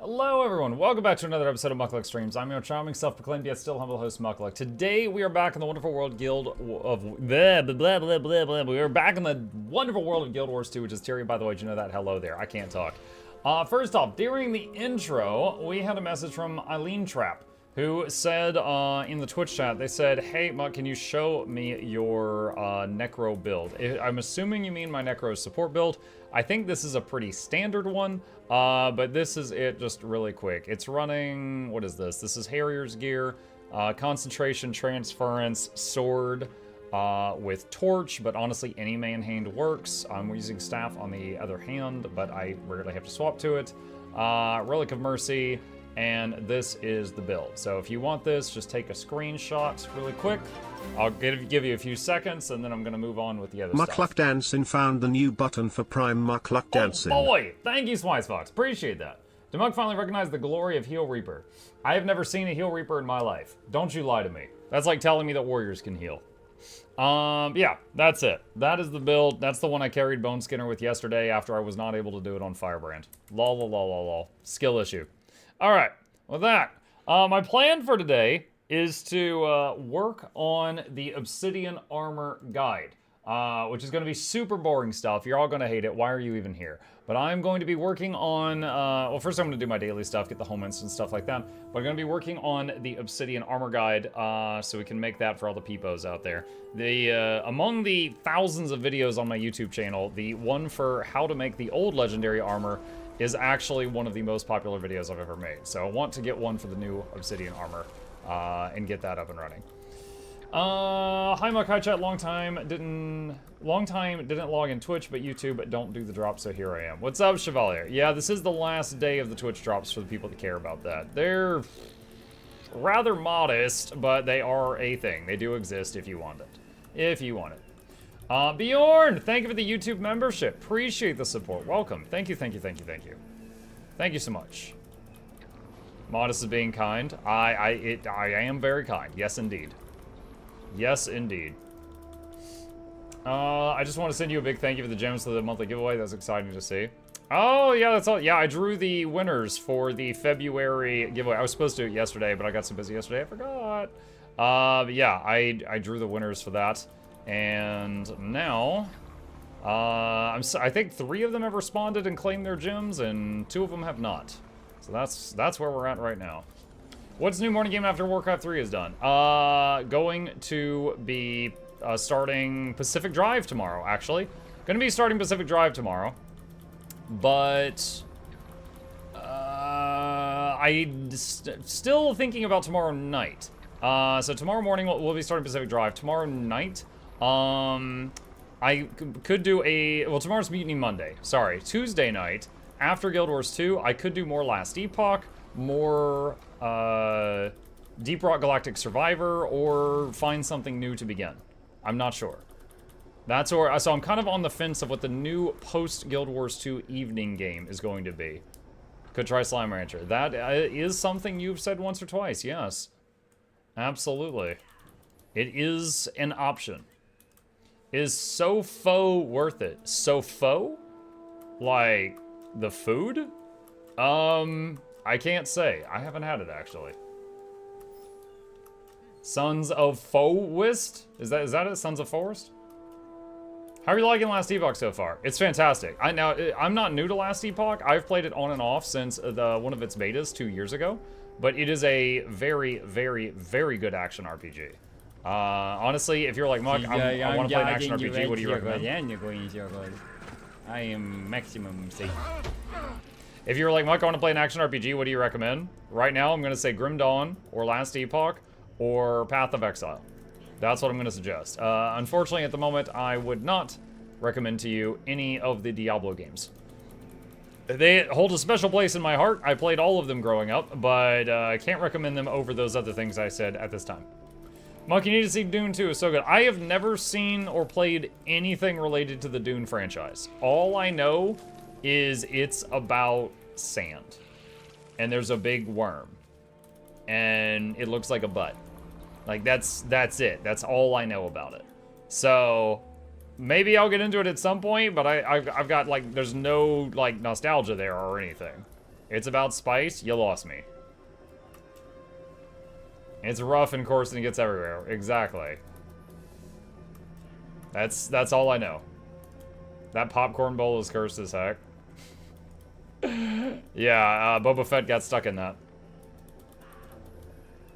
Hello everyone, welcome back to another episode of Mukluk Streams. I'm your charming, self-proclaimed, yet still humble host, Mukluk. Today we are back in the wonderful world guild of We are back in the wonderful world of Guild Wars 2, which is Tyrion, by the way. Did you know that? Hello there, I can't talk. First off, during the intro, we had a message from Eileen Trap, who said in the Twitch chat, they said, hey Muk, can you show me your Necro build? I'm assuming you mean my Necro support build. I think this is a pretty standard one, but this is it just really quick. It's running, what is this? This is Harrier's gear, concentration, transference, sword, with torch, but honestly any main hand works. I'm using staff on the other hand, but I rarely have to swap to it. Relic of Mercy, and this is the build. So if you want this, just take a screenshot really quick. I'll give you a few seconds, and then I'm gonna move on with the other stuff. Mukluk Dancing found the new button for Prime Mukluk Dancing. Oh boy! Thank you, Swicefox. Appreciate that. Demug finally recognized the glory of Heal Reaper. I have never seen a Heal Reaper in my life. Don't you lie to me. That's like telling me that warriors can heal. Yeah, that's it. That is the build. That's the one I carried Bone Skinner with yesterday after I was not able to do it on Firebrand. Lol, lol, lol, lol, lol. Skill issue. Alright, with that, my plan for today is to work on the Obsidian Armor Guide, which is going to be super boring stuff. You're all going to hate it. Why are you even here? But I'm going to be working on, well, first I'm going to do my daily stuff, get the home instance and stuff like that. But I'm going to be working on the Obsidian Armor Guide, so we can make that for all the peepos out there. Among the thousands of videos on my YouTube channel, the one for how to make the old legendary armor is actually one of the most popular videos I've ever made. So I want to get one for the new Obsidian armor, and get that up and running. Hi Muk, hi chat, long time didn't log in Twitch, but YouTube don't do the drop, so here I am. What's up, Chevalier? Yeah, this is the last day of the Twitch drops for the people that care about that. They're rather modest, but they are a thing. They do exist if you want it. If you want it. Bjorn, thank you for the YouTube membership. Appreciate the support. Welcome. Thank you, thank you, thank you, thank you. Thank you so much. Modest is being kind. I am very kind. Yes, indeed. Yes, indeed. I just want to send you a big thank you for the gems for the monthly giveaway. That's exciting to see. Oh, yeah, that's all. Yeah, I drew the winners for the February giveaway. I was supposed to do it yesterday, but I got so busy yesterday, I forgot. But yeah, I drew the winners for that. And now, I think 3 of them have responded and claimed their gems, and 2 of them have not. So that's where we're at right now. What's new morning game after Warcraft 3 is done? Going to be starting Pacific Drive tomorrow, actually. Going to be starting Pacific Drive tomorrow. But I'm still thinking about tomorrow night. So tomorrow morning we'll be starting Pacific Drive. Tomorrow night, I could do well, tomorrow's Mutiny Monday. Sorry, Tuesday night. After Guild Wars 2, I could do more Last Epoch, more Deep Rock Galactic Survivor, or find something new to begin. I'm not sure. So I'm kind of on the fence of what the new post-Guild Wars 2 evening game is going to be. Could try Slime Rancher. That is something you've said once or twice, yes. Absolutely. It is an option. Is Sofo worth it? Sofo? Like the food? I can't say. I haven't had it, actually. Sons of Forest? Is that it? Sons of Forest? How are you liking Last Epoch so far? It's fantastic. I'm not new to Last Epoch. I've played it on and off since one of its betas 2 years ago. But it is a very, very, very good action RPG. Honestly, if you're like, Muk, I want to play an action RPG, what do you recommend? I am maximum safe. If you're like, Muk, I want to play an action RPG, what do you recommend? Right now, I'm going to say Grim Dawn, or Last Epoch, or Path of Exile. That's what I'm going to suggest. Unfortunately, at the moment, I would not recommend to you any of the Diablo games. They hold a special place in my heart. I played all of them growing up, but I can't recommend them over those other things I said at this time. Muk, you need to see Dune 2. It's so good. I have never seen or played anything related to the Dune franchise. All I know is it's about sand. And there's a big worm. And it looks like a butt. Like, that's it. That's all I know about it. So, maybe I'll get into it at some point, but I've got, like, there's no, like, nostalgia there or anything. It's about spice. You lost me. It's rough and coarse and it gets everywhere. Exactly. That's all I know. That popcorn bowl is cursed as heck. Yeah, Boba Fett got stuck in that.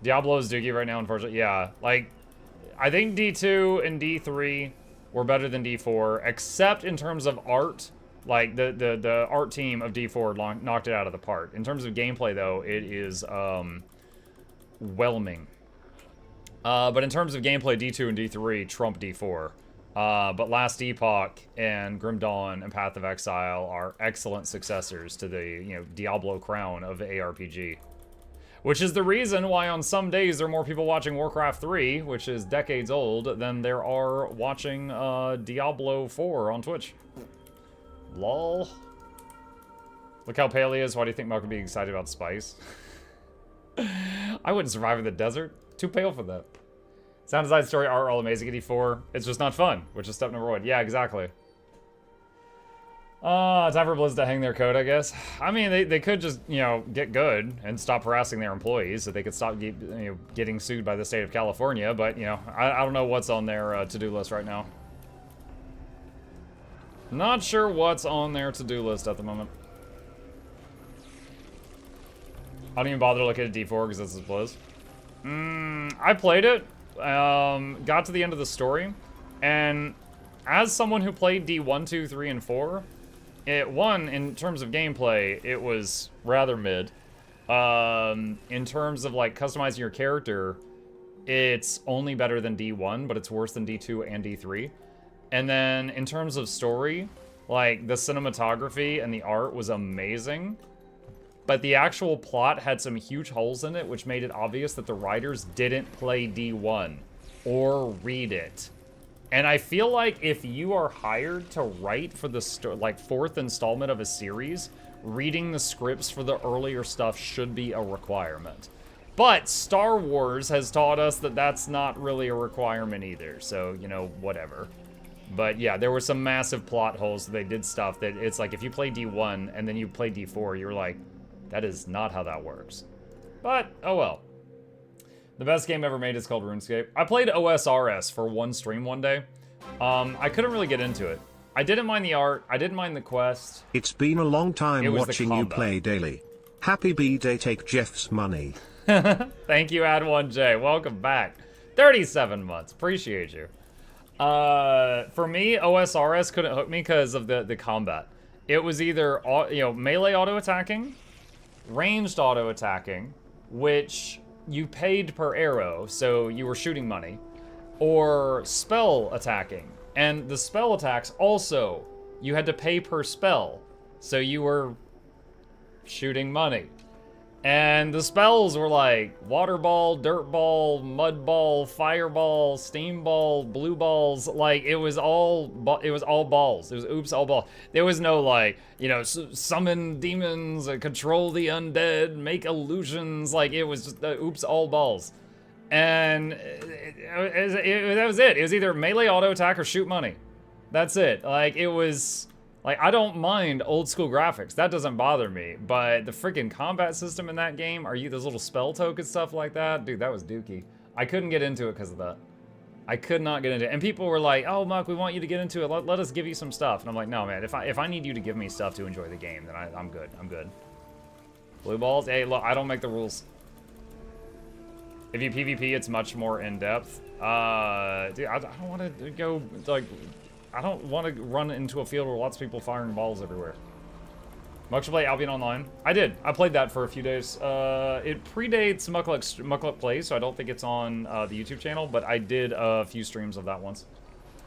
Diablo is dookie right now, unfortunately. Yeah, like, I think D2 and D3 were better than D4, except in terms of art. Like, the art team of D4 knocked it out of the park. In terms of gameplay, though, it is, whelming. But in terms of gameplay, D2 and D3 trump D4. But Last Epoch and Grim Dawn and Path of Exile are excellent successors to the, you know, Diablo crown of the ARPG. Which is the reason why on some days there are more people watching Warcraft 3, which is decades old, than there are watching Diablo 4 on Twitch. Lol. Look how pale he is. Why do you think Muk would be excited about spice? I wouldn't survive in the desert. Too pale for that. Sound design, story, art, all amazing at E4. It's just not fun, which is step number 1. Yeah, exactly. Time for Blizz to hang their coat, I guess. I mean, they could just, you know, get good and stop harassing their employees so they could stop getting sued by the state of California, but, you know, I don't know what's on their to-do list right now. Not sure what's on their to-do list at the moment. I don't even bother to look at D4 because this is Blizz. I played it, got to the end of the story, and as someone who played D1, 2, 3, and 4, in terms of gameplay, it was rather mid. In terms of, like, customizing your character, it's only better than D1, but it's worse than D2 and D3. And then, in terms of story, like, the cinematography and the art was amazing, but the actual plot had some huge holes in it, which made it obvious that the writers didn't play D1 or read it. And I feel like if you are hired to write for the fourth installment of a series, reading the scripts for the earlier stuff should be a requirement. But Star Wars has taught us that that's not really a requirement either, so, you know, whatever. But yeah, there were some massive plot holes. They did stuff that it's like if you play D1 and then you play D4, you're like, that is not how that works. But, oh well. The best game ever made is called RuneScape. I played OSRS for one stream one day. I couldn't really get into it. I didn't mind the art. I didn't mind the quest. It's been a long time watching you play daily. Happy B-Day, take Jeff's money. Thank you, Ad1J. Welcome back. 37 months. Appreciate you. For me, OSRS couldn't hook me because of the combat. It was either, you know, melee auto-attacking, ranged auto-attacking, which you paid per arrow, so you were shooting money, or spell attacking. And the spell attacks also, you had to pay per spell, so you were shooting money. And the spells were like water ball, dirt ball, mud ball, fireball, steam ball, blue balls. Like it was all balls. It was oops all balls. There was no like, you know, summon demons, control the undead, make illusions. Like it was just oops all balls. And that was it. It was either melee auto attack or shoot money. That's it. Like it was. Like, I don't mind old school graphics. That doesn't bother me. But the freaking combat system in that game, those little spell token stuff like that? Dude, that was dookie. I couldn't get into it because of that. I could not get into it. And people were like, oh, Muk, we want you to get into it. Let us give you some stuff. And I'm like, no, man, if I need you to give me stuff to enjoy the game, then I'm good. I'm good. Blue balls? Hey, look, I don't make the rules. If you PvP, it's much more in-depth. Dude, I don't want to go, like... I don't want to run into a field where lots of people firing balls everywhere. Muk should play Albion Online. I did. I played that for a few days. It predates Mukluk Plays, so I don't think it's on the YouTube channel, but I did a few streams of that once.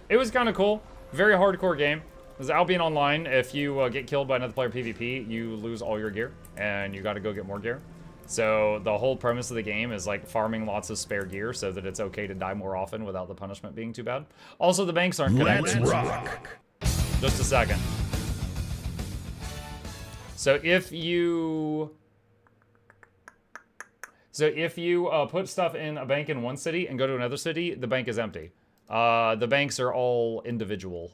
It was kind of cool. Very hardcore game. There's Albion Online. If you get killed by another player PvP, you lose all your gear, and you got to go get more gear. So the whole premise of the game is like farming lots of spare gear so that it's okay to die more often without the punishment being too bad. Also, the banks aren't connected. Let's rock. Just a second. So if you put stuff in a bank in one city and go to another city, the bank is empty. The banks are all individual.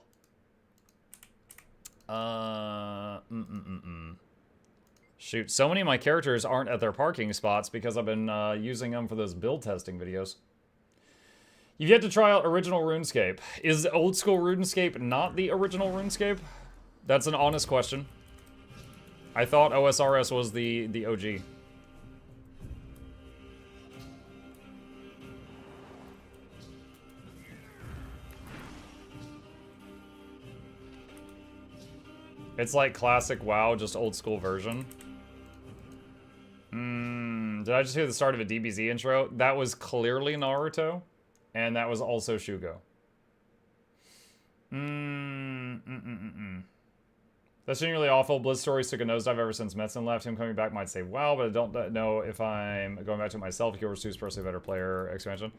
Shoot, so many of my characters aren't at their parking spots because I've been using them for those build testing videos. You've yet to try out original RuneScape. Is old school RuneScape not the original RuneScape? That's an honest question. I thought OSRS was the OG. It's like classic WoW, just old school version. Did I just hear the start of a DBZ intro? That was clearly Naruto, and that was also Shugo. That's genuinely awful. Blizz Stories took a nosedive ever since Metzen left. Him coming back might say wow, but I don't know if I'm going back to myself. Killers 2 is personally a better player expansion.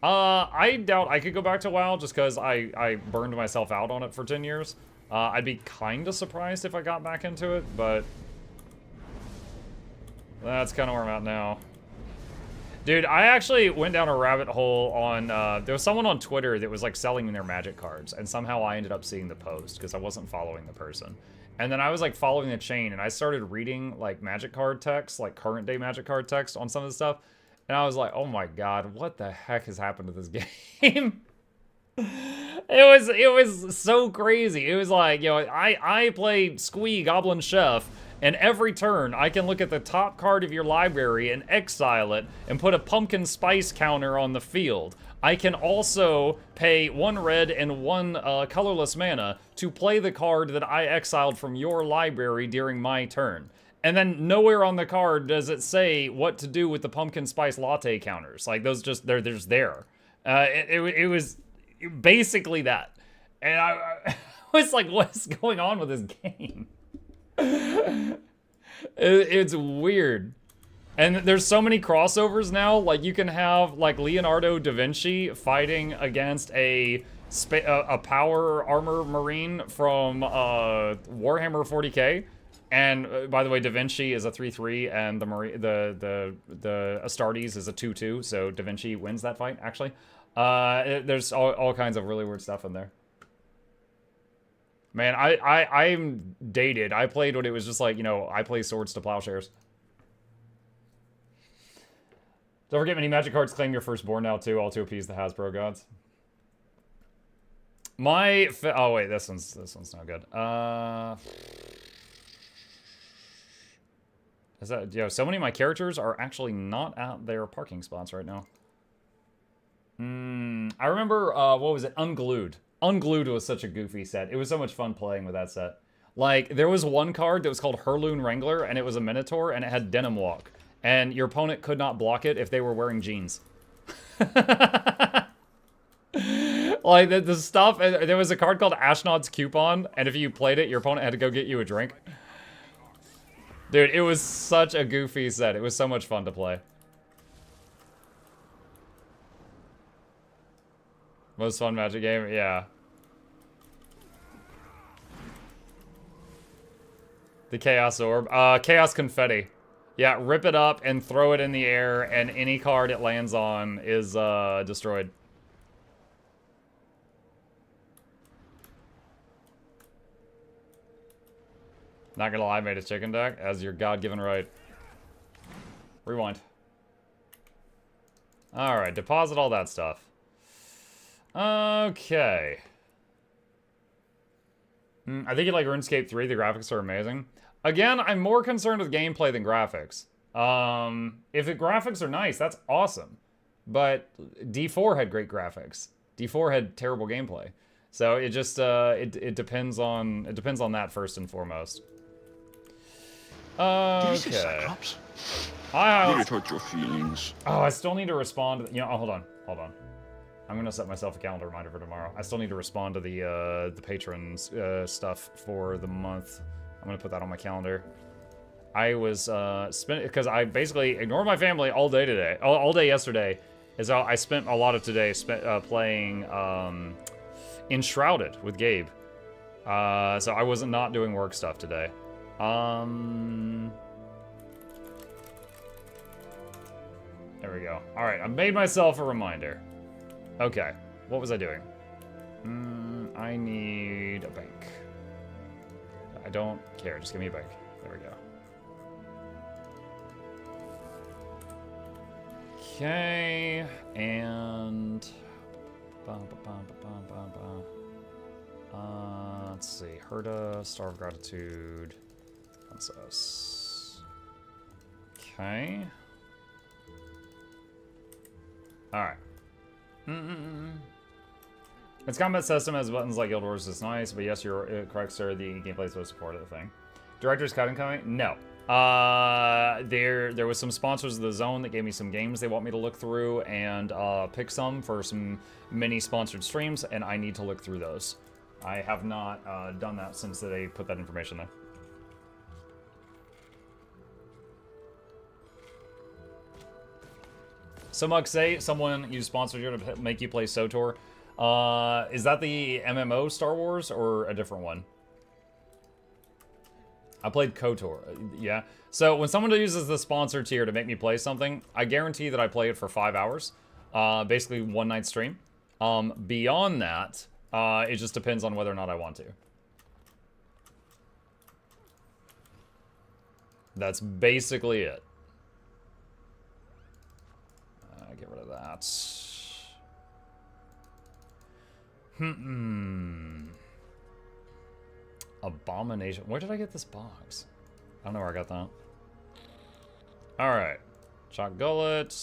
I doubt I could go back to WoW just because I burned myself out on it for 10 years. I'd be kind of surprised if I got back into it, but that's kind of where I'm at now. Dude, I actually went down a rabbit hole on, there was someone on Twitter that was like selling their magic cards, and somehow I ended up seeing the post because I wasn't following the person. And then I was like following the chain, and I started reading like magic card text, like current day magic card text on some of the stuff. And I was like, oh my god, what the heck has happened to this game? It was so crazy. It was like, you know, I play Squee Goblin Chef, and every turn I can look at the top card of your library and exile it and put a pumpkin spice counter on the field. I can also pay 1 red and 1 colorless mana to play the card that I exiled from your library during my turn. And then nowhere on the card does it say what to do with the pumpkin spice latte counters. Like, those just, they're just there. It was basically that. And I was like, what's going on with this game? It's weird. And there's so many crossovers now. Like, you can have like Leonardo da Vinci fighting against a power armor marine from Warhammer 40k. And by the way, da Vinci is a 3/3, and the Astartes is a 2/2. So da Vinci wins that fight. Actually, there's all kinds of really weird stuff in there. Man, I'm dated. I played when it was just like, you know, I play Swords to Plowshares. Don't forget, many magic cards claim your firstborn now too, all to appease the Hasbro gods. Oh wait, this one's not good. Is that, yo, so many of my characters are actually not at their parking spots right now. I remember, what was it? Unglued. Unglued was such a goofy set. It was so much fun playing with that set. Like, there was one card that was called Herloon Wrangler, and it was a Minotaur, and it had Denim Walk. And your opponent could not block it if they were wearing jeans. Like, the stuff, there was a card called Ashnod's Coupon, and if you played it, your opponent had to go get you a drink. Dude, it was such a goofy set. It was so much fun to play. Most fun Magic game? Yeah. The Chaos Orb. Chaos Confetti. Yeah, rip it up and throw it in the air, and any card it lands on is destroyed. Not gonna lie, I made a chicken deck as your god-given right. Rewind. Alright, deposit all that stuff. Okay. I think you like RuneScape 3, the graphics are amazing. Again, I'm more concerned with gameplay than graphics. If the graphics are nice, that's awesome. But D4 had great graphics. D4 had terrible gameplay. So it just it depends on that first and foremost. Okay. Really hurt your feelings. Oh, I still need to respond to, you know, hold on. I'm gonna set myself a calendar reminder for tomorrow. I still need to respond to the patrons stuff for the month. I'm gonna put that on my calendar. I was because I basically ignored my family all day today, all day yesterday. I spent a lot of today playing Enshrouded with Gabe. So I wasn't not doing work stuff today. There we go. All right, I made myself a reminder. Okay, what was I doing? I need a bank. I don't care, just give me a bank. There we go. Okay, and let's see. Herda, Star of Gratitude, Princess. Okay. All right. Its combat system has buttons like Guild Wars. It's nice, but yes, you're correct, sir. The gameplay is supposed to support the thing. Director's cut incoming? No. There was some sponsors of the zone that gave me some games they want me to look through and pick some for some mini sponsored streams, and I need to look through those. I have not done that since they put that information there. So Mug, say someone you sponsored you to make you play SOTOR. Is that the MMO Star Wars or a different one? I played KOTOR, yeah. So when someone uses the sponsor tier to make me play something, I guarantee that I play it for 5 hours. Basically one night stream. Beyond that, it just depends on whether or not I want to. That's basically it. Get rid of that. Abomination. Where did I get this box? I don't know where I got that. Alright. Chalk Gullet.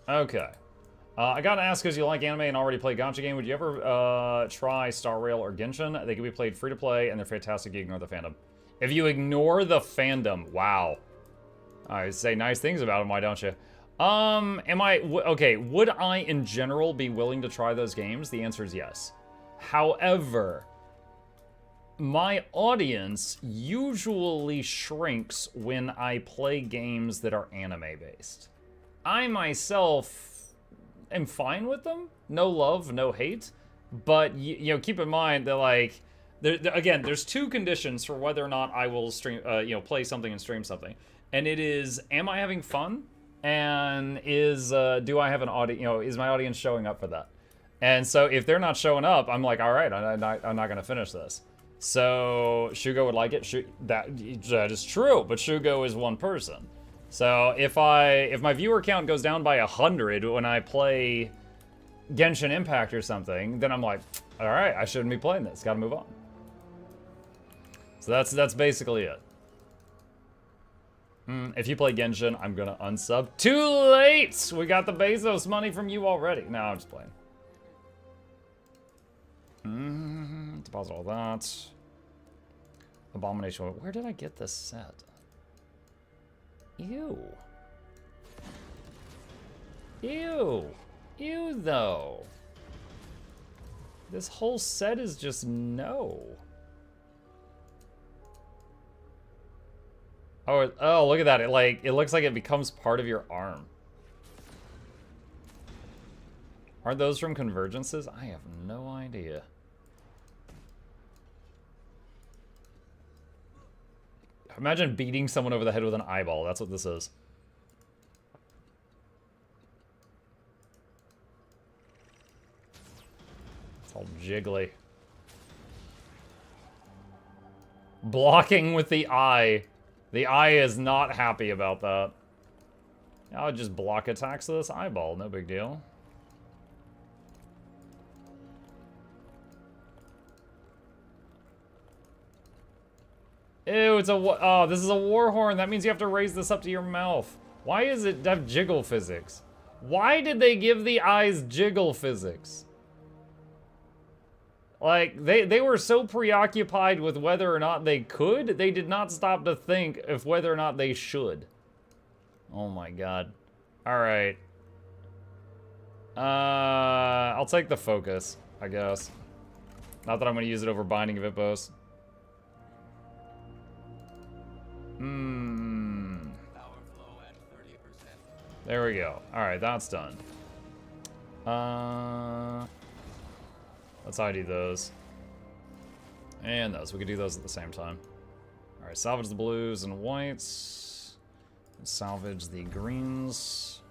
Okay. I gotta ask, because you like anime and already play gacha game, would you ever try Star Rail or Genshin? They can be played free to play, and they're fantastic. You ignore the fandom. If you ignore the fandom, wow. I say nice things about them, why don't you? Okay, would I in general be willing to try those games? The answer is yes. However, my audience usually shrinks when I play games that are anime-based. I myself am fine with them. No love, no hate. But, you know, keep in mind that, like, again, there's two conditions for whether or not I will stream, play something and stream something. And it is, am I having fun? And is, do I have an audience, is my audience showing up for that? And so if they're not showing up, I'm like, all right, I'm not going to finish this. So Shugo would like it. That is true, but Shugo is one person. So if my viewer count goes down by 100 when I play Genshin Impact or something, then I'm like, all right, I shouldn't be playing this. Got to move on. So that's basically it. If you play Genshin, I'm gonna unsub. Too late! We got the Bezos money from you already. No, I'm just playing. Deposit all that. Abomination. Where did I get this set? Ew. Ew. Ew, though. This whole set is just no. Oh, look at that. It looks like it becomes part of your arm. Aren't those from Convergences? I have no idea. Imagine beating someone over the head with an eyeball. That's what this is. It's all jiggly. Blocking with the eye. The eye is not happy about that. I'll just block attacks with this eyeball. No big deal. Ew, it's a... Oh, this is a war horn. That means you have to raise this up to your mouth. Why is it have jiggle physics? Why did they give the eyes jiggle physics? Like, they were so preoccupied with whether or not they could, they did not stop to think of whether or not they should. Oh my god. Alright. I'll take the focus, I guess. Not that I'm going to use it over Binding of Hippos. There we go. Alright, that's done. Let's ID those. And those. We could do those at the same time. Alright, salvage the blues and whites. And salvage the greens.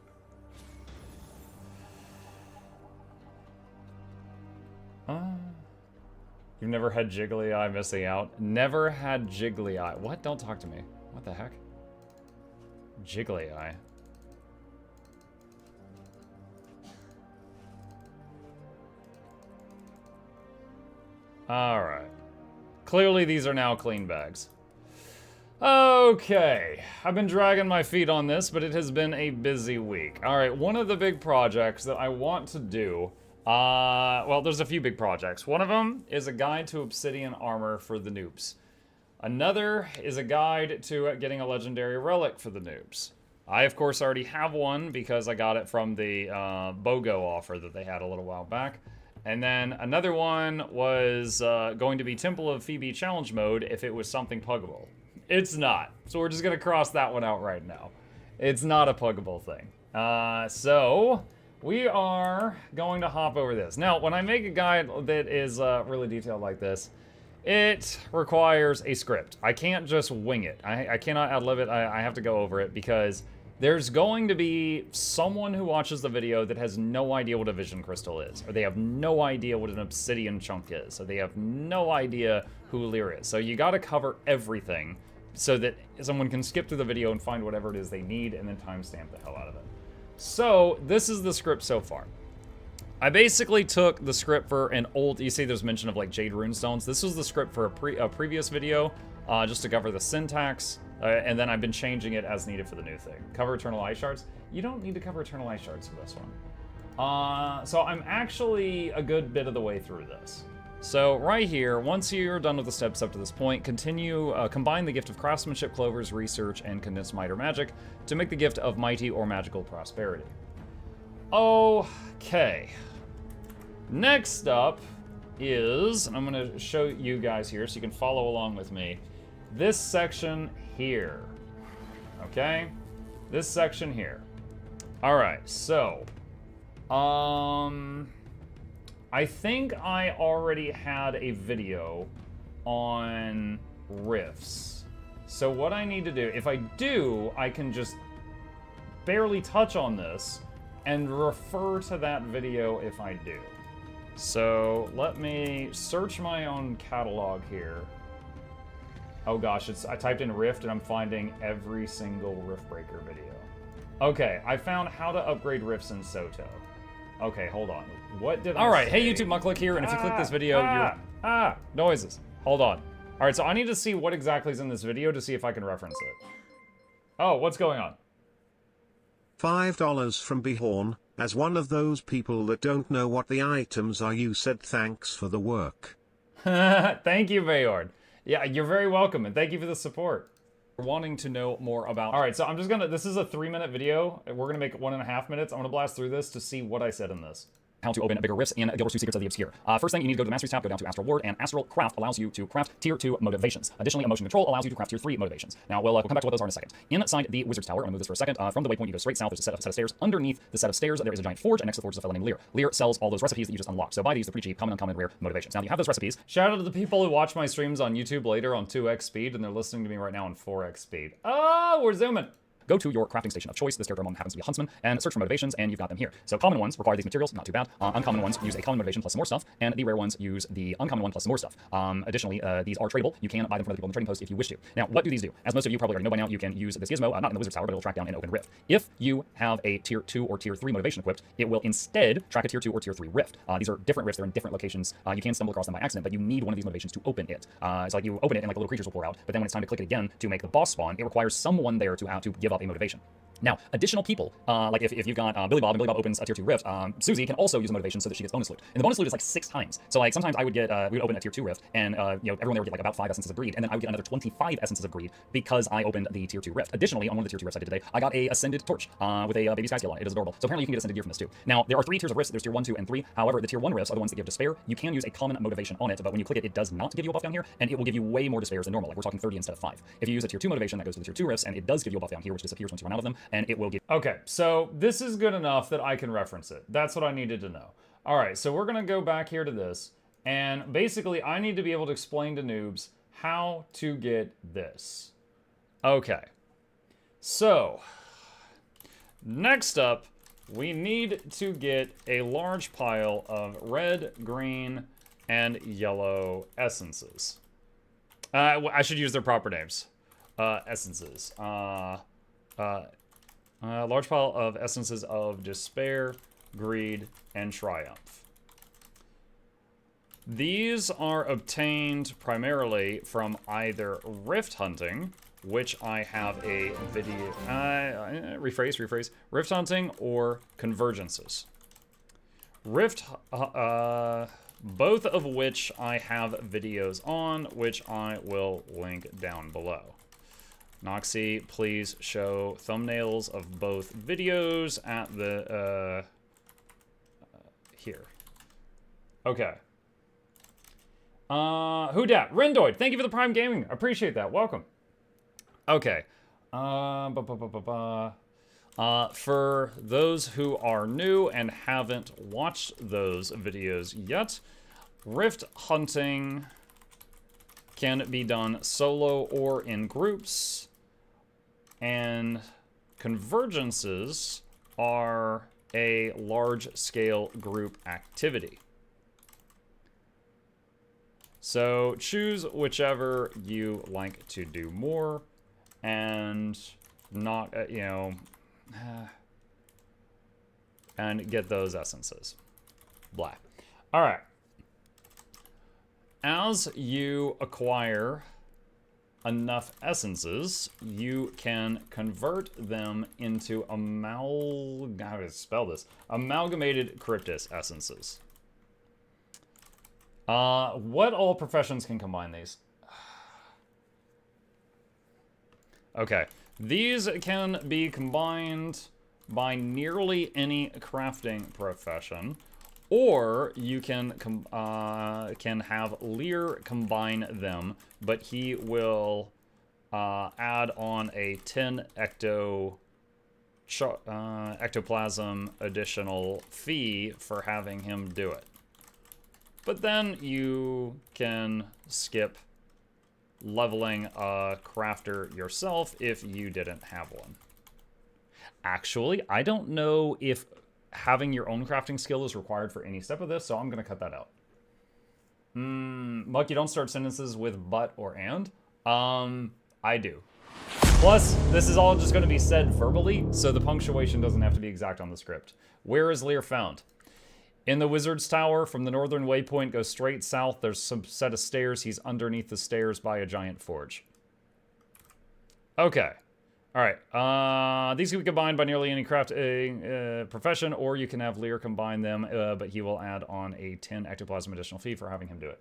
You've never had jiggly eye missing out? Never had jiggly eye. What? Don't talk to me. What the heck? Jiggly eye. Alright. Clearly these are now clean bags. Okay. I've been dragging my feet on this, but it has been a busy week. Alright, one of the big projects that I want to do... well, there's a few big projects. One of them is a guide to Obsidian armor for the noobs. Another is a guide to getting a legendary relic for the noobs. I, of course, already have one because I got it from the BOGO offer that they had a little while back. And then another one was going to be Temple of Phoebe challenge mode if it was something puggable. It's not. So we're just going to cross that one out right now. It's not a puggable thing. So we are going to hop over this. Now, when I make a guide that is really detailed like this, it requires a script. I can't just wing it. I cannot ad-lib it. I have to go over it because there's going to be someone who watches the video that has no idea what a vision crystal is, or they have no idea what an obsidian chunk is, or they have no idea who Lear is. So you gotta cover everything so that someone can skip through the video and find whatever it is they need and then timestamp the hell out of it. So this is the script so far. I basically took the script for an old, you see there's mention of like Jade Runestones. This was the script for a previous video, just to cover the syntax, and then I've been changing it as needed for the new thing. Cover Eternal Ice Shards. You don't need to cover Eternal Ice Shards for this one. So I'm actually a good bit of the way through this. So right here, once you're done with the steps up to this point, continue, combine the gift of craftsmanship, clovers, research, and condensed might or magic to make the gift of mighty or magical prosperity. Okay. Next up is, and I'm going to show you guys here so you can follow along with me, this section here. Okay? This section here. Alright, so, I think I already had a video on rifts. So what I need to do, if I do, I can just barely touch on this and refer to that video if I do. So let me search my own catalog here. Oh gosh, I typed in Rift and I'm finding every single Rift Breaker video. Okay, I found how to upgrade rifts in Soto. Okay, hold on. What did I say? Alright, hey YouTube, Mukluk here, and if you click this video, noises. Hold on. Alright, so I need to see what exactly is in this video to see if I can reference it. Oh, what's going on? $5 from Behorn. As one of those people that don't know what the items are, you said thanks for the work. Thank you, Bayord. Yeah, you're very welcome, and thank you for the support. Wanting to know more about... Alright, so I'm just gonna... This is a 3-minute video. We're gonna make it 1.5 minutes. I'm gonna blast through this to see what I said in this. How to open bigger rifts and Guild Wars 2 Secrets of the Obscure. First thing, you need to go to the Masteries tab, go down to Astral Ward, and Astral Craft allows you to craft Tier 2 motivations. Additionally, Emotion Control allows you to craft Tier 3 motivations. Now, we'll come back to what those are in a second. Inside the Wizard's Tower, I'm gonna move this for a second. From the waypoint, you go straight south, there's a set of stairs. Underneath the set of stairs, there is a giant forge, and next to the forge is a fellow named Lear. Lear sells all those recipes that you just unlocked. So buy these, they're pretty cheap, common, uncommon, rare motivations. Now, you have those recipes. Shout out to the people who watch my streams on YouTube later on 2x speed, and they're listening to me right now on 4x speed. Oh, we're zooming. Go to your crafting station of choice. This character happens to be a huntsman, and search for motivations, and you've got them here. So common ones require these materials, not too bad. Uncommon ones use a common motivation plus some more stuff, and the rare ones use the uncommon one plus some more stuff. Additionally, these are tradable. You can buy them from other people on the trading post if you wish to. Now, what do these do? As most of you probably already know by now, you can use this gizmo, not in the Wizard's Tower, but it'll track down an open rift. If you have a Tier 2 or Tier 3 motivation equipped, it will instead track a Tier 2 or Tier 3 rift. These are different rifts. They're in different locations. You can stumble across them by accident, but you need one of these motivations to open it. It's like you open it and like the little creatures will pour out, but then when it's time to click it again to make the boss spawn, it requires someone there to give up a motivation. Now, additional people, like if you've got Billy Bob, and Billy Bob opens a Tier 2 rift, Susie can also use a motivation so that she gets bonus loot. And the bonus loot is like 6 times. So like sometimes I would get, we would open a Tier 2 rift, and you know, everyone there would get like about 5 essences of greed, and then I would get another 25 essences of greed because I opened the Tier 2 rift. Additionally, on one of the Tier 2 rifts I did today, I got a Ascended Torch with a baby sky scale on it. It is adorable. So apparently you can get Ascended Gear from this too. Now, there are 3 tiers of rifts. There's Tier 1, 2, and 3. However, the Tier 1 rifts are the ones that give despair. You can use a common motivation on it, but when you click it, it does not give you a buff down here, and it will give you way more despairs than normal. Like we're talking 30 instead of 5. If you use a Tier 2 motivation, that goes to the Tier 2 rifts, and it does give you a buff down here, which disappears once you run out of them, and it will give... Okay, so this is good enough that I can reference it. That's what I needed to know. All right, so we're going to go back here to this, and basically I need to be able to explain to noobs how to get this. Okay, so next up, we need to get a large pile of red, green, and yellow essences. I should use their proper names. Essences. Large pile of essences of despair, greed, and triumph. These are obtained primarily from either rift hunting, which I have a video, rephrase, rift hunting or convergences. Both of which I have videos on, which I will link down below. Noxxi, please show thumbnails of both videos at the, here. Okay. Who dat? Rendoid, thank you for the Prime Gaming. I appreciate that. Welcome. Okay. For those who are new and haven't watched those videos yet, rift hunting can be done solo or in groups, and convergences are a large-scale group activity. So choose whichever you like to do more, and not, you know, and get those essences. Blah. All right. As you acquire enough essences, you can convert them into how to spell this? Amalgamated Cryptis essences. What all professions can combine these? Okay. These can be combined by nearly any crafting profession, or you can have Lear combine them, but he will add on a 10 ectoplasm additional fee for having him do it. But then you can skip leveling a crafter yourself if you didn't have one. Actually, I don't know if having your own crafting skill is required for any step of this, so I'm going to cut that out. Muck, you don't start sentences with but or and. I do. Plus, this is all just going to be said verbally, so the punctuation doesn't have to be exact on the script. Where is Lear found? In the Wizard's Tower, from the northern waypoint, go straight south. There's some set of stairs. He's underneath the stairs by a giant forge. Okay. All right. These can be combined by nearly any crafting profession, or you can have Lear combine them, but he will add on a 10 ectoplasm additional fee for having him do it.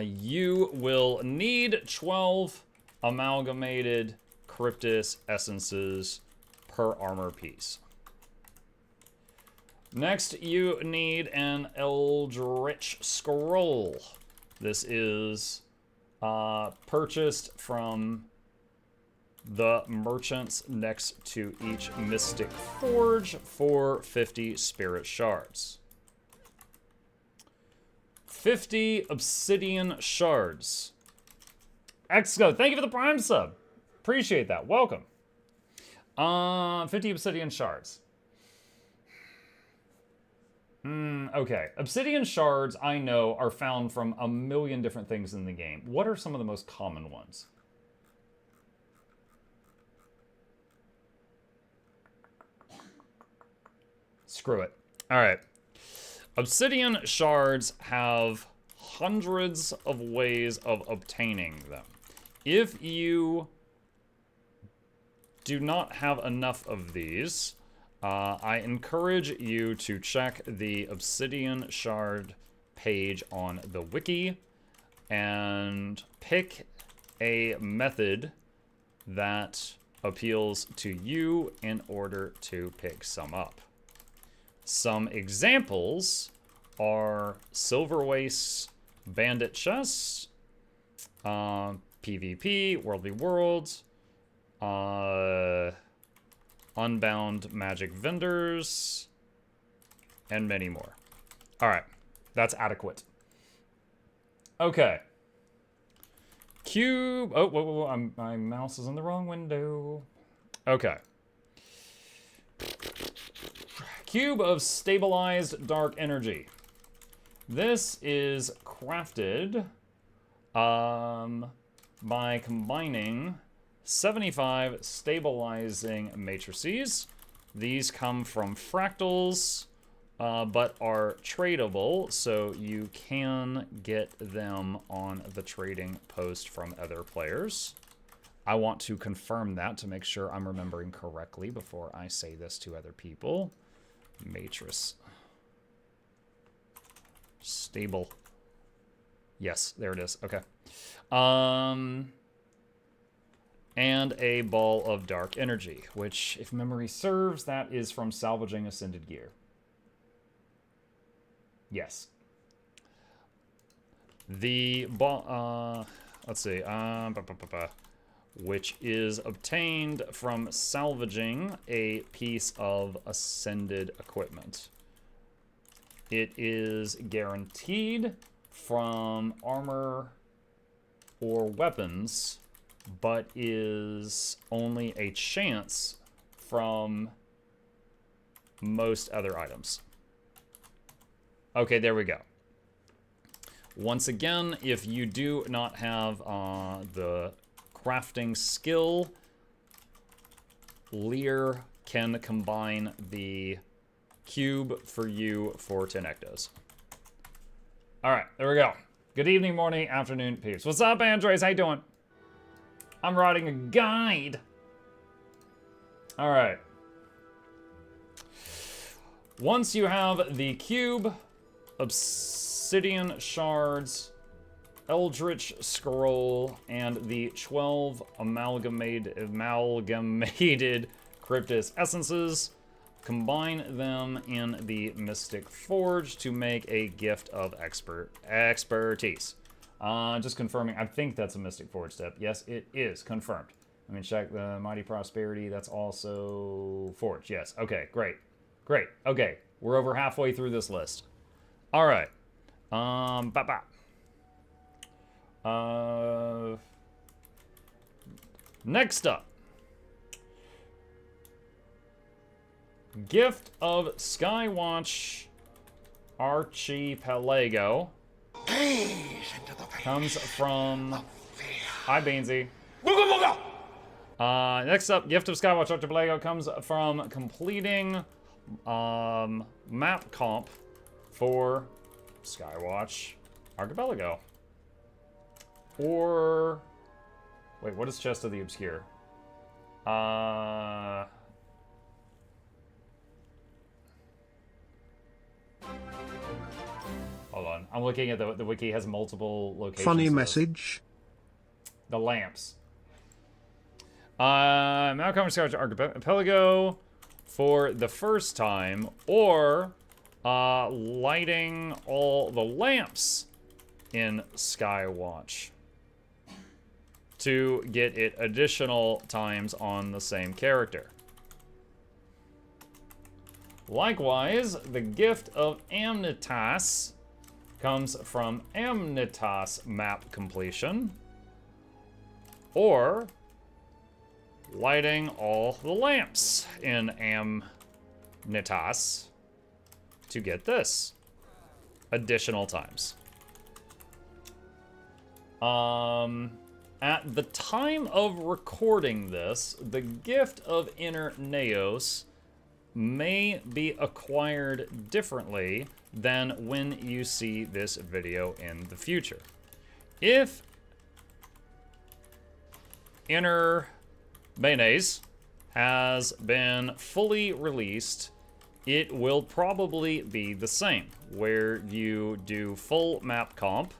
You will need 12 amalgamated Cryptis essences per armor piece. Next, you need an Eldritch Scroll. This is purchased from the merchants next to each Mystic Forge for 50 Spirit Shards. 50 Obsidian Shards. Exco, thank you for the Prime sub. Appreciate that. Welcome. 50 Obsidian Shards. Okay. Obsidian shards, I know, are found from a million different things in the game. What are some of the most common ones? Screw it. All right. Obsidian shards have hundreds of ways of obtaining them. If you do not have enough of these, I encourage you to check the Obsidian Shard page on the wiki and pick a method that appeals to you in order to pick some up. Some examples are Silver Wastes, Bandit Chests, PvP, World v. Worlds, Unbound Magic Vendors, and many more. All right, that's adequate. Okay. Cube. Oh, whoa, my mouse is in the wrong window. Okay. Cube of Stabilized Dark Energy. This is crafted by combining 75 stabilizing matrices. These come from fractals but are tradable, so you can get them on the trading post from other players. I want to confirm that to make sure I'm remembering correctly before I say this to other people. Matrix. Stable. Yes, there it is. Okay. And a ball of dark energy, which, if memory serves, that is from salvaging ascended gear. Yes. The ball, let's see, which is obtained from salvaging a piece of ascended equipment. It is guaranteed from armor or weapons, but is only a chance from most other items. Okay, there we go. Once again, if you do not have the crafting skill, Lear can combine the cube for you for 10 ectos. All right, there we go. Good evening, morning, afternoon, peeps. What's up, Andres? How you doing? I'm writing a guide. All right. Once you have the cube, obsidian shards, eldritch scroll, and the 12 amalgamated cryptus essences, combine them in the Mystic Forge to make a gift of expertise. Just confirming, I think that's a Mystic Forge step. Yes, it is confirmed. Let me check the Mighty Prosperity. That's also Forge. Yes. Okay, great. Great. Okay, we're over halfway through this list. All right. Next up. Gift of Skywatch Archipelago comes from... Hi, Beansy. Next up, Gift of Skywatch Archipelago comes from completing map comp for Skywatch Archipelago. Or... Wait, what is Chest of the Obscure? Hold on. I'm looking at the wiki has multiple locations. Funny message. The lamps. Now coming to Skywatch Archipelago for the first time, or lighting all the lamps in Skywatch to get it additional times on the same character. Likewise, the Gift of Amnitas comes from Amnitas map completion, or lighting all the lamps in Amnitas to get this additional times. At the time of recording this, the Gift of Inner Neos may be acquired differently than when you see this video in the future. If Inner Mayonnaise has been fully released, it will probably be the same, where you do full map comp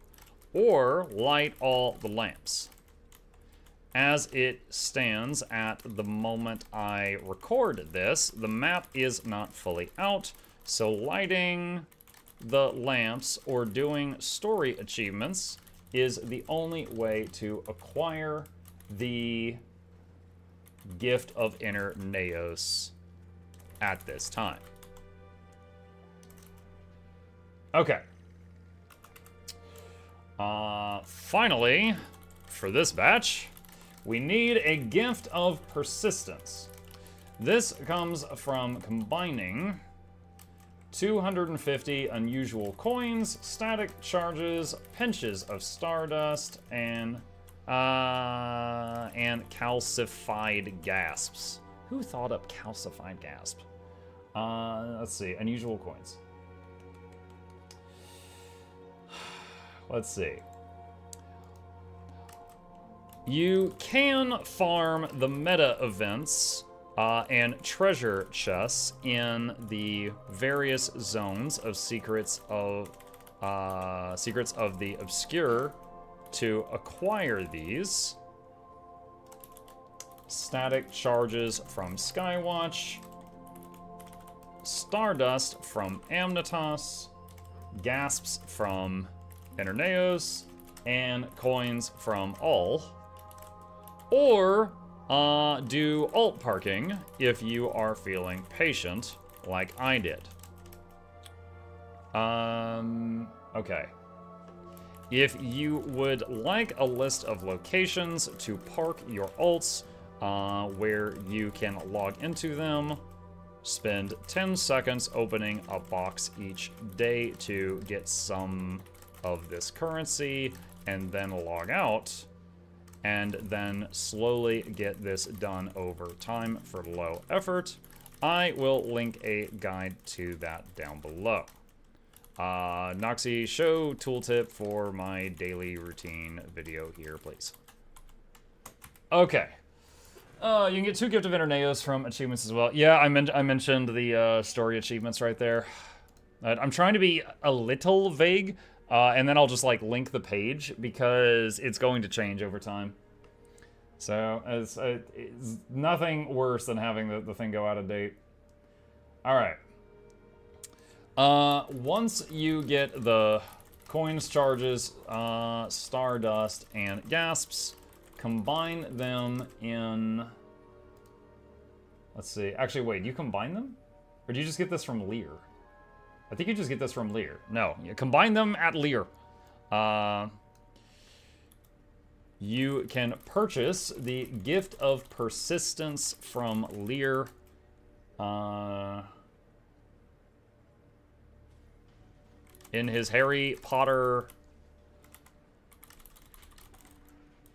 or light all the lamps. As it stands at the moment I record this, the map is not fully out, so lighting the lamps or doing story achievements is the only way to acquire the Gift of Inner Neos at this time. Okay. Finally, for this batch, we need a Gift of Persistence. This comes from combining 250 unusual coins, static charges, pinches of stardust, and calcified gasps. Who thought up calcified gasp? Let's see, unusual coins. Let's see. You can farm the meta events and treasure chests in the various zones of secrets of the obscure to acquire these. Static charges from Skywatch, Stardust from Amnitas, Gasps from Interneos, and coins from All. Or do alt parking if you are feeling patient, like I did. Okay. If you would like a list of locations to park your alts, where you can log into them, spend 10 seconds opening a box each day to get some of this currency, and then log out, and then slowly get this done over time for low effort. I will link a guide to that down below. Noxxi, show tooltip for my daily routine video here, please. Okay. You can get 2 Gift of Interneos from achievements as well. Yeah, I mentioned the story achievements right there. I'm trying to be a little vague, and then I'll just like link the page because it's going to change over time. So it's nothing worse than having the thing go out of date. All right. Once you get the coins, charges, Stardust, and Gasps, combine them in... Let's see. Actually, wait, do you combine them? Or do you just get this from Lear? I think you just get this from Lear. No, you combine them at Lear. You can purchase the Gift of Persistence from Lear. In his Harry Potter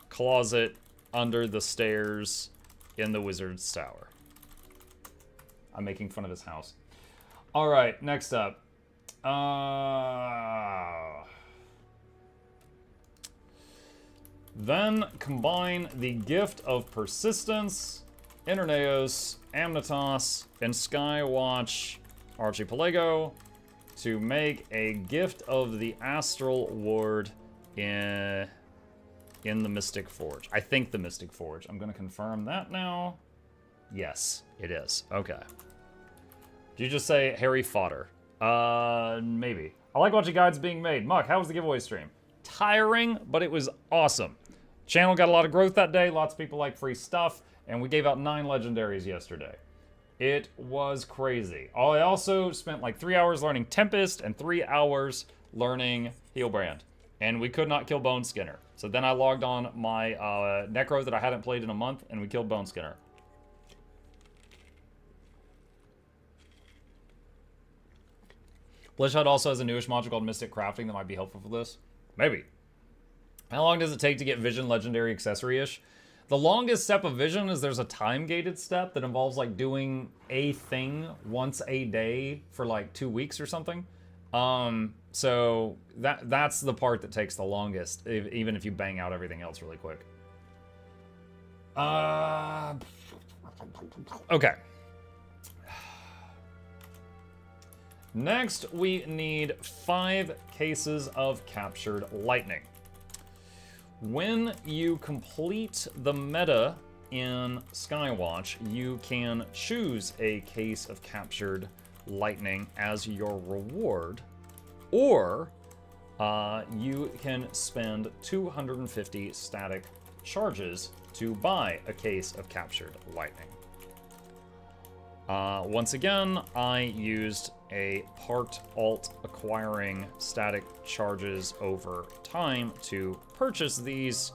closet under the stairs in the Wizard's Tower. I'm making fun of his house. All right, next up. Then combine the Gift of Persistence, Interneos, Amnitas, and Skywatch Archipelago to make a Gift of the Astral Ward in the Mystic Forge. I think the Mystic Forge. I'm going to confirm that now. Yes, it is. Okay. Did you just say Harry Fodder? Maybe. I like watching guides being made. Muck, how was the giveaway stream? Tiring, but it was awesome. Channel got a lot of growth that day. Lots of people like free stuff, and we gave out 9 legendaries yesterday. It was crazy. I also spent like 3 hours learning Tempest and 3 hours learning Healbrand, and we could not kill Bone Skinner. So then I logged on my Necro that I hadn't played in a month, and we killed Bone Skinner. Blishud also has a newish module called Mystic Crafting that might be helpful for this. Maybe. How long does it take to get Vision Legendary Accessory-ish? The longest step of Vision is there's a time-gated step that involves like doing a thing once a day for like 2 weeks or something. So that's the part that takes the longest, even if you bang out everything else really quick. Okay. Next, we need 5 cases of Captured Lightning. When you complete the meta in Skywatch, you can choose a case of Captured Lightning as your reward, or you can spend 250 static charges to buy a case of Captured Lightning. Once again, I used a parked alt acquiring static charges over time to purchase these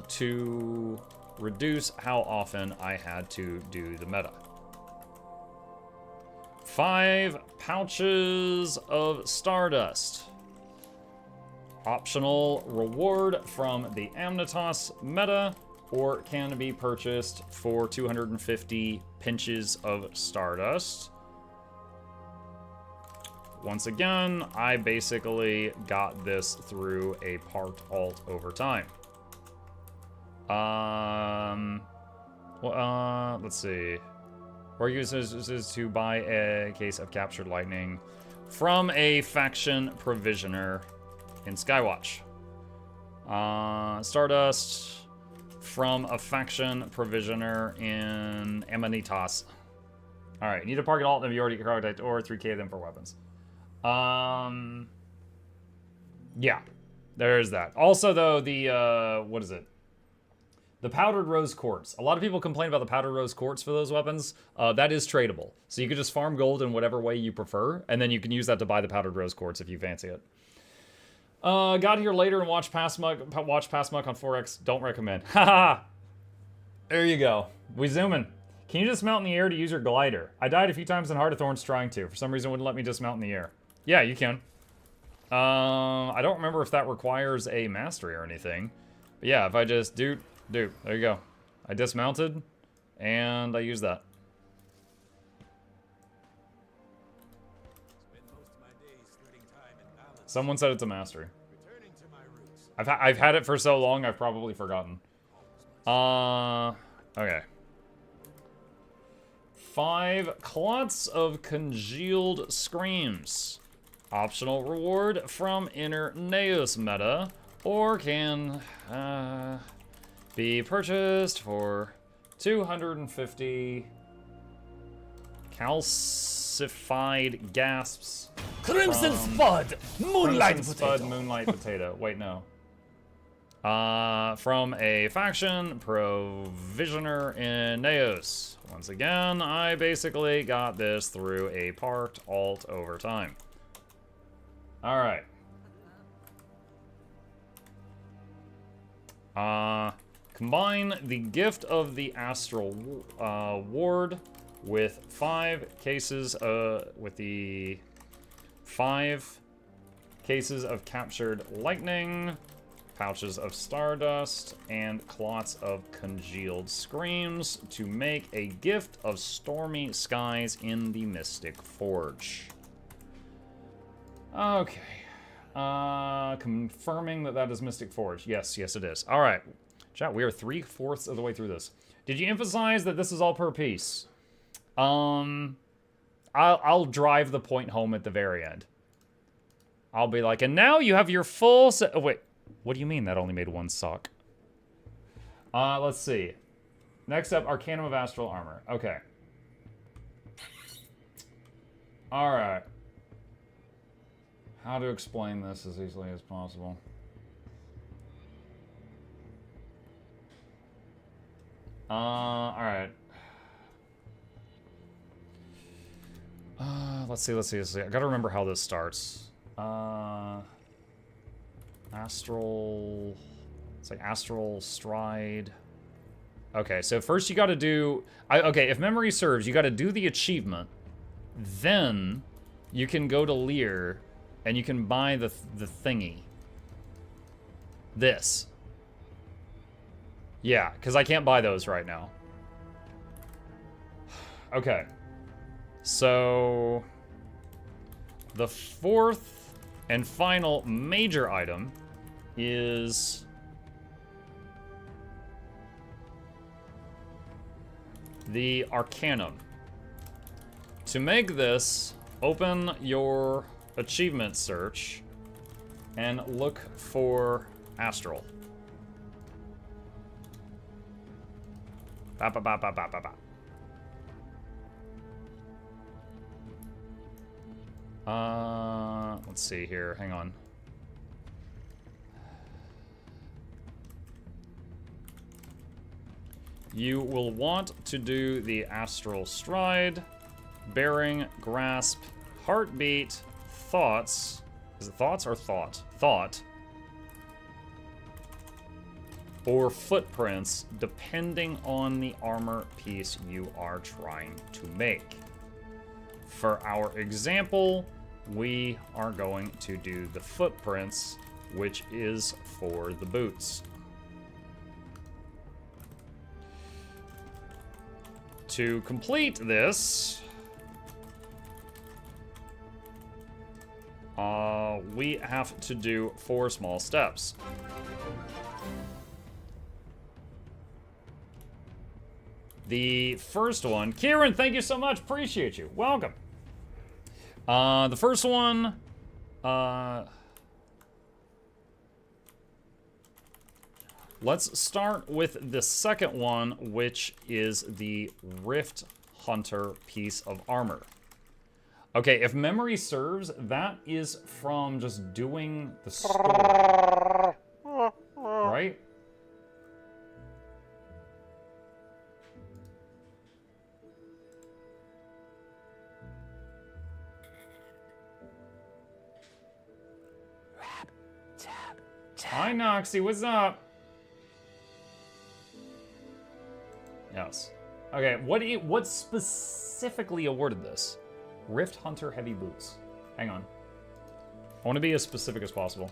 to reduce how often I had to do the meta. 5 pouches of Stardust. Optional reward from the Amnitas meta, or can be purchased for 250 pinches of Stardust. once again, I basically got this through a parked alt over time. Let's see. Or uses to buy a case of captured lightning from a faction provisioner in Skywatch. Stardust from a faction provisioner in Amanitas. Alright, you need to park an alt if you already archetyped or 3k them for weapons. Yeah, there's that. Also, though, the, what is it? The powdered rose quartz. A lot of people complain about the powdered rose quartz for those weapons. That is tradable. So you could just farm gold in whatever way you prefer, and then you can use that to buy the powdered rose quartz if you fancy it. Got here later and watched Past Muck on 4X. Don't recommend. Haha! There you go. We zooming. Can you dismount in the air to use your glider? I died a few times in Heart of Thorns trying to. For some reason, it wouldn't let me dismount in the air. Yeah, you can. I don't remember if that requires a mastery or anything. But yeah, if I just do, there you go. I dismounted, and I used that. Someone said it's a mastery. I've had it for so long, I've probably forgotten. Okay. 5 clots of congealed screams. Optional reward from inner Neos meta, or can be purchased for 250 calcified gasps. Crimson Spud, Moonlight Crimson Potato. Spud, Moonlight Potato. Wait, no. From a faction provisioner in Neos. Once again, I basically got this through a parked alt over time. Alright. Combine the gift of the astral ward with 5 cases with the 5 cases of captured lightning, pouches of stardust, and clots of congealed screams to make a gift of stormy skies in the Mystic Forge. Okay. Confirming that that is Mystic Forge. Yes, yes it is. All right. Chat, we are 3/4 of the way through this. Did you emphasize that this is all per piece? I'll drive the point home at the very end. I'll be like, and now you have your full set. Oh, wait. What do you mean that only made 1 sock? Let's see. Next up, Arcanum of Astral Armor. Okay. Alright. How to explain this as easily as possible. Alright. Let's see. I gotta remember how this starts. Astral... It's like Astral Stride. Okay, so first you gotta do... okay, if memory serves, you gotta do the achievement. Then you can go to Lear and you can buy the thingy. This. Yeah, because I can't buy those right now. Okay. So... the 4th and final major item is... the Arcanum. To make this, open your achievement search and look for Astral. Ba ba ba ba ba ba ba. Let's see here. Hang on. You will want to do the Astral Stride, Bearing, Grasp, Heartbeat, Thoughts. Is it Thoughts or Thought? Thought. Or Footprints, depending on the armor piece you are trying to make. For our example, we are going to do the Footprints, which is for the boots. To complete this, we have to do 4 small steps. The first one, Kieran, thank you so much. Appreciate you. Welcome. The first one, let's start with the second one, which is the Rift Hunter piece of armor. Okay, if memory serves, that is from just doing the story. Right? Hi, Noxxi, what's up? Yes. Okay, what specifically awarded this? Rift Hunter Heavy Boots. Hang on. I want to be as specific as possible.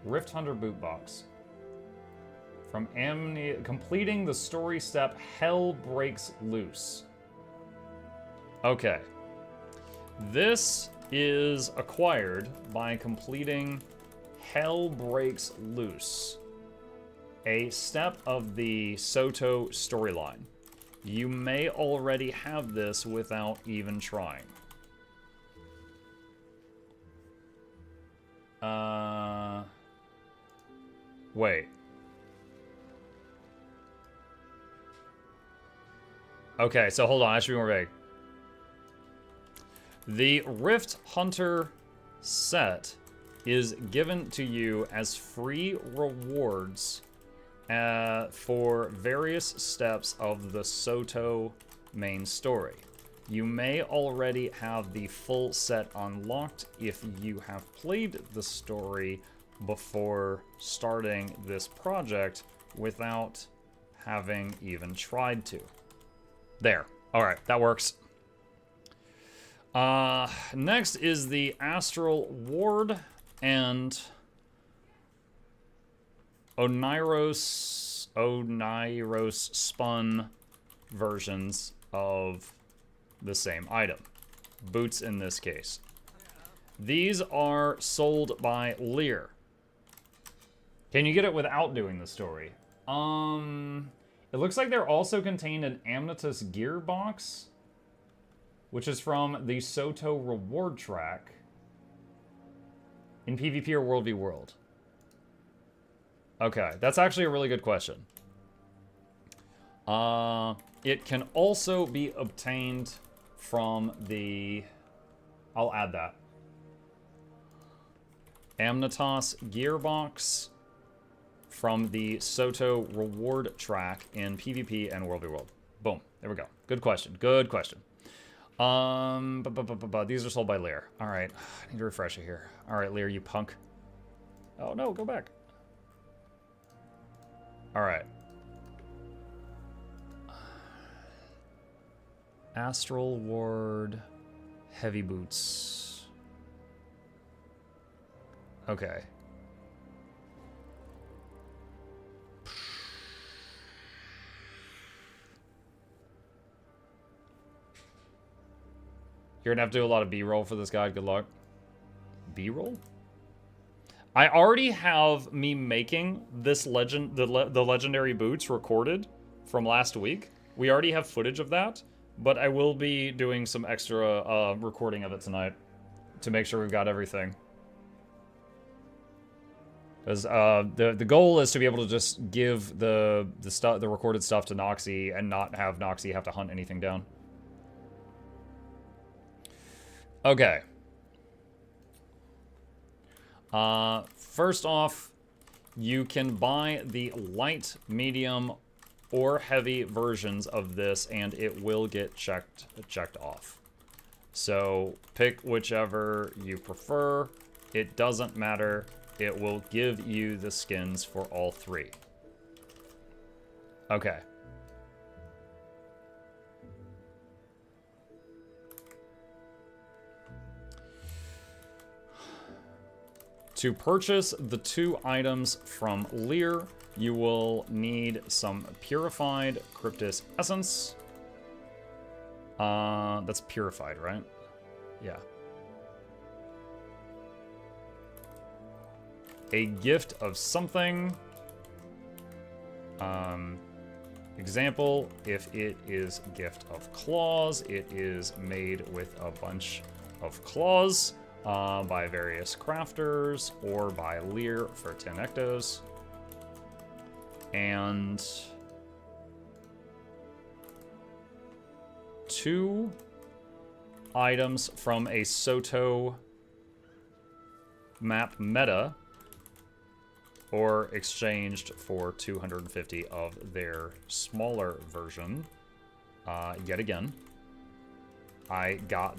Rift Hunter Boot Box. From completing the story step, Hell Breaks Loose. Okay. This is acquired by completing Hell Breaks Loose, a step of the Soto storyline. You may already have this without even trying. Wait. Okay, so hold on, I should be more vague. The Rift Hunter set is given to you as free rewards for various steps of the Soto main story. You may already have the full set unlocked if you have played the story before starting this project without having even tried to. There. Alright, that works. Next is the Astral Ward and Oneiros spun versions of the same item. Boots in this case. These are sold by Lear. Can you get it without doing the story? It looks like they're also contained in Amnetus Gearbox, which is from the Soto reward track in PvP or World v World. Okay, that's actually a really good question. It can also be obtained from the... I'll add that. Amnetos Gearbox from the Soto reward track in PvP and World v World. Boom. There we go. Good question. Good question. These are sold by Lear. All right. I need to refresh it here. All right, Lear, you punk. Oh, no. Go back. All right. Astral Ward. Heavy boots. Okay. You're gonna have to do a lot of B-roll for this guide. Good luck. B-roll? I already have me making this the legendary boots recorded from last week. We already have footage of that, but I will be doing some extra recording of it tonight to make sure we've got everything. Because the goal is to be able to just give the recorded stuff to Noxxi and not have Noxxi have to hunt anything down. Okay. First off, you can buy the light, medium, or heavy versions of this, and it will get checked off. So pick whichever you prefer. It doesn't matter. It will give you the skins for all three. Okay. To purchase the two items from Lear, you will need some purified Cryptus Essence That's purified, right? Yeah. A gift of something. Example, if it is gift of claws, it is made with a bunch of claws by various crafters or by Lear for 10 ectos. And 2 items from a Soto map meta, or exchanged for 250 of their smaller version. Yet again, I got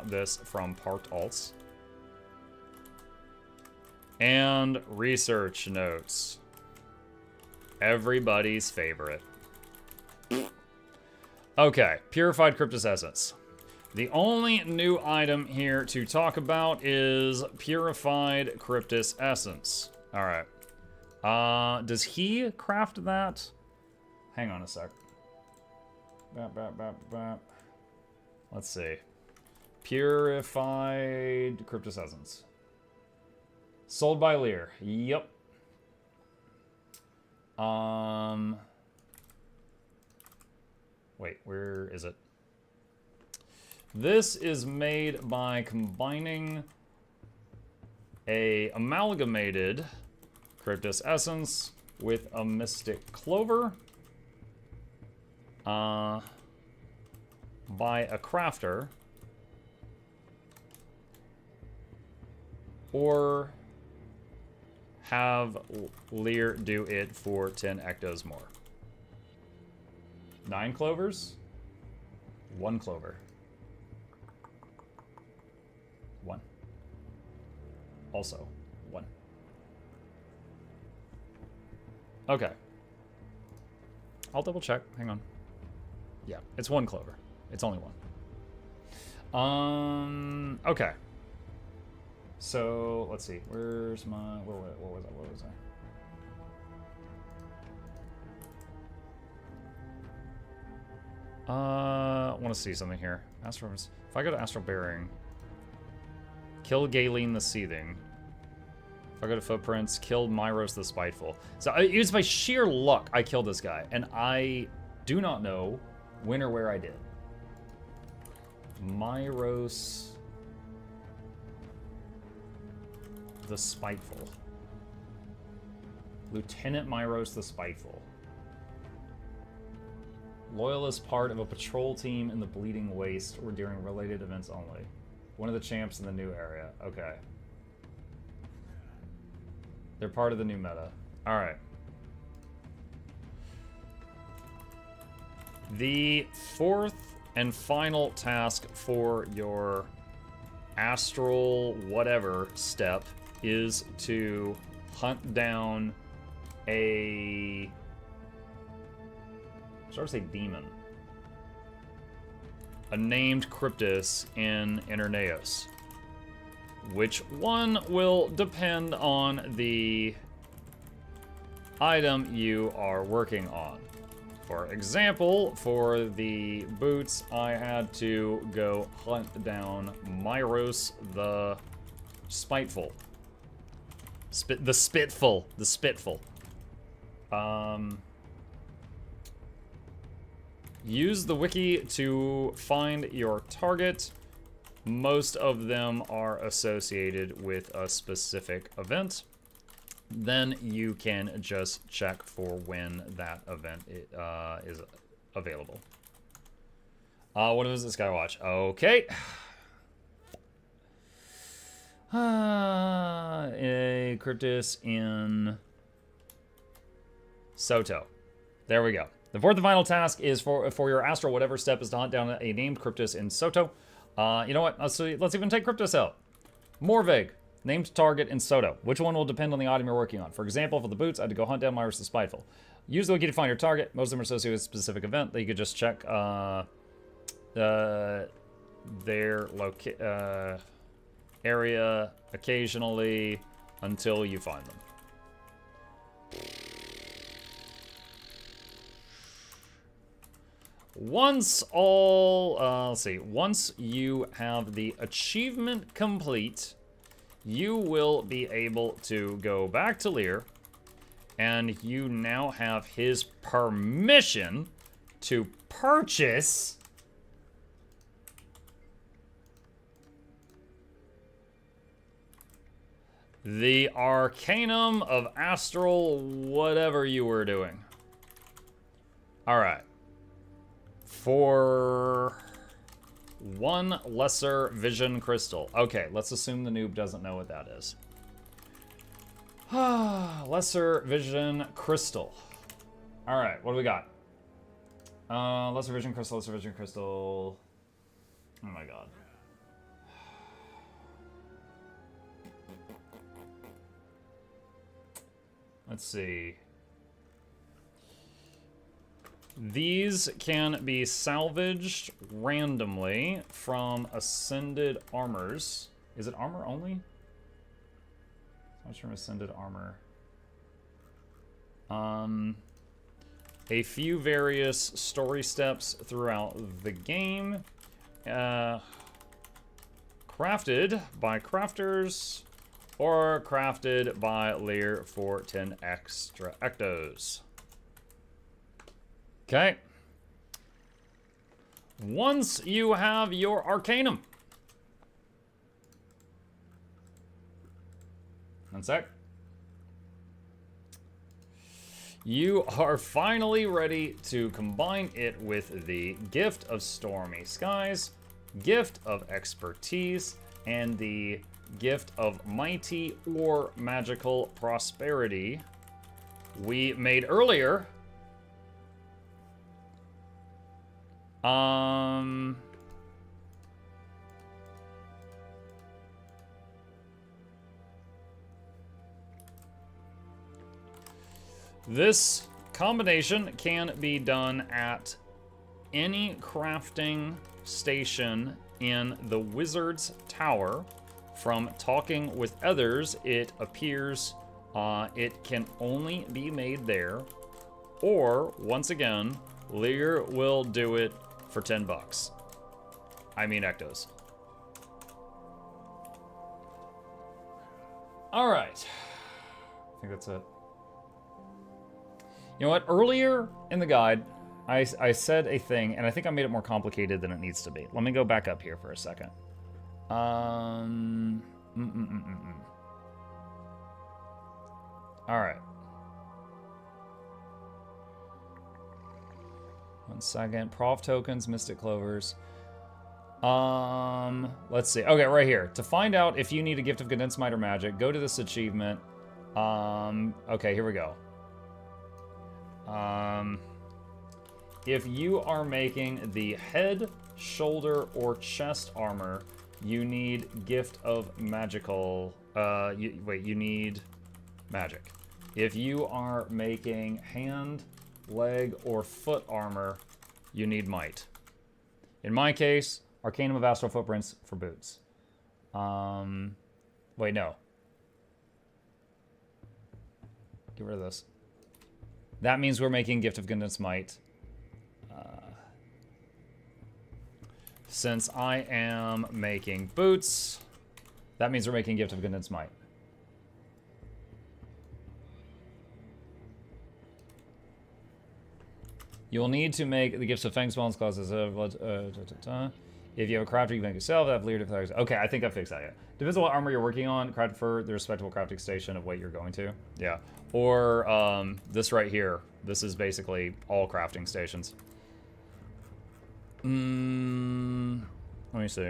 this from Parked Alts. And research notes. Everybody's favorite. Okay, Purified Cryptus Essence. The only new item here to talk about is Purified Cryptus Essence. All right. Does he craft that? Hang on a sec. Let's see. Purified Cryptus Essence. Sold by Lear. Yep. Wait, where is it? This is made by combining a amalgamated Cryptus Essence with a Mystic Clover by a crafter, or have Lear do it for 10 ectos more. 9 clovers? 1 clover. 1. Also, 1. Okay. I'll double check. Hang on. Yeah, it's 1 clover. It's only 1. Okay. So, let's see. Where's my... What was I? I want to see something here. Astral... If I go to Astral Bearing... Kill Galen the Seething. If I go to Footprints, killed Myros the Spiteful. So it was by sheer luck I killed this guy, and I do not know when or where I did. Myros the Spiteful. Lieutenant Myros the Spiteful. Loyalist part of a patrol team in the Bleeding Waste or during related events only. One of the champs in the new area. Okay. They're part of the new meta. Alright. The 4th and final task for your astral whatever step is to hunt down a... I started to say demon. A named Cryptus in Interneos. Which one will depend on the item you are working on. For example, for the boots, I had to go hunt down Myros the Spiteful. The Spitful. Use the wiki to find your target. Most of them are associated with a specific event. Then you can just check for when that event is available. What is it, Skywatch? Okay. A Cryptus in Soto. There we go. The 4th and final task is for your astral whatever step is to hunt down a named Cryptus in Soto. You know what? Let's even take Cryptus out. More vague. Named target in Soto. Which one will depend on the item you're working on? For example, for the boots, I had to go hunt down Myros the Spiteful. Use the wiki to find your target. Most of them are associated with a specific event. That you could just check their area occasionally until you find them. Once let's see, once you have the achievement complete, you will be able to go back to Lear, and you now have his permission to purchase the Arcanum of astral whatever you were doing. All right. For 1 lesser vision crystal. Okay, let's assume the noob doesn't know what that is. Lesser vision crystal. All right, what do we got? Lesser vision crystal, lesser vision crystal. Oh my god. Let's see. These can be salvaged randomly from ascended armors. Is it armor only? Much from ascended armor. A few various story steps throughout the game. Crafted by crafters or crafted by Lear for 10 extra ectos. Okay. Once you have your Arcanum. One sec. You are finally ready to combine it with the Gift of Stormy Skies, Gift of Expertise, and the Gift of Mighty or Magical Prosperity we made earlier. This combination can be done at any crafting station in the Wizard's Tower. From talking with others, it appears it can only be made there. Or, once again, Lear will do it for 10 bucks. I mean ectos. All right. I think that's it. You know what? Earlier in the guide, I said a thing, and I think I made it more complicated than it needs to be. Let me go back up here for a second. All right. 1 second. Prof tokens, Mystic Clovers. Let's see. Okay, right here. To find out if you need a Gift of Condensed Might or Magic, go to this achievement. Okay, here we go. If you are making the head, shoulder, or chest armor, you need Gift of Magical. You need magic. If you are making hand, leg, or foot armor, you need might. In my case, Arcanum of Astral Footprints for boots. Wait, no. Get rid of this. That means we're making Gift of Condensed Might. Since I am making boots, that means we're making Gift of Condensed Might. You'll need to make the Gifts of Fang Spawns causes if you have a crafter, you can make yourself. Have Lear deflectors. Okay, I think I fixed that. Yeah. Depends on what armor you're working on. Craft for the respectable crafting station of what you're going to. Yeah. Or this right here. This is basically all crafting stations. Let me see.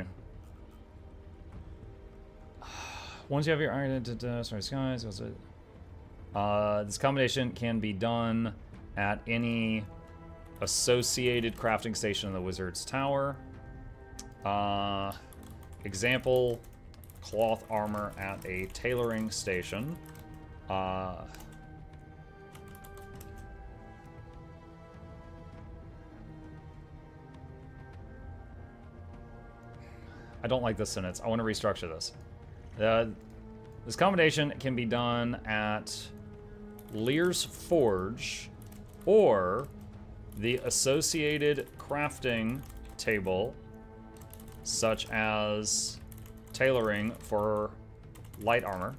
Once you have your iron, sorry, skies. What's it? This combination can be done at any associated crafting station in the Wizard's Tower. Example, cloth armor at a tailoring station. I don't like this sentence. I want to restructure this. This combination can be done at Lear's Forge or the associated crafting table, such as tailoring for light armor,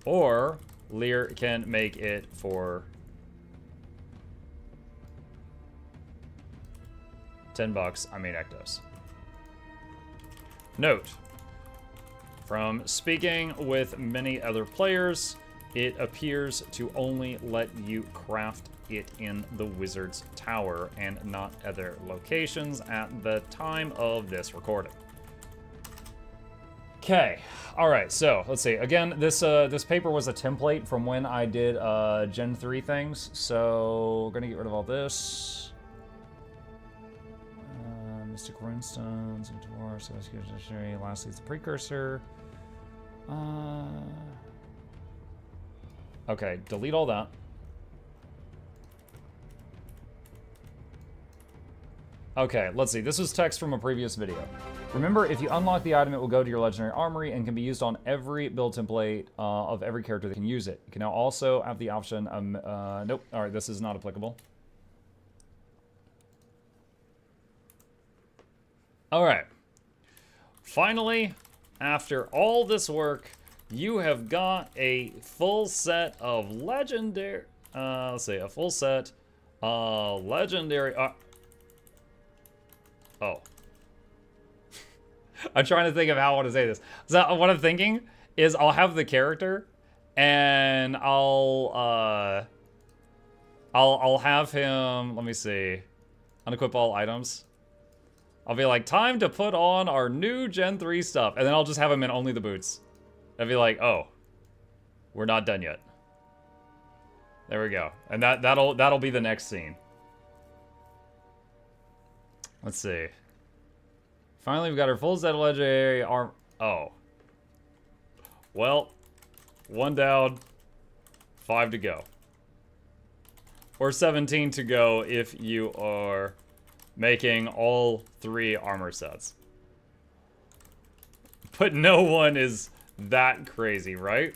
or Lear can make it for $10. I mean, Ectos. Note, from speaking with many other players, it appears to only let you craft it in the Wizard's Tower and not other locations at the time of this recording. Okay, all right, so let's see. Again, this paper was a template from when I did Gen 3 things, so we're gonna get rid of all this. Mystic Runestones, Dwarf, so lastly it's the precursor. Okay, delete all that. Okay, let's see. This was text from a previous video. Remember, if you unlock the item, it will go to your legendary armory and can be used on every build template of every character that can use it. You can now also have the option, nope, all right, this is not applicable. All right. Finally, after all this work, you have got a full set of legendary, let's see, a full set of legendary, oh. I'm trying to think of how I want to say this. So what I'm thinking is I'll have the character and I'll have him, let me see, unequip all items. I'll be like, time to put on our new Gen 3 stuff. And then I'll just have him in only the boots. I'll be like, oh, we're not done yet. There we go. And that'll be the next scene. Let's see. Finally, we've got our full set of legendary arm. Oh. Well, 1 down, 5 to go. Or 17 to go if you are making all 3 armor sets. But no one is that crazy, right?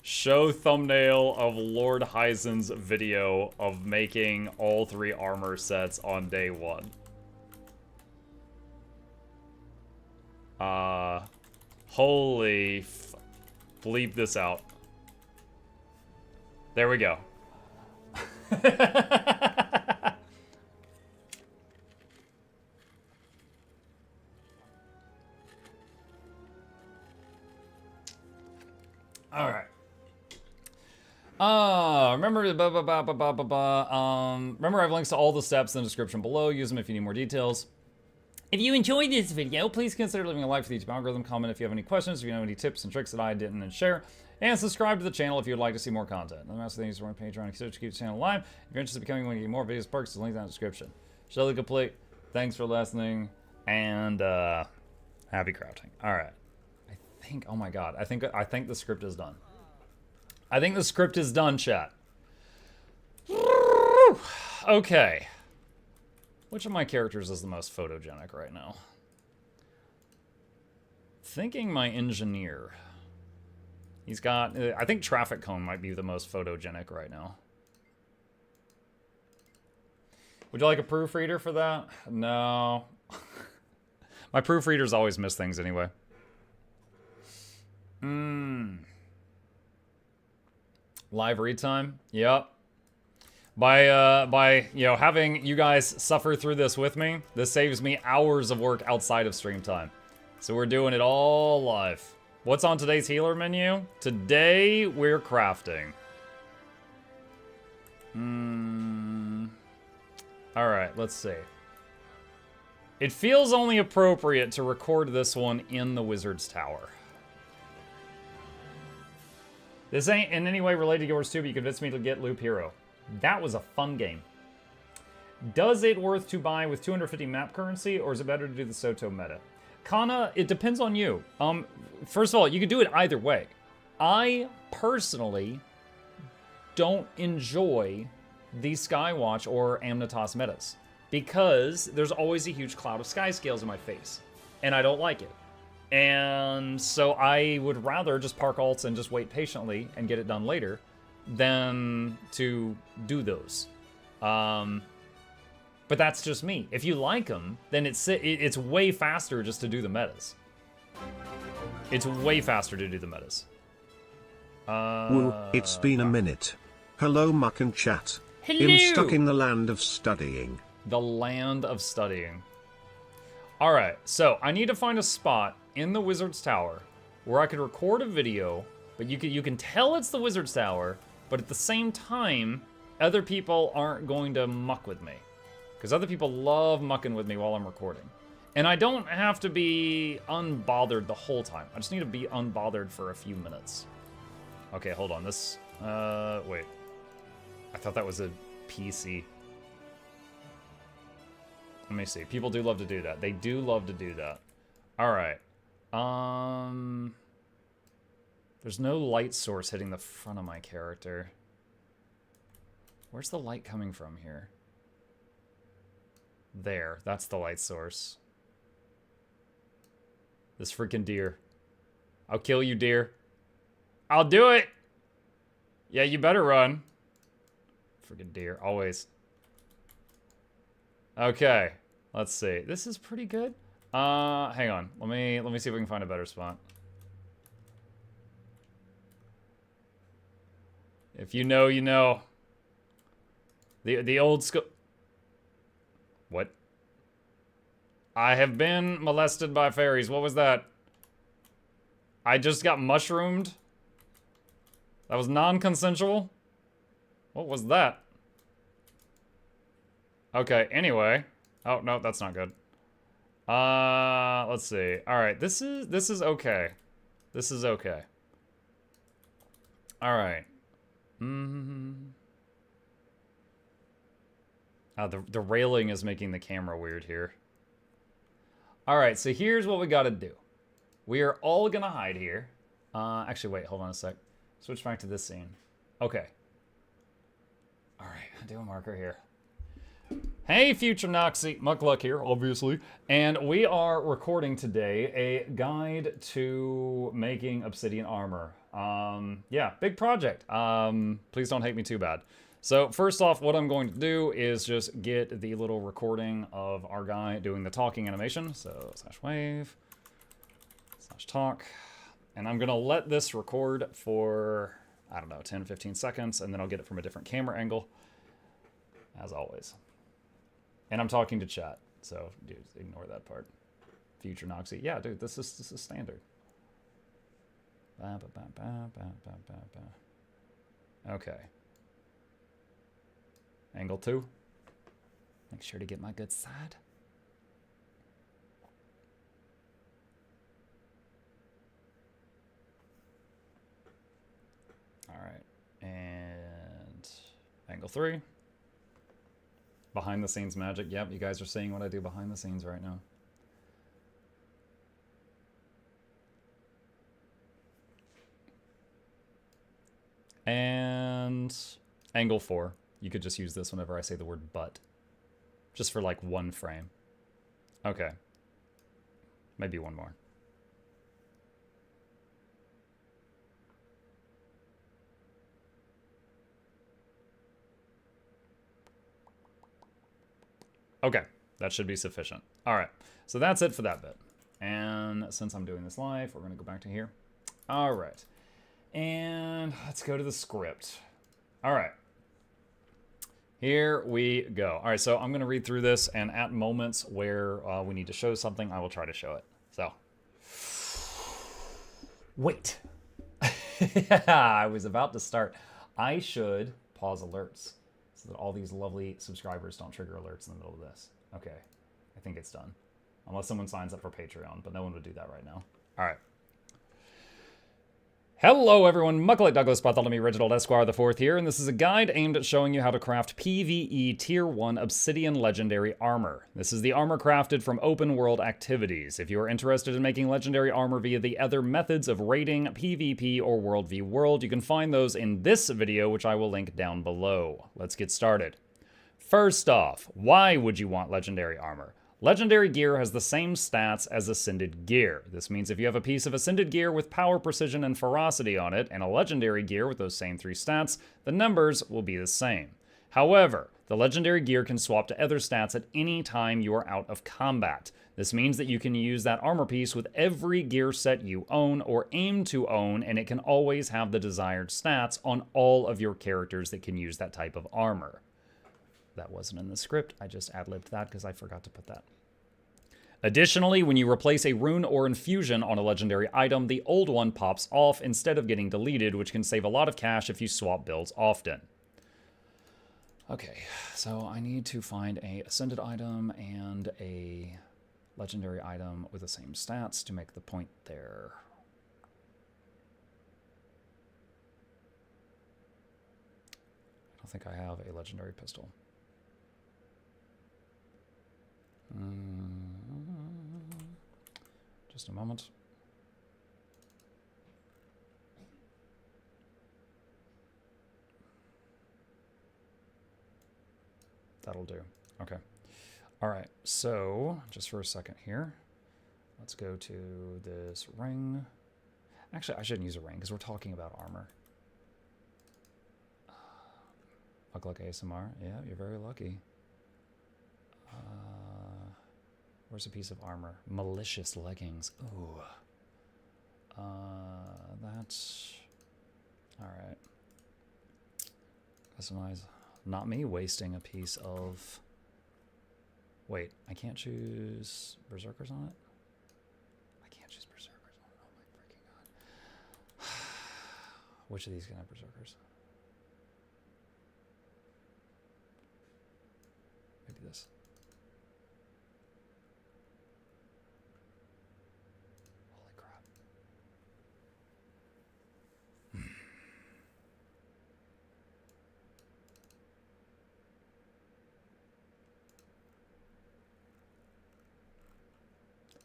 Show thumbnail of Lord Hyzen's video of making all 3 armor sets on day 1. Holy bleep this out. There we go. All right. Remember, remember I have links to all the steps in the description below. Use them if you need more details. If you enjoyed this video, please consider leaving a like for the YouTube algorithm, comment if you have any questions, if you know any tips and tricks that I didn't, and share. And subscribe to the channel if you would like to see more content. And the rest of the things are on Patreon and to keep the channel alive. If you're interested in becoming one of more videos, perks, there's a link down in the description. Shelly complete. Thanks for listening, and happy crafting. All right. I think. Oh my God. I think the script is done. I think the script is done, chat. Okay. Which of my characters is the most photogenic right now? Thinking my engineer. He's got, I think Traffic Cone might be the most photogenic right now. Would you like a proofreader for that? No. My proofreaders always miss things anyway. Live read time? Yep. By you know, having you guys suffer through this with me, this saves me hours of work outside of stream time. So we're doing it all live. What's on today's healer menu? Today, we're crafting. Alright, let's see. It feels only appropriate to record this one in the Wizard's Tower. This ain't in any way related to yours too, but you convinced me to get Loop Hero. That was a fun game. Does it worth to buy with 250 map currency, or is it better to do the Soto meta? Kana, it depends on you. First of all, you could do it either way. I personally don't enjoy the Skywatch or Amnitas metas because there's always a huge cloud of sky scales in my face, and I don't like it. And so I would rather just park alts and just wait patiently and get it done later. than to do those. But that's just me. If you like them, then it's way faster just to do the metas. It's way faster to do the metas. Woo, it's been a minute. Hello, Muck and Chat. Hello! I'm stuck in the land of studying. The land of studying. Alright, so I need to find a spot in the Wizard's Tower where I could record a video, but you can tell it's the Wizard's Tower, but at the same time, other people aren't going to muck with me. Because other people love mucking with me while I'm recording. And I don't have to be unbothered the whole time. I just need to be unbothered for a few minutes. Okay, hold on. This, wait. I thought that was a PC. Let me see. People do love to do that. They do love to do that. Alright. There's no light source hitting the front of my character. Where's the light coming from here? There. That's the light source. This freaking deer. I'll kill you, deer. I'll do it! Yeah, you better run. Freaking deer. Always. Okay. Let's see. This is pretty good. Hang on. Let me see if we can find a better spot. If you know, you know. The old school. What? I have been molested by fairies. What was that? I just got mushroomed? That was non-consensual? What was that? Okay, anyway. Oh, no, that's not good. Let's see. Alright, this is okay. This is okay. Alright. The railing is making the camera weird here. Alright, so here's what we gotta do. We are all gonna hide here. Actually, wait, hold on a sec. Switch back to this scene. Okay. Alright, I'll do a marker here. Hey, future Noxxi. Mukluk here, obviously. And we are recording today a guide to making Obsidian armor. Yeah, big project. Please don't hate me too bad. So first off, what I'm going to do is just get the little recording of our guy doing the talking animation. So /wave, /talk. And I'm gonna let this record for, I don't know, 10, 15 seconds, and then I'll get it from a different camera angle, as always. And I'm talking to chat, so dude, ignore that part. Future Noxxi. Yeah, dude, this is standard. Okay. Angle 2. Make sure to get my good side. All right, and angle 3. Behind the scenes magic. Yep, you guys are seeing what I do behind the scenes right now. And angle 4. You could just use this whenever I say the word but. Just for like one frame. Okay. Maybe one more. Okay, that should be sufficient. All right, so that's it for that bit. And since I'm doing this live, we're gonna go back to here. All right, and let's go to the script. All right, here we go. All right, so I'm gonna read through this, and at moments where we need to show something, I will try to show it. So, wait. I was about to start. I should pause alerts, so that all these lovely subscribers don't trigger alerts in the middle of this. Okay, I think it's done. Unless someone signs up for Patreon, but no one would do that right now. All right. Hello everyone, Mukluk Douglas Bartholomew Reginald Esquire IV here, and this is a guide aimed at showing you how to craft PvE Tier 1 Obsidian Legendary Armor. This is the armor crafted from open world activities. If you are interested in making legendary armor via the other methods of raiding, PvP, or World v World, you can find those in this video, which I will link down below. Let's get started. First off, why would you want legendary armor? Legendary gear has the same stats as Ascended gear. This means if you have a piece of Ascended gear with power, precision, and ferocity on it, and a Legendary gear with those same 3 stats, the numbers will be the same. However, the Legendary gear can swap to other stats at any time you are out of combat. This means that you can use that armor piece with every gear set you own or aim to own, and it can always have the desired stats on all of your characters that can use that type of armor. That wasn't in the script. I just ad-libbed that because I forgot to put that. Additionally, when you replace a rune or infusion on a legendary item, the old one pops off instead of getting deleted, which can save a lot of cash if you swap builds often. Okay, so I need to find a Ascended item and a legendary item with the same stats to make the point there. I don't think I have a legendary pistol. Just a moment. That'll do. Okay. All right. So, just for a second here, let's go to this ring. Actually, I shouldn't use a ring because we're talking about armor. Mukluk ASMR. Yeah, you're very lucky. Where's a piece of armor? Malicious leggings. Ooh. That's... Alright. Customize. Not me wasting a piece of... Wait, I can't choose Berserkers on it? I can't choose Berserkers on it. Oh my freaking god. Which of these can have Berserkers? Maybe this. Holy crap.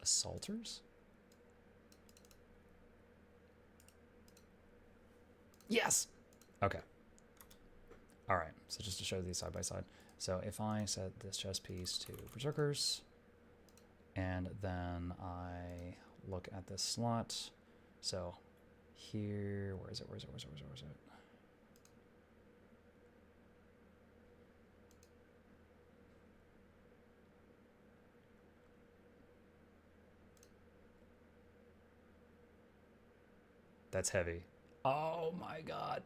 Assaulters? Yes! Okay. Alright, so just to show these side by side. So if I set this chest piece to Berserkers, and then I look at this slot, so here, where is it? That's heavy. Oh my god.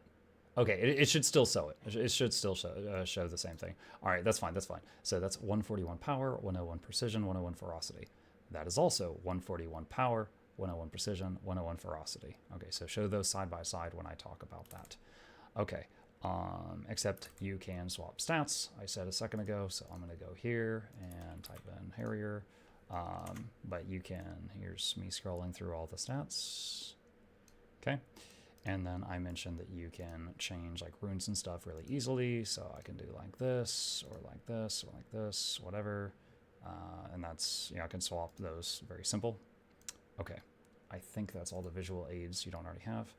Okay, it should still show it. It should still show the same thing. All right, that's fine, that's fine. So that's 141 power, 101 precision, 101 ferocity. That is also 141 power, 101 precision, 101 ferocity. Okay, so show those side by side when I talk about that. Okay, except you can swap stats, I said a second ago, so I'm gonna go here and type in Harrier. But you can, here's me scrolling through all the stats. Okay. And then I mentioned that you can change like runes and stuff really easily. So I can do like this, or like this, or like this, whatever. And that's, you know, I can swap those, very simple. Okay, I think that's all the visual aids you don't already have.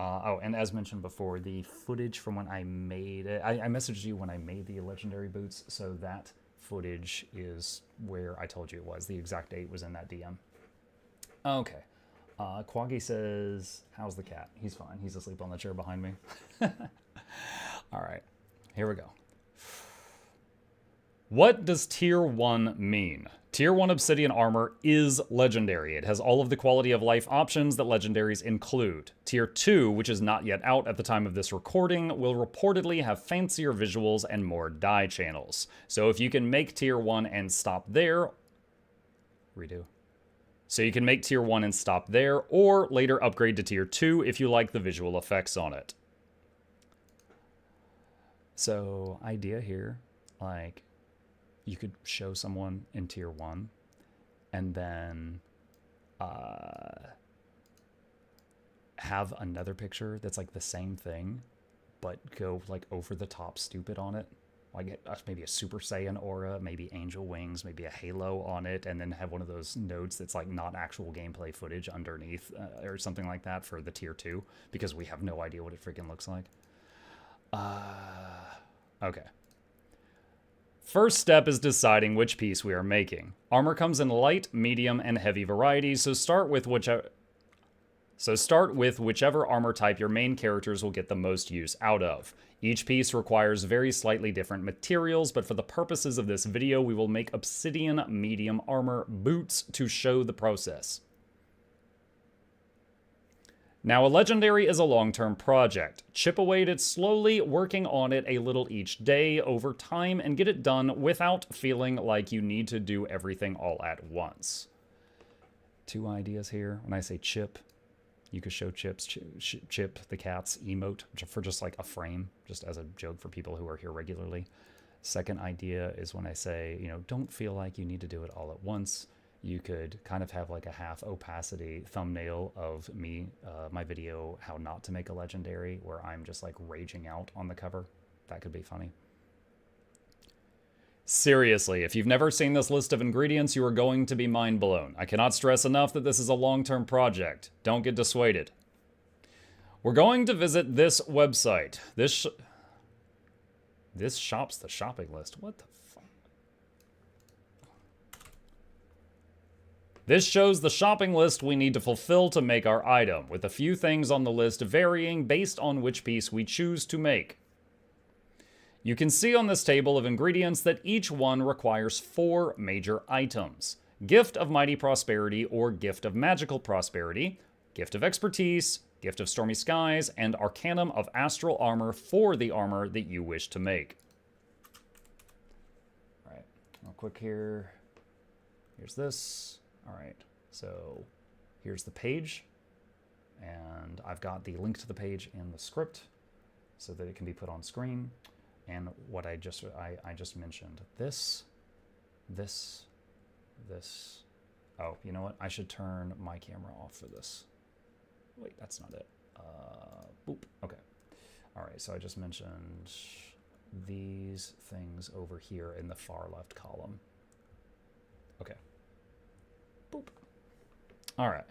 Oh, and as mentioned before, the footage from when I made it, I messaged you when I made the legendary boots. So that footage is where I told you it was. The exact date was in that DM. Okay. Quaggy says, how's the cat? He's fine. He's asleep on the chair behind me. All right, here we go. What does Tier 1 mean? Tier 1 Obsidian armor is legendary. It has all of the quality of life options that legendaries include. Tier 2, which is not yet out at the time of this recording, will reportedly have fancier visuals and more dye channels. So if you can make Tier 1 and stop there... Redo. So you can make Tier 1 and stop there, or later upgrade to Tier 2 if you like the visual effects on it. So, idea here, like, you could show someone in Tier 1, and then have another picture that's like the same thing, but go like over the top stupid on it. Like maybe a Super Saiyan aura, maybe angel wings, maybe a halo on it, and then have one of those nodes that's like not actual gameplay footage underneath or something like that for the Tier 2, because we have no idea what it freaking looks like. Okay. First step is deciding which piece we are making. Armor comes in light, medium, and heavy varieties, so start with whichever armor type your main characters will get the most use out of. Each piece requires very slightly different materials, but for the purposes of this video, we will make Obsidian medium armor boots to show the process. Now, a legendary is a long-term project. Chip away at it slowly, working on it a little each day over time, and get it done without feeling like you need to do everything all at once. Two ideas here. When I say chip, you could show Chip the cat's emote for just like a frame, just as a joke for people who are here regularly. Second idea is when I say, you know, don't feel like you need to do it all at once. You could kind of have like a half opacity thumbnail of me, my video, how not to make a legendary, where I'm just like raging out on the cover. That could be funny. Seriously, if you've never seen this list of ingredients, you are going to be mind blown. I cannot stress enough that this is a long-term project. Don't get dissuaded. We're going to visit this website. This shop's the shopping list. What the fuck? This shows the shopping list we need to fulfill to make our item, with a few things on the list varying based on which piece we choose to make. You can see on this table of ingredients that each one requires 4 major items: Gift of Mighty Prosperity or Gift of Magical Prosperity, Gift of Expertise, Gift of Stormy Skies, and Arcanum of Astral Armor for the armor that you wish to make. All right, real quick here. Here's this. All right, so here's the page, and I've got the link to the page in the script so that it can be put on screen. And what I just mentioned, this. Oh, you know what? I should turn my camera off for this. Wait, that's not it. Boop. Okay. All right, so I just mentioned these things over here in the far left column. Okay. Boop. All right.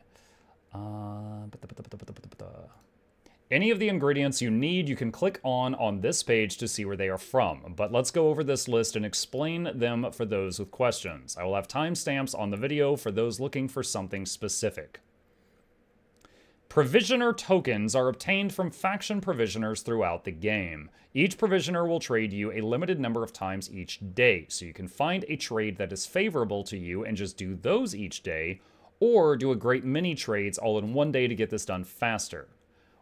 Any of the ingredients you need, you can click on this page to see where they are from. But let's go over this list and explain them for those with questions. I will have timestamps on the video for those looking for something specific. Provisioner tokens are obtained from faction provisioners throughout the game. Each provisioner will trade you a limited number of times each day, so you can find a trade that is favorable to you and just do those each day, or do a great many trades all in one day to get this done faster.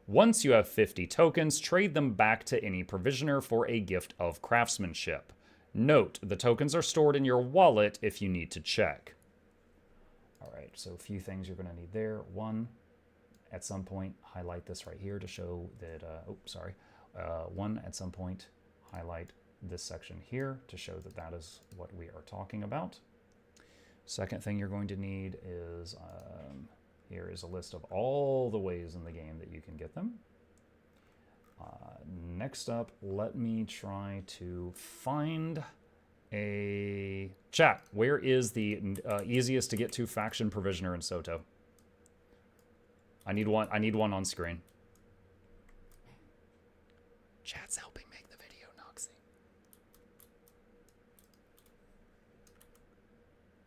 Once you have 50 tokens, trade them back to any provisioner for a gift of craftsmanship. Note, the tokens are stored in your wallet if you need to check. All right, so a few things you're going to need there. One, at some point, highlight this right here to show that, one, at some point, highlight this section here to show that that is what we are talking about. Second thing you're going to need is, here is a list of all the ways in the game that you can get them. Next up, let me try to find a chat. Where is the easiest to get to faction provisioner in Soto? I need one on screen. Chat's helping make the video, Noxxi.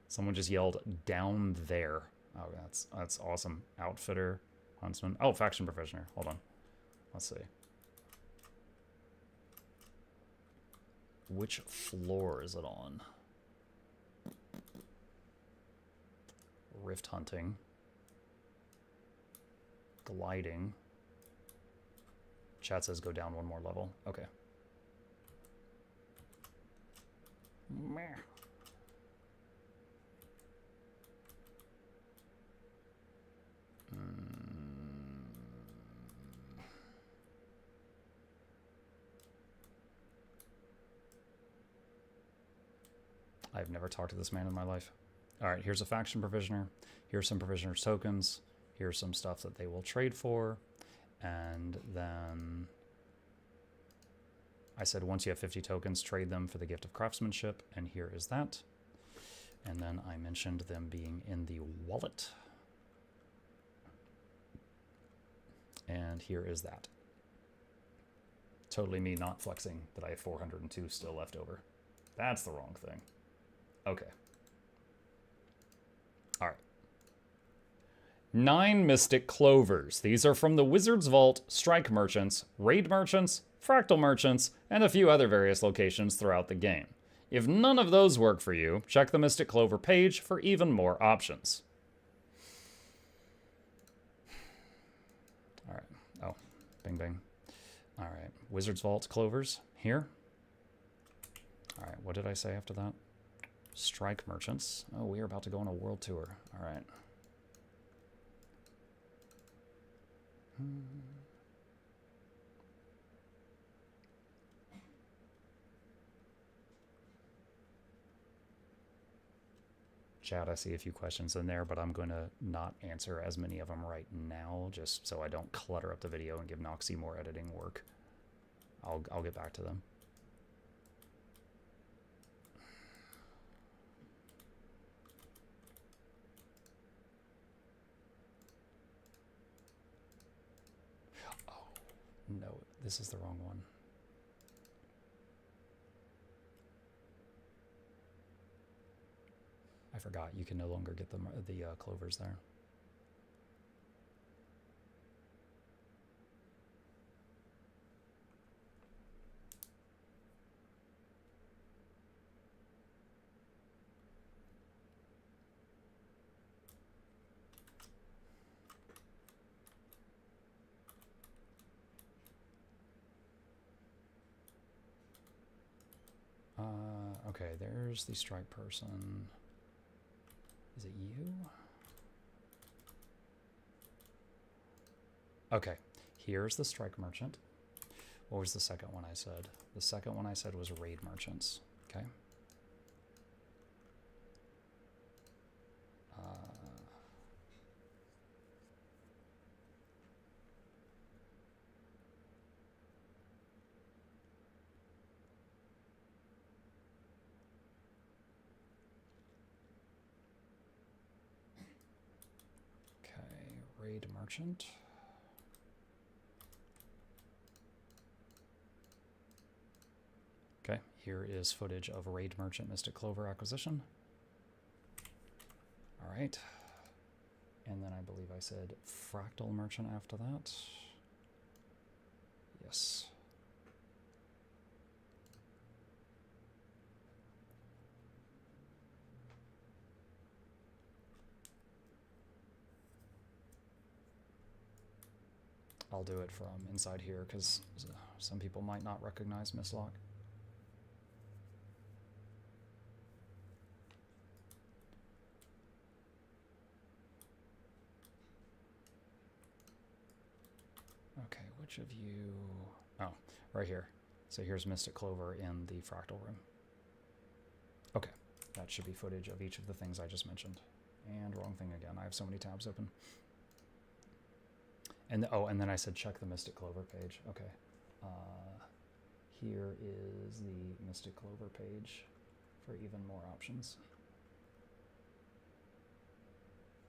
Someone just yelled down there. Oh, that's awesome. Outfitter, huntsman. Oh, faction provisioner. Hold on. Let's see. Which floor is it on? Rift hunting. Gliding. Chat says go down one more level. Okay. Meh. I've never talked to this man in my life. All right, here's a faction provisioner. Here's some provisioners tokens. Here's some stuff that they will trade for. And then I said once you have 50 tokens, trade them for the gift of craftsmanship. And here is that. And then I mentioned them being in the wallet. And here is that. Totally me not flexing that I have 402 still left over. That's the wrong thing. Okay. All right. 9 Mystic Clovers. These are from the Wizard's Vault, Strike Merchants, Raid Merchants, Fractal Merchants, and a few other various locations throughout the game. If none of those work for you, check the Mystic Clover page for even more options. All right. Oh, bing, bing. All right. Wizard's Vault Clovers here. All right. What did I say after that? Strike Merchants. Oh, we are about to go on a world tour. All right. Chat, I see a few questions in there, but I'm going to not answer as many of them right now, just so I don't clutter up the video and give Noxxi more editing work. I'll get back to them. Oh, no, this is the wrong one. I forgot, you can no longer get the clovers there. Okay, there's the strike person. Is it you? Okay, here's the strike merchant. What was the second one I said? The second one I said was raid merchants. Okay. Raid merchant. Okay, here is footage of Raid Merchant Mystic Clover acquisition. All right. And then I believe I said Fractal Merchant after that. Yes. I'll do it from inside here because some people might not recognize Mistlock. Okay, which of you... Oh, right here. So here's Mystic Clover in the Fractal room. Okay, that should be footage of each of the things I just mentioned. And wrong thing again. I have so many tabs open. And oh, and then I said check the Mystic Clover page. Okay. Here is the Mystic Clover page for even more options.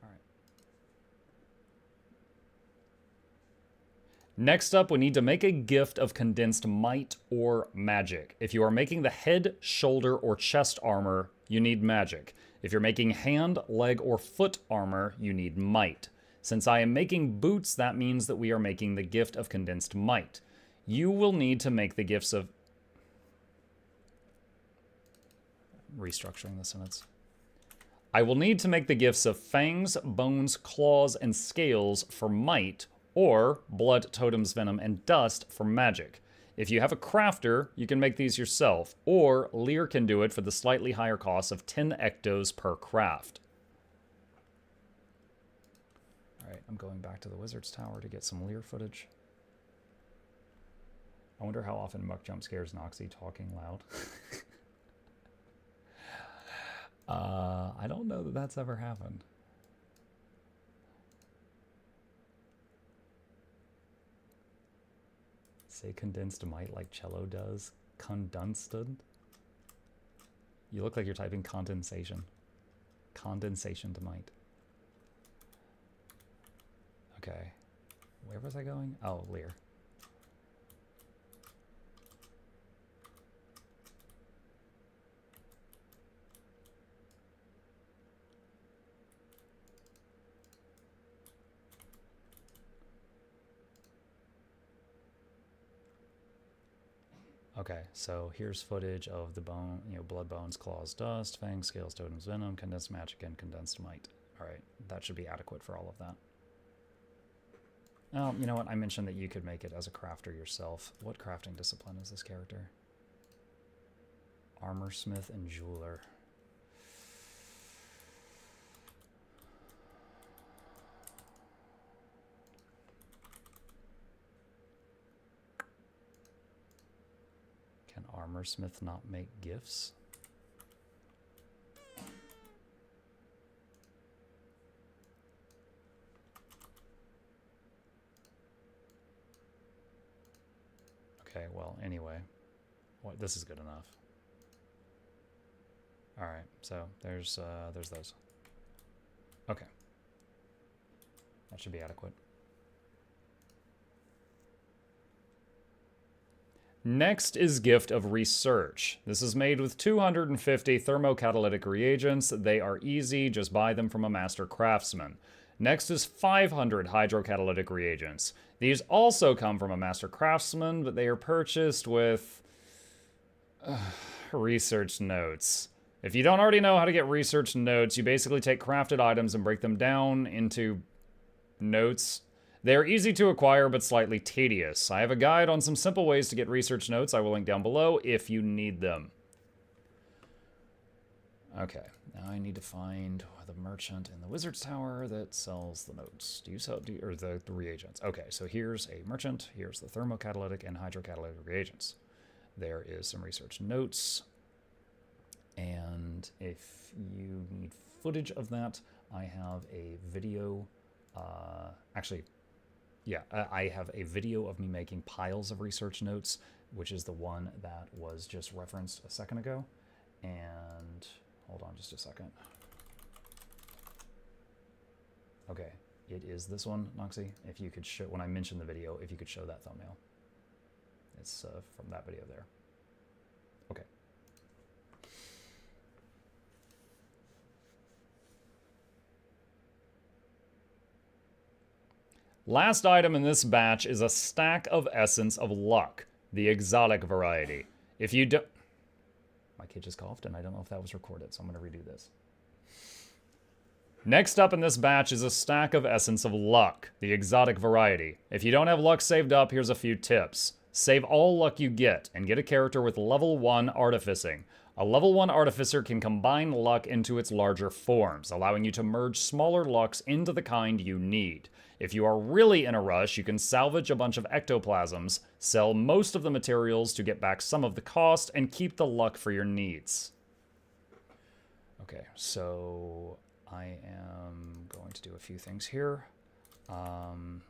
All right. Next up, we need to make a gift of condensed might or magic. If you are making the head, shoulder, or chest armor, you need magic. If you're making hand, leg, or foot armor, you need might. Since I am making boots, that means that we are making the gift of condensed might. You will need to make the gifts of... Restructuring the sentence. I will need to make the gifts of fangs, bones, claws, and scales for might, or blood, totems, venom, and dust for magic. If you have a crafter, you can make these yourself, or Lear can do it for the slightly higher cost of 10 ectos per craft. Alright, I'm going back to the Wizard's Tower to get some Lear footage. I wonder how often Muck jump scares Noxxi talking loud. I don't know that that's ever happened. Say condensed might like Cello does. Condensed? You look like you're typing condensation. Condensation to might. Okay. Where was I going? Oh, Lear. Okay, so here's footage of the bone, blood, bones, claws, dust, fangs, scales, totems, venom, condensed magic, and condensed might. All right, that should be adequate for all of that. Oh, you know what? I mentioned that you could make it as a crafter yourself. What crafting discipline is this character? Armorsmith and jeweler. Can Armorsmith not make gifts? Okay, well, anyway, this is good enough. All right, so there's those. Okay, that should be adequate. Next is Gift of Research. This is made with 250 thermocatalytic reagents. They are easy, just buy them from a master craftsman. Next is 500 hydrocatalytic reagents. These also come from a master craftsman, but they are purchased with research notes. If you don't already know how to get research notes, you basically take crafted items and break them down into notes. They are easy to acquire, but slightly tedious. I have a guide on some simple ways to get research notes I will link down below if you need them. Okay, now I need to find the merchant in the Wizard's Tower that sells the notes. Or the reagents? Okay, so here's a merchant. Here's the thermocatalytic and hydrocatalytic reagents. There is some research notes. And if you need footage of that, I have a video. I have a video of me making piles of research notes, which is the one that was just referenced a second ago. And hold on just a second. Okay, it is this one, Noxxi. If you could show, when I mentioned the video, if you could show that thumbnail. It's from that video there. Okay. Last item in this batch is a stack of Essence of Luck, the exotic variety. If you don't... My kid just coughed, and I don't know if that was recorded, so I'm going to redo this. Next up in this batch is a stack of Essence of Luck, the exotic variety. If you don't have luck saved up, here's a few tips. Save all luck you get, and get a character with level 1 artificing. A level 1 artificer can combine luck into its larger forms, allowing you to merge smaller lucks into the kind you need. If you are really in a rush, you can salvage a bunch of ectoplasms, sell most of the materials to get back some of the cost, and keep the luck for your needs. Okay, so I am going to do a few things here. What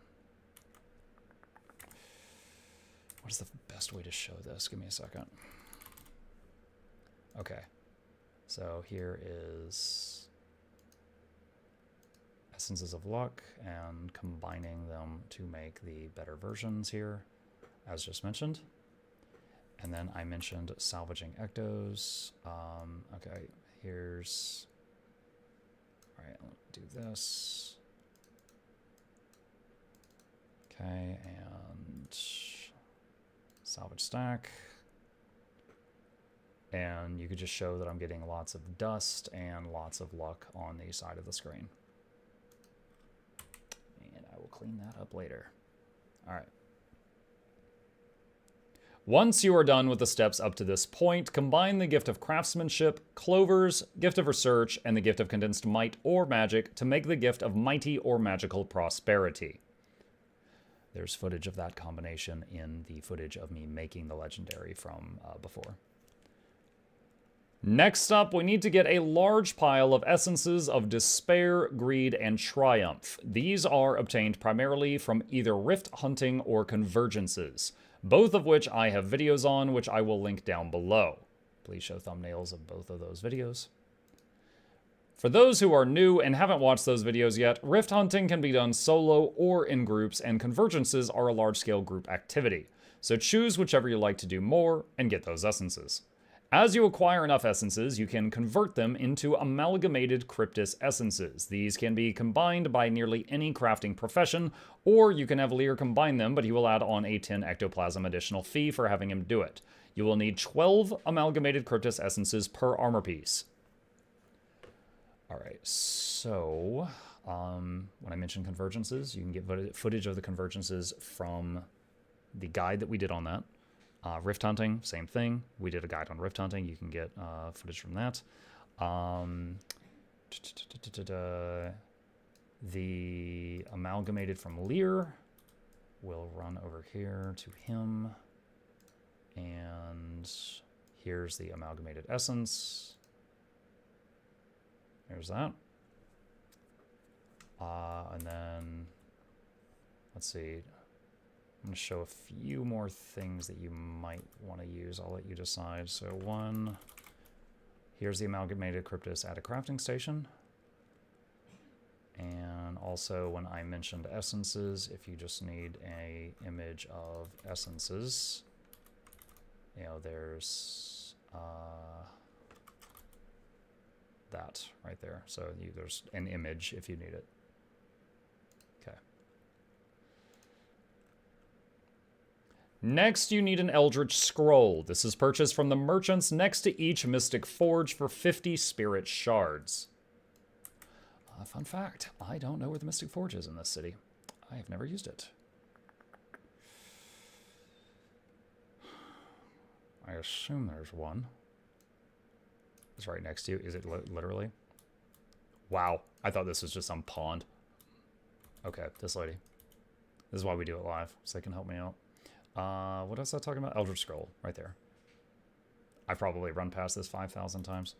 is the best way to show this? Give me a second. Okay, so here is Essences of Luck and combining them to make the better versions here, as just mentioned. And then I mentioned salvaging ectos. Okay, here's... All right, let's do this. Okay, and salvage stack. And you could just show that I'm getting lots of dust and lots of luck on the side of the screen. And I will clean that up later. All right. Once you are done with the steps up to this point, combine the Gift of Craftsmanship, Clovers, Gift of Research, and the Gift of Condensed Might or Magic to make the Gift of Mighty or Magical Prosperity. There's footage of that combination in the footage of me making the legendary from before. Next up, we need to get a large pile of essences of Despair, Greed, and Triumph. These are obtained primarily from either rift hunting or convergences, both of which I have videos on, which I will link down below. Please show thumbnails of both of those videos. For those who are new and haven't watched those videos yet, rift hunting can be done solo or in groups, and convergences are a large-scale group activity. So choose whichever you like to do more and get those essences. As you acquire enough essences, you can convert them into amalgamated Cryptus essences. These can be combined by nearly any crafting profession, or you can have Lear combine them, but he will add on a 10 ectoplasm additional fee for having him do it. You will need 12 amalgamated Cryptus essences per armor piece. Alright, so when I mentioned convergences, you can get footage of the convergences from the guide that we did on that. Rift hunting, same thing. We did a guide on rift hunting. You can get footage from that. The amalgamated from Lear will run over here to him. And here's the amalgamated essence. There's that. And then, let's see. I'm going to show a few more things that you might want to use. I'll let you decide. So one, here's the amalgamated Cryptus at a crafting station. And also when I mentioned essences, if you just need a image of essences, you know, there's that right there. So there's an image if you need it. Okay. Next, you need an Eldritch Scroll. This is purchased from the merchants next to each Mystic Forge for 50 Spirit Shards. Fun fact, I don't know where the Mystic Forge is in this city. I have never used it. I assume there's one. It's right next to you. Is it literally? Wow, I thought this was just some pond. Okay, this lady. This is why we do it live, so they can help me out. What else was I talking about? Eldritch Scroll, right there. I've probably run past this 5,000 times.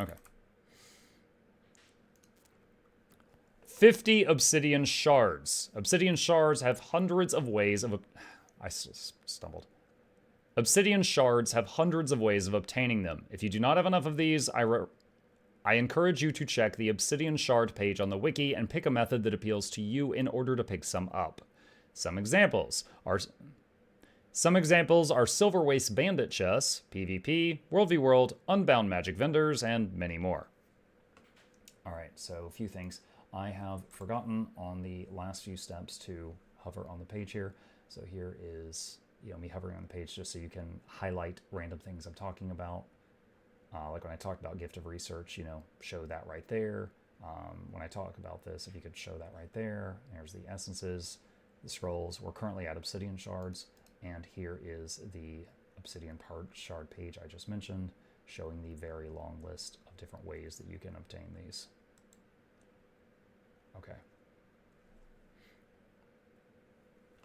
Okay. 50 Obsidian Shards. Obsidian Shards have hundreds of ways of... I stumbled. Obsidian Shards have hundreds of ways of obtaining them. If you do not have enough of these, I encourage you to check the Obsidian Shard page on the wiki and pick a method that appeals to you in order to pick some up. Some examples are Silver Waste Bandit chests, PvP, World v World, Unbound Magic Vendors, and many more. Alright, so a few things. I have forgotten on the last few steps to hover on the page here. So here is, you know, me hovering on the page just so you can highlight random things I'm talking about. Like when I talked about Gift of Research, you know, show that right there. When I talk about this, if you could show that right there. There's the essences, the scrolls. We're currently at Obsidian Shards. And here is the Obsidian Shard page I just mentioned, showing the very long list of different ways that you can obtain these. Okay.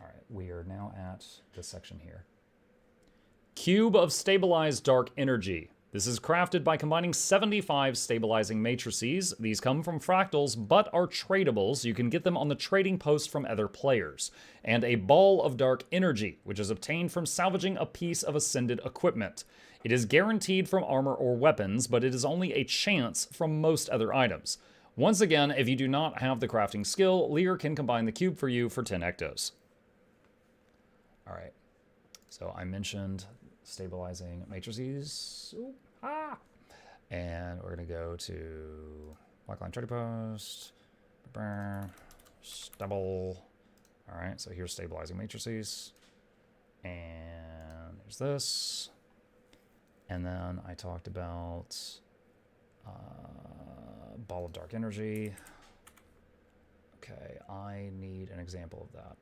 All right, we are now at this section here. Cube of Stabilized Dark Energy. This is crafted by combining 75 stabilizing matrices. These come from fractals, but are tradable, so you can get them on the trading post from other players. And a Ball of Dark Energy, which is obtained from salvaging a piece of ascended equipment. It is guaranteed from armor or weapons, but it is only a chance from most other items. Once again, if you do not have the crafting skill, Lear can combine the cube for you for 10 ectos. Alright, so I mentioned stabilizing matrices. Ooh, and we're going to go to Blackline Trading Post. Stable. Alright, so here's stabilizing matrices. And there's this. And then I talked about Ball of Dark Energy. Okay, I need an example of that.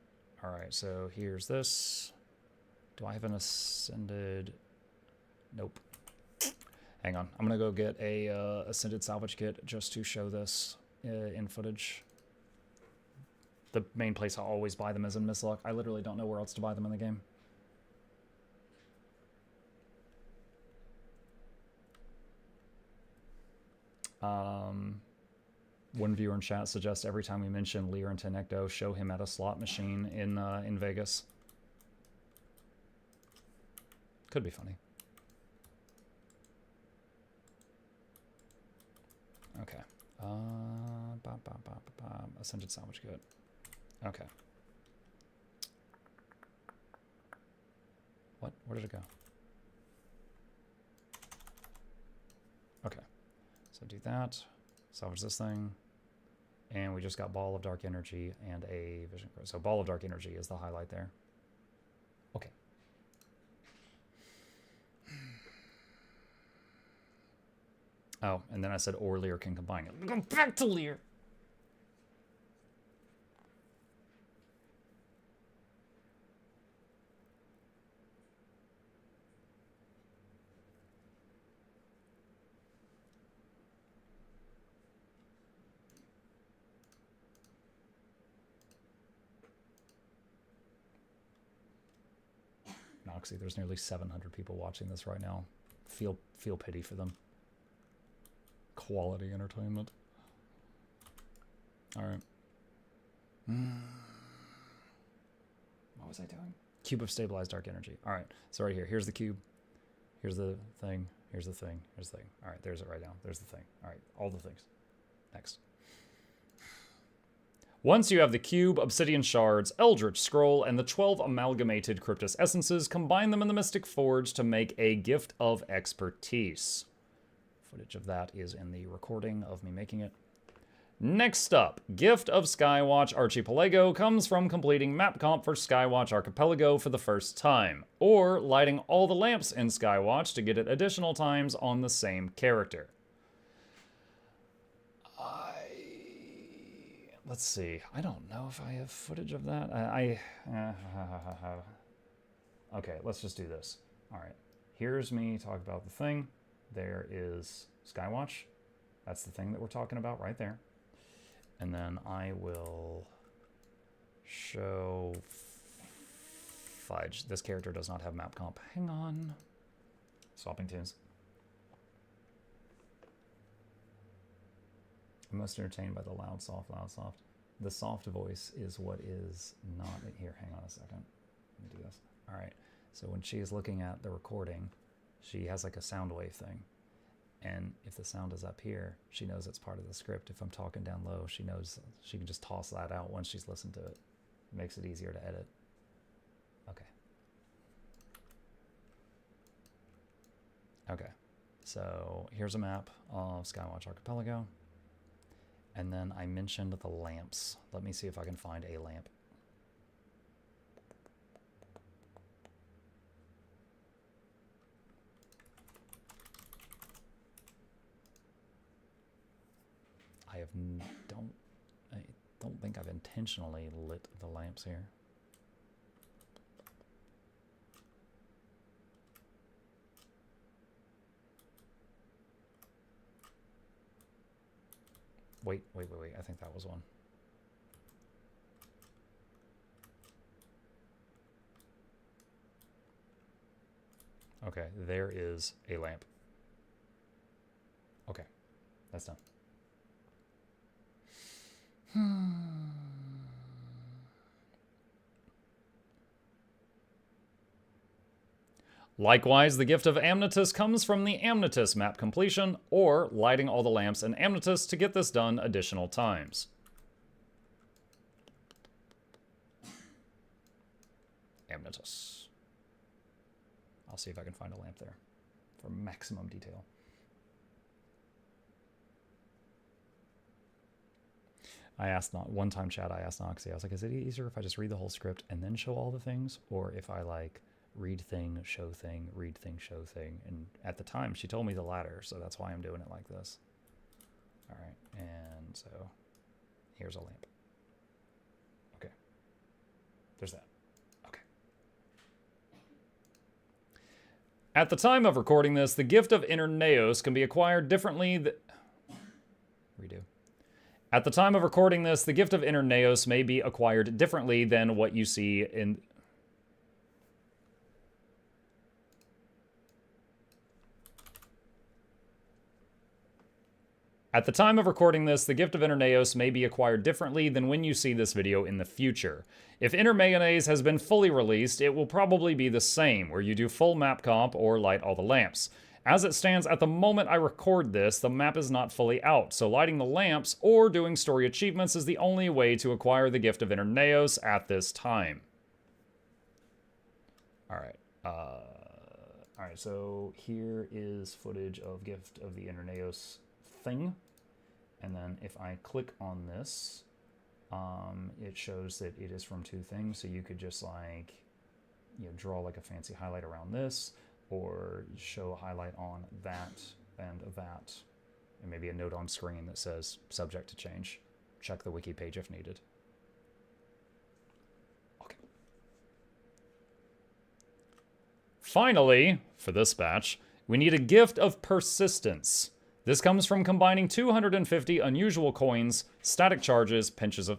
Alright, so here's this. Do I have an Ascended? Nope. Hang on. I'm going to go get a Ascended salvage kit just to show this in footage. The main place I always buy them is in Misluck. I literally don't know where else to buy them in the game. One viewer in chat suggests every time we mention Lear and Tenecto, show him at a slot machine in Vegas. Could be funny. Okay. Ascended salvage kit. Okay. What? Where did it go? So do that. Salvage this thing. And we just got Ball of Dark Energy and a Vision Crow. So Ball of Dark Energy is the highlight there. Okay. Oh, and then I said or Lear can combine it. Go back to Lear. Noxxi, there's nearly 700 people watching this right now. Feel pity for them. Quality entertainment. All right. What was I doing? Cube of stabilized dark energy. All right. So right here. Here's the cube. Here's the thing. Here's the thing. Here's the thing. All right. There's it right now. There's the thing. All right. All the things. Next. Once you have the cube, obsidian shards, eldritch scroll, and the 12 amalgamated Cryptus essences, combine them in the Mystic Forge to make a gift of expertise. Footage of that is in the recording of me making it. Next up, Gift of Skywatch Archipelago comes from completing map comp for Skywatch Archipelago for the first time, or lighting all the lamps in Skywatch to get it additional times on the same character. Let's see. I don't know if I have footage of that. Okay, let's just do this. All right. Here's me talk about the thing. There is Skywatch. That's the thing that we're talking about right there. And then I will show fudge. This character does not have map comp. Hang on. Swapping tunes. I'm most entertained by the loud, soft, loud, soft. The soft voice is what is not here. Hang on a second. Let me do this. All right. So when she is looking at the recording, she has like a sound wave thing. And if the sound is up here, she knows it's part of the script. If I'm talking down low, she knows she can just toss that out once she's listened to it. It makes it easier to edit. Okay. Okay. So here's a map of Skywatch Archipelago. And then I mentioned the lamps. Let me see if I can find a lamp. I don't think I've intentionally lit the lamps here. Wait. I think that was one. Okay, there is a lamp. Okay, that's done. Likewise, the gift of Amnitus comes from the Amnitus map completion, or lighting all the lamps in Amnitus to get this done additional times. Amnitus. I'll see if I can find a lamp there for maximum detail. I asked, one time chat, I asked Noxxi, I was like, is it easier if I just read the whole script and then show all the things? Or if I like read thing, show thing, read thing, show thing? And at the time, she told me the latter, so that's why I'm doing it like this. All right, and so here's a lamp. Okay, there's that. Okay. At the time of recording this, the gift of Inner Naos can be acquired differently. Redo. At the time of recording this, the gift of Inner Naos may be acquired differently than what you see in... At the time of recording this, the gift of Inner Naos may be acquired differently than when you see this video in the future. If Inner Mayonnaise has been fully released, it will probably be the same, where you do full map comp or light all the lamps. As it stands at the moment I record this, the map is not fully out, so lighting the lamps or doing story achievements is the only way to acquire the gift of Inner Naos at this time. Alright, so here is footage of Gift of the Inner Naos thing. And then if I click on this, it shows that it is from 2 things. So you could just like, you know, draw like a fancy highlight around this, or show a highlight on that and that, and maybe a note on screen that says subject to change. Check the wiki page if needed. Okay. Finally, for this batch, we need a gift of persistence. This comes from combining 250 unusual coins, static charges, pinches of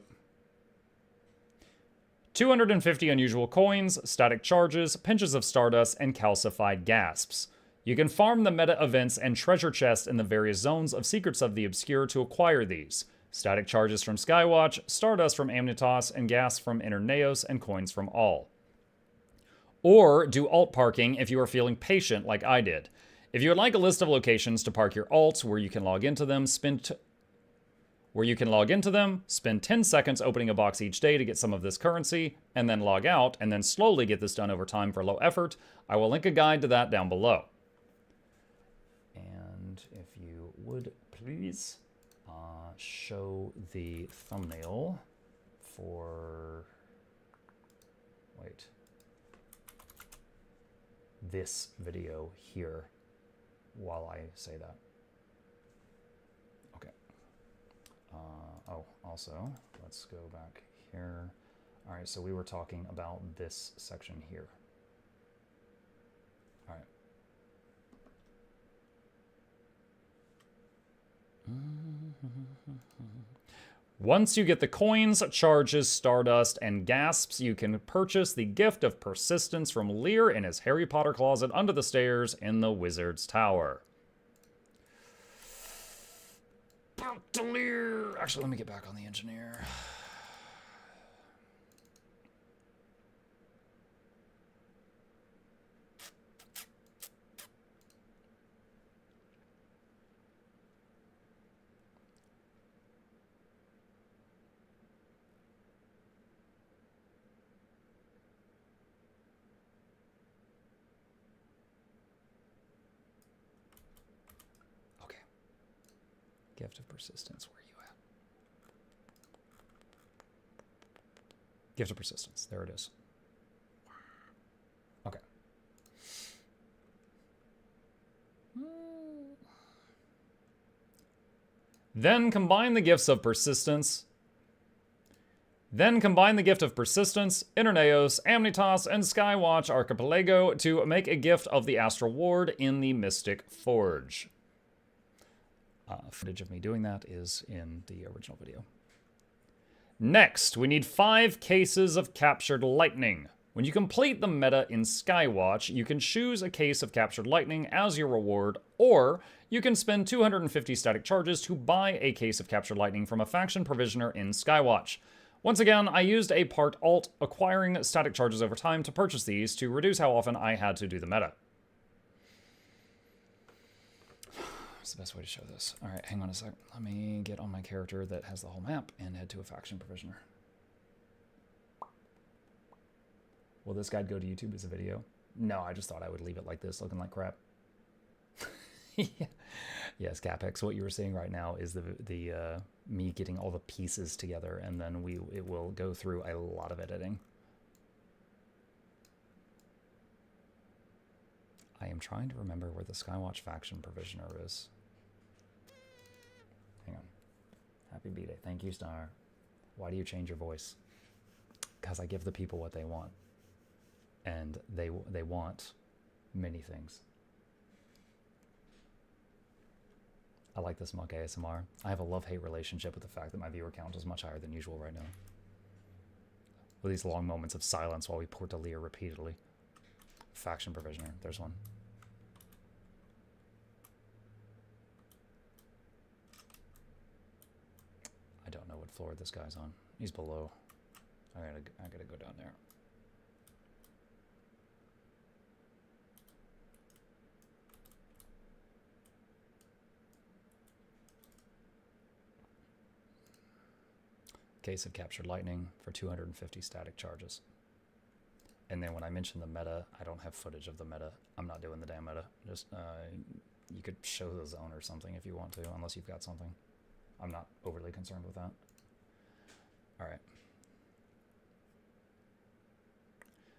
250 unusual coins, static charges, pinches of stardust, and calcified gasps. You can farm the meta events and treasure chests in the various zones of Secrets of the Obscure to acquire these. Static charges from Skywatch, stardust from Amnitas, and gas from Inner Neos, and coins from All. Or do alt parking if you are feeling patient like I did. If you would like a list of locations to park your alts where you can log into them, spend 10 seconds opening a box each day to get some of this currency, and then log out, and then slowly get this done over time for low effort. I will link a guide to that down below. And if you would please show the thumbnail for, wait, this video here while I say that. Okay. Oh, also, let's go back here. All right, so we were talking about this section here. All right. Once you get the coins, charges, stardust, and gasps, you can purchase the Gift of Persistence from Lear in his Harry Potter closet under the stairs in the Wizard's Tower. Back to Lear! Actually, let me get back on the engineer. Gift of Persistence, where are you at? Gift of Persistence, there it is. Okay. Then combine the gifts of persistence. Then combine the Gift of Persistence, Interneos, Amnitas, and Skywatch Archipelago to make a gift of the Astral Ward in the Mystic Forge. Footage of me doing that is in the original video. Next, we need 5 cases of Captured Lightning. When you complete the meta in Skywatch, you can choose a case of Captured Lightning as your reward, or you can spend 250 static charges to buy a case of Captured Lightning from a faction provisioner in Skywatch. Once again, I used a part alt, acquiring static charges over time to purchase these to reduce how often I had to do the meta. What's the best way to show this? All right, hang on a sec. Let me get on my character that has the whole map and head to a faction provisioner. Will this guide go to YouTube as a video? No, I just thought I would leave it like this, looking like crap. Yeah. Yes, Capex, what you were seeing right now is the me getting all the pieces together, and then it will go through a lot of editing. I am trying to remember where the Skywatch faction provisioner is. Hang on. Happy B-Day. Thank you, Star. Why do you change your voice? Because I give the people what they want. And they want many things. I like this Monk ASMR. I have a love-hate relationship with the fact that my viewer count is much higher than usual right now. With these long moments of silence while we port to Lear repeatedly. Faction provisioner. There's one. I don't know what floor this guy's on. He's below. I gotta go down there. Case of Captured Lightning for 250 static charges. And then when I mention the meta, I don't have footage of the meta. I'm not doing the damn meta. Just you could show the zone or something if you want to, unless you've got something. I'm not overly concerned with that. All right.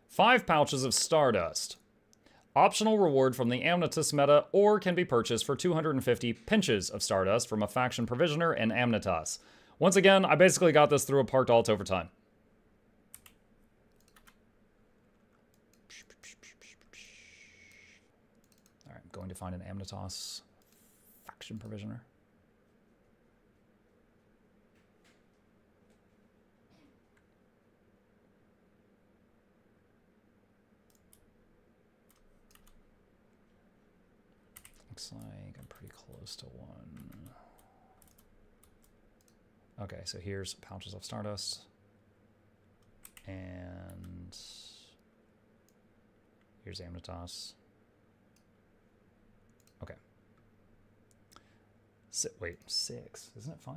5 pouches of Stardust. Optional reward from the Amnitas meta, or can be purchased for 250 pinches of Stardust from a faction provisioner in Amnitas. Once again, I basically got this through a parked alt over time. All right, I'm going to find an Amnitas faction provisioner. Looks like I'm pretty close to one. Okay, so here's pouches of Stardust. And here's Amnitas. Okay. Wait, 6. Isn't it 5?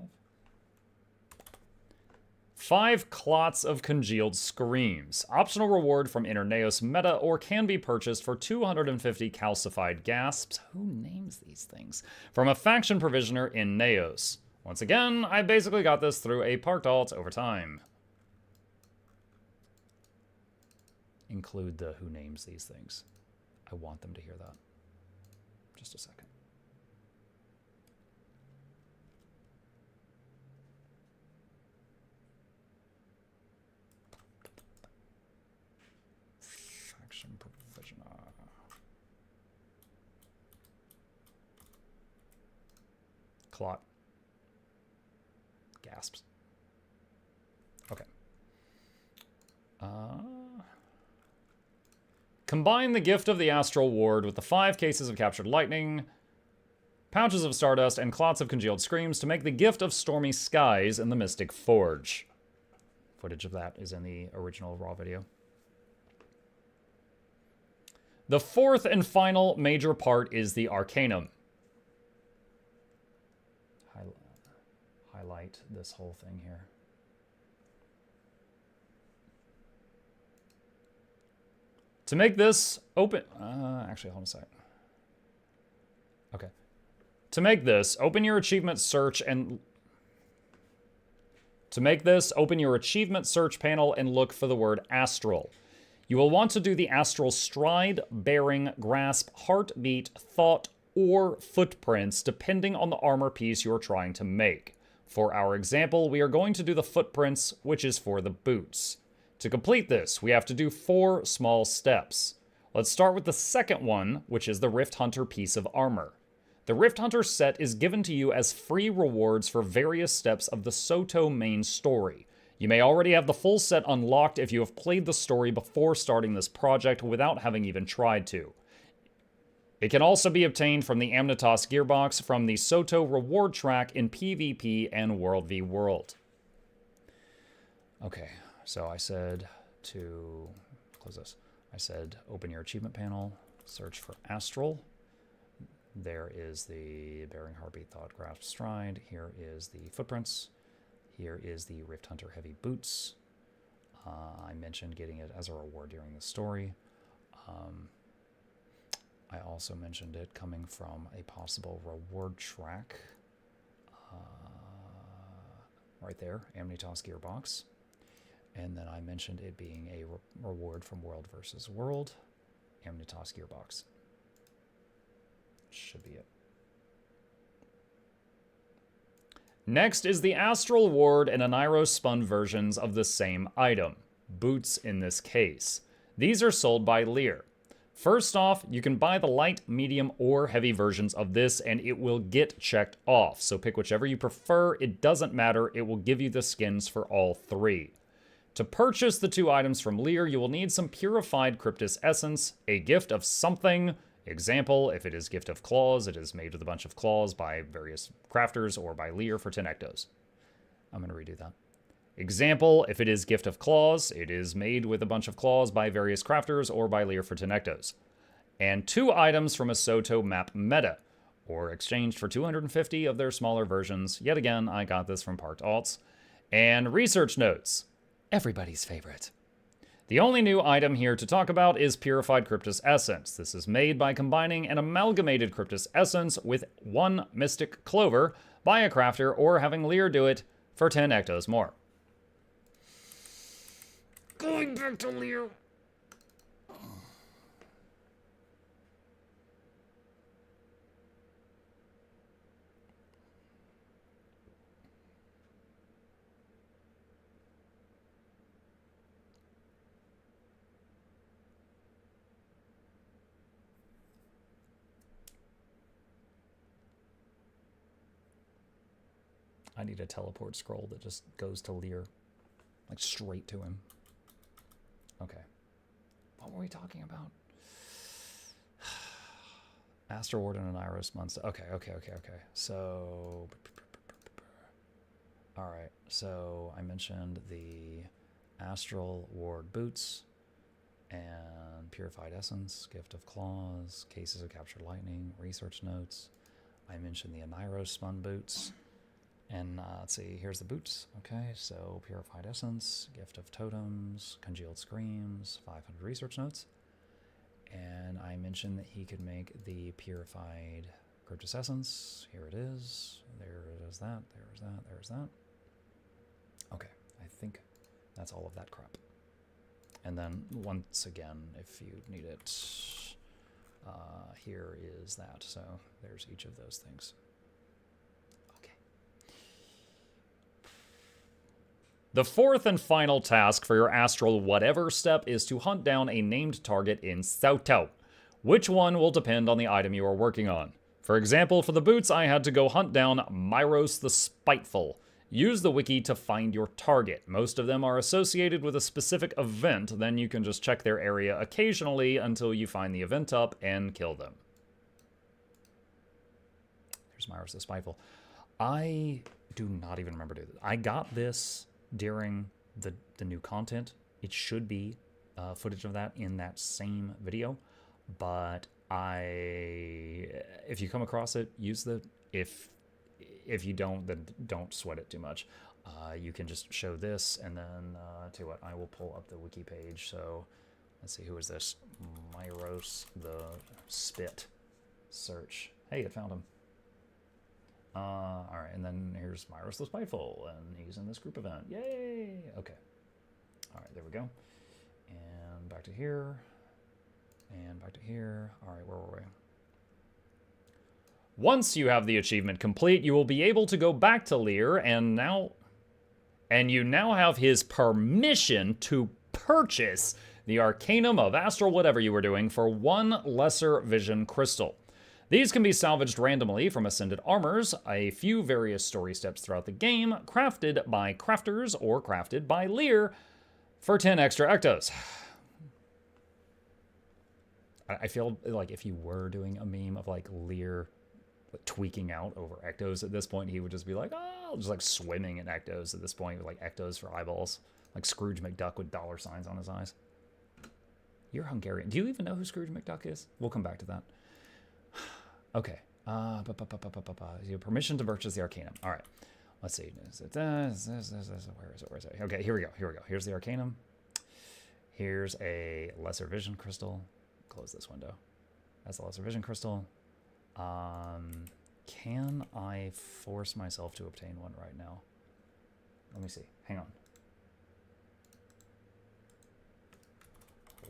5 clots of congealed screams. Optional reward from Inner Naos meta, or can be purchased for 250 calcified gasps. Who names these things? From a faction provisioner in Naos. Once again, I basically got this through a parked alt over time. Include the who names these things. I want them to hear that. Just a second. Faction provisioner. Clot. Gasps. Okay. Combine the gift of the Astral Ward with the 5 cases of Captured Lightning, pouches of Stardust, and clots of Congealed Screams to make the gift of Stormy Skies in the Mystic Forge. Footage of that is in the original Raw video. The 4th and final major part is the Arcanum. Highlight this whole thing here. To make this open... actually, hold on a sec. Okay. To make this, open your achievement search and... To make this, open your achievement search panel and look for the word Astral. You will want to do the Astral Stride, Bearing, Grasp, Heartbeat, Thought, or Footprints, depending on the armor piece you're trying to make. For our example, we are going to do the Footprints, which is for the boots. To complete this, we have to do 4 small steps. Let's start with the second one, which is the Rift Hunter piece of armor. The Rift Hunter set is given to you as free rewards for various steps of the Soto main story. You may already have the full set unlocked if you have played the story before starting this project without having even tried to. It can also be obtained from the Amnitas gearbox from the Soto reward track in PvP and World v World. Okay, so I said to close this. I said open your achievement panel, search for Astral. There is the Bearing, Heartbeat, Thought, Grasp, Stride. Here is the Footprints. Here is the Rift Hunter Heavy Boots. I mentioned getting it as a reward during the story. I also mentioned it coming from a possible reward track. Right there, Amnitas Gearbox. And then I mentioned it being a reward from World vs. World, Amnitas Gearbox. Should be it. Next is the Astral Ward and Anairo spun versions of the same item, boots in this case. These are sold by Lear. First off, you can buy the light, medium, or heavy versions of this and it will get checked off. So pick whichever you prefer, it doesn't matter, it will give you the skins for all 3. To purchase the 2 items from Lear, you will need some purified Cryptus Essence, a gift of something. Example, if it is Gift of Claws, it is made with a bunch of claws by various crafters or by Lear for 10 ectos. I'm going to redo that. Example, if it is Gift of Claws, it is made with a bunch of claws by various crafters or by Lear for 10 ectos. And 2 items from a Soto map meta, or exchanged for 250 of their smaller versions. Yet again, I got this from Parked Alts. And research notes. Everybody's favorite. The only new item here to talk about is Purified Cryptus Essence. This is made by combining an amalgamated Cryptus Essence with 1 Mystic Clover by a crafter or having Lear do it for 10 ectos more. Going back to Lear. I need a teleport scroll that just goes to Lear. Like, straight to him. Okay. What were we talking about? Astral Ward and an Iris Monster. Okay. So... Alright, so I mentioned the Astral Ward boots and Purified Essence, Gift of Claws, Cases of Captured Lightning, Research Notes. I mentioned the Aniros Spun boots. And let's see, here's the boots. Okay, so Purified Essence, Gift of Totems, Congealed Screams, 500 Research Notes. And I mentioned that he could make the Purified Cryptus Essence. Here it is. There is that, there's that, there's that. Okay, I think that's all of that crap. And then once again, if you need it, here is that. So there's each of those things. The fourth and final task for your astral whatever step is to hunt down a named target in Soto. Which one will depend on the item you are working on. For example, for the boots, I had to go hunt down Myros the Spiteful. Use the wiki to find your target. Most of them are associated with a specific event, then you can just check their area occasionally until you find the event up and kill them. There's Myros the Spiteful. I do not even remember doing this. I got this during the new content. It should be footage of that in that same video, but if you come across it, use the, if you don't, then don't sweat it too much. You can just show this, and then tell you what, I will pull up the wiki page. So let's see, who is this? Myros the Spit. Search. Hey, it found him. All right, and then here's Myros the Spiteful, and he's in this group event. Yay! Okay. All right, there we go. And back to here. And back to here. All right, where were we? Once you have the achievement complete, you will be able to go back to Lear, and you now have his permission to purchase the Arcanum of Astral whatever you were doing for 1 Lesser Vision Crystal. These can be salvaged randomly from Ascended Armors, a few various story steps throughout the game, crafted by crafters or crafted by Lear for 10 extra ectos. I feel like if you were doing a meme of like Lear tweaking out over ectos at this point, he would just be like, oh, just like swimming in ectos at this point with like ectos for eyeballs. Like Scrooge McDuck with $signs on his eyes. You're Hungarian. Do you even know who Scrooge McDuck is? We'll come back to that. Okay. You have permission to purchase the Arcanum. All right. Let's see. Where is it? Okay, here we go. Here's the Arcanum. Here's a Lesser Vision Crystal. Close this window. That's the Lesser Vision Crystal. Can I force myself to obtain one right now? Let me see. Hang on.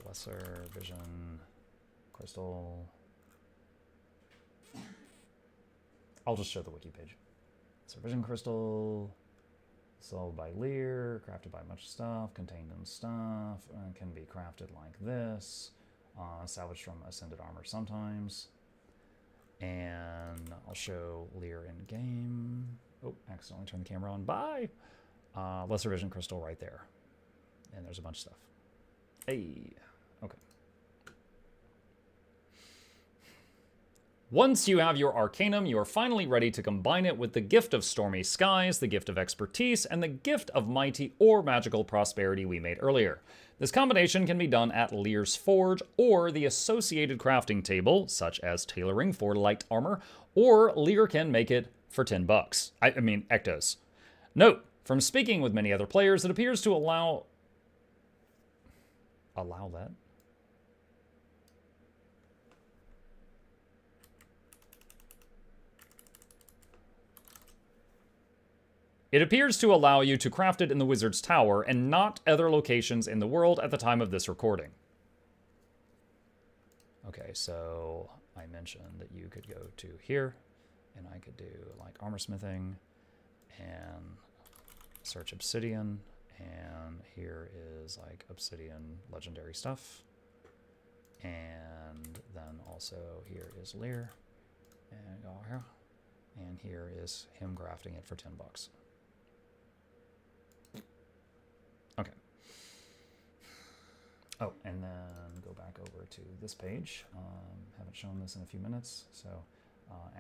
Lesser Vision Crystal. I'll just show the wiki page. Lesser Vision Crystal, sold by Lear, crafted by much stuff, contained in stuff, can be crafted like this, salvaged from Ascended Armor sometimes. And I'll show Lear in game. Oh, accidentally turned the camera on. Bye! Lesser Vision Crystal right there. And there's a bunch of stuff. Hey, okay. Once you have your Arcanum, you are finally ready to combine it with the Gift of Stormy Skies, the Gift of Expertise, and the Gift of Mighty or Magical Prosperity we made earlier. This combination can be done at Lear's Forge or the associated crafting table, such as tailoring for light armor, or Lear can make it for $10. I mean, ectos. Note, from speaking with many other players, it appears to allow allow that. It appears to allow you to craft it in the Wizard's Tower and not other locations in the world at the time of this recording. Okay, so I mentioned that you could go to here, and I could do like armor smithing, and search Obsidian, and here is like Obsidian legendary stuff. And then also here is Lear, and go here, and here is him crafting it for 10 bucks. Okay. Oh, and then go back over to this page. Haven't shown this in a few minutes, so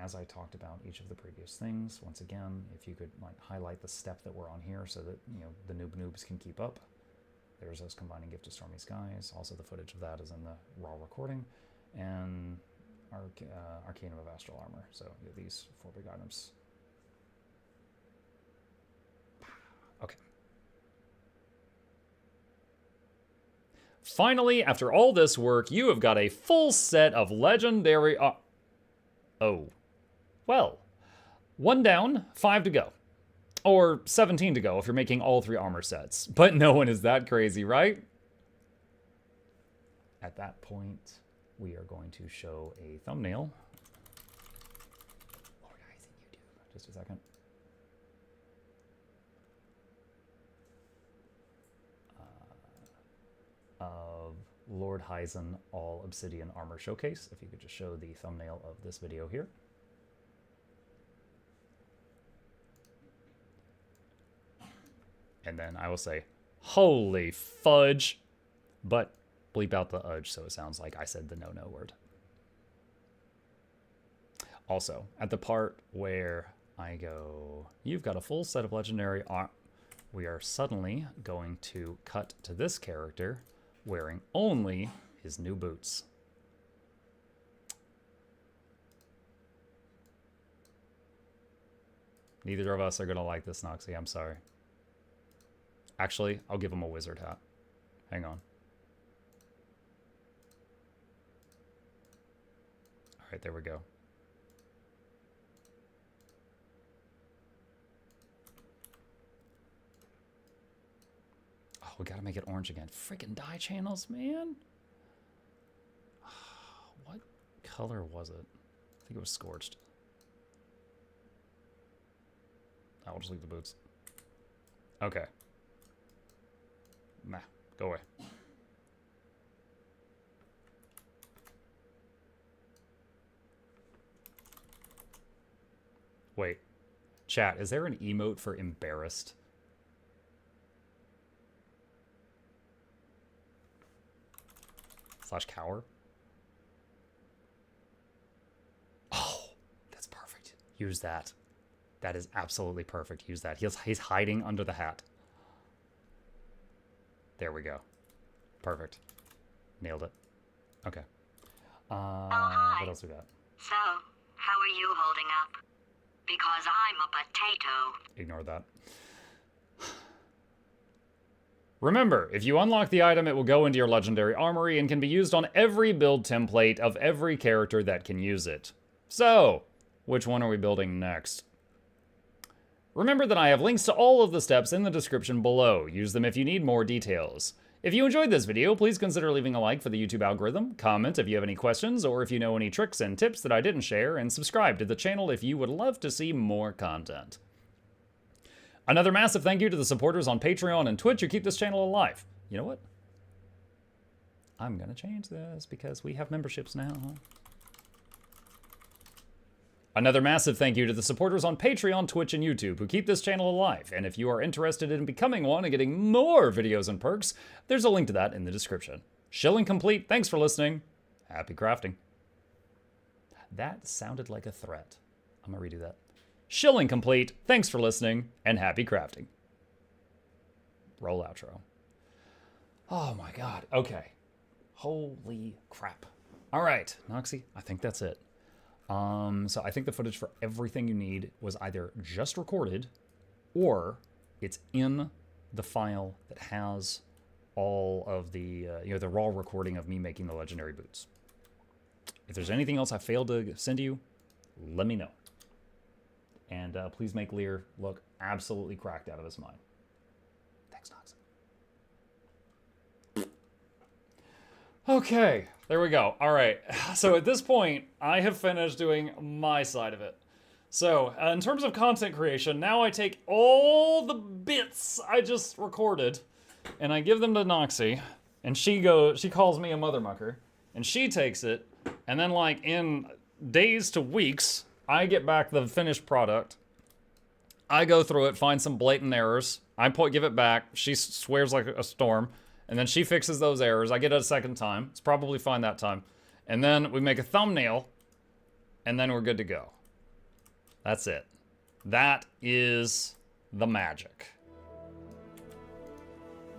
as I talked about each of the previous things, once again, if you could like highlight the step that we're on here so that the noobs can keep up. There's us combining Gift of Stormy Skies. Also, the footage of that is in the raw recording, and Arcanum of Astral Armor. So these 4 big items. Okay. Finally, after all this work, you have got a full set of legendary... oh. Well. 1 down, 5 to go. Or 17 to go if you're making all 3 armor sets. But no one is that crazy, right? At that point, we are going to show a thumbnail. Finalizing YouTube. Just a second. Of Lord Hyzen All Obsidian Armor Showcase. If you could just show the thumbnail of this video here. And then I will say, holy fudge, but bleep out the udge so it sounds like I said the no word. Also, at the part where I go, you've got a full set of legendary armor, we are suddenly going to cut to this character wearing only his new boots. Neither of us are going to like this, Noxxi. I'm sorry. Actually, I'll give him a wizard hat. Hang on. All right, there we go. Oh, we gotta make it orange again. Freaking dye channels, man. What color was it? I think it was scorched. I'll just leave the boots. Okay. Nah, go away. Wait. Chat, is there an emote for embarrassed? / cower? Oh, that's perfect. Use that. That is absolutely perfect. Use that. He's hiding under the hat. There we go. Perfect. Nailed it. Okay. Hi. What else we got? So, how are you holding up? Because I'm a potato. Ignore that. Remember, if you unlock the item, it will go into your legendary armory and can be used on every build template of every character that can use it. So, which one are we building next? Remember that I have links to all of the steps in the description below. Use them if you need more details. If you enjoyed this video, please consider leaving a like for the YouTube algorithm, comment if you have any questions, or if you know any tricks and tips that I didn't share, and subscribe to the channel if you would love to see more content. Another massive thank you to the supporters on Patreon and Twitch who keep this channel alive. You know what? I'm gonna change this because we have memberships now. Another massive thank you to the supporters on Patreon, Twitch, and YouTube who keep this channel alive. And if you are interested in becoming one and getting more videos and perks, there's a link to that in the description. Shilling complete. Thanks for listening. Happy crafting. That sounded like a threat. I'm gonna redo that. Shilling complete. Thanks for listening and happy crafting. Roll outro. Oh my god. Okay. Holy crap. All right, Noxxi, I think that's it. So I think the footage for everything you need was either just recorded or it's in the file that has all of the, the raw recording of me making the legendary boots. If there's anything else I failed to send you, let me know. And please make Lear look absolutely cracked out of his mind. Thanks, Noxxi. Okay, there we go. All right, so at this point, I have finished doing my side of it. So, in terms of content creation, now I take all the bits I just recorded, and I give them to Noxxi, and she calls me a mother mucker, and she takes it, and then like in days to weeks, I get back the finished product. I go through it, find some blatant errors. Give it back. She swears like a storm. And then she fixes those errors. I get it a second time. It's probably fine that time. And then we make a thumbnail. And then we're good to go. That's it. That is the magic.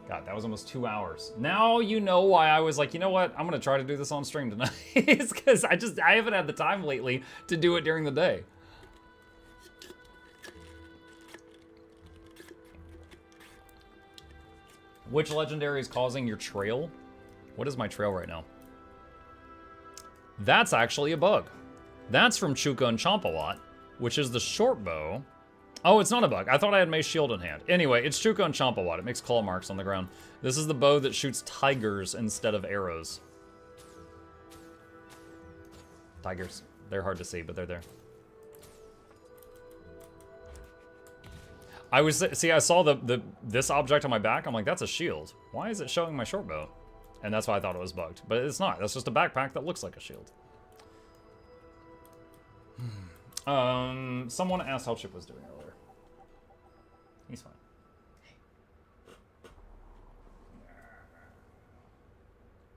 God, that was almost 2 hours. Now you know why I was like, you know what? I'm going to try to do this on stream tonight. It's because I haven't had the time lately to do it during the day. Which legendary is causing your trail? What is my trail right now? That's actually a bug. That's from Chuka and Chompawat, which is the short bow. Oh, it's not a bug. I thought I had Mace Shield in hand. Anyway, it's Chuka and Chompawat. It makes claw marks on the ground. This is the bow that shoots tigers instead of arrows. Tigers. They're hard to see, but they're there. I saw this object on my back. I'm like, that's a shield. Why is it showing my short bow? And that's why I thought it was bugged. But it's not. That's just a backpack that looks like a shield. Someone asked how Chip was doing earlier. He's fine.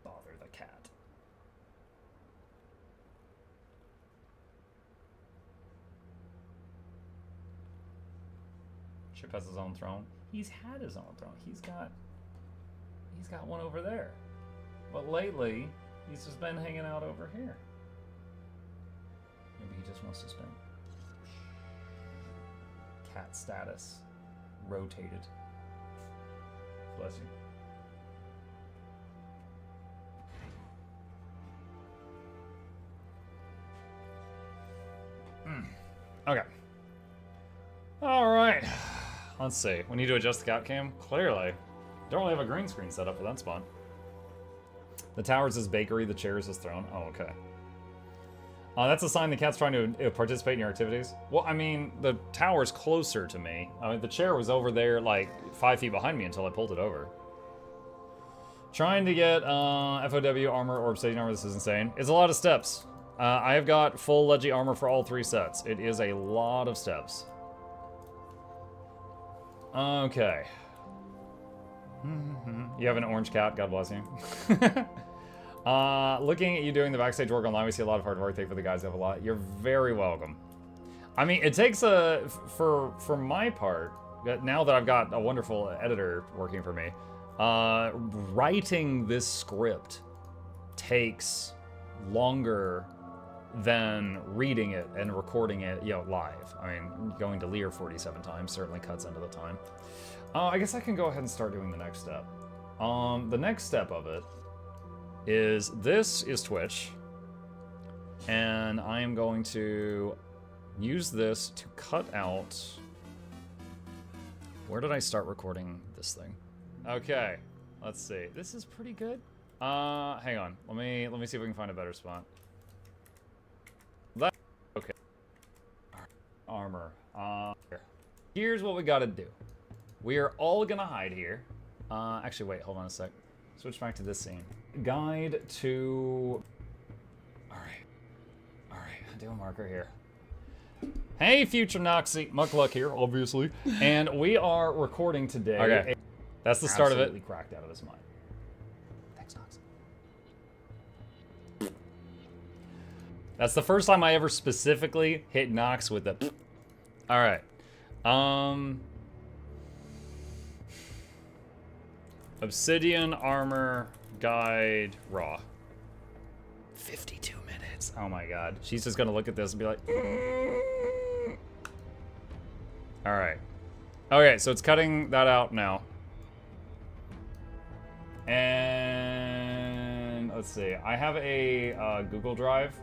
Bother the cat. Chip has his own throne. He's had his own throne. He's got one over there. But lately, he's just been hanging out over here. Maybe he just wants to spin. Cat status. Rotated. Bless you. Okay. Alright. Let's see. We need to adjust the cap cam? Clearly. Don't really have a green screen set up for that spot. The tower's his bakery, the chair is his throne. Oh, okay. That's a sign the cat's trying to participate in your activities. Well, I mean, the tower's closer to me. I mean, the chair was over there, like, 5 feet behind me until I pulled it over. Trying to get FOW armor or Obsidian armor, this is insane. It's a lot of steps. I have got full Legi armor for all 3 sets. It is a lot of steps. Okay. You have an orange cat, God bless you. Looking at you doing the backstage work online, we see a lot of hard work. Thank you for the guys that have a lot. You're very welcome. I mean, it takes for my part, now that I've got a wonderful editor working for me, writing this script takes longer than reading it and recording it, live. I mean, going to Lear 47 times certainly cuts into the time. I guess I can go ahead and start doing the next step. The next step of it is, this is Twitch, and I am going to use this to cut out... Where did I start recording this thing? Okay, let's see. This is pretty good. Hang on. Let me see if we can find a better spot. Okay. Armor. Here's what we gotta do. We are all gonna hide here. Actually, wait, hold on a sec. Switch back to this scene. Guide to... Alright, do a marker here. Hey, future Noxxi. Mukluk here, obviously. And we are recording today. Okay. That's the start of it. Absolutely cracked out of his mind. Thanks, Noxxi. That's the first time I ever specifically hit Nox with the... Alright. Obsidian armor guide raw. 52 minutes. Oh my god. She's just gonna look at this and be like... Alright. Okay, so it's cutting that out now. And let's see. I have a Google Drive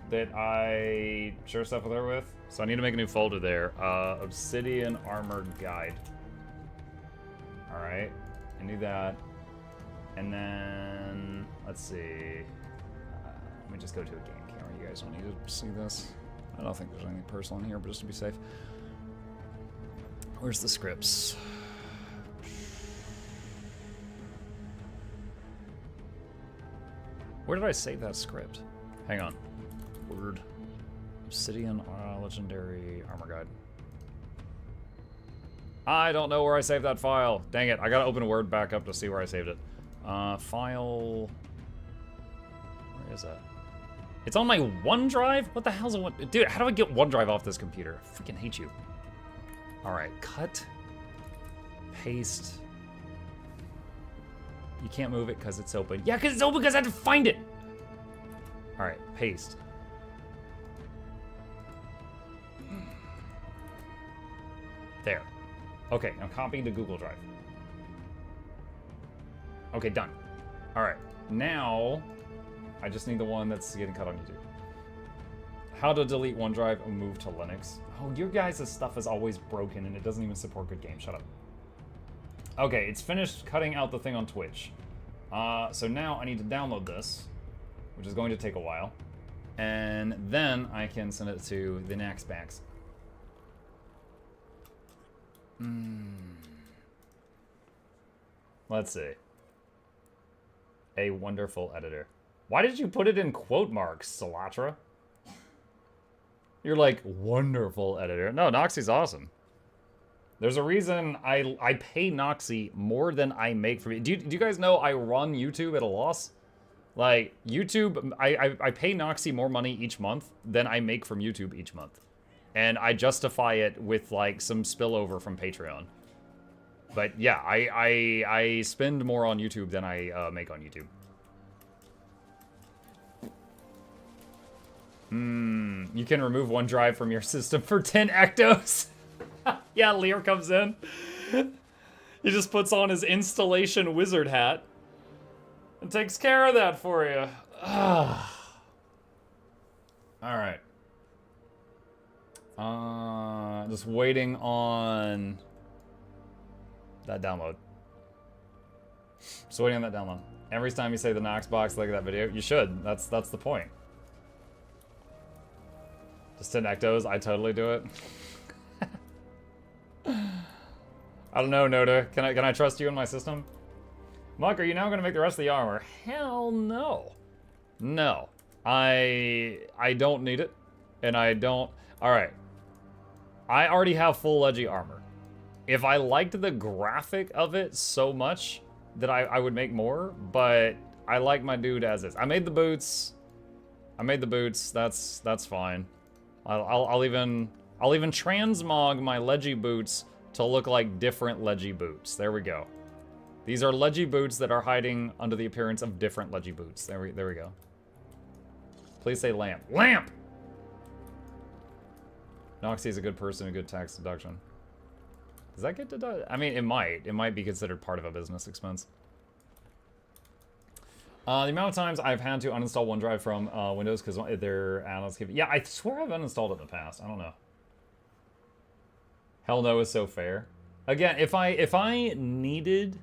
that I share stuff with her with. So I need to make a new folder there. Obsidian Armor Guide. All right, I need that. And then, let's see. Let me just go to a game camera. You guys don't need to see this. I don't think there's anything personal in here, but just to be safe. Where's the scripts? Where did I save that script? Hang on. Word. Obsidian Legendary Armor Guide. I don't know where I saved that file. Dang it, I gotta open Word back up to see where I saved it. File... Where is that? It's on my OneDrive? What the hell's a one... Dude, how do I get OneDrive off this computer? I freaking hate you. Alright, cut. Paste. You can't move it because it's open. Yeah, because it's open because I had to find it! Alright, paste. There. Okay, I'm copying to Google Drive. Okay, done. Alright, now I just need the one that's getting cut on YouTube. How to delete OneDrive and move to Linux. Oh, your guys' stuff is always broken and it doesn't even support good games. Shut up. Okay, it's finished cutting out the thing on Twitch. So now I need to download this, which is going to take a while. And then I can send it to the Naxbax. Let's see. A wonderful editor. Why did you put it in quote marks, Salatra? You're like, wonderful editor. No, Noxxi's awesome. There's a reason I pay Noxxi more than I make from it. Do you guys know I run YouTube at a loss? Like, YouTube, I pay Noxxi more money each month than I make from YouTube each month. And I justify it with, like, some spillover from Patreon. But, yeah, I spend more on YouTube than I make on YouTube. You can remove OneDrive from your system for 10 ectos. Yeah, Lear comes in. He just puts on his installation wizard hat and takes care of that for you. Alright. Just waiting on that download. Just waiting on that download. Every time you say the Noxbox, look at that video. You should. That's the point. Just 10 ectos, I totally do it. I don't know, Noda. Can I trust you in my system? Muck, are you now gonna make the rest of the armor? Hell no. No. I don't need it. And I don't... Alright. I already have full Leggy armor. If I liked the graphic of it so much that I would make more, but I like my dude as is. I made the boots. That's fine. I'll even transmog my Leggy boots to look like different Leggy boots. There we go. These are Leggy boots that are hiding under the appearance of different Leggy boots. There we go. Please say lamp. Lamp! Noxxi's a good person, a good tax deduction. Does that get deducted? I mean, it might. It might be considered part of a business expense. The amount of times I've had to uninstall OneDrive from Windows because their analysts give... Yeah, I swear I've uninstalled it in the past. I don't know. Hell no is so fair. Again, if I needed...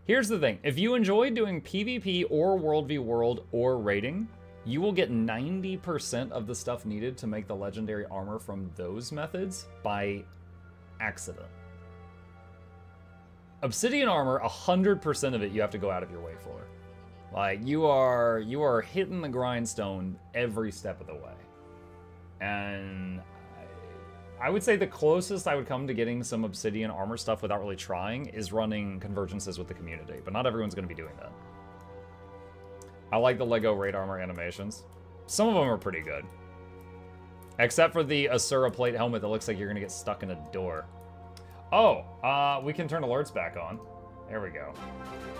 Here's the thing. If you enjoy doing PvP or World v World or raiding, you will get 90% of the stuff needed to make the legendary armor from those methods by accident. Obsidian armor, 100% of it you have to go out of your way for. Like, you are hitting the grindstone every step of the way. And I would say the closest I would come to getting some Obsidian armor stuff without really trying is running convergences with the community, but not everyone's going to be doing that. I like the Lego raid armor animations. Some of them are pretty good. Except for the Asura plate helmet that looks like you're going to get stuck in a door. Oh, we can turn alerts back on. There we go.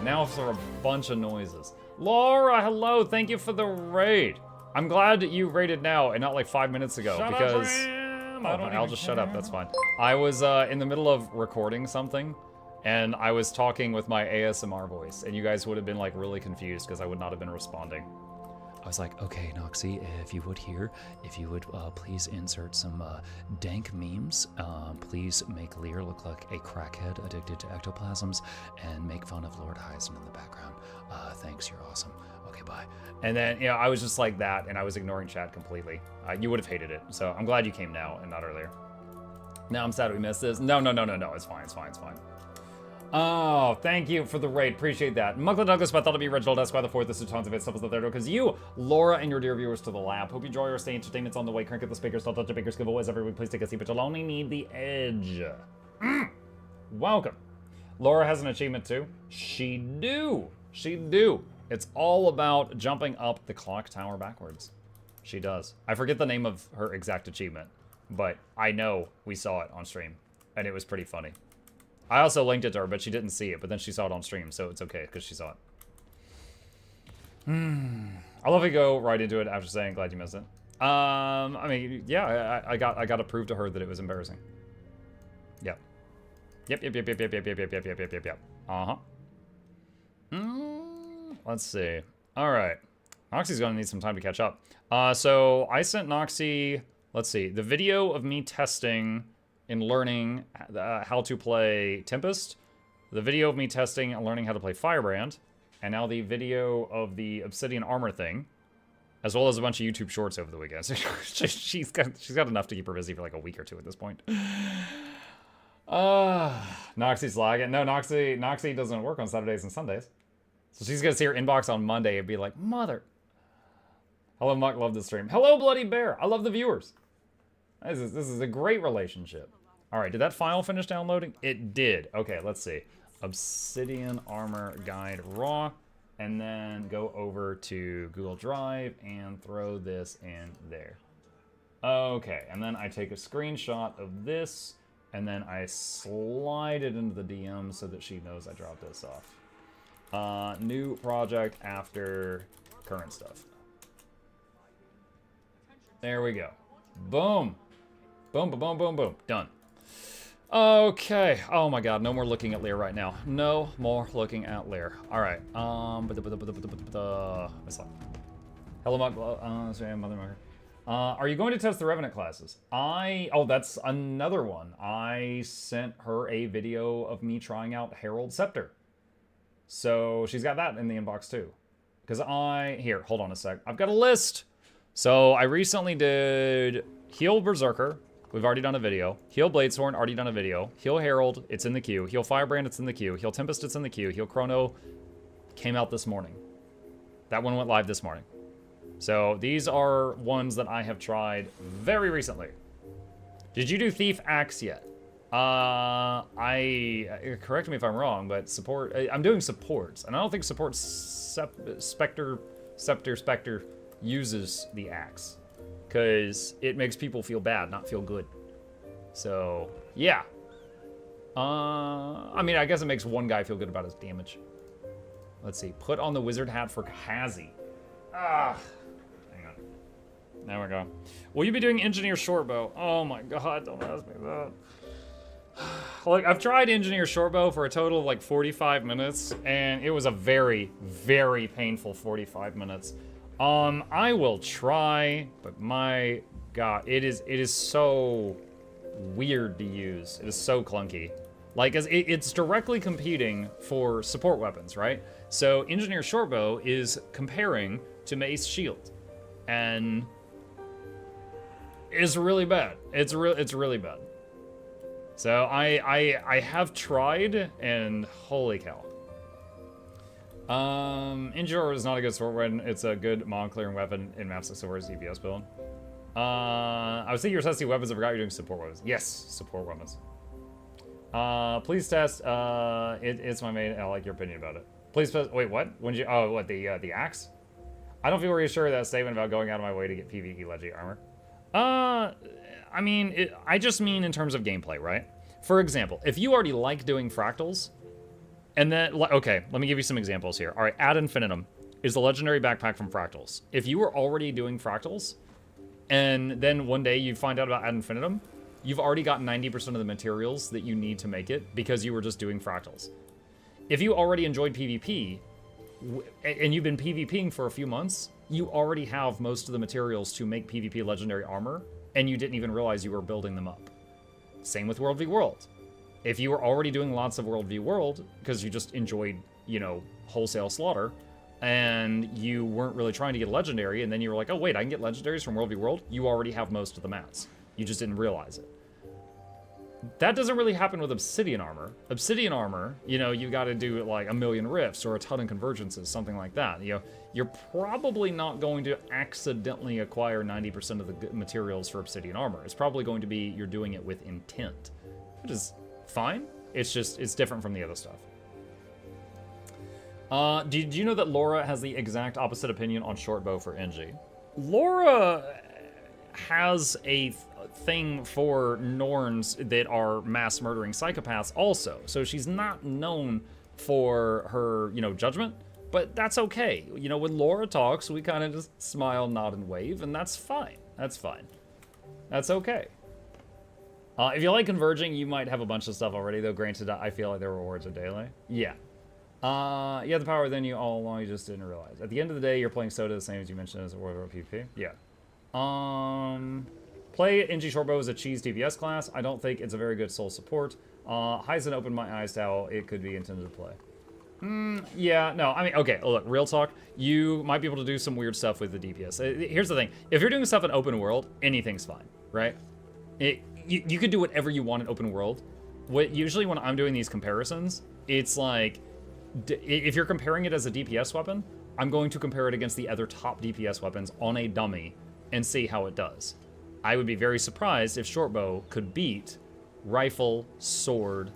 Now for a bunch of noises. Laura, hello, thank you for the raid. I'm glad that you raided now and not like 5 minutes ago because... I'll just shut up, that's fine. I was in the middle of recording something and I was talking with my ASMR voice, and you guys would have been like really confused because I would not have been responding. I was like, okay, Noxxi, if you would please insert some dank memes. Please make Lear look like a crackhead addicted to ectoplasms and make fun of Lord Heisen in the background. Thanks, you're awesome. Okay, bye. And then, you know, I was just like that, and I was ignoring chat completely. You would have hated it, so I'm glad you came now and not earlier. Now I'm sad we missed this. No, it's fine, it's fine, it's fine. Oh, thank you for the raid. Appreciate that. Muckle Douglas, but I thought it'd be Reginald Esquire the 4th. This is tons of it. Stuff is the 3rd. Because you, Laura, and your dear viewers to the lab. Hope you enjoy your stay. Entertainment's on the way. Crank at the speakers. Don't touch the speakers. Giveaways every week. Please take a seat, but you'll only need the edge. Welcome. Laura has an achievement too. She do. It's all about jumping up the clock tower backwards. She does. I forget the name of her exact achievement, but I know we saw it on stream, and it was pretty funny. I also linked it to her, but she didn't see it, but then she saw it on stream, so it's okay, because she saw it. I love you go right into it after saying, glad you missed it. I mean, yeah, I got to prove to her that it was embarrassing. Yep. Yep. Uh-huh. Let's see. All right. Noxxi's going to need some time to catch up. So I sent Noxxi, let's see, the video of me testing and learning how to play Tempest, the video of me testing and learning how to play Firebrand, and now the video of the Obsidian armor thing, as well as a bunch of YouTube shorts over the weekend. So she's got enough to keep her busy for like a week or two at this point. Noxxi's lagging. No, Noxxi doesn't work on Saturdays and Sundays. So she's gonna see her inbox on Monday and be like, mother. Hello, Muck, love the stream. Hello, Bloody Bear. I love the viewers. This is a great relationship. All right, did that file finish downloading? It did. Okay, let's see. Obsidian Armor Guide Raw, and then go over to Google Drive and throw this in there. Okay, and then I take a screenshot of this, and then I slide it into the DM so that she knows I dropped this off. New project after current stuff. There we go. Boom. Boom, boom, boom, boom, boom. Done. Okay. Oh my god, no more looking at Lear right now. No more looking at Lear. Alright. Hello, Mother Mugger. Are you going to test the Revenant classes? Oh, that's another one. I sent her a video of me trying out Herald Scepter. So she's got that in the inbox too. Because here, hold on a sec. I've got a list. So I recently did Heal Berserker. We've already done a video. Heal Bladesworn, already done a video. Heal Herald, it's in the queue. Heal Firebrand, it's in the queue. Heal Tempest, it's in the queue. Heal Chrono came out this morning. That one went live this morning. So these are ones that I have tried very recently. Did you do Thief Axe yet? Correct me if I'm wrong, but support, I'm doing supports. And I don't think support Spectre uses the axe. Because it makes people feel bad, not feel good. So, yeah. I mean, I guess it makes one guy feel good about his damage. Let's see. Put on the wizard hat for Kazi. Hang on. There we go. Will you be doing Engineer Shortbow? Oh my god, don't ask me that. Like, I've tried Engineer Shortbow for a total of like 45 minutes, and it was a very, very painful 45 minutes. I will try, but my god, it is so weird to use. It is so clunky. Like, it's directly competing for support weapons, right? So Engineer Shortbow is comparing to Mace Shield, and it's really bad. It's really bad. So I have tried, and holy cow. Injure is not a good support weapon. It's a good mod clearing weapon in maps like Silver's DPS build. I was thinking you're testing weapons. I forgot you're doing support weapons. Yes, support weapons. Please test. It's my main. I like your opinion about it. Please test. Wait, what? When you? Oh, what the axe? I don't feel reassured that statement about going out of my way to get PvE Leggy armor. I mean, I just mean in terms of gameplay, right? For example, if you already like doing fractals. And then, okay, let me give you some examples here. All right, Ad Infinitum is the legendary backpack from Fractals. If you were already doing Fractals, and then one day you find out about Ad Infinitum, you've already got 90% of the materials that you need to make it because you were just doing fractals. If you already enjoyed PvP, and you've been PvPing for a few months, you already have most of the materials to make PvP legendary armor, and you didn't even realize you were building them up. Same with World v World. If you were already doing lots of World v World, because you just enjoyed, you know, wholesale slaughter, and you weren't really trying to get legendary, and then you were like, oh wait, I can get legendaries from World v World, you already have most of the mats. You just didn't realize it. That doesn't really happen with Obsidian armor. Obsidian armor, you know, you gotta do like 1,000,000 rifts or a ton of convergences, something like that. You know, you're probably not going to accidentally acquire 90% of the materials for Obsidian armor. It's probably going to be you're doing it with intent, which is fine. It's just, it's different from the other stuff. Did you know that Laura has the exact opposite opinion on shortbow for NG? Laura has a thing for Norns that are mass murdering psychopaths also. So she's not known for her, you know, judgment, but that's okay. You know, when Laura talks, we kind of just smile, nod, and wave, and that's fine. That's fine. That's okay. If you like converging, you might have a bunch of stuff already, though granted, I feel like their rewards are daily. Yeah. You have the power within you all along, you just didn't realize. At the end of the day, you're playing Soda the same as you mentioned as a World War PvP. Yeah. Play NG Shortbow as a cheese DPS class. I don't think it's a very good soul support. Heisen opened my eyes to how it could be intended to play. Yeah, no, I mean, okay, look, real talk. You might be able to do some weird stuff with the DPS. Here's the thing. If you're doing stuff in open world, anything's fine, right? You could do whatever you want in open world. Usually when I'm doing these comparisons, it's like, if you're comparing it as a DPS weapon, I'm going to compare it against the other top DPS weapons on a dummy and see how it does. I would be very surprised if shortbow could beat rifle, sword,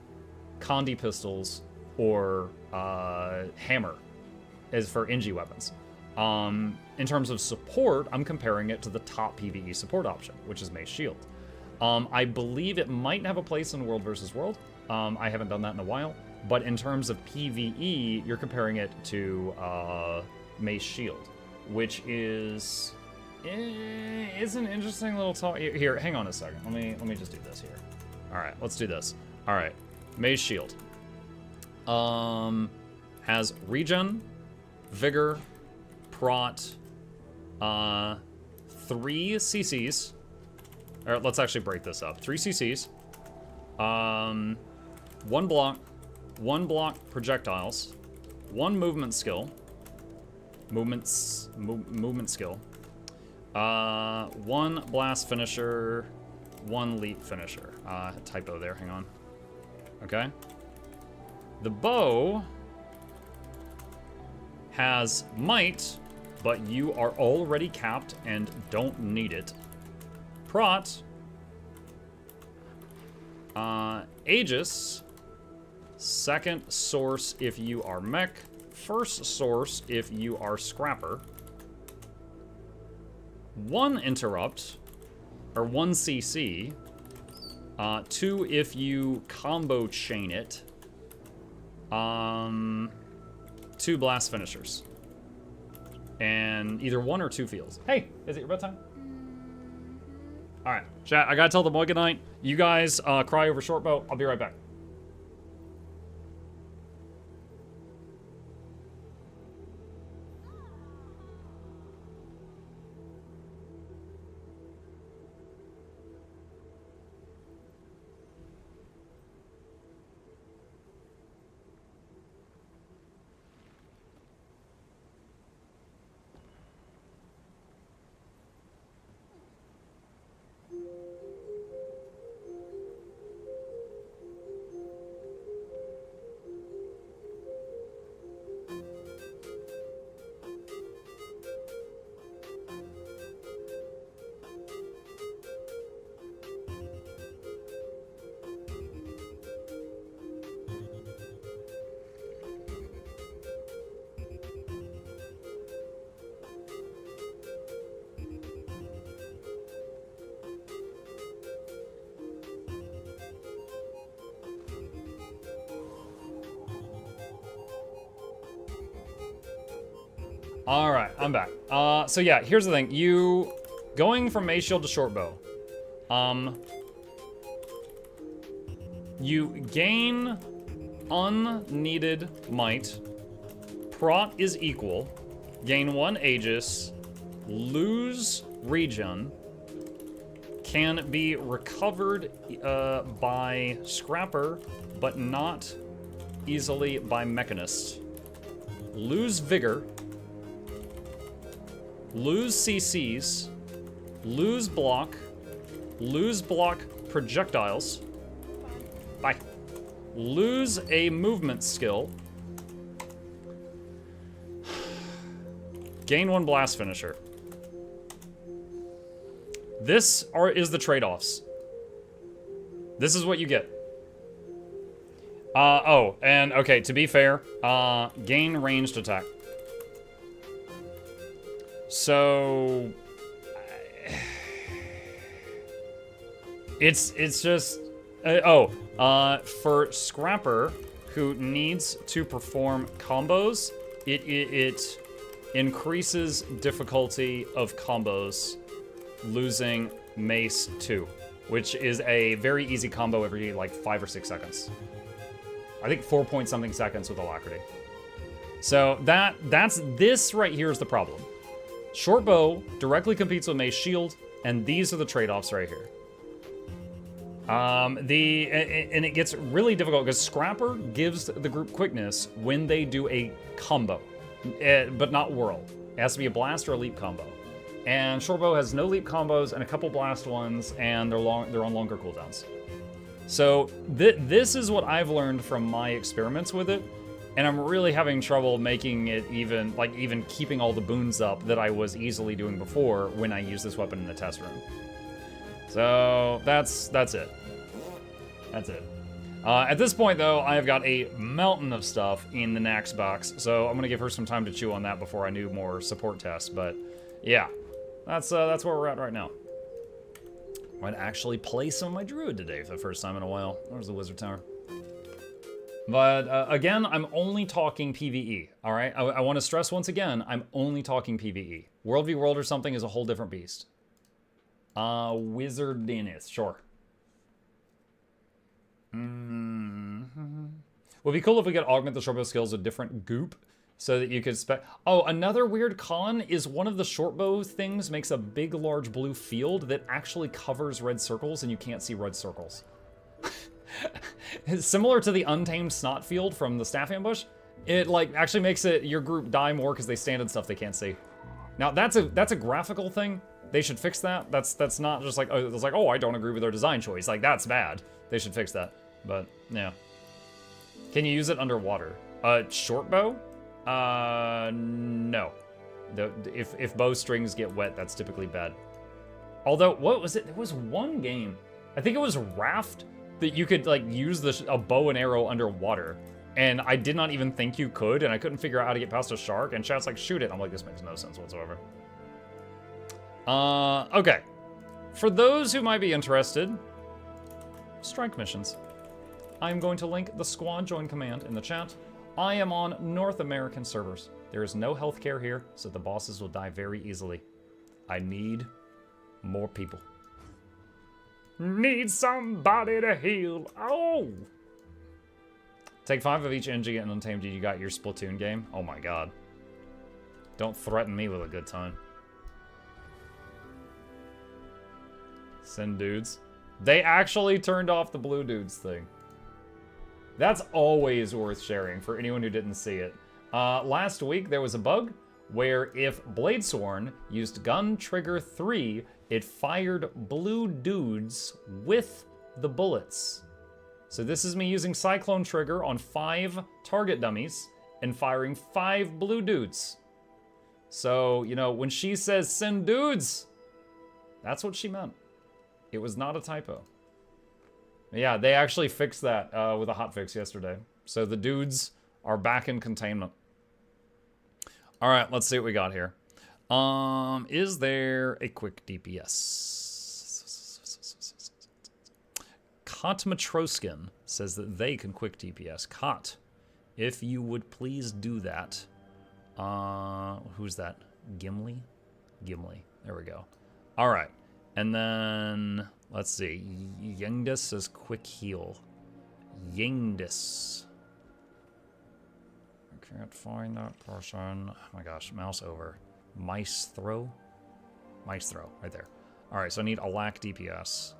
Condi pistols, or hammer as for NG weapons. In terms of support, I'm comparing it to the top PvE support option, which is Mace Shield. I believe it might have a place in World versus World. I haven't done that in a while. But in terms of PvE, you're comparing it to Mace Shield, which is an interesting little talk. Here, hang on a second. Let me just do this here. All right, let's do this. All right, Mace Shield has regen, vigor, prot, 3 CCs. All right, let's actually break this up. 3 CCs, 1 block, 1 block projectiles, 1 movement skill, movement skill, 1 blast finisher, 1 leap finisher. Typo there, hang on. Okay. The bow has might, but you are already capped and don't need it. Prot, Aegis, second source if you are mech, first source if you are scrapper, 1 interrupt, or 1 CC, 2 if you combo chain it, 2 blast finishers, and either 1 or 2 fields. Hey, is it your bedtime? All right, chat, I gotta tell the boy good night. You guys cry over shortbow. I'll be right back. All right, I'm back. So yeah, here's the thing. You going from Mace Shield to shortbow. You gain unneeded might. Prot is equal. Gain 1 Aegis. Lose regen. Can be recovered by Scrapper, but not easily by Mechanist. Lose Vigor. Lose CCs. Lose block. Lose block projectiles. Bye. Lose a movement skill. Gain 1 blast finisher. This is the trade-offs. This is what you get. Oh, and okay, to be fair, gain ranged attack. So it's just for Scrapper, who needs to perform combos, it increases difficulty of combos, losing Mace 2, which is a very easy combo every like 5 or 6 seconds. I think 4 point something seconds with Alacrity. So that's this right here is the problem. Short bow directly competes with Mace Shield, and these are the trade-offs right here. And it gets really difficult because Scrapper gives the group quickness when they do a combo, but not whirl. It has to be a blast or a leap combo. And Shortbow has no leap combos and a couple blast ones, and they're on longer cooldowns. So this is what I've learned from my experiments with it, and I'm really having trouble making it even keeping all the boons up that I was easily doing before when I used this weapon in the test room. So that's it. That's it. At this point, though, I have got a mountain of stuff in the Nax box, so I'm gonna give her some time to chew on that before I do more support tests. But yeah, that's where we're at right now. Might actually play some of my Druid today for the first time in a while. There's the Wizard Tower. But again, I'm only talking PvE. All right, I want to stress once again, I'm only talking PvE. World v World or something is a whole different beast. Wizard Dennis, sure. Would be cool if we could augment the shortbow skills with different goop so that you could spec. Oh, another weird con is one of the shortbow things makes a big, large blue field that actually covers red circles, and you can't see red circles. It's similar to the untamed snot field from the staff ambush. It like actually makes it your group die more because they stand in stuff they can't see. Now that's a graphical thing. They should fix that. That's not just like, oh, it's like, oh, I don't agree with their design choice. Like, that's bad. They should fix that. But yeah. Can you use it underwater? Short bow? No. If bow strings get wet, that's typically bad. Although, what was it? There was one game, I think it was Raft, that you could like use a bow and arrow underwater. And I did not even think you could, and I couldn't figure out how to get past a shark, and chat's like, shoot it. I'm like, this makes no sense whatsoever. Okay. For those who might be interested, strike missions. I'm going to link the squad join command in the chat. I am on North American servers. There is no healthcare here, so the bosses will die very easily. I need more people. Need somebody to heal. Oh! Take 5 of each NG and Untamed you got your Splatoon game. Oh my god. Don't threaten me with a good time. Send dudes. They actually turned off the blue dudes thing. That's always worth sharing for anyone who didn't see it. Last week, there was a bug where if Bladesworn used gun trigger 3, it fired blue dudes with the bullets. So this is me using Cyclone Trigger on 5 target dummies and firing 5 blue dudes. So, you know, when she says send dudes, that's what she meant. It was not a typo. Yeah, they actually fixed that with a hotfix yesterday. So the dudes are back in containment. All right, let's see what we got here. Is there a quick DPS? Kot Matroskin says that they can quick DPS. Kot, if you would please do that. Who's that? Gimli? Gimli. There we go. All right. And then, let's see. Youngdus says quick heal. Yingdis. I can't find that person. Oh my gosh, mouse over. Maestro? Maestro, right there. Alright, so I need a lack DPS.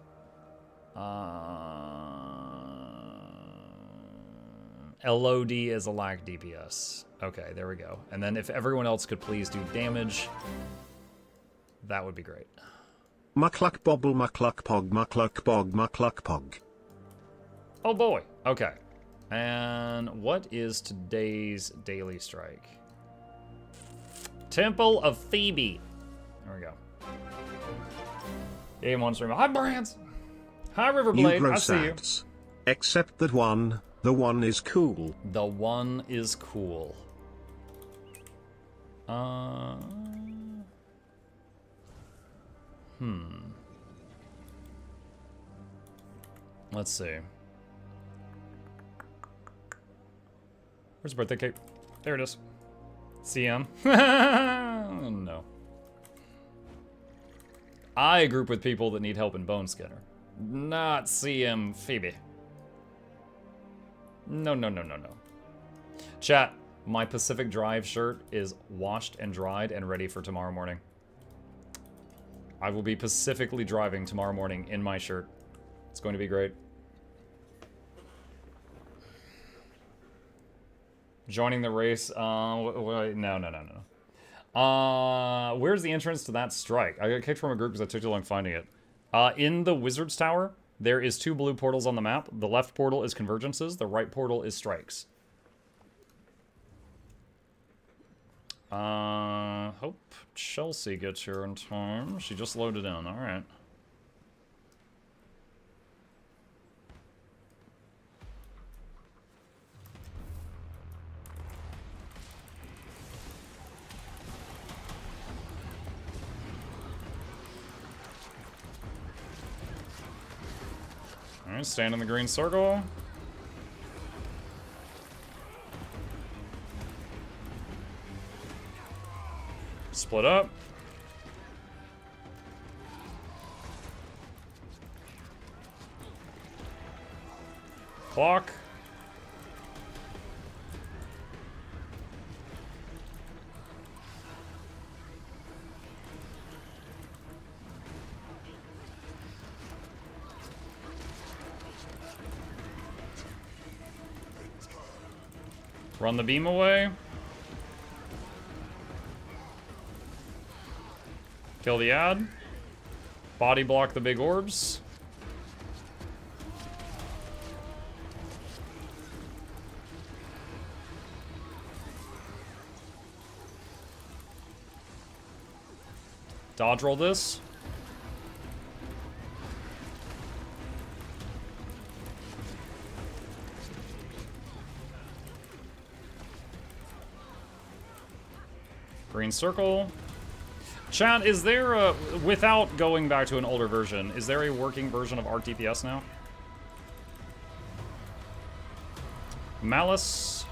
LOD is a lack DPS. Okay, there we go. And then if everyone else could please do damage, that would be great. Mukluk bobble mukluk pog mukluk bog mukluk pog. Oh boy. Okay. And what is today's daily strike? Temple of Phoebe. There we go. Game one stream. Hi, Brands. Hi, Riverblade. I see you. Except that one, the one is cool. The one is cool. Let's see. Where's the birthday cake? There it is. CM. No. I group with people that need help in Bone Skinner. Not CM Phoebe. No, no, no, no, no. Chat, my Pacific Drive shirt is washed and dried and ready for tomorrow morning. I will be pacifically driving tomorrow morning in my shirt. It's going to be great. Joining the race, no, no, no, no. Where's the entrance to that strike? I got kicked from a group because I took too long finding it. In the Wizard's Tower, there is 2 blue portals on the map. The left portal is Convergences, the right portal is Strikes. Hope Chelsea gets here in time. She just loaded in, alright. Alright, stand in the green circle. Split up. Clock. Run the beam away. Kill the ad. Body block the big orbs. Dodge roll this. Green circle. Chat, is there a, without going back to an older version, is there a working version of Arc DPS now? Malice.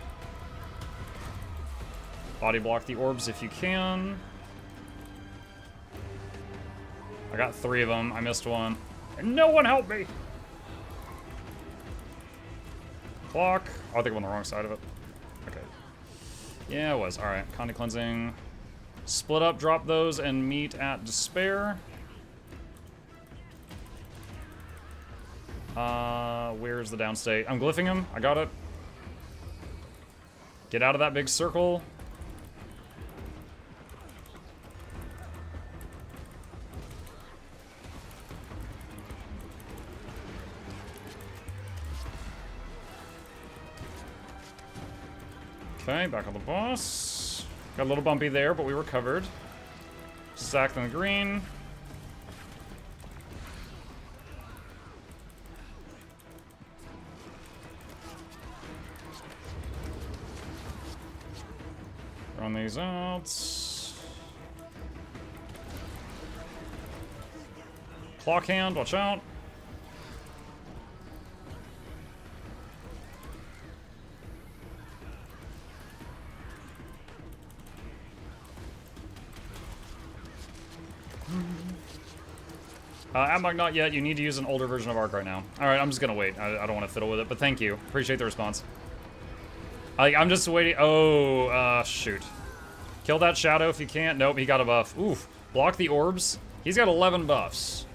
Body block the orbs if you can. I got 3 of them. I missed one. And no one helped me! Clock. Oh, I think I'm on the wrong side of it. Okay. Yeah, it was. Alright. Conduit cleansing. Split up, drop those, and meet at Despair. Where's the downstate? I'm glyphing him. I got it. Get out of that big circle. Okay, back on the boss. Got a little bumpy there, but we recovered. Stacked in the green. Run these out. Clock hand, watch out. Atmog, not yet. You need to use an older version of Arc right now. Alright, I'm just gonna wait. I don't want to fiddle with it, but thank you. Appreciate the response. I'm just waiting. Oh, shoot. Kill that shadow if you can't. Nope, he got a buff. Oof. Block the orbs. He's got 11 buffs.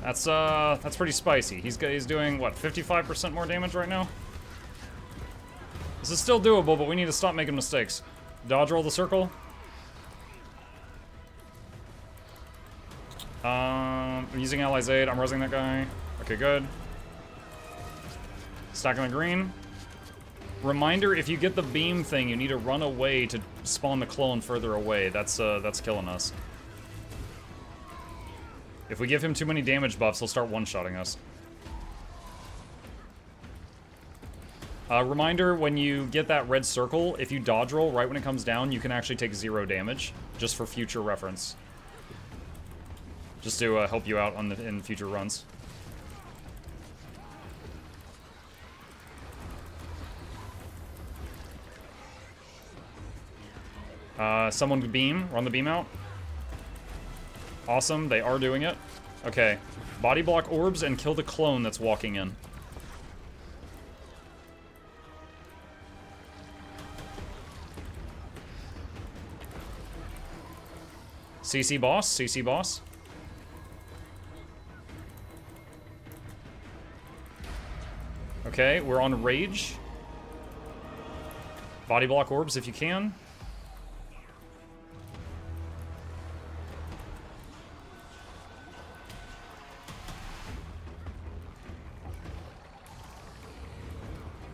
That's pretty spicy. He's doing, what, 55% more damage right now? This is still doable, but we need to stop making mistakes. Dodge roll the circle. I'm using Ally's Aid. I'm resing that guy. Okay, good. Stacking the green. Reminder, if you get the beam thing, you need to run away to spawn the clone further away. That's killing us. If we give him too many damage buffs, he'll start one-shotting us. Reminder, when you get that red circle, if you dodge roll right when it comes down, you can actually take 0 damage, just for future reference. Just to help you out in future runs. Someone beam, run the beam out. Awesome, they are doing it. Okay, body block orbs and kill the clone that's walking in. CC boss, CC boss. Okay, we're on rage. Body block orbs if you can.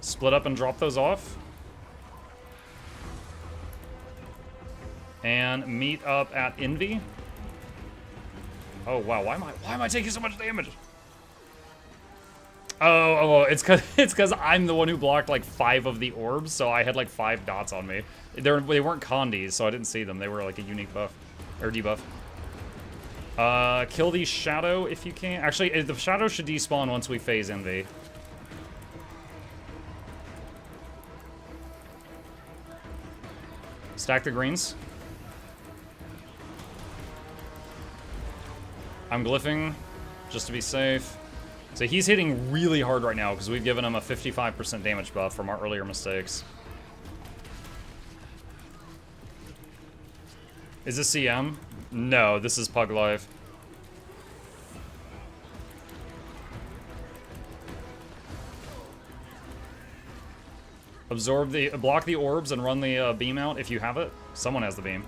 Split up and drop those off. And meet up at Envy. Oh wow, why am I taking so much damage? Oh, it's cause I'm the one who blocked like 5 of the orbs, so I had like 5 dots on me. They weren't condies, so I didn't see them. They were like a unique buff or debuff. Kill the shadow if you can. Actually, the shadow should despawn once we phase Envy. Stack the greens. I'm glyphing, just to be safe. So he's hitting really hard right now because we've given him a 55% damage buff from our earlier mistakes. Is this CM? No, this is Pug Life. Block the orbs and run the beam out if you have it. Someone has the beam.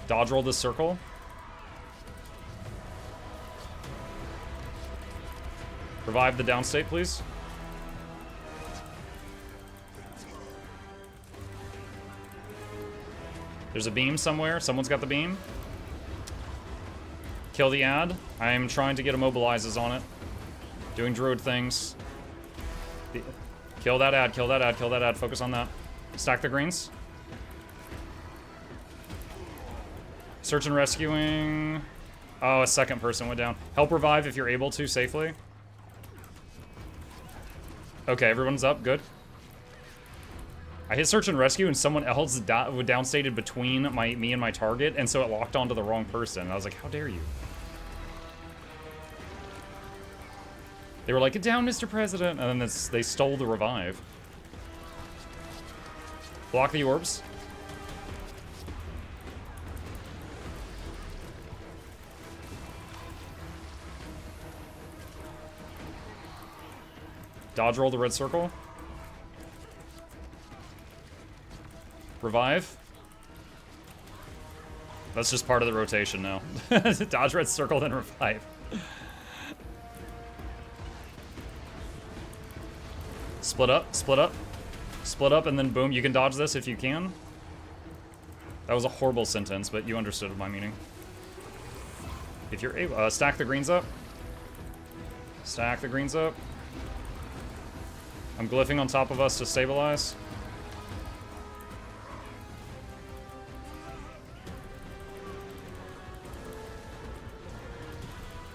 Dodge roll this circle. Revive the downstate, please. There's a beam somewhere. Someone's got the beam. Kill the ad. I'm trying to get immobilizes on it. Doing druid things. Kill that ad, kill that ad, kill that ad. Focus on that. Stack the greens. Search and rescuing. Oh, a second person went down. Help revive if you're able to safely. Okay, everyone's up. Good. I hit search and rescue and someone else downstated between me and my target, and so it locked onto the wrong person. I was like, how dare you? They were like, get down, Mr. President, and then they stole the revive. Block the orbs. Dodge roll the red circle. Revive. That's just part of the rotation now. Dodge red circle, then revive. Split up, split up. Split up, and then boom, you can dodge this if you can. That was a horrible sentence, but you understood my meaning. If you're able, stack the greens up. Stack the greens up. I'm glyphing on top of us to stabilize.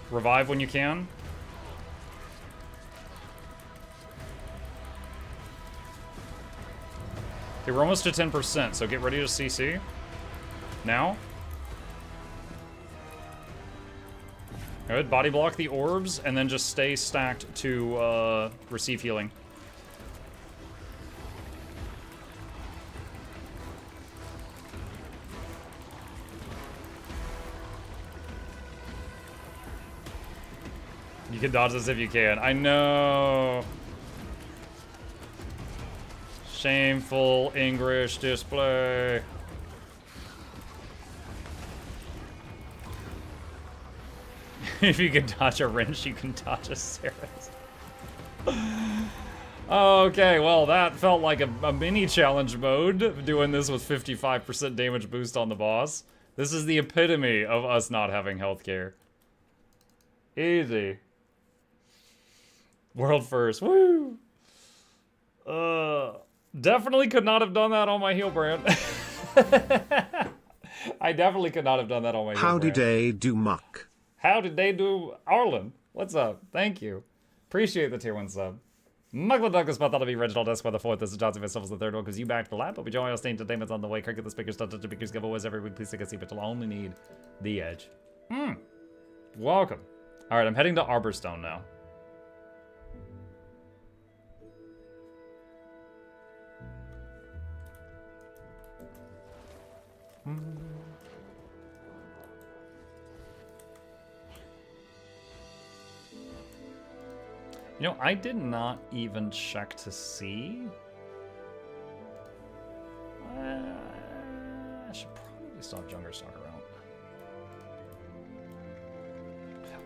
Revive when you can. Okay, we're almost to 10%, so get ready to CC. Now. Good, body block the orbs, and then just stay stacked to receive healing. You can dodge this if you can. I know. Shameful English display. If you can dodge a wrench, you can dodge a Ceres. Okay, well, that felt like a mini challenge mode, doing this with 55% damage boost on the boss. This is the epitome of us not having healthcare. Easy. World first. Woo! Definitely could not have done that on my heal brand. I definitely could not have done that on my heal brand. How did they do, Muck? How did they do, Arlen? What's up? Thank you. Appreciate the tier 1 sub. MuklukYoutube is that'll be Reginald S. by the 4th. This is Johnson myself as the 3rd one because you backed the lap. But we join us entertainment's on the way. Cricket the speakers, touch the speakers, giveaways every week. Please take a seat, but you'll only need the edge. Welcome. All right, I'm heading to Arborstone now. You know, I did not even check to see. I should probably still have Jungerstock around.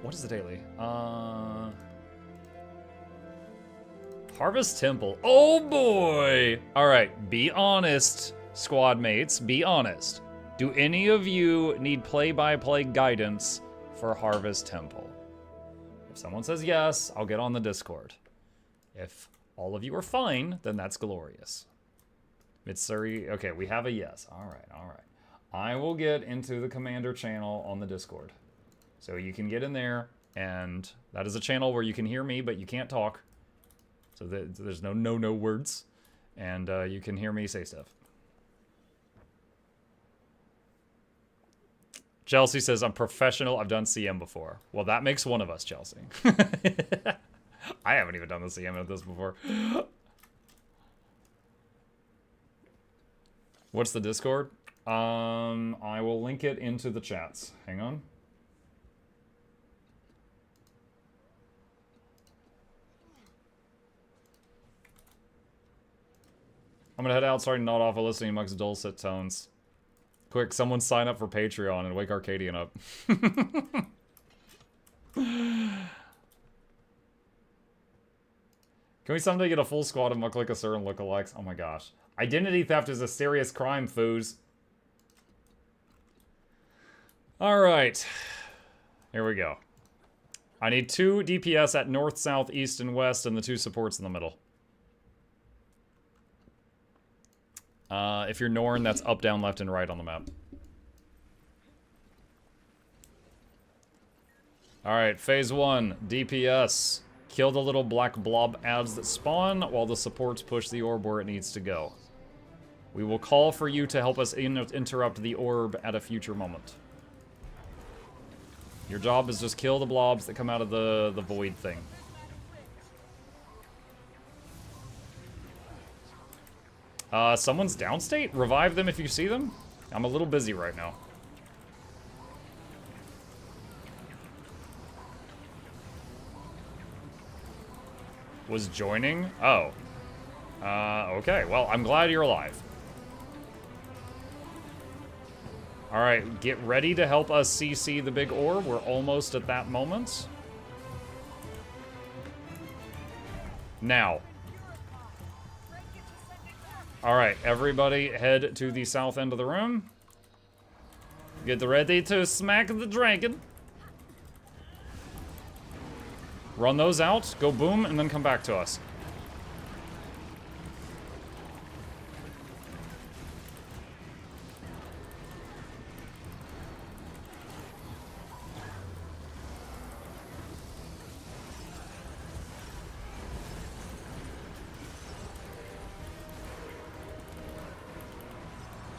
What is the daily? Harvest Temple. Oh boy! Alright, be honest, squad mates. Be honest. Do any of you need play-by-play guidance for Harvest Temple? If someone says yes, I'll get on the Discord. If all of you are fine, then that's glorious. Mitsuri, okay, we have a yes. All right, all right. I will get into the Commander channel on the Discord. So you can get in there, and that is a channel where you can hear me, but you can't talk. So there's no words, and you can hear me say stuff. Chelsea says, I'm professional, I've done CM before. Well, that makes one of us, Chelsea. I haven't even done the CM of this before. What's the Discord? I will link it into the chats. Hang on. I'm gonna head out, starting not off of listening amongst dulcet tones. Quick, someone sign up for Patreon and wake Arcadian up. Can we someday get a full squad of MuklukYoutube and lookalikes? Oh my gosh. Identity theft is a serious crime, foos. Alright. Here we go. I need 2 DPS at north, south, east, and west, and the 2 supports in the middle. If you're Norn, that's up, down, left, and right on the map. Alright, phase 1, DPS. Kill the little black blob ads that spawn while the supports push the orb where it needs to go. We will call for you to help us interrupt the orb at a future moment. Your job is just kill the blobs that come out of the void thing. Someone's downstate? Revive them if you see them? I'm a little busy right now. Was joining? Oh. Okay. Well, I'm glad you're alive. Alright, get ready to help us CC the big orb. We're almost at that moment. Now. Alright, everybody head to the south end of the room. Get ready to smack the dragon. Run those out, go boom, and then come back to us.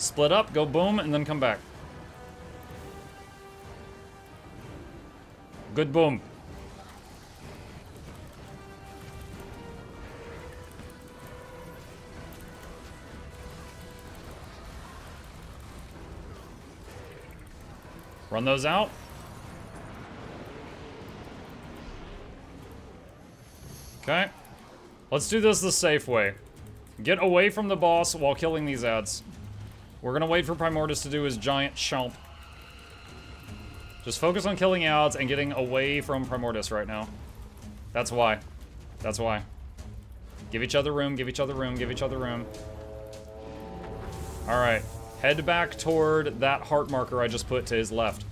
Split up, go boom, and then come back. Good boom. Run those out. Okay. Let's do this the safe way. Get away from the boss while killing these ads. We're gonna wait for Primordus to do his giant chomp. Just focus on killing ads and getting away from Primordus right now. That's why. That's why. Give each other room, give each other room, give each other room. Alright. Head back toward that heart marker I just put to his left.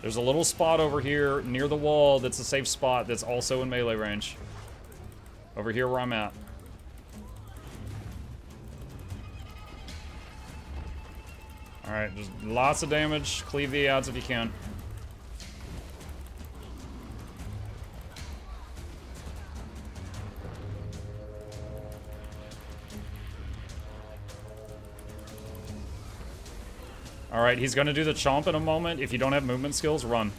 There's a little spot over here near the wall that's a safe spot that's also in melee range. Over here where I'm at. Alright, just lots of damage. Cleave the ads if you can. Alright, he's gonna do the chomp in a moment. If you don't have movement skills, run.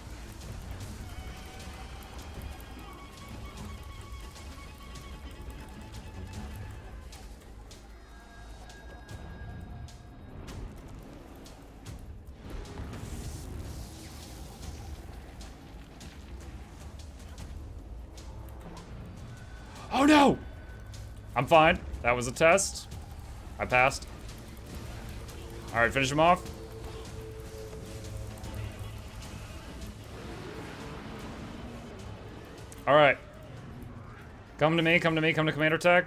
Oh no! I'm fine. That was a test. I passed. Alright, finish him off. Alright. Come to me, come to me, come to commander tech.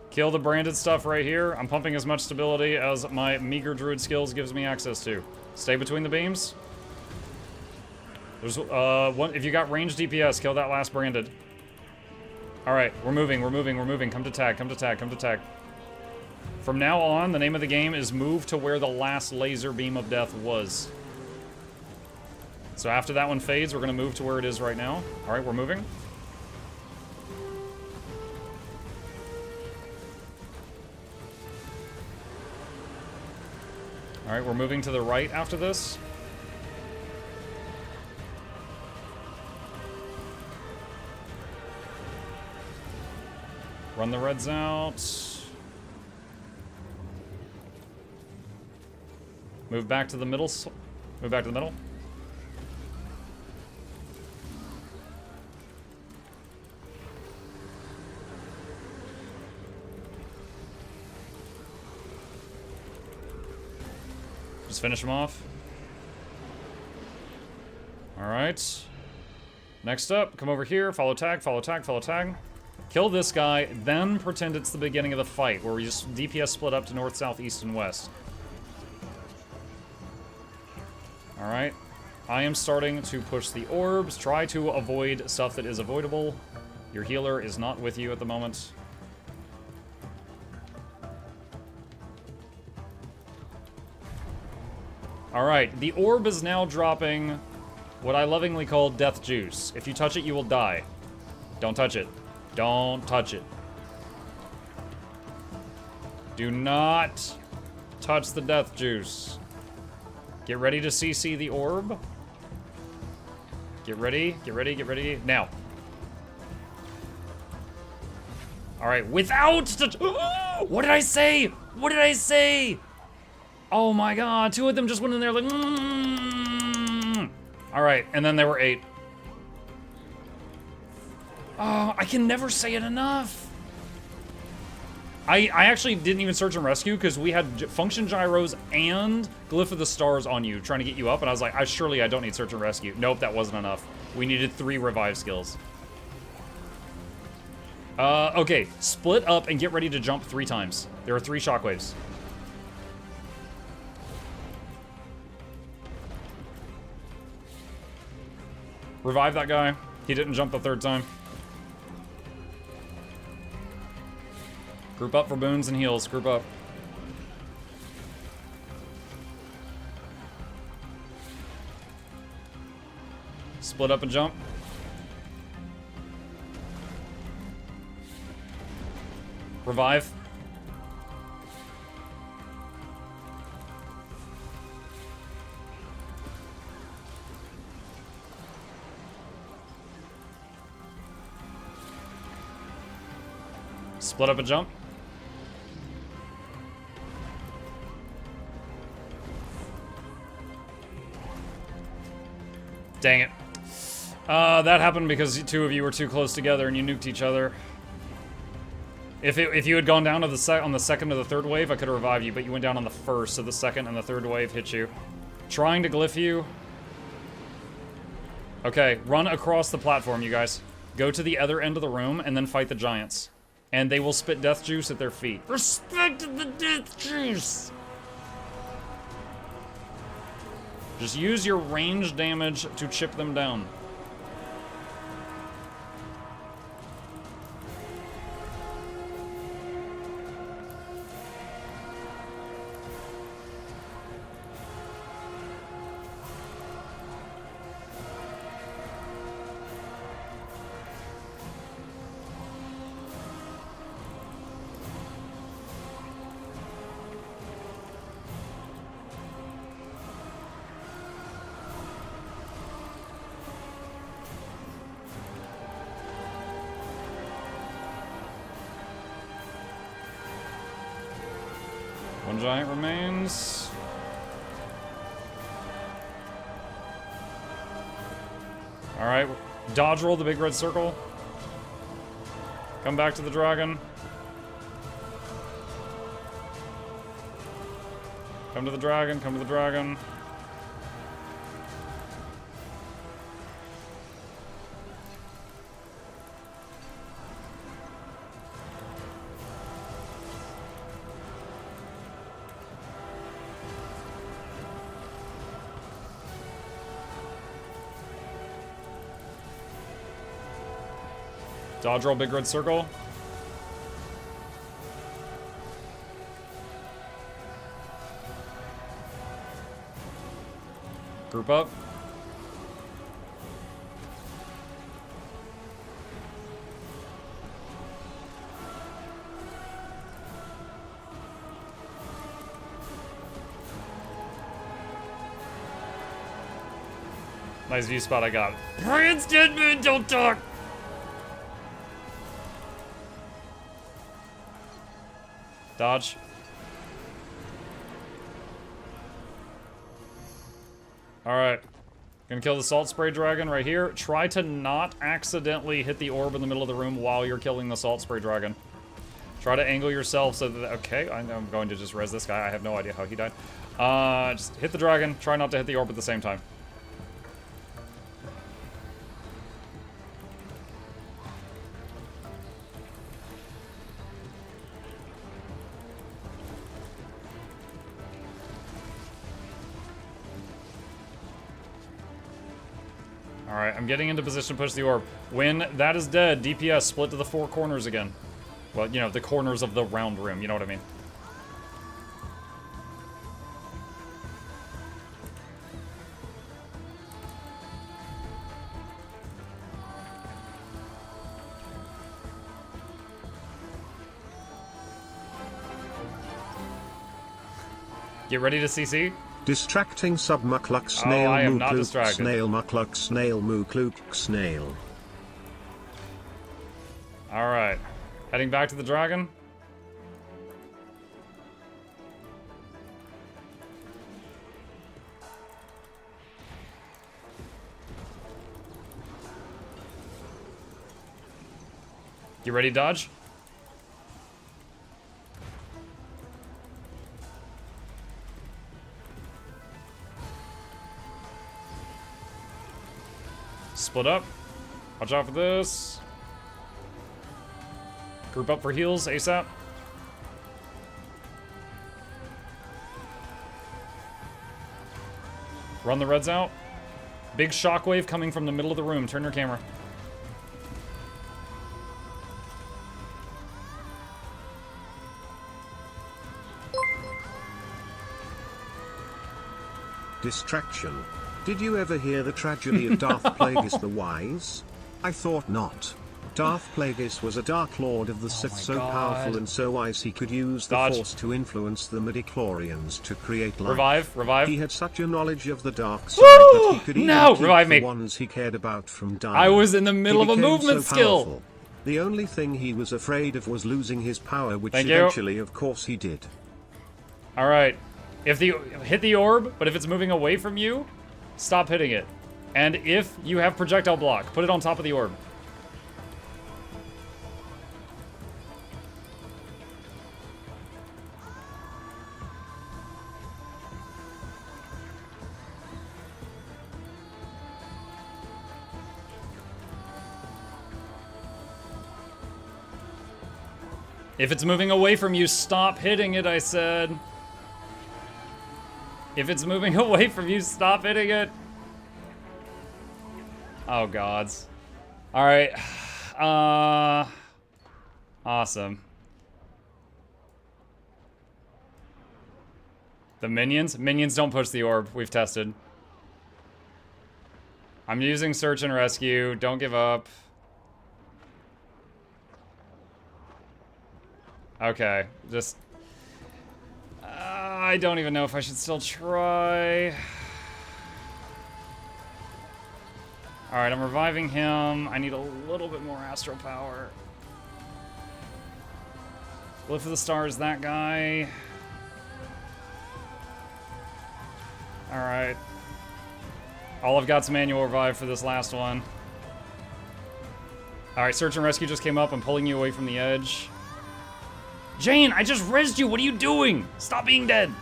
Kill the branded stuff right here. I'm pumping as much stability as my meager druid skills gives me access to. Stay between the beams. There's one. If you got ranged DPS, kill that last branded. Alright, we're moving, we're moving, we're moving. Come to tag, come to tag, come to tag. From now on, the name of the game is move to where the last laser beam of death was. So after that one fades, we're gonna move to where it is right now. Alright, we're moving. Alright, we're moving to the right after this. Run the reds out. Move back to the middle. Move back to the middle. Just finish him off. Alright. Next up, come over here, follow tag, follow tag, follow tag. Kill this guy, then pretend it's the beginning of the fight, where we just DPS split up to north, south, east, and west. Alright. I am starting to push the orbs. Try to avoid stuff that is avoidable. Your healer is not with you at the moment. Alright, the orb is now dropping what I lovingly call death juice. If you touch it, you will die. Don't touch it. Don't touch it. Do not touch the death juice. Get ready to CC the orb. Get ready, get ready, get ready. Now. Alright, without the... What did I say? What did I say? Oh my god, two of them just went in there like... Alright, and then there were 8. Oh, I can never say it enough. I actually didn't even search and rescue because we had function gyros and glyph of the stars on you trying to get you up, and I was like, surely I don't need search and rescue. Nope, that wasn't enough. We needed 3 revive skills. Okay, split up and get ready to jump 3 times. There are 3 shockwaves. Revive that guy. He didn't jump the 3rd time. Group up for boons and heals. Group up. Split up and jump. Revive. Split up a jump. Dang it. That happened because two of you were too close together and you nuked each other. If you had gone down to on the second or the third wave, I could have revived you, but you went down on the first, so the second and the third wave hit you. Trying to glyph you. Okay, run across the platform, you guys. Go to the other end of the room and then fight the giants. And they will spit death juice at their feet. Respect the death juice! Just use your range damage to chip them down. One giant remains. Alright, dodge roll the big red circle. Come back to the dragon. Come to the dragon, come to the dragon. Dodge roll big red circle. Group up. Nice view spot I got. Prince Deadman, don't talk! Dodge. Alright. Gonna kill the salt spray dragon right here. Try to not accidentally hit the orb in the middle of the room while you're killing the salt spray dragon. Try to angle yourself so that... Okay, I'm going to just res this guy. I have no idea how he died. Just hit the dragon. Try not to hit the orb at the same time. Alright, I'm getting into position to push the orb. When that is dead, DPS split to the four corners again. Well, you know, the corners of the round room, you know what I mean. Get ready to CC. Distracting sub mukluk snail I am not mukluk distracted. snail mukluk snail mukluk snail. Alright. Heading back to the dragon. You ready, dodge? Split up. Watch out for this. Group up for heals ASAP. Run the reds out. Big shockwave coming from the middle of the room. Turn your camera. Distraction. Did you ever hear the tragedy of Darth Plagueis the Wise? I thought not. Darth Plagueis was a Dark Lord of the Sith, so God. powerful and so wise he could use the Dodge. Force to influence the midichlorians to create life. Revive. He had such a knowledge of the dark side that he could even No! keep Revive the me. ones he cared about from dying. I was in the middle He of a became movement so skill. powerful. The only thing he was afraid of was losing his power, which Thank you. eventually, of course, he did. All right. If hit the orb, but if it's moving away from you, stop hitting it. And if you have projectile block, put it on top of the orb. If it's moving away from you, stop hitting it, I said. If it's moving away from you, stop hitting it. Oh, gods. All right. Awesome. The minions? Minions don't push the orb. We've tested. I'm using search and rescue. Don't give up. Okay, just... I don't even know if I should still try. Alright, I'm reviving him. I need a little bit more astral power. Lift of the Stars, that guy. Alright. All I've got's manual revive for this last one. Alright, search and rescue just came up. I'm pulling you away from the edge. Jane, I just rezzed you. What are you doing? Stop being dead.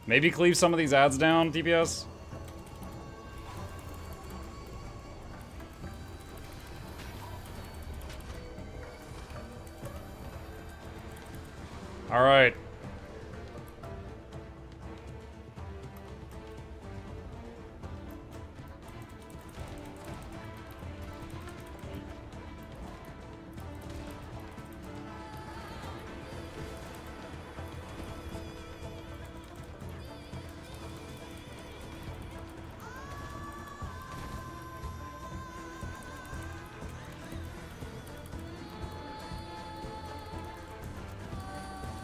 Maybe cleave some of these ads down, DPS. All right.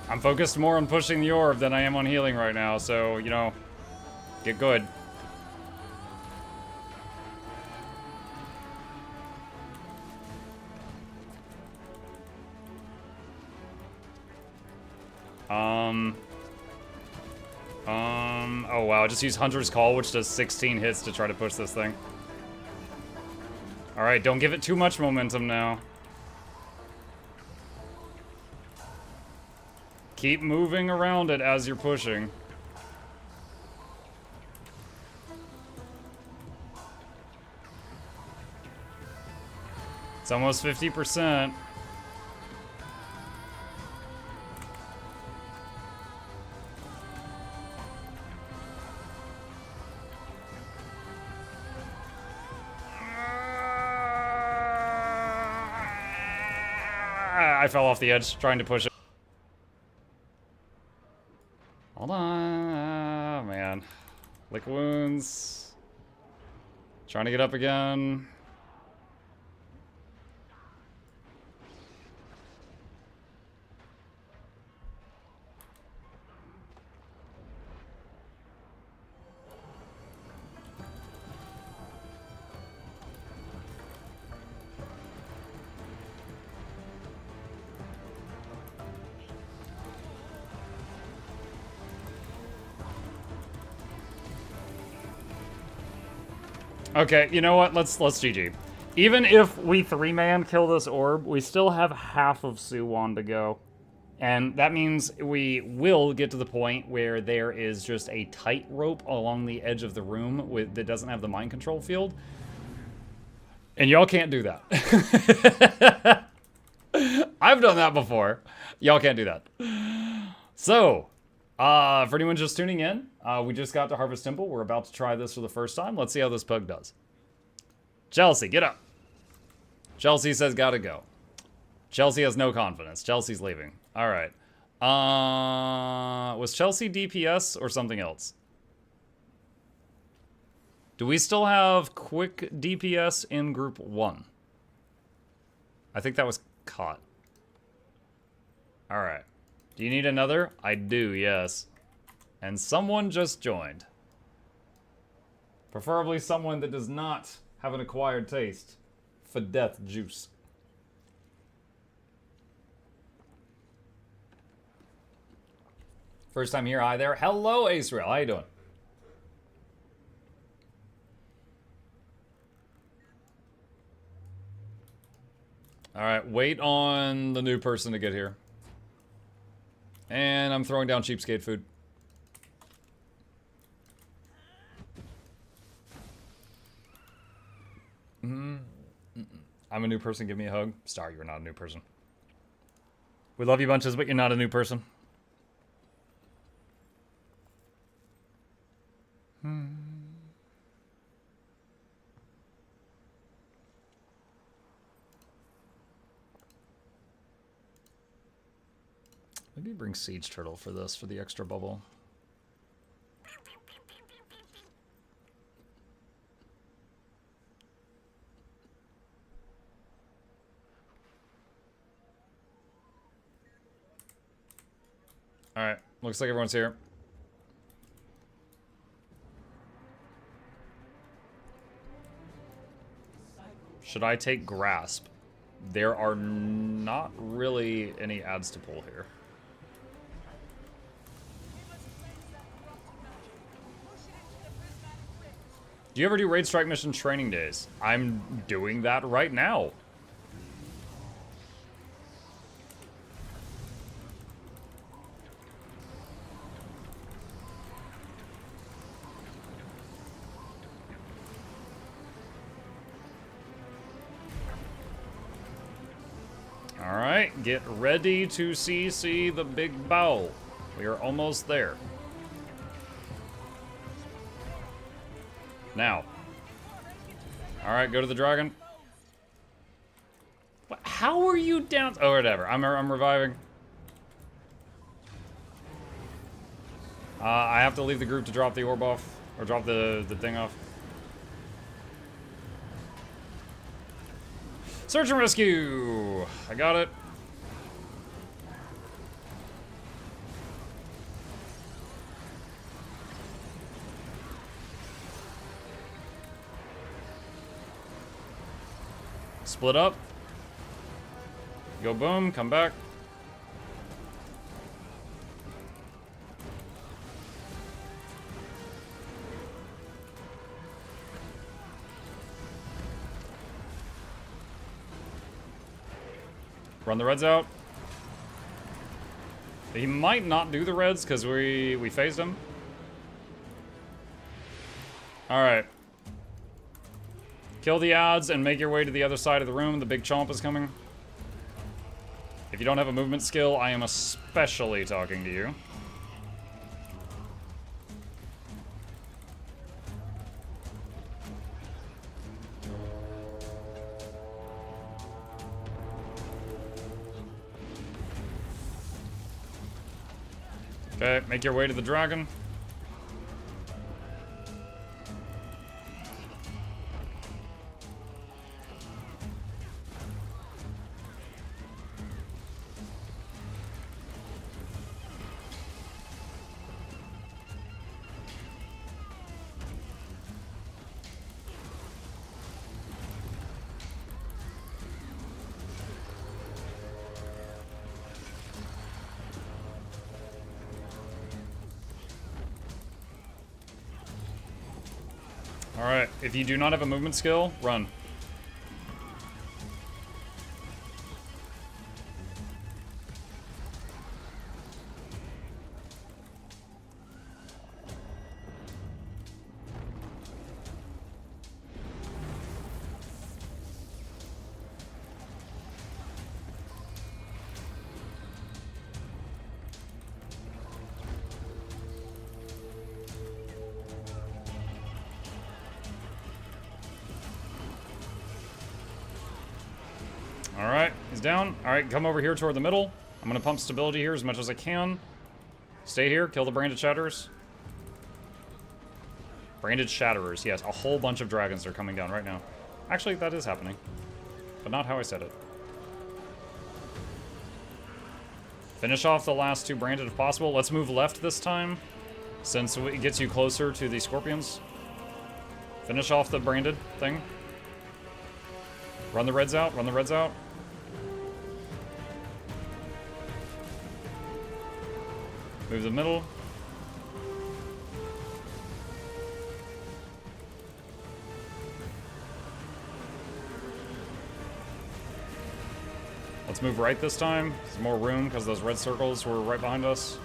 I'm focused more on pushing the orb than I am on healing right now, so, you know, get good. Oh wow, I just used Hunter's Call, which does 16 hits to try to push this thing. Alright, don't give it too much momentum now. Keep moving around it as you're pushing. It's almost 50%. I fell off the edge trying to push it. Hold on, man. Lick wounds. Trying to get up again. Okay, you know what? Let's GG. Even if we 3-man kill this orb, we still have half of Suwon to go. And that means we will get to the point where there is just a tight rope along the edge of the room that doesn't have the mind control field. And y'all can't do that. I've done that before. Y'all can't do that. So, for anyone just tuning in, we just got to Harvest Temple. We're about to try this for the first time. Let's see how this pug does. Chelsea, get up. Chelsea says gotta go. Chelsea has no confidence. Chelsea's leaving. All right. Was Chelsea DPS or something else? Do we still have quick DPS in group 1? I think that was caught. Alright. Do you need another? I do, yes. And someone just joined. Preferably someone that does not have an acquired taste for death juice. First time here, hi there. Hello, Asriel. How you doing? Alright, wait on the new person to get here. And I'm throwing down cheapskate food. I'm a new person, give me a hug. Star, you're not a new person. We love you bunches, but you're not a new person. Maybe bring Siege Turtle for this, for the extra bubble. Alright, looks like everyone's here. Should I take Grasp? There are not really any ads to pull here. Do you ever do Raid Strike Mission training days? I'm doing that right now. Alright, get ready to CC the big bowl. We are almost there. Now. Alright, go to the dragon. What, how are you down? Oh, whatever. I'm reviving. I have to leave the group to drop the orb off. Or drop the thing off. Search and rescue! I got it. Split up. Go boom, come back. Run the reds out. He might not do the reds because we phased him. Alright. Kill the odds and make your way to the other side of the room. The big chomp is coming. If you don't have a movement skill, I am especially talking to you. Okay, make your way to the dragon. Alright, if you do not have a movement skill, run. Alright, he's down. Alright, come over here toward the middle. I'm gonna pump stability here as much as I can. Stay here, kill the branded shatterers. Branded shatterers, yes, a whole bunch of dragons are coming down right now. Actually, that is happening, but not how I said it. Finish off the last 2 branded if possible. Let's move left this time, since it gets you closer to the scorpions. Finish off the branded thing. Run the reds out, run the reds out. Move the middle. Let's move right this time. There's more room because those red circles were right behind us.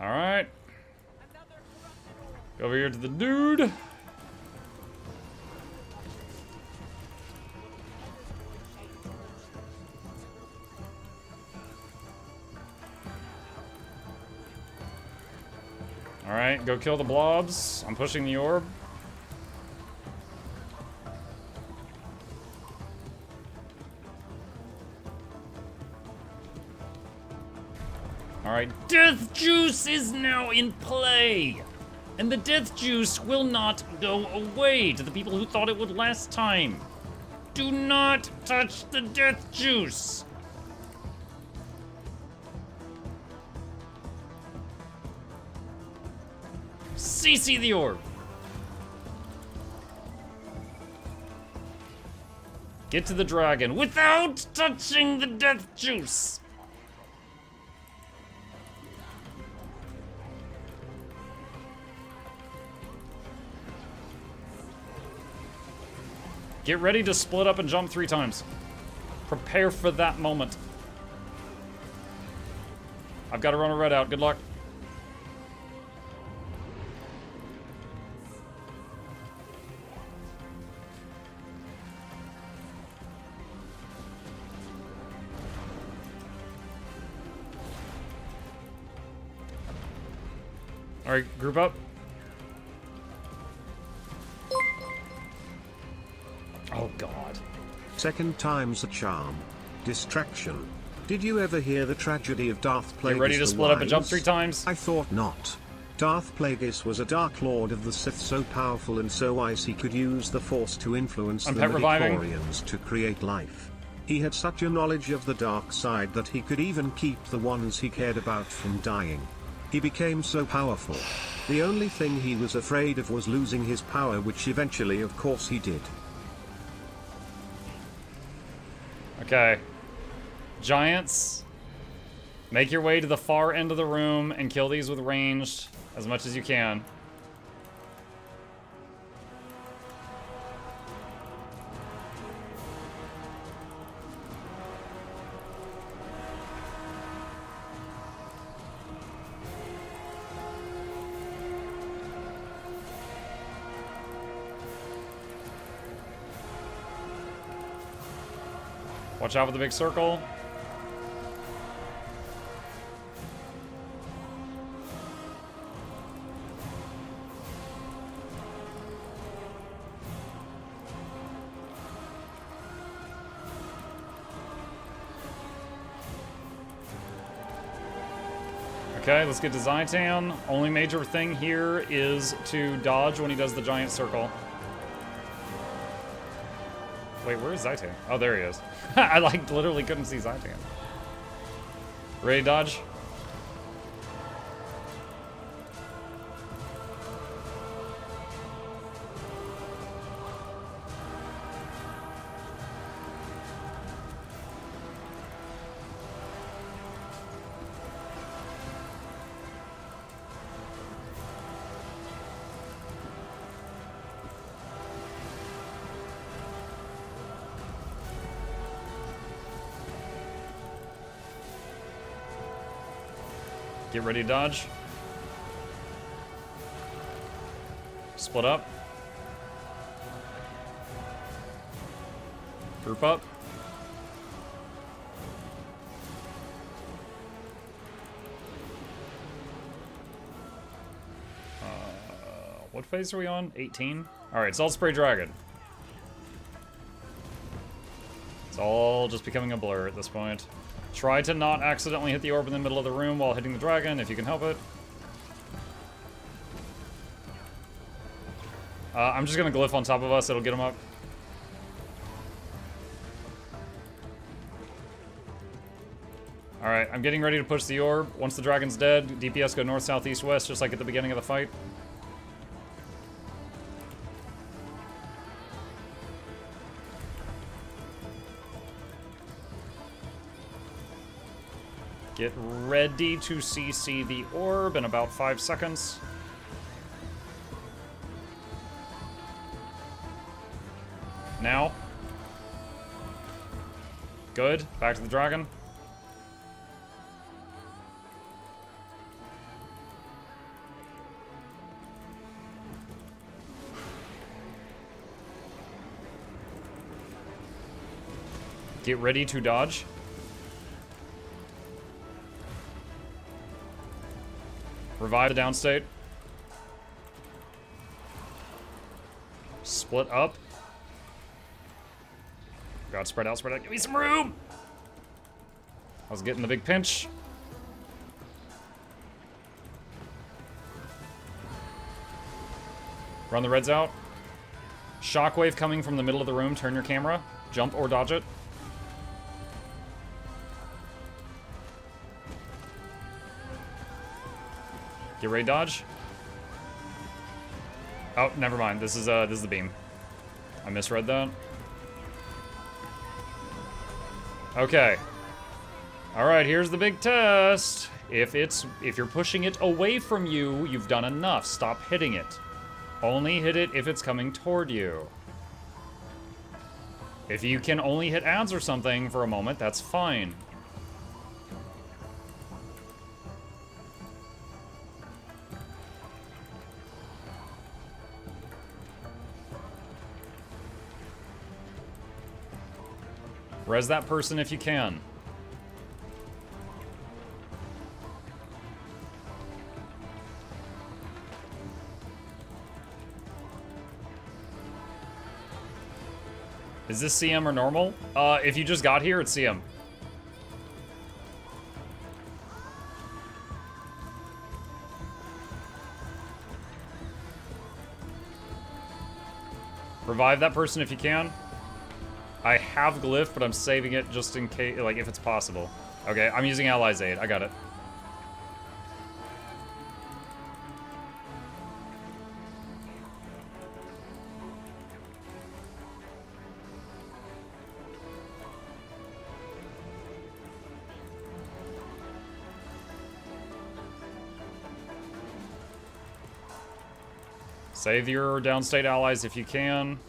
Alright. Go over here to the dude. Alright, go kill the blobs. I'm pushing the orb. Alright, death juice is now in play! And the death juice will not go away to the people who thought it would last time. Do not touch the death juice! CC the orb! Get to the dragon without touching the death juice! Get ready to split up and jump 3 times. Prepare for that moment. I've got to run a red out. Good luck. All right, group up. Oh, God. Second time's a charm. Distraction. Did you ever hear the tragedy of Darth Plagueis? Get ready to split up and jump 3 times. I thought not. Darth Plagueis was a Dark Lord of the Sith, so powerful and so wise he could use the Force to influence the midichlorians to create life. He had such a knowledge of the dark side that he could even keep the ones he cared about from dying. He became so powerful. The only thing he was afraid of was losing his power, which eventually, of course, he did. Okay. Giants, make your way to the far end of the room and kill these with ranged as much as you can. Watch out for the big circle. Okay, let's get to Zaitan. Only major thing here is to dodge when he does the giant circle. Wait, where is Zaitan? Oh, there he is. I like literally couldn't see Zaitan. Ready to dodge? Get ready to dodge. Split up. Group up. What phase are we on? 18? Alright, Salt Spray Dragon. It's all just becoming a blur at this point. Try to not accidentally hit the orb in the middle of the room while hitting the dragon, if you can help it. I'm just gonna glyph on top of us, it'll get him up. Alright, I'm getting ready to push the orb. Once the dragon's dead, DPS go north, south, east, west, just like at the beginning of the fight. Get ready to CC the orb in about 5 seconds. Now. Good. Back to the dragon. Get ready to dodge. Revive the downstate. Split up. God, spread out, spread out. Give me some room! I was getting the big pinch. Run the reds out. Shockwave coming from the middle of the room. Turn your camera. Jump or dodge it. Get ready, dodge. Oh, never mind. This is the beam. I misread that. Okay. All right, here's the big test. If you're pushing it away from you, you've done enough. Stop hitting it. Only hit it if it's coming toward you. If you can only hit ads or something for a moment, that's fine. Res that person if you can. Is this CM or normal? If you just got here, it's CM. Revive that person if you can. I have glyph, but I'm saving it just in case, like, if it's possible. Okay, I'm using Ally's Aid. I got it. Save your downstate allies if you can.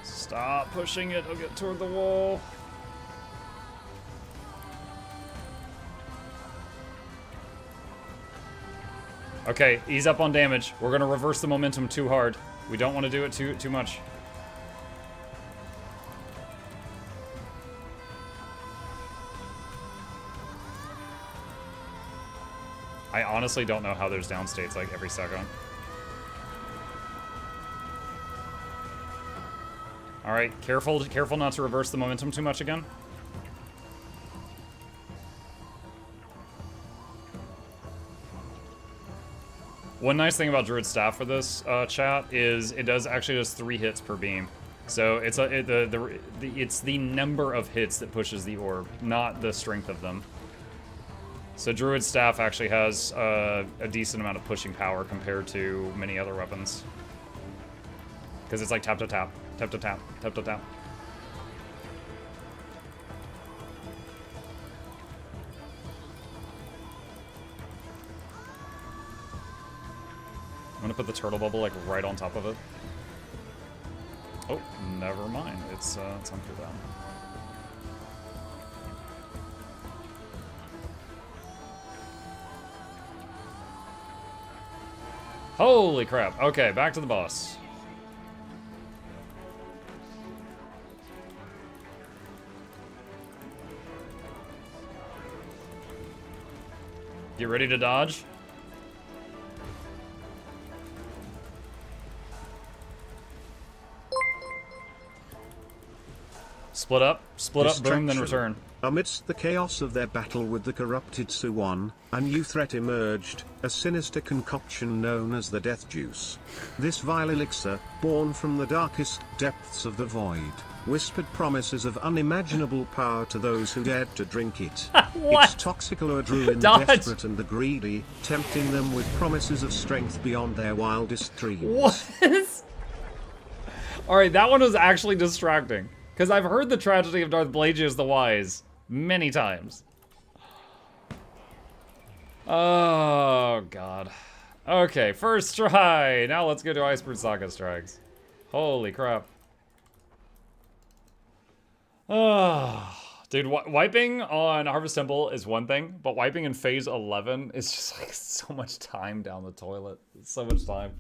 Stop pushing it, I'll get toward the wall. Okay, ease up on damage. We're gonna reverse the momentum too hard. We don't want to do it too much. I honestly don't know how there's downstates like every second. Alright, careful not to reverse the momentum too much again. One nice thing about Druid Staff for this chat is it actually does 3 hits per beam. So it's it's the number of hits that pushes the orb, not the strength of them. So Druid Staff actually has a decent amount of pushing power compared to many other weapons. Because it's like tap to tap. Tap to tap, tap to tap. I'm gonna put the turtle bubble like right on top of it. never mind. It's hunker down. Holy crap. Okay, back to the boss. Get ready to dodge. Split up, boom, then return. Amidst the chaos of their battle with the corrupted Suwon, a new threat emerged, a sinister concoction known as the Death Juice. This vile elixir, born from the darkest depths of the void, whispered promises of unimaginable power to those who dared to drink it. Its toxic allure drew in the desperate and the greedy, tempting them with promises of strength beyond their wildest dreams. What? Alright, that one was actually distracting. Because I've heard the tragedy of Darth Plagueis the Wise many times. Oh, God. Okay, first try. Now let's go to Iceberg Saga strikes. Holy crap. Oh, dude, wiping on Harvest Temple is one thing, but wiping in Phase 11 is just like so much time down the toilet. It's so much time.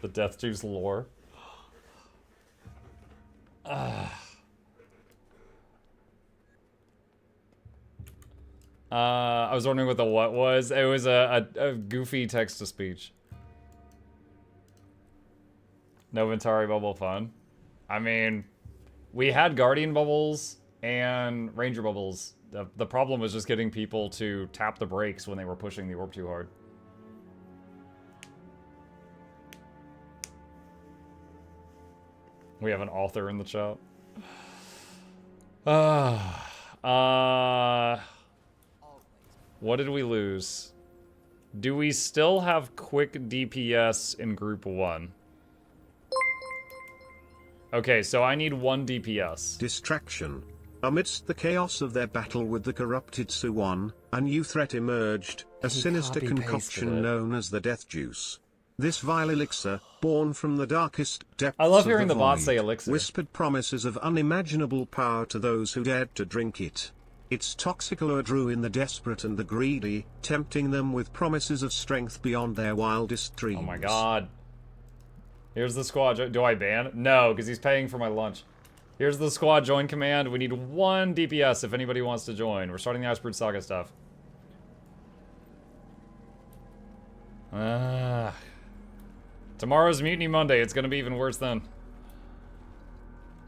The Death Juice lore. I was wondering what the what was. It was a goofy text-to-speech. No Ventari bubble fun. I mean, we had Guardian bubbles and Ranger bubbles. The problem was just getting people to tap the brakes when they were pushing the orb too hard. We have an author in the chat. What did we lose? Do we still have quick DPS in group 1? Okay, so I need 1 DPS. Distraction. Amidst the chaos of their battle with the corrupted Suwon, a new threat emerged, a sinister concoction known as the Death Juice. This vile elixir, born from the darkest depths I love of hearing the bot void, say elixir. whispered promises of unimaginable power to those who dared to drink it. Its toxic allure drew in the desperate and the greedy, tempting them with promises of strength beyond their wildest dreams. Oh my god. Here's the squad. Do I ban? No, because he's paying for my lunch. Here's the squad join command. We need 1 DPS if anybody wants to join. We're starting the Iceberg Saga stuff. Tomorrow's Mutiny Monday. It's going to be even worse then.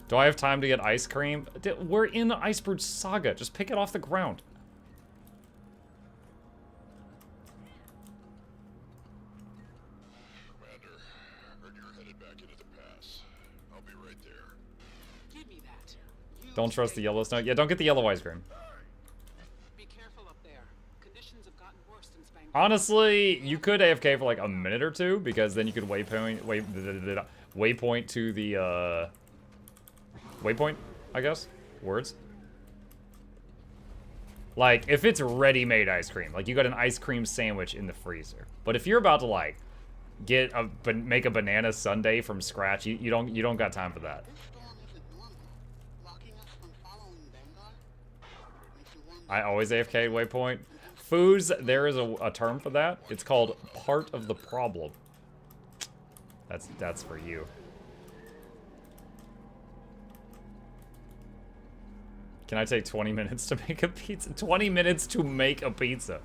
Do I have time to get ice cream? We're in the Iceberg Saga. Just pick it off the ground. Commander, heard you're headed back into the pass. I'll be right there. Give me that. Don't trust the yellow snow. Yeah, don't get the yellow ice cream. Be careful up there. Conditions have gotten worse since Bangkok. Honestly, you could AFK for like a minute or two because then you could waypoint to the waypoint, I guess. Words. Like if it's ready-made ice cream, like you got an ice cream sandwich in the freezer. But if you're about to like make a banana sundae from scratch, you don't got time for that. I always AFK waypoint. Foos, there is a term for that. It's called part of the problem. That's for you. Can I take 20 minutes to make a pizza? 20 minutes to make a pizza.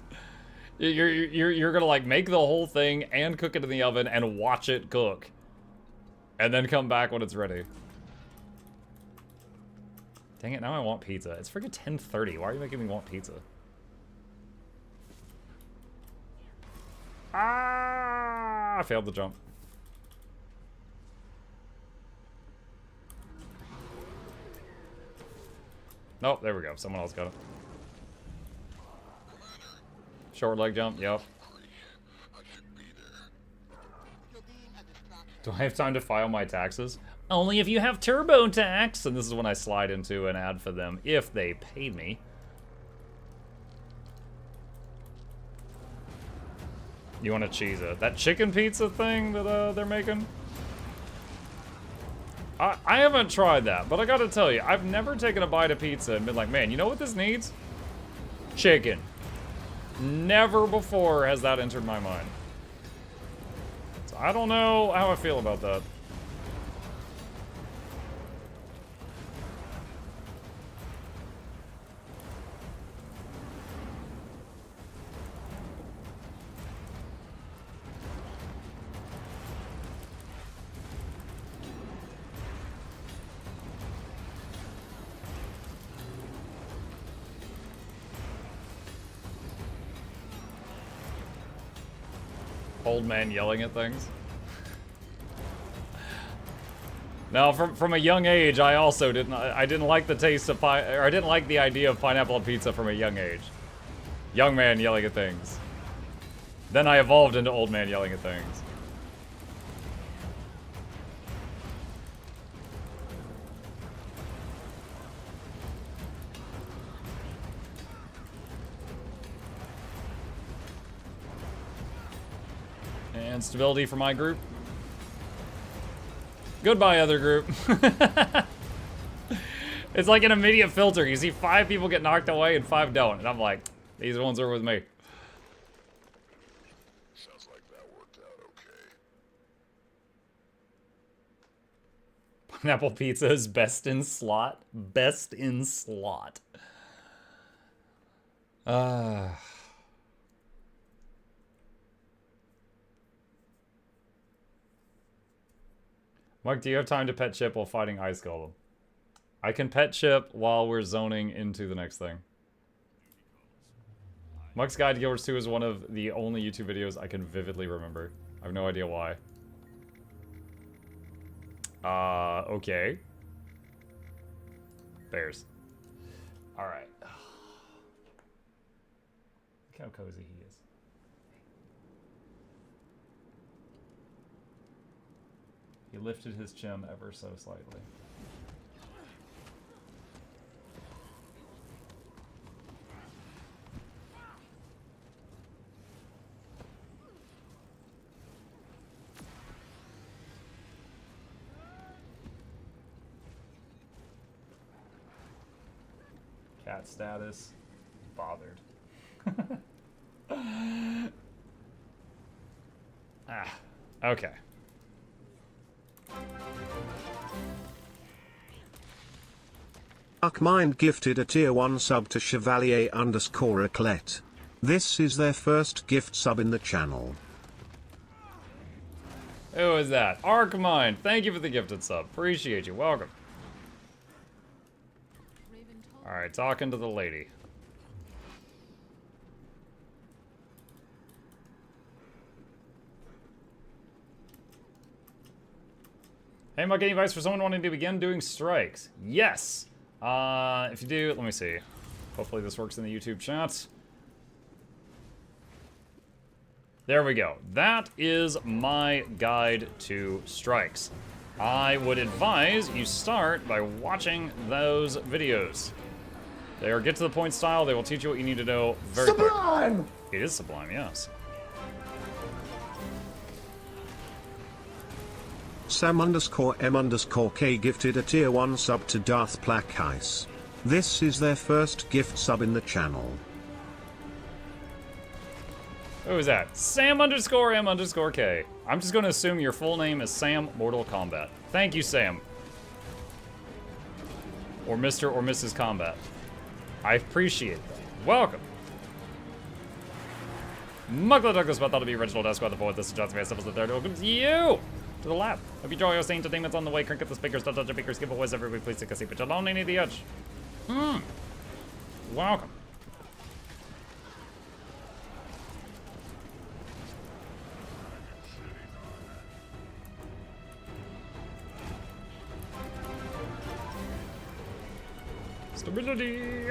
You're gonna like make the whole thing and cook it in the oven and watch it cook. And then come back when it's ready. Dang it, now I want pizza. It's freaking 10:30. Why are you making me want pizza? Ah! I failed the jump. Nope, there we go. Someone else got it. Short leg jump, yep. Do I have time to file my taxes? Only if you have TurboTax! And this is when I slide into an ad for them, if they pay me. You want a cheese it? That chicken pizza thing that they're making? I haven't tried that, but I gotta tell you, I've never taken a bite of pizza and been like, man, you know what this needs? Chicken. Never before has that entered my mind. So I don't know how I feel about that. Old man yelling at things. Now, from a young age, I also didn't like the taste of or I didn't like the idea of pineapple on pizza from a young age. Young man yelling at things. Then I evolved into old man yelling at things. And stability for my group. Goodbye, other group. It's like an immediate filter. You see 5 people get knocked away and 5 don't. And I'm like, these ones are with me. Sounds like that worked out okay. Pineapple pizza is best in slot. Best in slot. Mark, do you have time to pet Chip while fighting Ice Golem? I can pet Chip while we're zoning into the next thing. Muck's Guide to Guild Wars 2 is one of the only YouTube videos I can vividly remember. I have no idea why. Okay. Bears. Alright. Look how cozy he is. He lifted his chin ever so slightly. Cat status, bothered. Okay. Darkmind gifted a tier 1 sub to Chevalier_Aclette. This is their first gift sub in the channel. Who is that? Arcanum, thank you for the gifted sub. Appreciate you. Welcome. Alright, talking to the lady. Hey, Mug, any advice for someone wanting to begin doing strikes? Yes! If you do, let me see. Hopefully this works in the YouTube chat. There we go. That is my guide to strikes. I would advise you start by watching those videos. They are get to the point style. They will teach you what you need to know very quick. Sublime! It is sublime, yes. Sam_M_K gifted a tier 1 sub to Darth Plaque Ice. This is their first gift sub in the channel. Who is that? Sam_M_K. I'm just going to assume your full name is Sam Mortal Kombat. Thank you, Sam. Or Mr. or Mrs. Combat. I appreciate that. Welcome. Mugler Douglas, but that'll be original desk by the board. This is Johnson Face the third. Welcome to you to the lab. Hope you enjoy your entertainment's on the way. Crank up the speakers, don't touch the speakers, give aways every week. Please take a seat, but you don't need the edge. Welcome. Stability.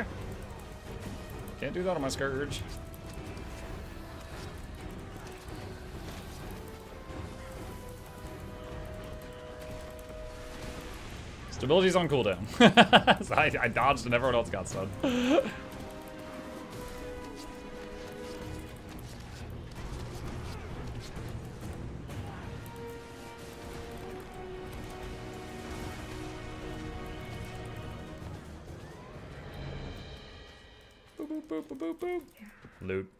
Can't do that on my Scourge. Stability's on cooldown. So I dodged and everyone else got stunned. Boop, boop, boop, boop, boop. Loot.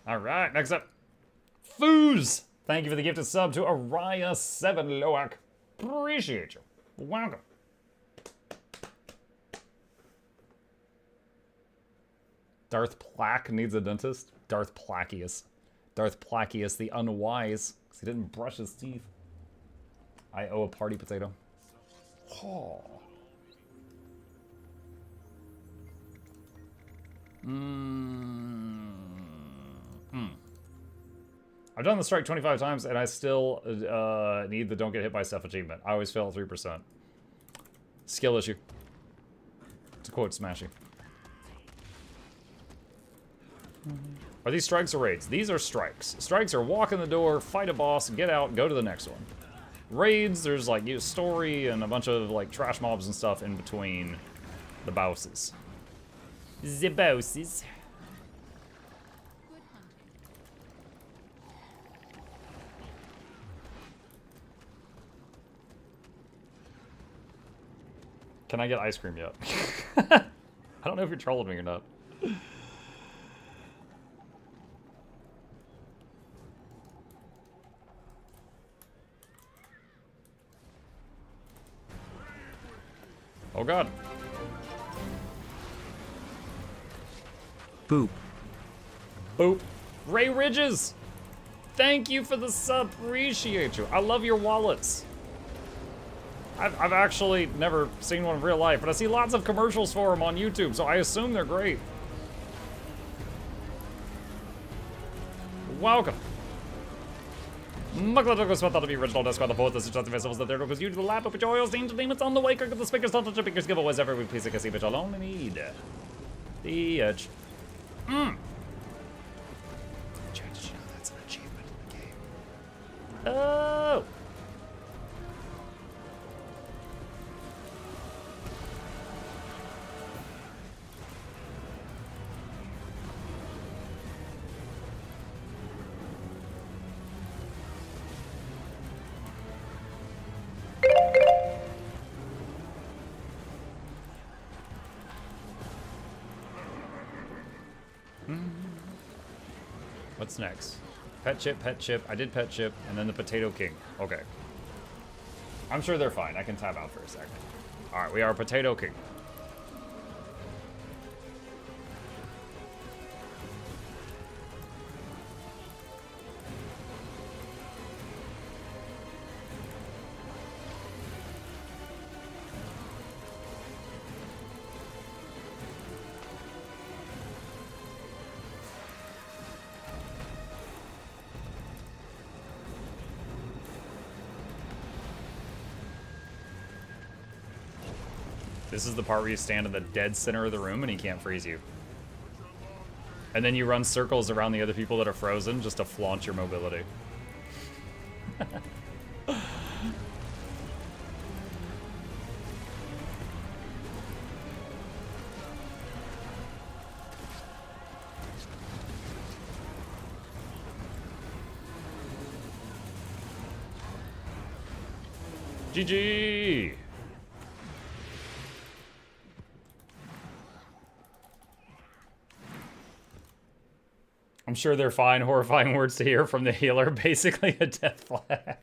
Alright, next up. Foos! Thank you for the gifted sub to Araya7 Loak. Appreciate you. Welcome. Darth Plaque needs a dentist. Darth Placius. Darth Placius the unwise. Because he didn't brush his teeth. I owe a party potato. Oh. I've done the strike 25 times and I still need the don't get hit by stuff achievement. I always fail at 3%. Skill issue. To quote Smashy. Are these strikes or raids? These are strikes. Strikes are walk in the door, fight a boss, get out, go to the next one. Raids, there's like story and a bunch of like trash mobs and stuff in between the bosses. The bosses. Can I get ice cream yet? I don't know if you're trolling me or not. Oh god. Boop. Boop. Ray Ridges! Thank you for the sub. Appreciate you. I love your wallets. I've actually never seen one in real life, but I see lots of commercials for them on YouTube, so I assume they're great. Welcome. MuklukYoutube thought to be original Discord, the fourth, this is just the festivals, the third was you to the lap, but your oils, demons on the way, cricket the speakers, don't touch the speakers, giveaways every week, piece of cassie, but you'll only need the edge. Did you know that's an achievement in the game? Oh! What's next? Pet chip, I did pet chip, and then the Potato King. Okay. I'm sure they're fine. I can tab out for a second. Alright, we are Potato King. This is the part where you stand in the dead center of the room and he can't freeze you. And then you run circles around the other people that are frozen just to flaunt your mobility. GG! I'm sure they're fine. Horrifying words to hear from the healer. Basically a death flag.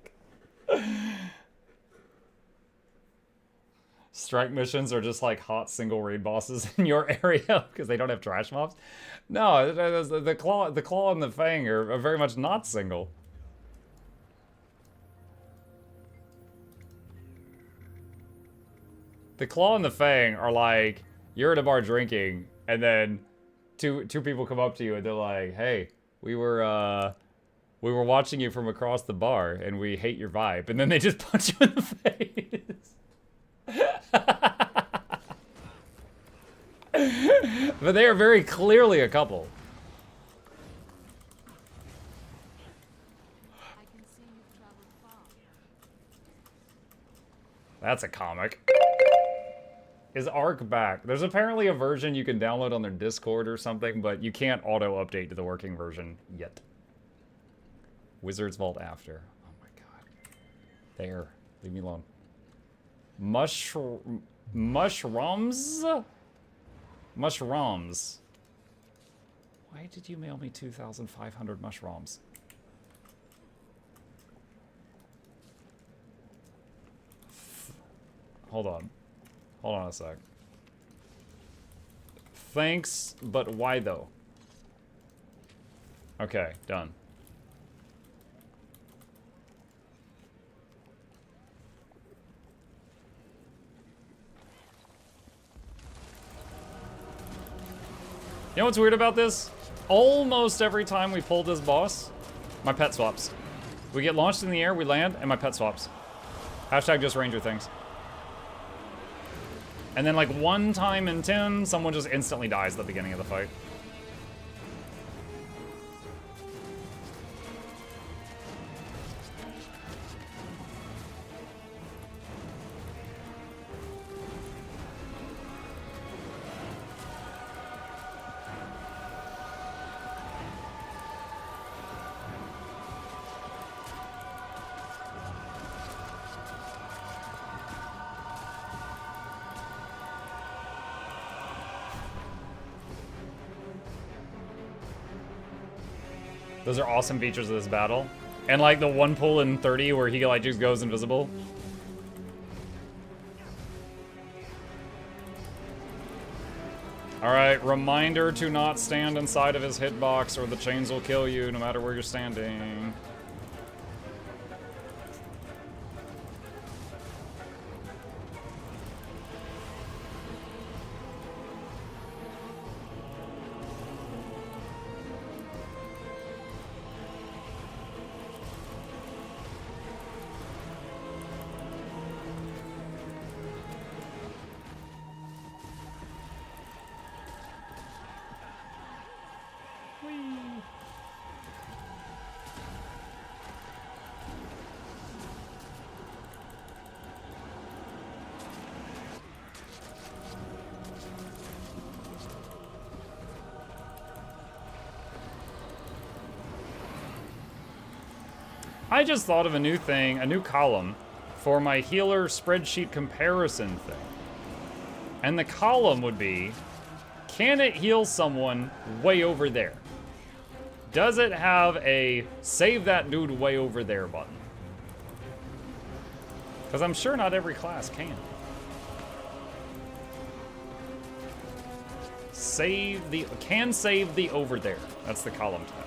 Strike missions are just like hot single raid bosses in your area because they don't have trash mobs. No, the claw and the fang are very much not single. The claw and the fang are like, you're at a bar drinking, and then two people come up to you and they're like, hey, we were watching you from across the bar and we hate your vibe. And then they just punch you in the face. But they are very clearly a couple. That's a comic. Is Arc back? There's apparently a version you can download on their Discord or something, but you can't auto-update to the working version yet. Wizard's Vault after. Oh my god. There. Leave me alone. Mushrooms? Mushrooms. Why did you mail me 2,500 mushrooms? Hold on. Hold on a sec. Thanks, but why though? Okay, done. You know what's weird about this? Almost every time we pull this boss, my pet swaps. We get launched in the air, we land, and my pet swaps. Hashtag just Ranger things. And then like one time in 10, someone just instantly dies at the beginning of the fight. Those are awesome features of this battle. And like the one pull in 30 where he like just goes invisible. Alright, reminder to not stand inside of his hitbox or the chains will kill you no matter where you're standing. I just thought of a new thing, a new column for my healer spreadsheet comparison thing. And the column would be, can it heal someone way over there? Does it have a save that dude way over there button? Because I'm sure not every class can. Save the over there. That's the column title.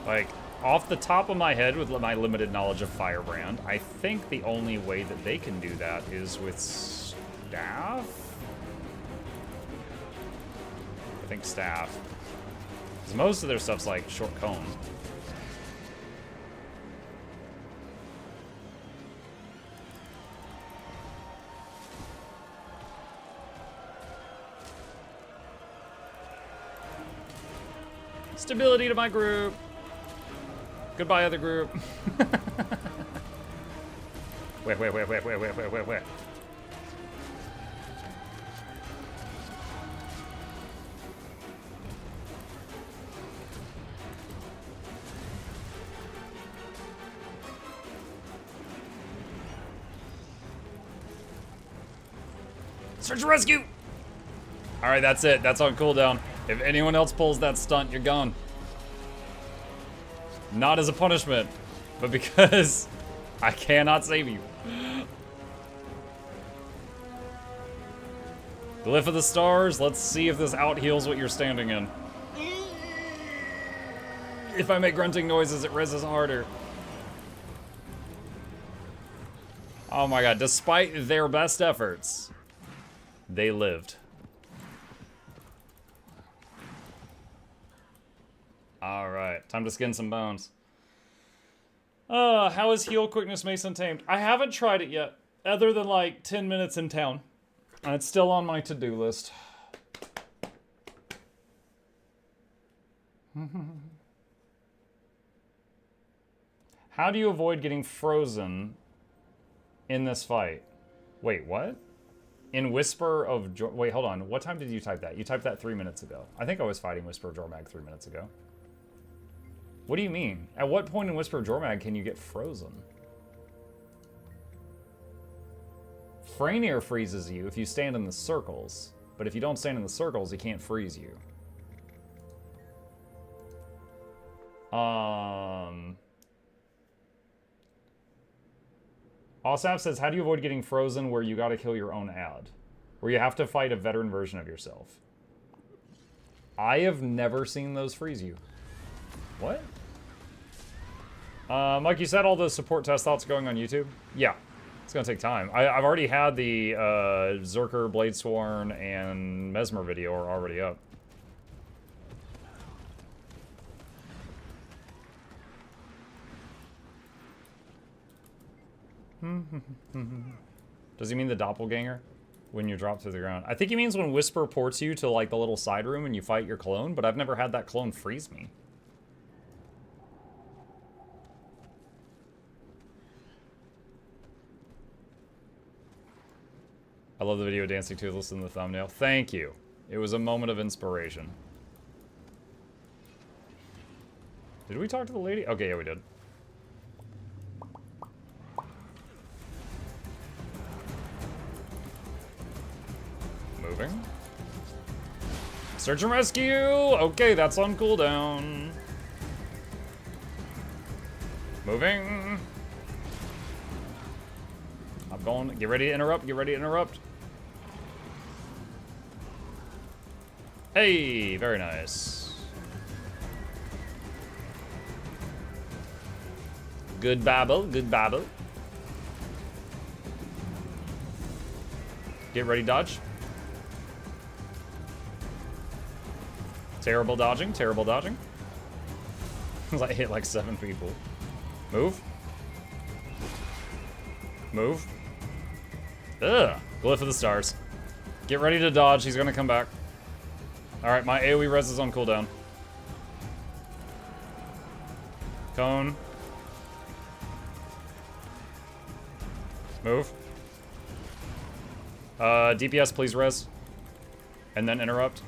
Like, off the top of my head, with my limited knowledge of Firebrand, I think the only way that they can do that is with staff? I think staff. Because most of their stuff's like short cone. Stability to my group. Goodbye, other group. Wait. Search and rescue! Alright, that's it. That's on cooldown. If anyone else pulls that stunt, you're gone. Not as a punishment, but because I cannot save you. Glyph of the Stars, let's see if this out-heals what you're standing in. If I make grunting noises, it reses harder. Oh my god, despite their best efforts, they lived. Alright, time to skin some bones. How is heal quickness Mason tamed? I haven't tried it yet, other than like 10 minutes in town. And it's still on my to-do list. How do you avoid getting frozen in this fight? Wait, what? In Whisper of... Wait, hold on. What time did you type that? You typed that 3 minutes ago. I think I was fighting Whisper of Jormag 3 minutes ago. What do you mean? At what point in Whisper of Jormag can you get frozen? Freynier freezes you if you stand in the circles. But if you don't stand in the circles, he can't freeze you. Osaf says, how do you avoid getting frozen where you gotta kill your own ad? Where you have to fight a veteran version of yourself. I have never seen those freeze you. What? Mike, you said all the support test thoughts going on YouTube? Yeah. It's gonna take time. I've already had the Zerker, Bladesworn, and Mesmer video are already up. Does he mean the doppelganger? When you drop to the ground. I think he means when Whisper ports you to like the little side room and you fight your clone, but I've never had that clone freeze me. I love the video Dancing Toothless in the thumbnail. Thank you. It was a moment of inspiration. Did we talk to the lady? Okay, yeah, we did. Moving. Search and rescue! Okay, that's on cooldown. Moving. I'm going. Get ready to interrupt. Get ready to interrupt. Hey, very nice. Good babble, good babble. Get ready, dodge. Terrible dodging, terrible dodging. I hit like 7 people. Move. Move. Ugh. Glyph of the stars. Get ready to dodge, he's gonna come back. Alright, my AoE res is on cooldown. Cone. Move. DPS, please res. And then interrupt.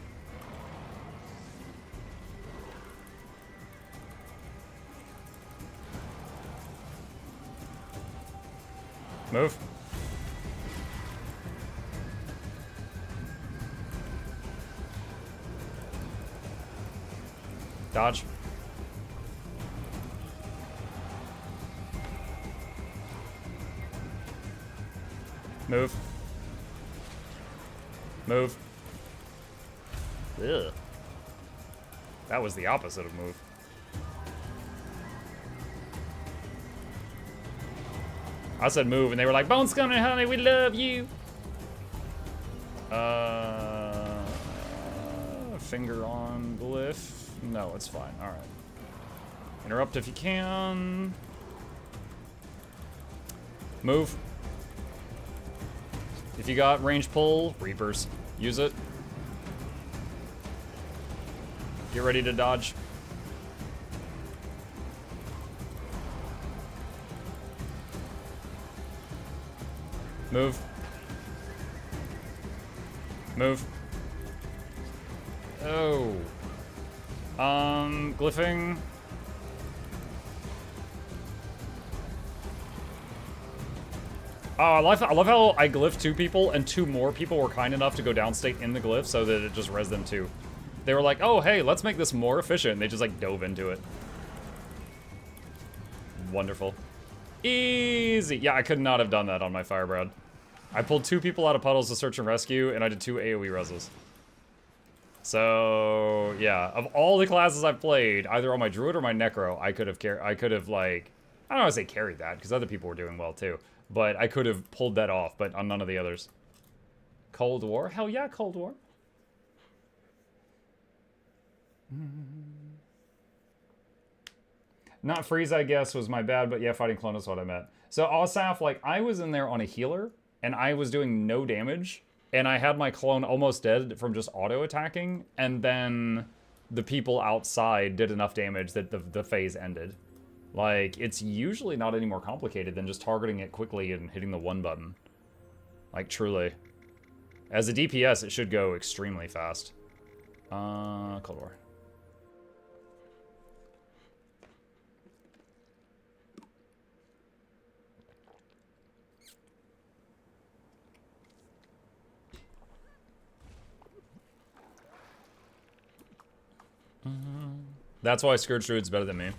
Move. Dodge. Move. Move. Ugh. That was the opposite of move. I said move, and they were like, Bones coming, honey, we love you. Finger on glyph. No, it's fine. All right. Interrupt if you can. Move. If you got range pull, Reapers. Use it. Get ready to dodge. Move. Move. Oh. Glyphing. Oh, I love how I glyphed 2 people and 2 more people were kind enough to go downstate in the glyph so that it just res them too. They were like, oh, hey, let's make this more efficient. And they just like dove into it. Wonderful. Easy. Yeah, I could not have done that on my Firebrand. I pulled 2 people out of puddles to search and rescue, and I did 2 AoE reses. So, yeah, of all the classes I've played, either on my Druid or my Necro, I could have like, I don't want to say carried that, because other people were doing well too. But I could have pulled that off, but on none of the others. Cold War? Hell yeah, Cold War. Not freeze, I guess, was my bad, but yeah, fighting clone is what I meant. So, Osaf, like, I was in there on a healer, and I was doing no damage, and I had my clone almost dead from just auto-attacking, and then the people outside did enough damage that the phase ended. Like, it's usually not any more complicated than just targeting it quickly and hitting the 1 button. Like, truly. As a DPS, it should go extremely fast. Cold War. That's why Scourge Druid's better than me.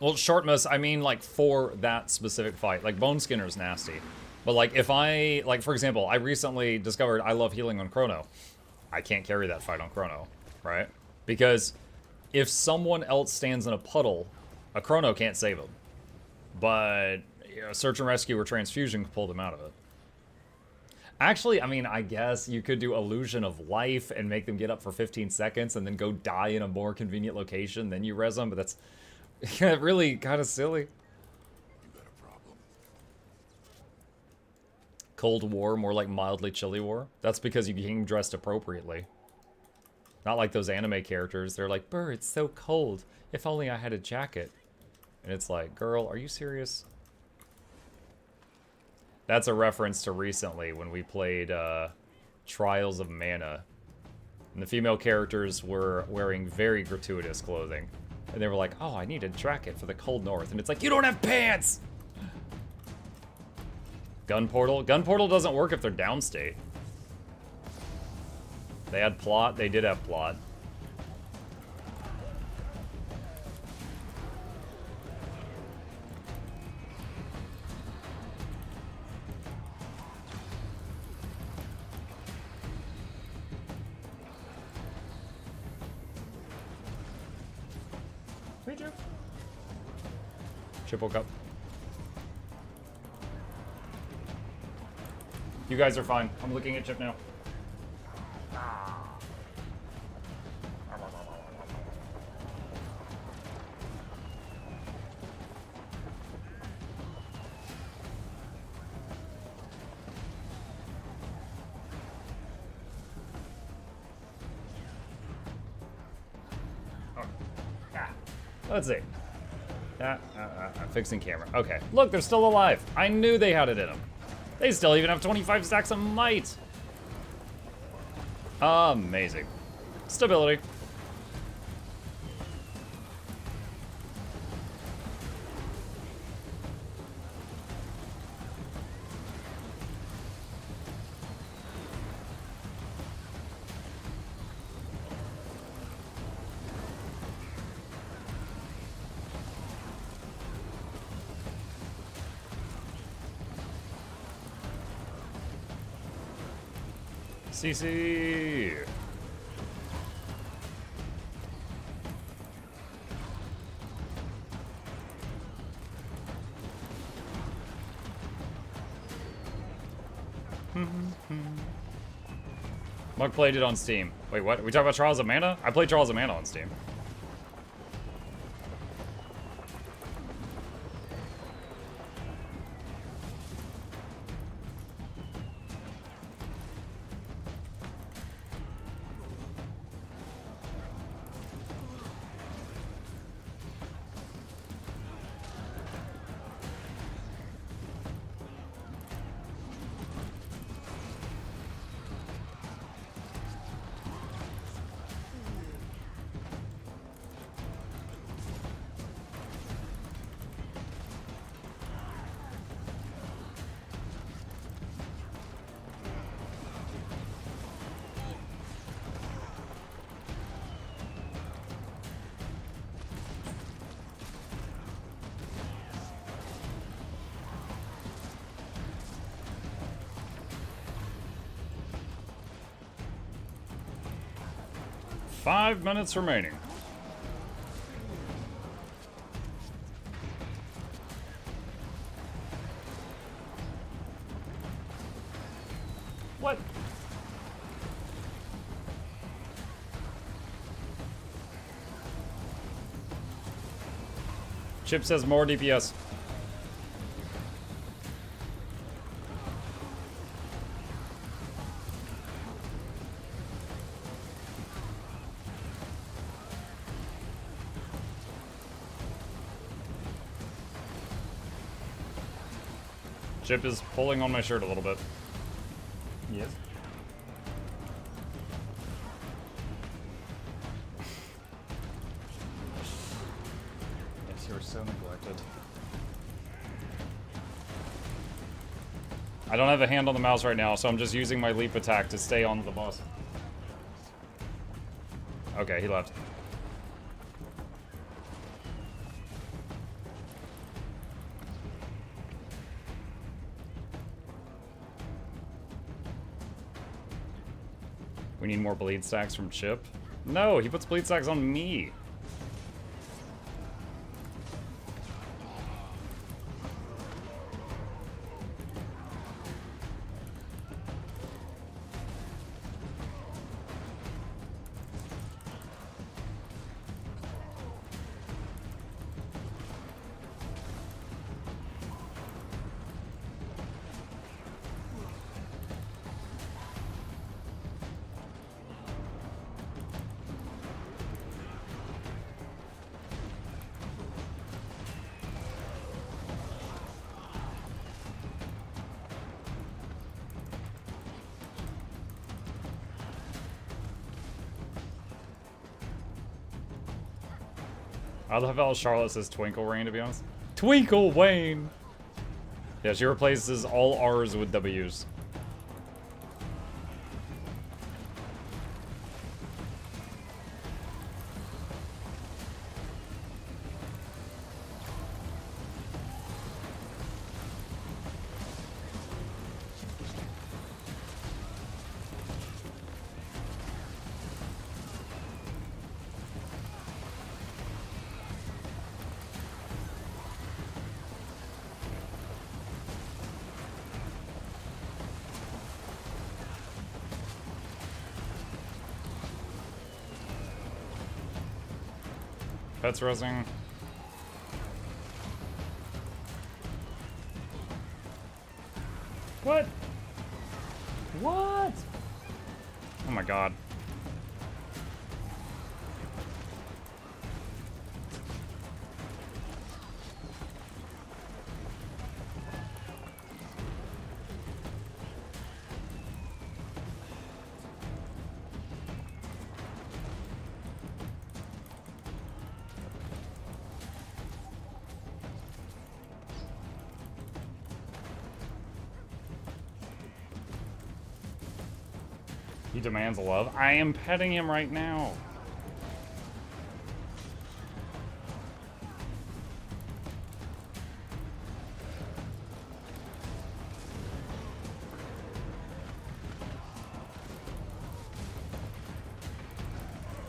Well, Shortmas, I mean, like, for that specific fight. Like, Bone Skinner's nasty. But, like, if I... Like, for example, I recently discovered I love healing on Chrono. I can't carry that fight on Chrono, right? Because if someone else stands in a puddle, a Chrono can't save him. But, you know, Search and Rescue or Transfusion can pull them out of it. Actually, I mean, I guess you could do Illusion of Life and make them get up for 15 seconds and then go die in a more convenient location, then you res them, but that's really kind of silly. Cold War, more like mildly chilly war. That's because you came dressed appropriately. Not like those anime characters. They're like, "Brr, it's so cold. If only I had a jacket." And it's like, girl, are you serious? That's a reference to recently when we played Trials of Mana. And the female characters were wearing very gratuitous clothing. And they were like, "Oh, I need a jacket for the cold north." And it's like, you don't have pants! Gun Portal? Gun Portal doesn't work if they're downstate. They had plot. They did have plot. Chip woke up. You guys are fine. I'm looking at Chip now. Let's see. Fixing camera. Okay. Look, they're still alive. I knew they had it in them. They still even have 25 stacks of might. Amazing. Stability. CC. Mug played it on Steam. Wait, what? Are we talking about Trials of Mana? I played Trials of Mana on Steam. Five minutes remaining. What? Chip says more DPS. Chip is pulling on my shirt a little bit. Yes. You're so neglected. I don't have a hand on the mouse right now, so I'm just using my leap attack to stay on the boss. Okay, he left. We need more bleed stacks from Chip. No, he puts bleed stacks on me. I love how Charlotte says Twinkle Rain, to be honest. Twinkle Wayne! Yeah, she replaces all R's with W's. Pets resing. What? What? Oh my god. He demands love. I am petting him right now.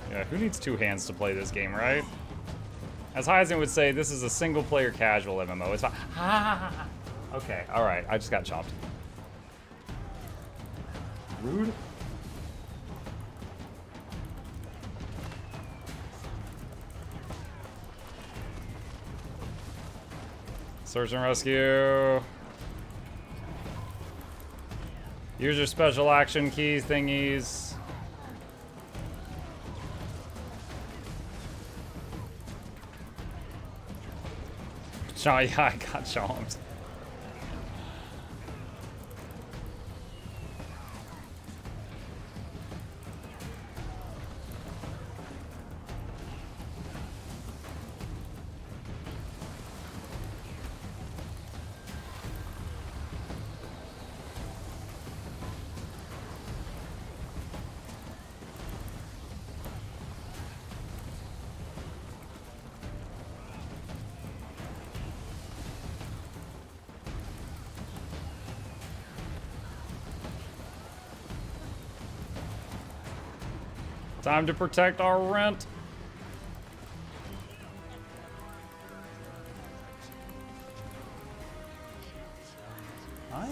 Yeah, who needs two hands to play this game, right? As Heisen would say, this is a single-player casual MMO. It's fine. Okay, alright. I just got chopped. Rude. Search and rescue. Use your special action key thingies. Yeah, I got chomped. Time to protect our rent. Why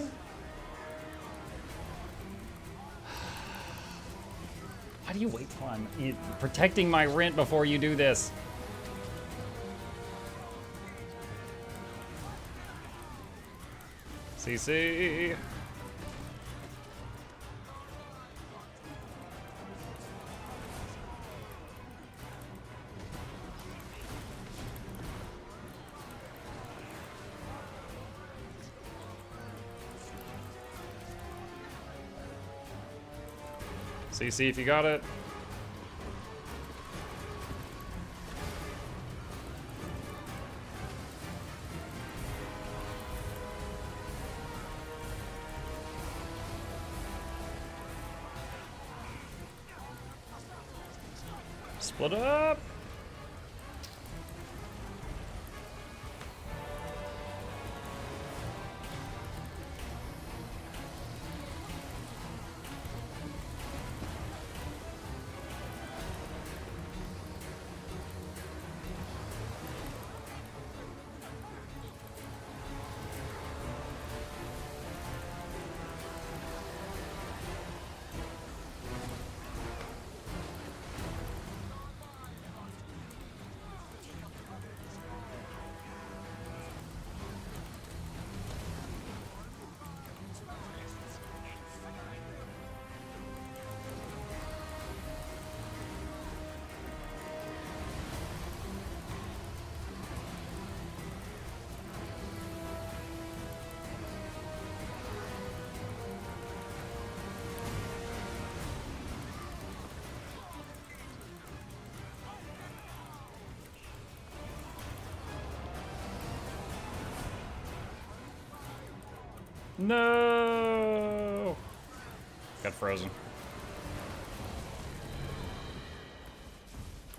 do you wait till I'm protecting my rent before you do this? CC. CC if you got it. Split up. No! Got frozen.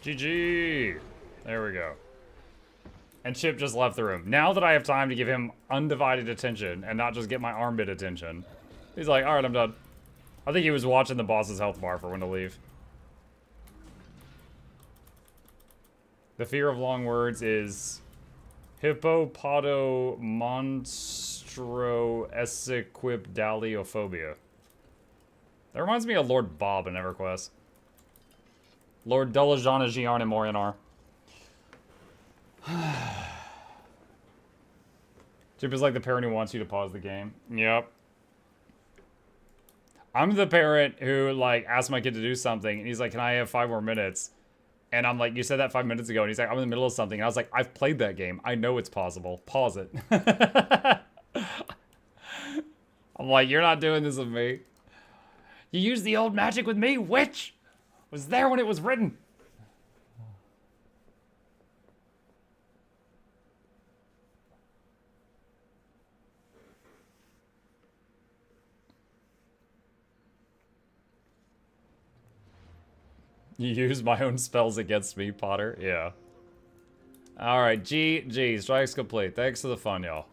GG! There we go. And Chip just left the room. Now that I have time to give him undivided attention and not just get my armpit attention, he's like, alright, I'm done. I think he was watching the boss's health bar for when to leave. The fear of long words is hippopotomonstro-essequipedaliophobia. That reminds me of Lord Bob in EverQuest. Lord Delajana Giarn and Morianar. Chip is like the parent who wants you to pause the game. Yep. I'm the parent who, like, asked my kid to do something, and he's like, can I have 5 more minutes? And I'm like, you said that 5 minutes ago. And he's like, I'm in the middle of something. And I was like, I've played that game. I know it's possible. Pause it. I'm like, you're not doing this with me. You used the old magic with me, witch! Was there when it was written. You use my own spells against me, Potter. Yeah. Alright, GG. Strikes complete. Thanks for the fun, y'all.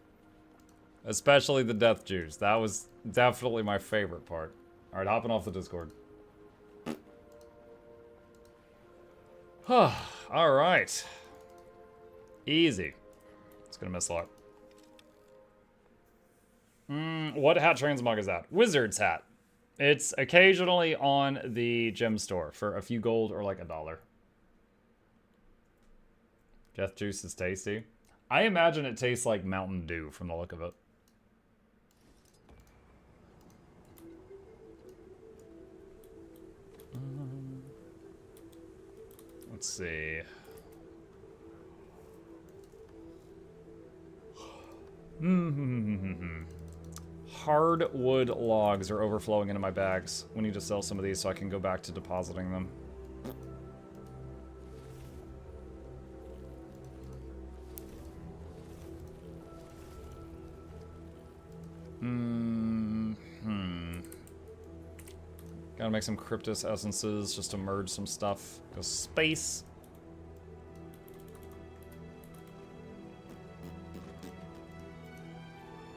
Especially the death juice. That was definitely my favorite part. Alright, hopping off the Discord. Alright. Easy. It's gonna miss a lot. What hat transmog is that? Wizard's hat. It's occasionally on the gem store for a few gold or like $1. Death juice is tasty. I imagine it tastes like Mountain Dew from the look of it. Let's see. Hardwood logs are overflowing into my bags. We need to sell some of these so I can go back to depositing them. Gotta make some Cryptus essences just to merge some stuff. Go space.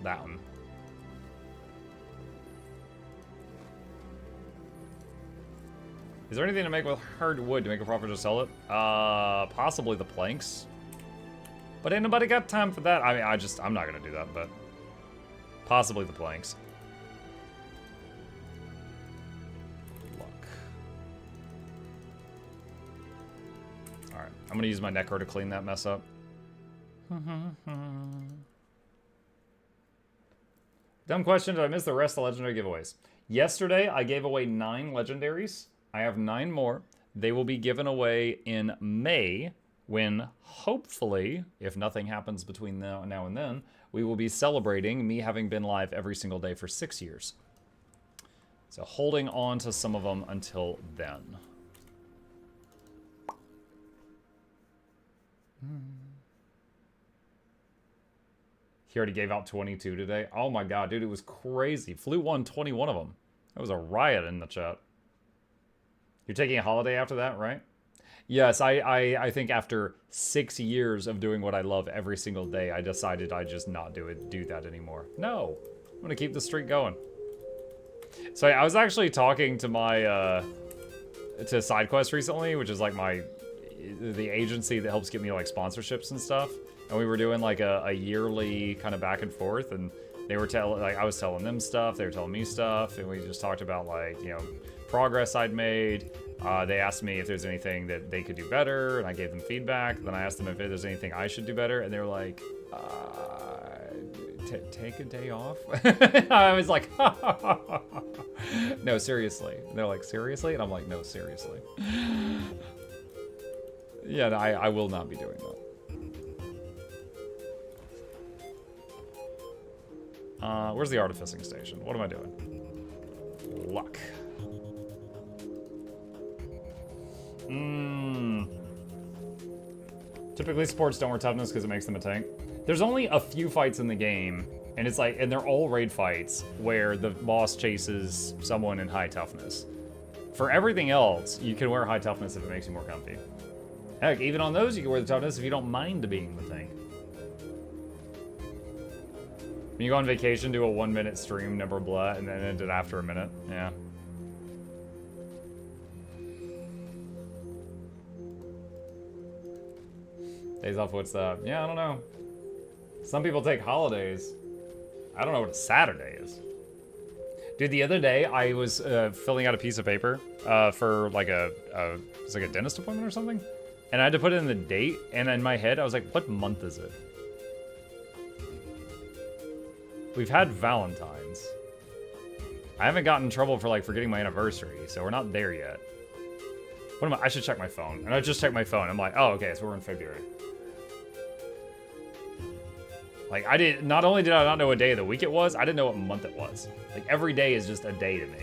That one. Is there anything to make with hardwood to make a profit to sell it? Possibly the planks. But ain't nobody got time for that. I mean, I'm not gonna do that, but possibly the planks. Look. Alright, I'm gonna use my Necro to clean that mess up. Dumb question, did I miss the rest of the legendary giveaways? Yesterday, I gave away 9 legendaries. I have 9 more. They will be given away in May, when hopefully, if nothing happens between now and then, we will be celebrating me having been live every single day for 6 years. So holding on to some of them until then. He already gave out 22 today. Oh my god, dude, it was crazy. Flew won 21 of them. That was a riot in the chat. You're taking a holiday after that, right? Yes, I think after 6 years of doing what I love every single day, I decided I'd just not do that anymore. No, I'm gonna keep the streak going. So I was actually talking to my, to SideQuest recently, which is like the agency that helps get me like sponsorships and stuff. And we were doing like a yearly kind of back and forth, and they were I was telling them stuff, they were telling me stuff, and we just talked about like, you know, progress I'd made. They asked me if there's anything that they could do better, and I gave them feedback. Then I asked them if there's anything I should do better, and they were like, take a day off? I was like, no, seriously. And they're like, seriously? And I'm like, no, seriously. Yeah, I will not be doing that. Where's the artificing station? What am I doing? Luck. Typically sports don't wear toughness because it makes them a tank. There's only a few fights in the game, and it's like, and they're all raid fights where the boss chases someone in high toughness. For everything else, you can wear high toughness if it makes you more comfy. Heck, even on those you can wear the toughness if you don't mind being the tank. When you go on vacation, do a 1 minute stream, number blah, and then end it after a minute. Yeah. Days off, what's up? Yeah, I don't know. Some people take holidays. I don't know what a Saturday is. Dude, the other day I was filling out a piece of paper for like it's like a dentist appointment or something. And I had to put in the date, and in my head I was like, what month is it? We've had Valentine's. I haven't gotten in trouble for like forgetting my anniversary, so we're not there yet. What am I should check my phone. And I just checked my phone. I'm like, oh, okay, so we're in February. Like, not only did I not know what day of the week it was, I didn't know what month it was. Like, every day is just a day to me.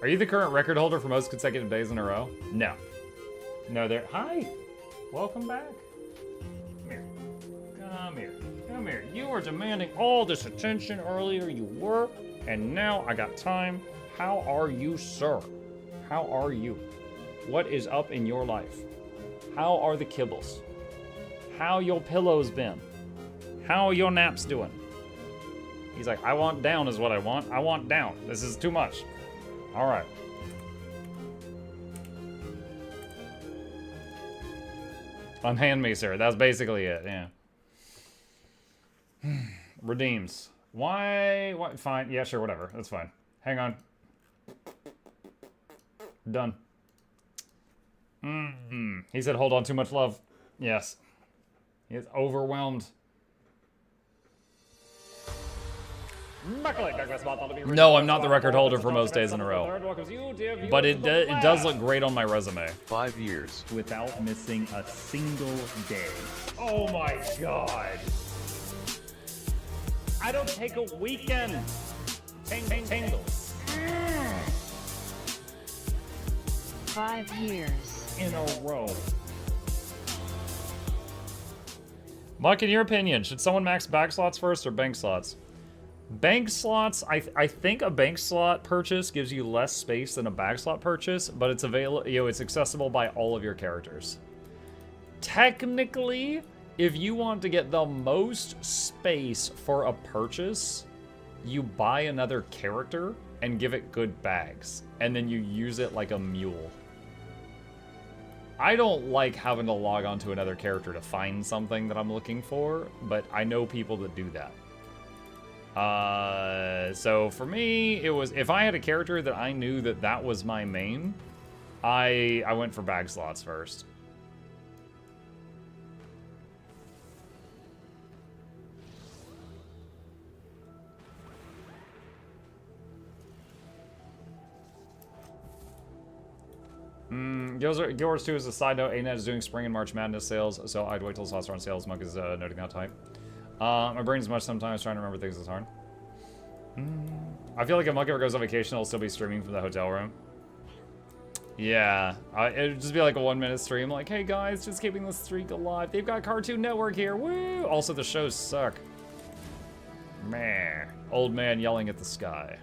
Are you the current record holder for most consecutive days in a row? No. No, hi. Welcome back. Come here. Come here. Come here. You were demanding all this attention earlier, you were, and now I got time. How are you, sir? How are you? What is up in your life? How are the kibbles? How your pillows been? How are your naps doing? He's like, I want down is what I want. I want down. This is too much. All right. Unhand me, sir. That's basically it, yeah. Redeems. Why? What? Fine. Yeah, sure, whatever. That's fine. Hang on. Done. He said, hold on, too much love. Yes. He is overwhelmed. No, I'm not the record holder for most days in a row. But it does look great on my resume. 5 years. Without missing a single day. Oh my god. I don't take a weekend. Tingle. 5 years. In a row. Mike, in your opinion, should someone max back slots first or bank slots? Bank slots, I think a bank slot purchase gives you less space than a back slot purchase, but it's available, it's accessible by all of your characters. Technically, if you want to get the most space for a purchase, you buy another character and give it good bags, and then you use it like a mule. I don't like having to log on to another character to find something that I'm looking for, but I know people that do that. So for me, it was, if I had a character that I knew that was my main, I went for bag slots first. Guild Wars 2 is a side note. ANET is doing Spring and March Madness sales, so I'd wait till slots are on sales. Monk is noting that type. My brain's much sometimes trying to remember things is hard. I feel like if Monk ever goes on vacation, he'll still be streaming from the hotel room. Yeah, it'd just be like a 1 minute stream, like, hey guys, just keeping the streak alive. They've got Cartoon Network here, woo! Also, the shows suck. Meh. Old man yelling at the sky.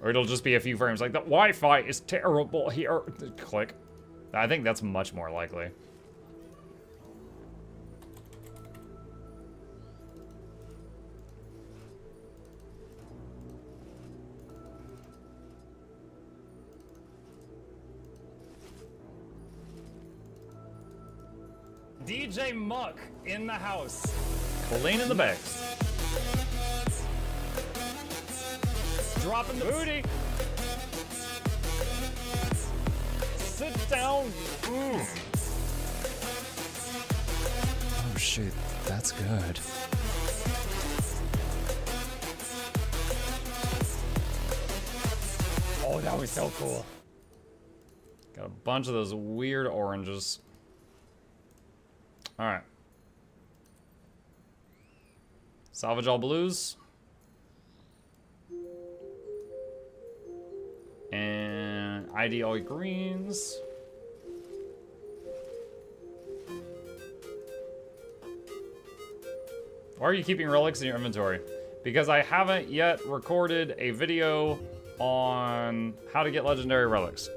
Or it'll just be a few frames like, the Wi-Fi is terrible here. Click. I think that's much more likely. DJ Muck in the house. Cleaning the bags. Dropping the booty. Sit down. Oh shit, that's good. Oh, that was so cool. Got a bunch of those weird oranges. All right. Salvage all blues. And ID all greens. Why are you keeping relics in your inventory? Because I haven't yet recorded a video on how to get legendary relics.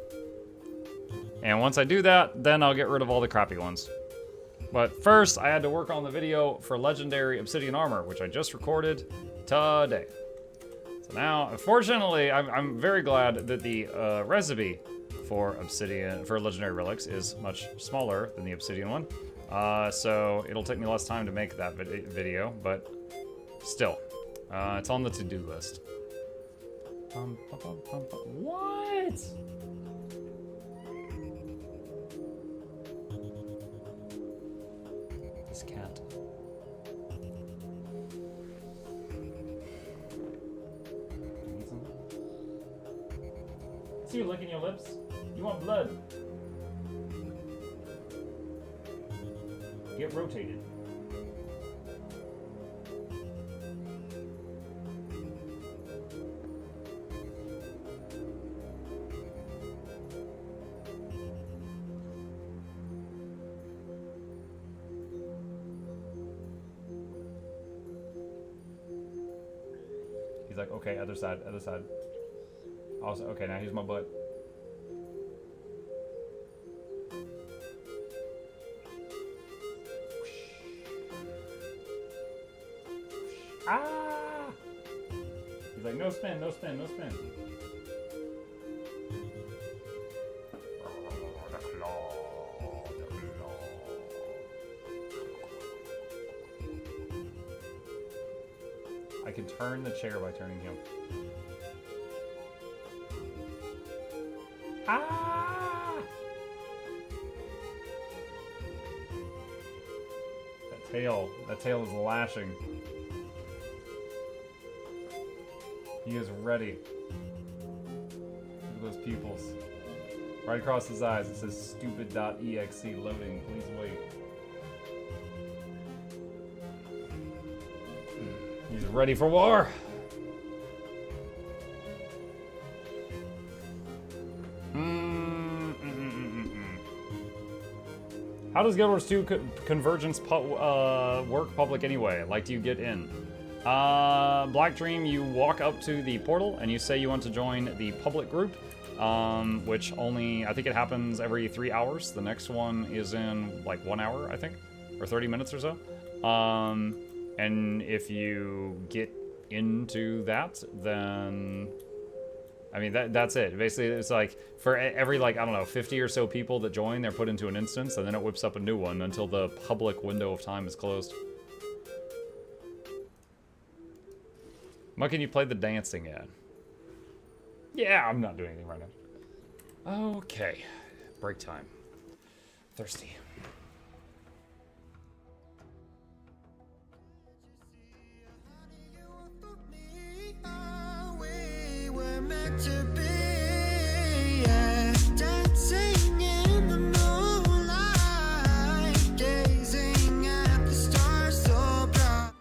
And once I do that, then I'll get rid of all the crappy ones. But first, I had to work on the video for legendary obsidian armor, which I just recorded today. So now, unfortunately, I'm very glad that the recipe for legendary relics is much smaller than the obsidian one. So it'll take me less time to make that video, but still, it's on the to-do list. What? This cat. See you licking your lips? You want blood? Get rotated. He's like, okay, other side, other side. Also, okay, now here's my butt. Ah! He's like, no spin, no spin, no spin. I can turn the chair by turning him. Ah! That tail is lashing. He is ready. Look at those pupils. Right across his eyes it says stupid.exe loading. Please wait. He's ready for war. How does Guild Wars 2 Convergence work public anyway? Like, do you get in? Black Dream, you walk up to the portal and you say you want to join the public group, which only, I think it happens every 3 hours. The next one is in like 1 hour, I think, or 30 minutes or so. And if you get into that, then, I mean, that's it. Basically, it's like, for every, like, I don't know, 50 or so people that join, they're put into an instance, and then it whips up a new one until the public window of time is closed. Can you play the dancing ad? Yeah, I'm not doing anything right now. Okay, break time. Thirsty. To be, yeah, dancing in the moonlight, gazing at the stars so bright.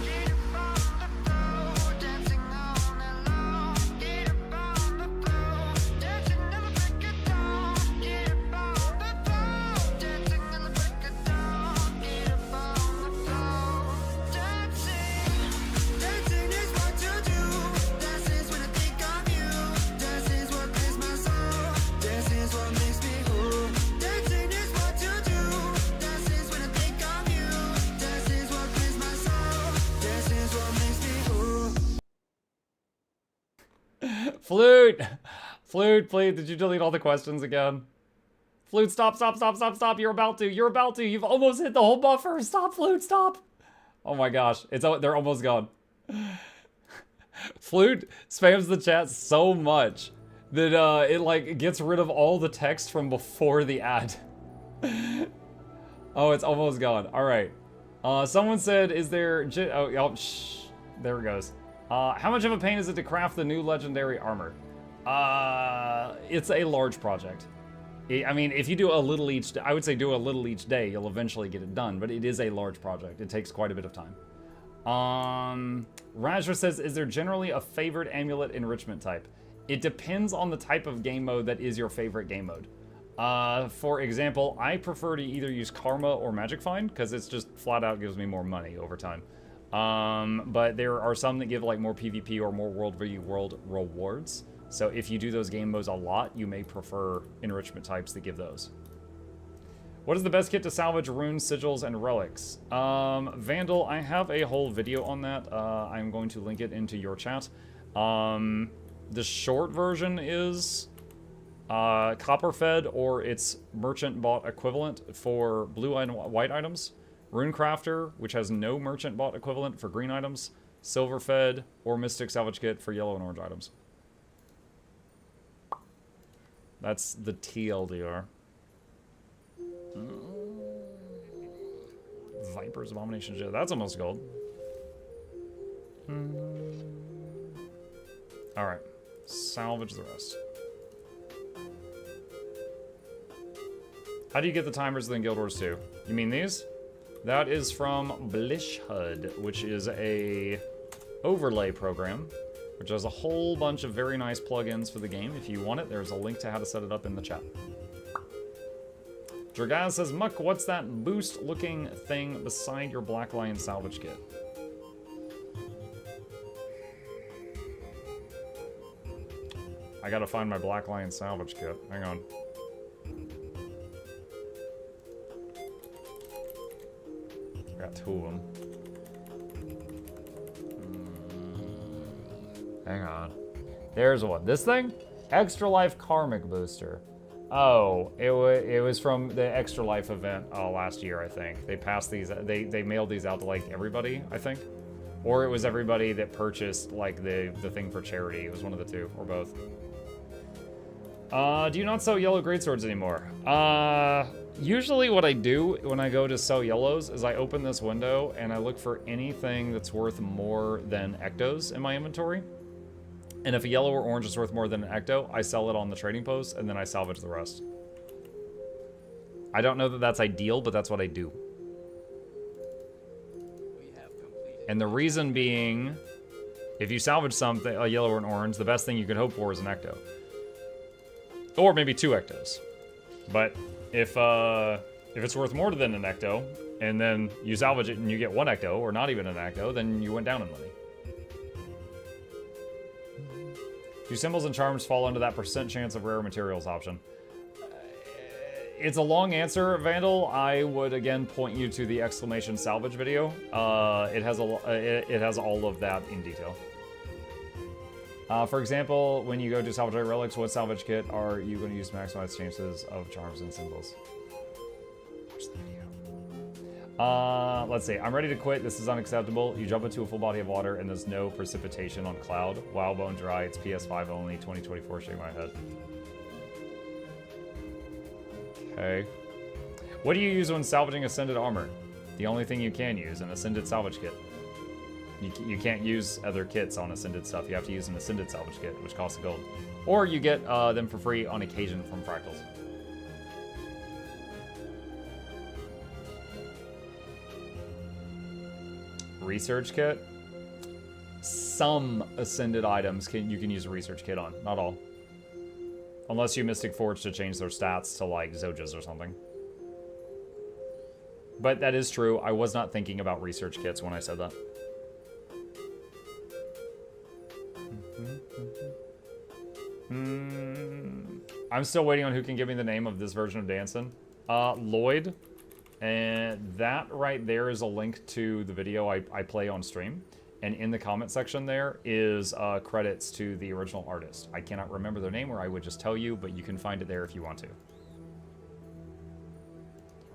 Get up on the floor, dancing all night long. Get up on the floor, dancing till the break of dawn. Get up on the floor, dancing till the break of dawn. Get up on Flute! Flute, please, did you delete all the questions again? Flute, stop, stop, stop, stop, stop. You're about to. You're about to. You've almost hit the whole buffer. Stop, Flute, stop. Oh my gosh. They're almost gone. Flute spams the chat so much that it like gets rid of all the text from before the ad. Oh, it's almost gone. All right. Someone said, is there... shh. There it goes. How much of a pain is it to craft the new legendary armor? It's a large project. I mean, if you do a little each... I would say do a little each day, you'll eventually get it done, but it is a large project. It takes quite a bit of time. Rajra says, is there generally a favorite amulet enrichment type? It depends on the type of game mode that is your favorite game mode. For example, I prefer to either use Karma or Magic Find, because it's just flat out gives me more money over time. But there are some that give like more PvP or more world rewards. So if you do those game modes a lot, you may prefer enrichment types that give those. What is the best kit to salvage runes, sigils, and relics? Vandal, I have a whole video on that. I'm going to link it into your chat. The short version is copper-fed or its merchant-bought equivalent for blue and white items. Runecrafter, which has no merchant-bought equivalent for green items. Silver-fed or Mystic Salvage Kit for yellow and orange items. That's the TLDR. Viper's Abomination Jet. That's almost gold. Alright. Salvage the rest. How do you get the timers in Guild Wars 2? You mean these? That is from Blishhud, which is a overlay program, which has a whole bunch of very nice plugins for the game. If you want it, there's a link to how to set it up in the chat. Dragaz says, Muck, what's that boost-looking thing beside your Black Lion salvage kit? I gotta find my Black Lion salvage kit. Hang on. Got two of them. Hang on. There's one. This thing? Extra Life Karmic Booster. Oh, it was from the Extra Life event last year, I think. They passed these, they mailed these out to like everybody, I think. Or it was everybody that purchased like the thing for charity. It was one of the two, or both. Do you not sell yellow greatswords anymore? Usually what I do when I go to sell yellows is I open this window and I look for anything that's worth more than ectos in my inventory. And if a yellow or orange is worth more than an ecto, I sell it on the trading post and then I salvage the rest. I don't know that that's ideal, but that's what I do. And the reason being, if you salvage something, a yellow or an orange, the best thing you can hope for is an ecto. Or maybe two ectos. But if it's worth more than an ecto, and then you salvage it and you get one ecto, or not even an ecto, then you went down in money. Do symbols and charms fall under that % chance of rare materials option? It's a long answer, Vandal. I would again point you to the exclamation salvage video. It has all of that in detail. For example, when you go to salvage relics, what salvage kit are you going to use to maximize chances of charms and symbols? Watch the video. Let's see. I'm ready to quit. This is unacceptable. You jump into a full body of water and there's no precipitation on cloud. Wow, bone dry. It's PS5 only. 2024. Shake my head. Okay. What do you use when salvaging Ascended armor? The only thing you can use, an Ascended salvage kit. You can't use other kits on Ascended stuff. You have to use an Ascended salvage kit, which costs gold. Or you get them for free on occasion from Fractals. Research kit? Some Ascended items you can use a research kit on, not all. Unless you Mystic Forge to change their stats to like Zojas or something. But that is true. I was not thinking about research kits when I said that. I'm still waiting on who can give me the name of this version of Dancin'. Lloyd. And that right there is a link to the video I play on stream. and in the comment section there is credits to the original artist. I cannot remember their name, or I would just tell you, but you can find it there if you want to.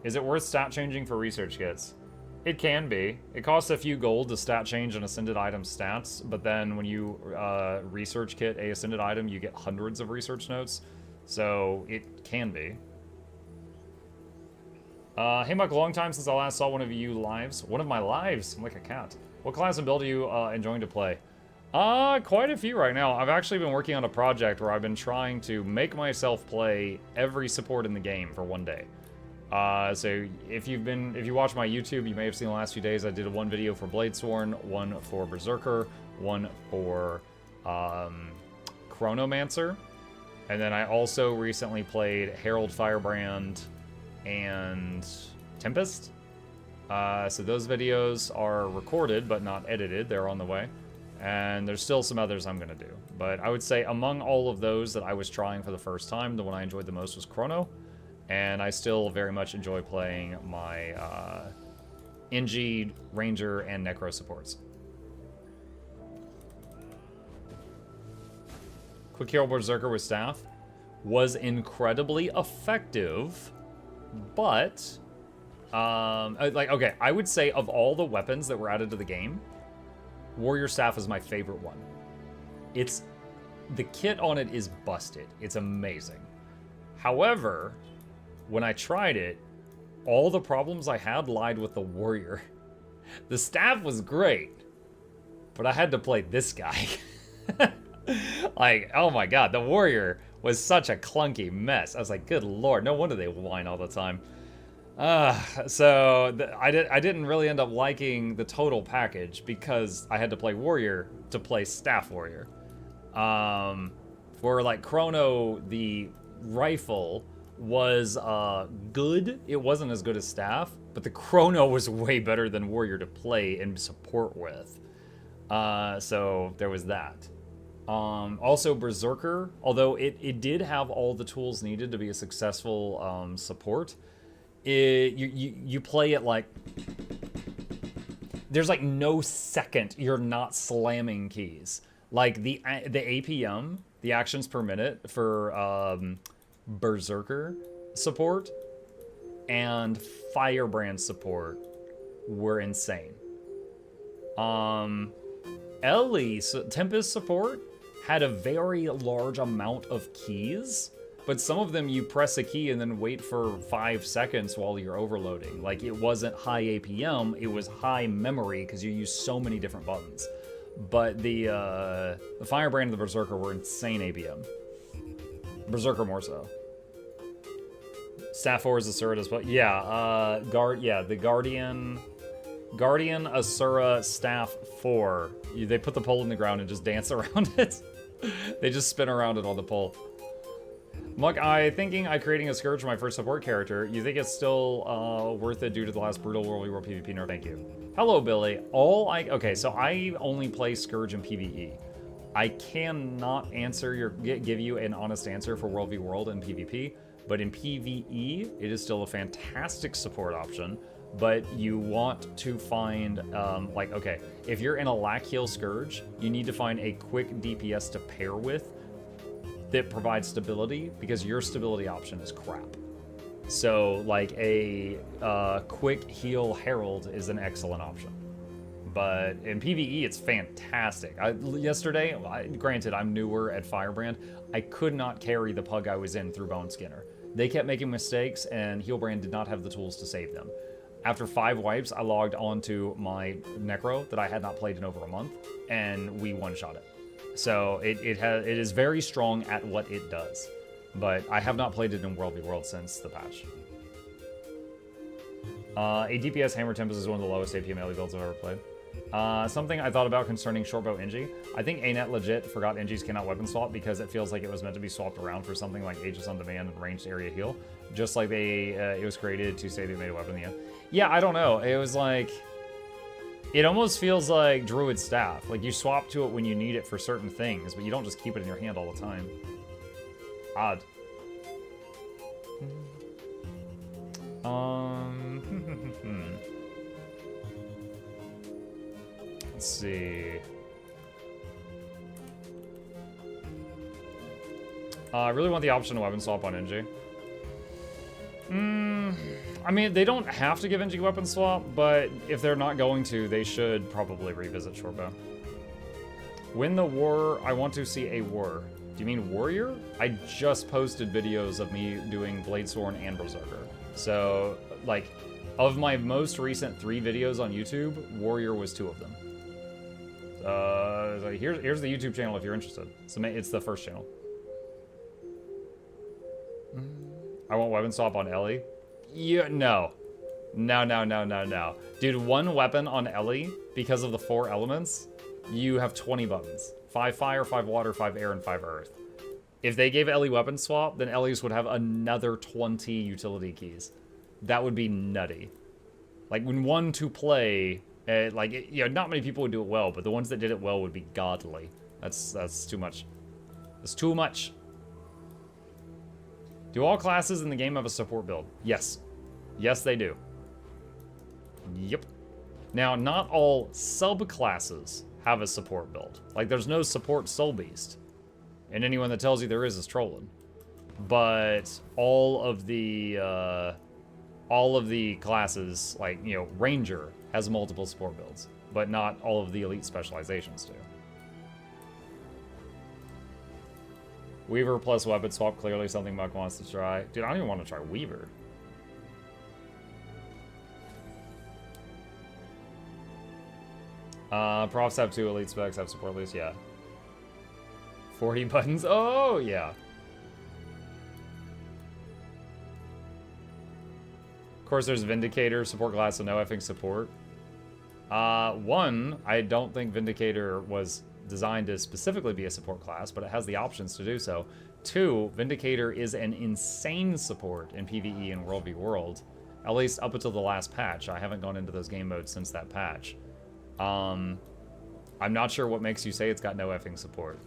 Is it worth stat changing for research kits? It can be. It costs a few gold to stat change an ascended item stats, but then when you research kit a ascended item, you get hundreds of research notes, so it can be. Hey Mike, long time since I last saw one of you lives. One of my lives? I'm like a cat. What class and build are you enjoying to play? Quite a few right now. I've actually been working on a project where I've been trying to make myself play every support in the game for one day. So if you watch my YouTube, you may have seen the last few days I did one video for Bladesworn, one for Berserker, one for Chronomancer, and then I also recently played Herald Firebrand and Tempest. So those videos are recorded but not edited. They're on the way. And there's still some others I'm going to do. But I would say among all of those that I was trying for the first time, the one I enjoyed the most was Chrono. And I still very much enjoy playing my NG, Ranger, and Necro supports. Quick Hero Berserker with staff was incredibly effective, but okay, I would say of all the weapons that were added to the game, Warrior Staff is my favorite one. The kit on it is busted. It's amazing. However, when I tried it, all the problems I had lied with the warrior. The staff was great, but I had to play this guy. Like, oh my god, the warrior was such a clunky mess. I was like, good lord, no wonder they whine all the time. So I didn't really end up liking the total package because I had to play warrior to play staff warrior. For like Chrono, the rifle was good. It wasn't as good as staff, but the Chrono was way better than warrior to play and support with. So there was that. Also Berserker, although it did have all the tools needed to be a successful support, you play it like there's like no second you're not slamming keys. Like the APM, the actions per minute for Berserker support and Firebrand support were insane. Ellie's Tempest support had a very large amount of keys, but some of them you press a key and then wait for 5 seconds while you're overloading. Like, it wasn't high APM, it was high memory because you use so many different buttons. But the Firebrand and the Berserker were insane APM. Berserker more so. Staff 4 is Asura as well. Yeah, the Guardian Asura Staff 4. They put the pole in the ground and just dance around it. They just spin around it on the pole. Muck, creating a Scourge for my first support character. You think it's still worth it due to the last brutal World v. World PvP nerf? Thank you. Hello, Billy. Okay, so I only play Scourge in PvE. I cannot give you an honest answer for World v. World and PvP, but in PvE, it is still a fantastic support option. But you want to find, okay, if you're in a lack heal Scourge, you need to find a quick DPS to pair with that provides stability, because your stability option is crap. So, like, a quick heal Herald is an excellent option. But in PvE, it's fantastic. Yesterday, granted, I'm newer at Firebrand, I could not carry the pug I was in through Bone Skinner. They kept making mistakes, and Healbrand did not have the tools to save them. After 5 wipes, I logged onto my Necro that I had not played in over a month, and we one-shot it. So it is very strong at what it does, but I have not played it in World v. World since the patch. A DPS Hammer Tempest is one of the lowest APM melee builds I've ever played. Something I thought about concerning Shortbow NG. I think ANET legit forgot NGs cannot weapon swap because it feels like it was meant to be swapped around for something like Aegis on Demand and Ranged Area Heal. Just like it was created to say they made a weapon in the end. Yeah, I don't know. It was like... It almost feels like Druid Staff. Like, you swap to it when you need it for certain things, but you don't just keep it in your hand all the time. Odd. Let's see. I really want the option to weapon swap on NG. I mean, they don't have to give NG weapon swap, but if they're not going to, they should probably revisit shortbow. Win the war, I want to see a war. Do you mean warrior? I just posted videos of me doing Bladesworn and Berserker. So, like, of my most recent 3 videos on YouTube, warrior was 2 of them. So here's the YouTube channel if you're interested. So it's the first channel. I want weapon swap on Ellie. Yeah, no. No. Dude, 1 weapon on Ellie, because of the 4 elements, you have 20 buttons. 5 fire, 5 water, 5 air, and 5 earth. If they gave Ellie weapon swap, then Ellie's would have another 20 utility keys. That would be nutty. Like, when 1 to play, not many people would do it well, but the ones that did it well would be godly. That's too much. That's too much. Do all classes in the game have a support build? Yes. Yes, they do. Yep. Now, not all subclasses have a support build. Like, there's no support soul beast. And anyone that tells you there is trolling. But all of the classes, like, you know, Ranger has multiple support builds, but not all of the elite specializations do. Weaver plus weapon swap, clearly something Muck wants to try. Dude, I don't even want to try Weaver. Profs have 2, elite specs have support list, yeah. 40 buttons, oh yeah. Of course, there's Vindicator, support class, so no effing support. 1, I don't think Vindicator was designed to specifically be a support class, but it has the options to do so. 2, Vindicator is an insane support in PvE and World v World, at least up until the last patch. I haven't gone into those game modes since that patch. I'm not sure what makes you say it's got no effing support.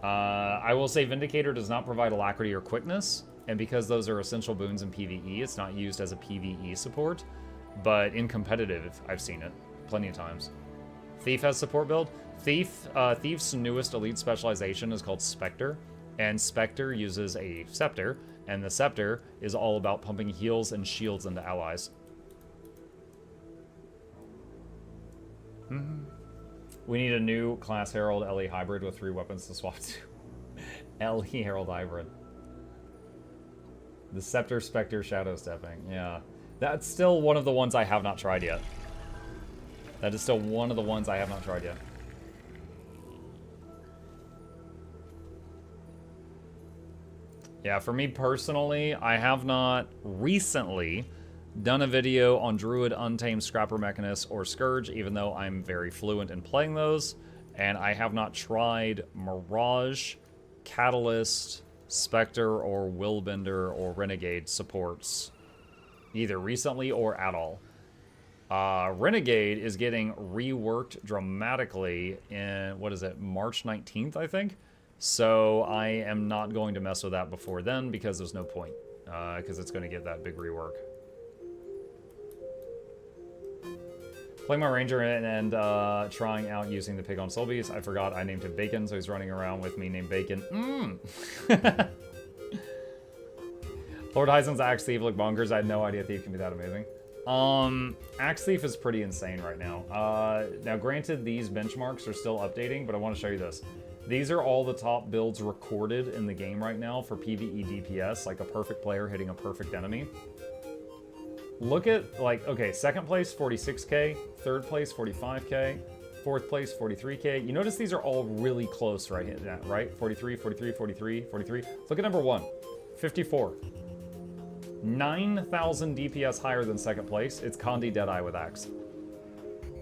I will say Vindicator does not provide alacrity or quickness, and because those are essential boons in PvE, it's not used as a PvE support, but in competitive, I've seen it plenty of times. Thief has support build. Thief's newest elite specialization is called Spectre, and Spectre uses a scepter, and the scepter is all about pumping heals and shields into allies. We need a new class Herald Ellie hybrid with 3 weapons to swap to. Ellie Herald hybrid. The Scepter Spectre Shadow Stepping. Yeah. That's still one of the ones I have not tried yet. That is still one of the ones I have not tried yet. Yeah, for me personally, I have not recently done a video on Druid, Untamed, Scrapper Mechanist, or Scourge, even though I'm very fluent in playing those. And I have not tried Mirage, Catalyst, Spectre, or Willbender, or Renegade supports, either recently or at all. Renegade is getting reworked dramatically in, what is it, March 19th, I think? So I am not going to mess with that before then, because there's no point, because it's going to get that big rework. Playing my Ranger and trying out using the pig on Soul Beast. I forgot I named him Bacon, so he's running around with me named Bacon. Lord Hyzen's Axe Thief look bonkers. I had no idea Thief can be that amazing. Axe Thief is pretty insane right now. Now, granted, these benchmarks are still updating, but I want to show you this. These are all the top builds recorded in the game right now for PvE DPS, like a perfect player hitting a perfect enemy. Look at, like, okay, second place, 46k, third place, 45k, fourth place, 43k. You notice these are all really close right here, right? 43, 43, 43, 43. Look at number 1, 54. 9,000 DPS higher than second place. It's Condi Deadeye with Axe.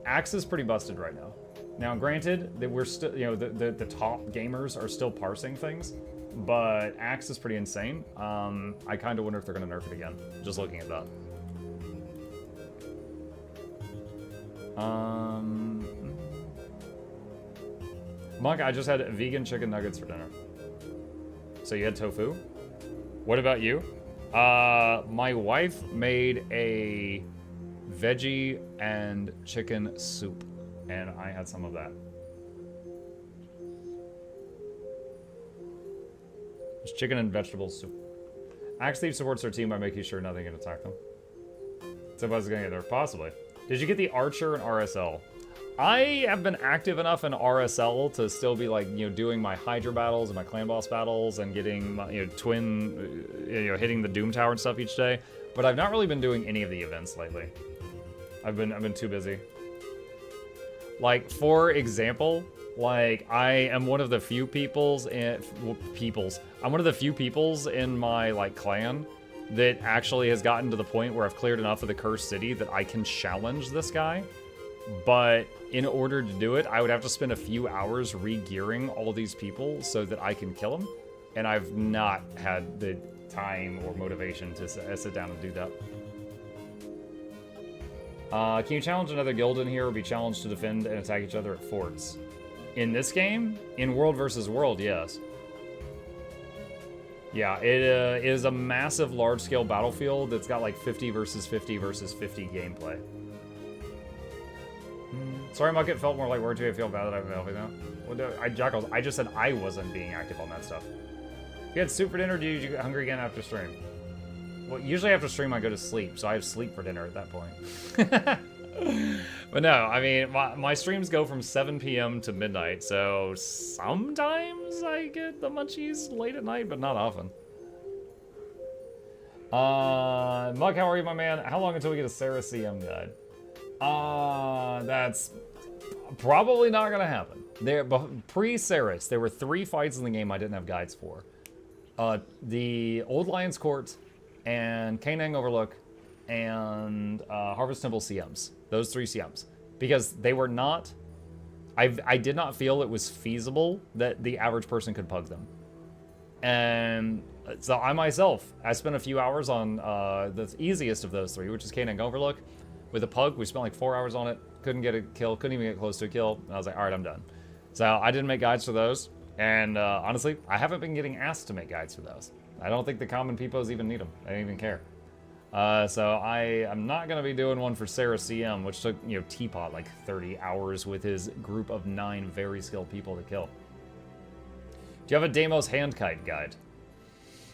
Axe is pretty busted right now. Now, granted, that we're still, you know, the top gamers are still parsing things, but Axe is pretty insane. I kind of wonder if they're going to nerf it again, just looking at that. Monk, I just had vegan chicken nuggets for dinner. So you had tofu? What about you? My wife made a veggie and chicken soup, and I had some of that. It's chicken and vegetable soup. Axe Thief supports their team by making sure nothing can attack them. Somebody's gonna get there, possibly. Did you get the Archer and RSL? I have been active enough in RSL to still be like, you know, doing my Hydra battles and my clan boss battles and getting my, you know, hitting the Doom Tower and stuff each day. But I've not really been doing any of the events lately. I've been too busy. Like, for example, like, I am one of the few I'm one of the few peoples in my, like, clan that actually has gotten to the point where I've cleared enough of the Cursed City that I can challenge this guy. But in order to do it, I would have to spend a few hours re-gearing all these people so that I can kill them. And I've not had the time or motivation to sit down and do that. Can you challenge another guild in here or be challenged to defend and attack each other at forts? In this game? In World versus World, yes. Yeah, it is a massive large-scale battlefield that's got like 50 versus 50 versus 50 gameplay. Sorry, Muck, it felt more like word to me. I feel bad that I've been helping now. Jackals, I just said I wasn't being active on that stuff. If you had soup for dinner, do you get hungry again after stream? Well, usually after stream I go to sleep, so I have sleep for dinner at that point. But no, I mean, my streams go from 7 p.m. to midnight, so sometimes I get the munchies late at night, but not often. Mug, how are you, my man? How long until we get a Sarah CM guide? That's probably not gonna happen. Pre-Saris, there were 3 fights in the game I didn't have guides for. The Old Lion's Court, and Canaan Overlook, and Harvest Temple CMs. Those 3 CMs. Because they were not... I did not feel it was feasible that the average person could pug them. And so I spent a few hours on the easiest of those 3, which is Canaan Overlook. With a pug, we spent like 4 hours on it. Couldn't get a kill, couldn't even get close to a kill. And I was like, alright, I'm done. So I didn't make guides for those. And honestly, I haven't been getting asked to make guides for those. I don't think the common peoples even need them. They don't even care. So I am not going to be doing one for Sarah CM, which took, you know, Teapot like 30 hours with his group of 9 very skilled people to kill. Do you have a Deimos hand kite guide?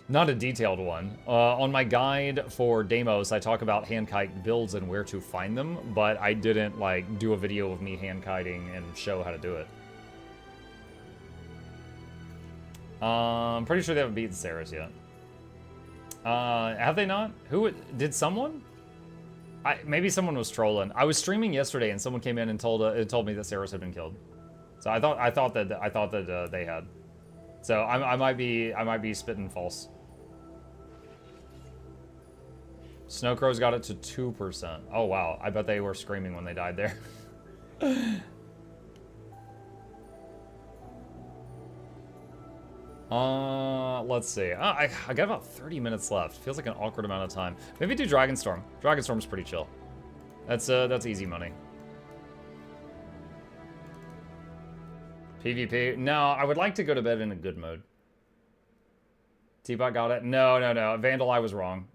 Not a detailed one. On my guide for Deimos, I talk about hand kite builds and where to find them, but I didn't like do a video of me hand kiting and show how to do it. I'm pretty sure they haven't beaten Saris yet. Have they not? Who did someone? Maybe someone was trolling. I was streaming yesterday and someone came in and told me that Saris had been killed. So I thought that they had. So I might be spitting false. Snowcrows got it to 2%. Oh wow, I bet they were screaming when they died there. Let's see. I got about 30 minutes left. Feels like an awkward amount of time. Maybe do Dragonstorm. Dragonstorm's pretty chill. That's easy money. PvP? No, I would like to go to bed in a good mode. Teapot got it? No. Vandal, I was wrong.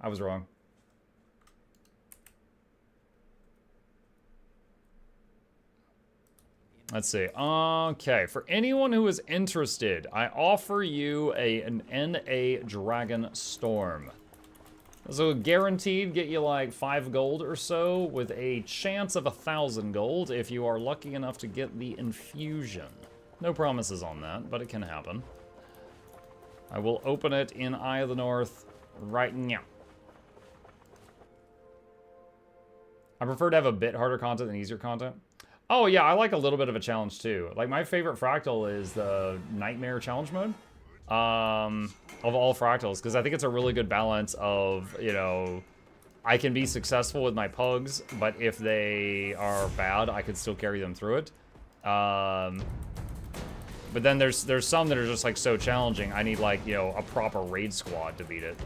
Let's see. Okay, for anyone who is interested, I offer you an NA Dragon Storm. This will guaranteed get you like 5 gold or so, with a chance of 1,000 gold if you are lucky enough to get the infusion. No promises on that, but it can happen. I will open it in Eye of the North right now. I prefer to have a bit harder content than easier content. Oh yeah, I like a little bit of a challenge too. Like my favorite fractal is the Nightmare challenge mode of all fractals, because I think it's a really good balance of, you know, I can be successful with my pugs, but if they are bad, I can still carry them through it. But then there's some that are just like so challenging. I need like, you know, a proper raid squad to beat it.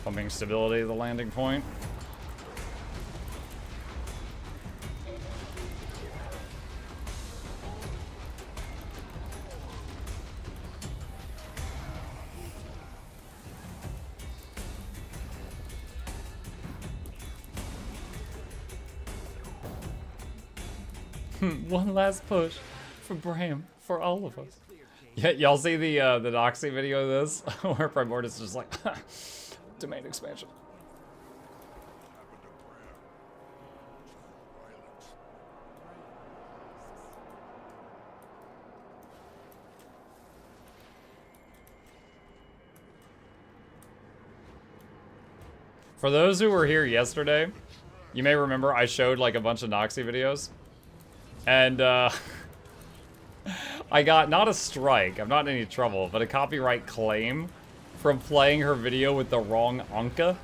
Pumping stability at the landing point. One last push for Bram, for all of us. Yeah, y'all see the Noxxi video of this? Where Primordius is just like, domain expansion. For those who were here yesterday, you may remember I showed like a bunch of Noxxi videos. And I got not a strike, I'm not in any trouble, but a copyright claim from playing her video with the wrong Anka.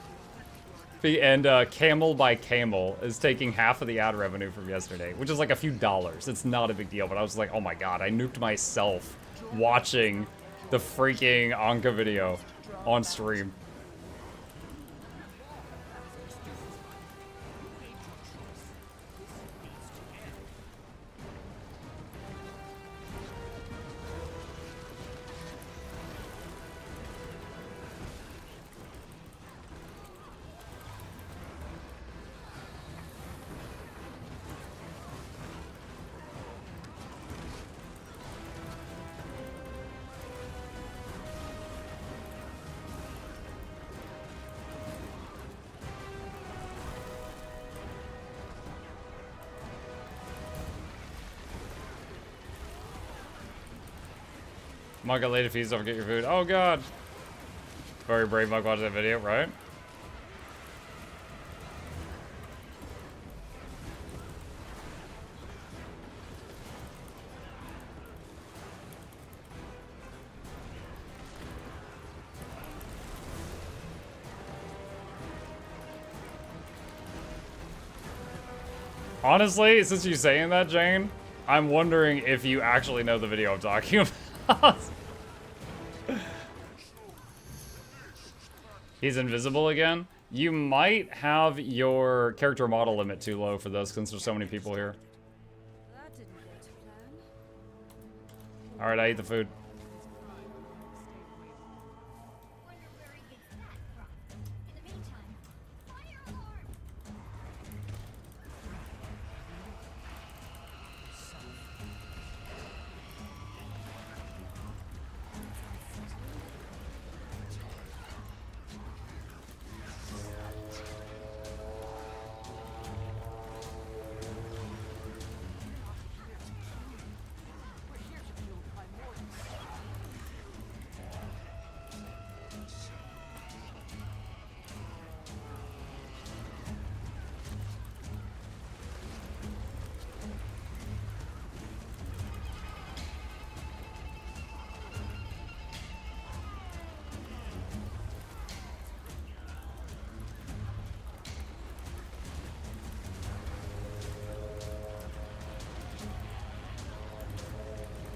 And Camel by Camel is taking half of the ad revenue from yesterday, which is like a few dollars. It's not a big deal, but I was like, oh my god, I nuked myself watching the freaking Anka video on stream. Mug got late fees, don't forget your food. Oh god. Very brave Mug watched that video, right? Honestly, since you're saying that, Jane, I'm wondering if you actually know the video I'm talking about. He's invisible again. You might have your character model limit too low for this since there's so many people here. Alright, I ate the food.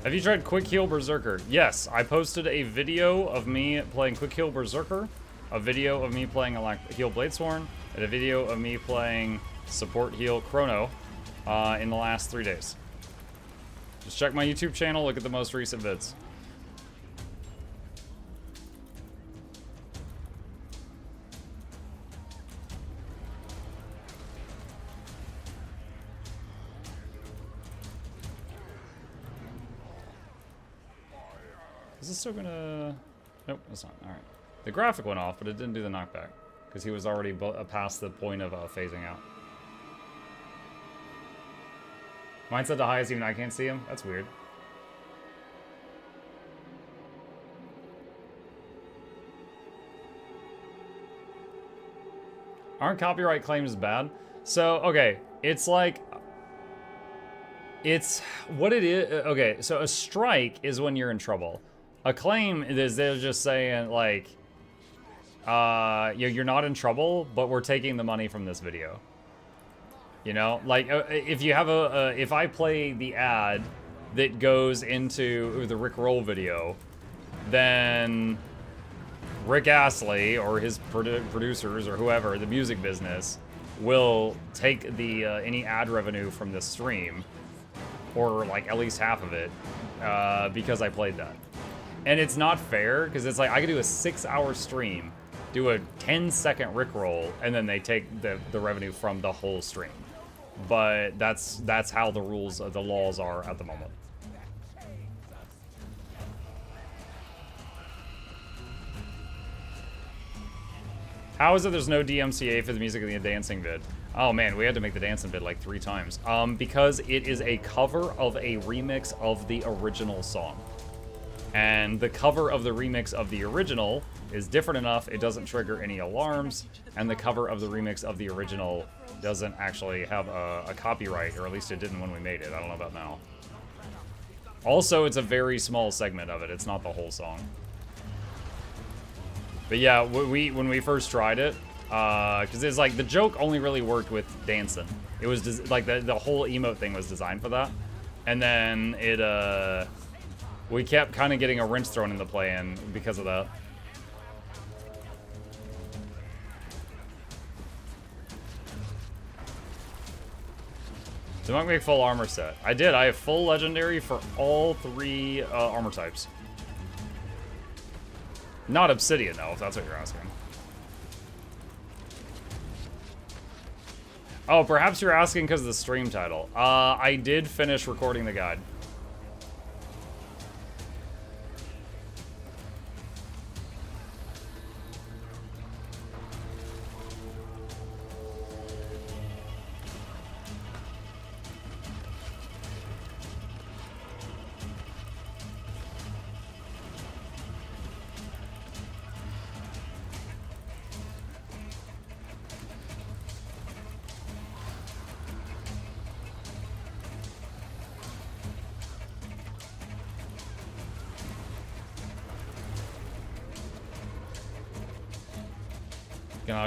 Have you tried Quick Heal Berserker? Yes, I posted a video of me playing Quick Heal Berserker, a video of me playing Heal Bladesworn, and a video of me playing Support Heal Chrono in the last 3 days. Just check my YouTube channel, look at the most recent vids. Is this still gonna... Nope, it's not. Alright. The graphic went off, but it didn't do the knockback. Because he was already past the point of phasing out. Mine set the highest, even I can't see him? That's weird. Aren't copyright claims bad? So, okay, it's like... It's... What it is... Okay, so a strike is when you're in trouble. A claim is they're just saying, like, you're not in trouble, but we're taking the money from this video. You know? Like, if you have if I play the ad that goes into the Rick Roll video, then Rick Astley or his producers or whoever, the music business, will take the any ad revenue from the stream, or like at least half of it, because I played that. And it's not fair, because it's like I could do a 6-hour stream, do a 10-second Rickroll, and then they take the revenue from the whole stream. But that's how the rules of the laws are at the moment. How is it there's no DMCA for the music of the dancing vid? Oh man, we had to make the dancing vid like 3 times. Because it is a cover of a remix of the original song. And the cover of the remix of the original is different enough, it doesn't trigger any alarms, and the cover of the remix of the original doesn't actually have a copyright, or at least it didn't when we made it. I don't know about now. Also, it's a very small segment of it. It's not the whole song. But yeah, when we first tried it, because it's like the joke only really worked with dancing. It was like the whole emote thing was designed for that, and then it we kept kind of getting a wrench thrown into play in because of that. Did Monk make full armor set? I did. I have full legendary for all 3 armor types. Not Obsidian, though, if that's what you're asking. Oh, perhaps you're asking because of the stream title. I did finish recording the guide.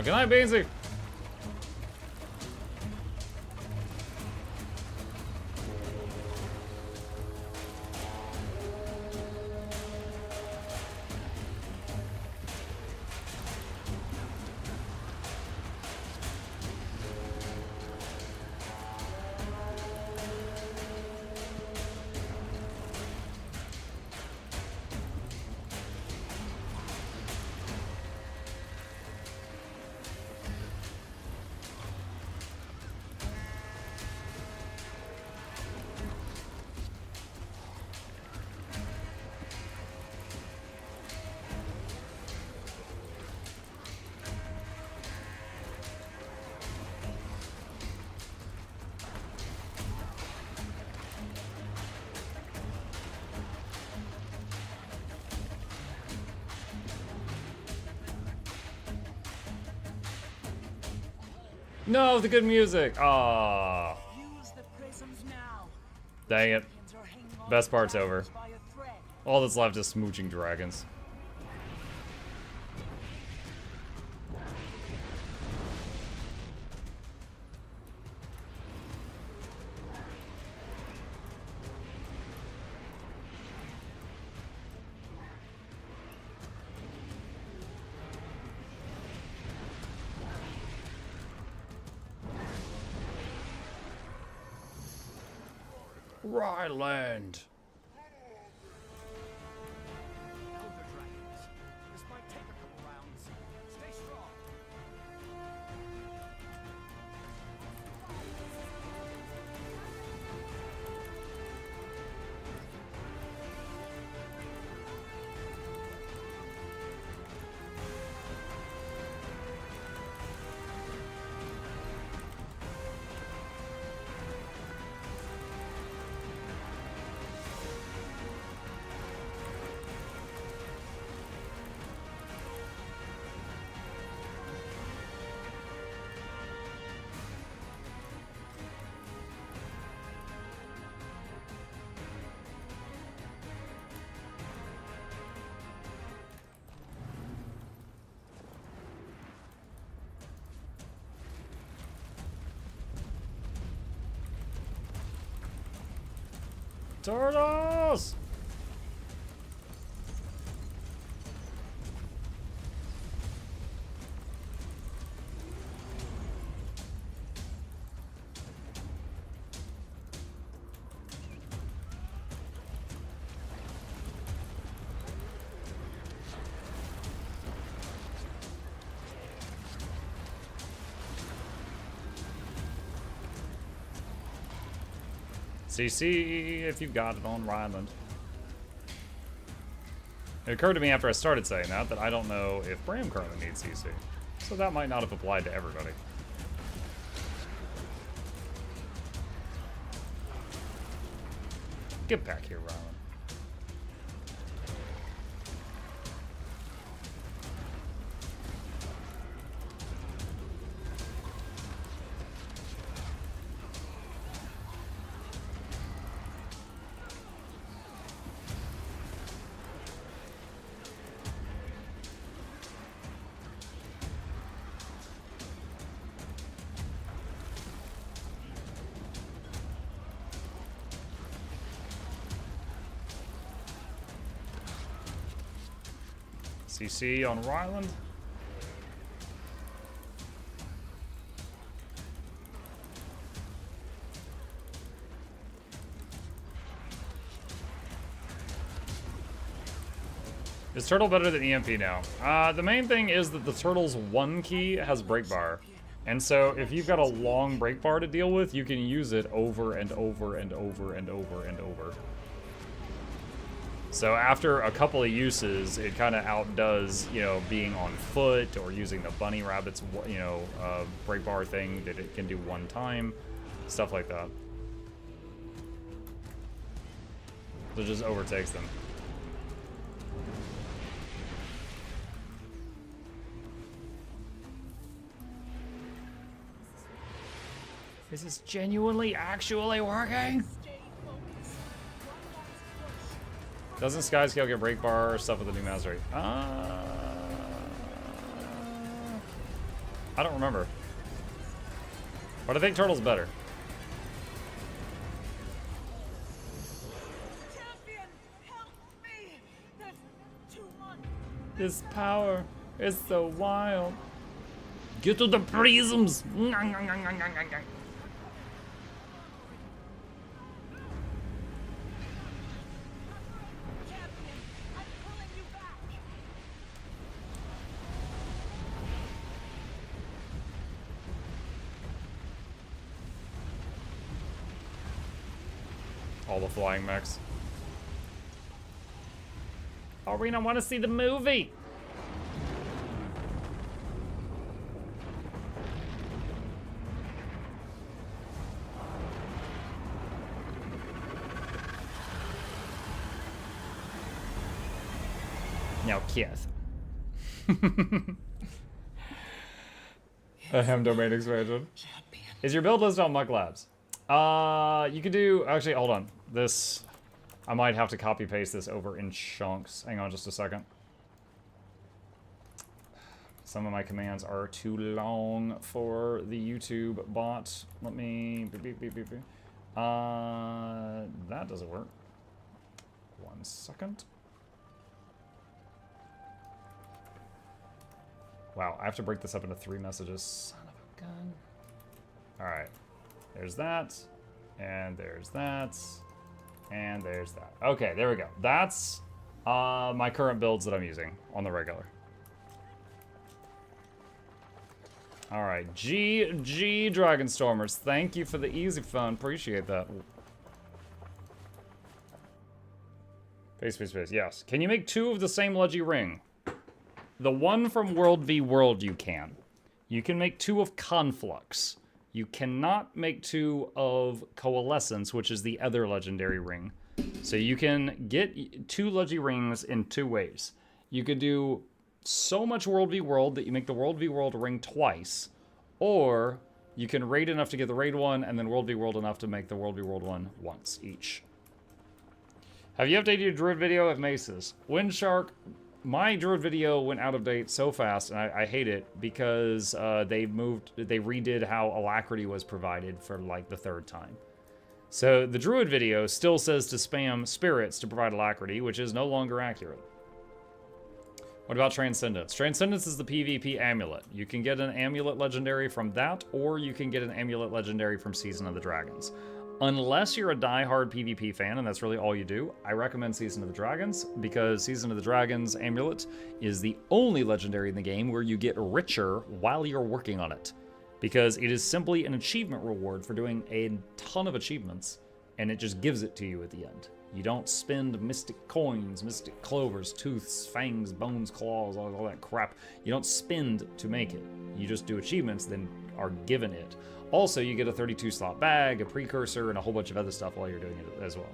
Good night, Beansy. No, the good music. Ah. Dang it. Best part's over. All that's left is smooching dragons. Ryland. Turtles! CC if you got it on Ryland. It occurred to me after I started saying that I don't know if Bram currently needs CC. So that might not have applied to everybody. Get back here, Ryland. CC on Ryland. Is Turtle better than EMP now? The main thing is that the Turtle's one key has break bar. And so if you've got a long break bar to deal with, you can use it over and over and over and over and over. So after a couple of uses, it kind of outdoes, you know, being on foot or using the bunny rabbit's, you know, break bar thing that it can do one time, stuff like that. So it just overtakes them. Is this genuinely, actually working? Doesn't Skyscale get break bar or stuff with the new mastery? I don't remember. But I think Turtle's better. Champion, help me! There's too much. This power is so wild. Get to the prisms! All the flying mechs. Arena, I want to see the movie. Now kiss. A hem domain expansion. Is your build list on Muck Labs? You could do, actually, hold on. This, I might have to copy paste this over in chunks. Hang on just a second. Some of my commands are too long for the YouTube bot. Let me, that doesn't work. 1 second. Wow, I have to break this up into 3 messages. Son of a gun. All right. There's that, and there's that, and there's that. Okay, there we go. That's my current builds that I'm using on the regular. All right, GG Dragonstormers. Thank you for the easy fun. Appreciate that. Space. Yes. Can you make 2 of the same Leggy ring? The one from World v World you can. You can make 2 of Conflux. You cannot make 2 of Coalescence, which is the other legendary ring. So you can get 2 Leggy rings in 2 ways. You could do so much World v World that you make the World v World ring twice, or you can raid enough to get the raid one, and then World v World enough to make the World v World one once each. Have you updated your Druid video of maces? Windshark, my Druid video went out of date so fast, and I hate it because they redid how Alacrity was provided for like the 3rd time. So the Druid video still says to spam spirits to provide Alacrity, which is no longer accurate. What about Transcendence? Transcendence is the PvP amulet. You can get an amulet legendary from that, or you can get an amulet legendary from Season of the Dragons. Unless you're a die-hard PvP fan, and that's really all you do, I recommend Season of the Dragons, because Season of the Dragons amulet is the only legendary in the game where you get richer while you're working on it. Because it is simply an achievement reward for doing a ton of achievements, and it just gives it to you at the end. You don't spend mystic coins, mystic clovers, tooths, fangs, bones, claws, all that crap. You don't spend to make it. You just do achievements, then are given it. Also, you get a 32-slot bag, a precursor, and a whole bunch of other stuff while you're doing it as well.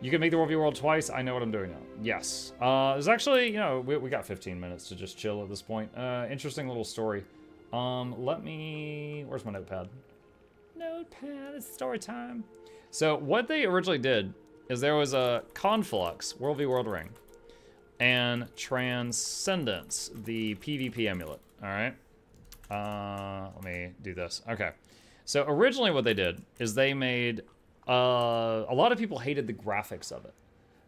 You can make the World v World twice. I know what I'm doing now. Yes. There's actually, you know, we got 15 minutes to just chill at this point. Interesting little story. Let me... Where's my notepad? Notepad, it's story time. So what they originally did is there was a Conflux, World v World ring, and Transcendence, the PvP amulet. All right. Let me do this. Okay. So originally what they did is they made... a lot of people hated the graphics of it.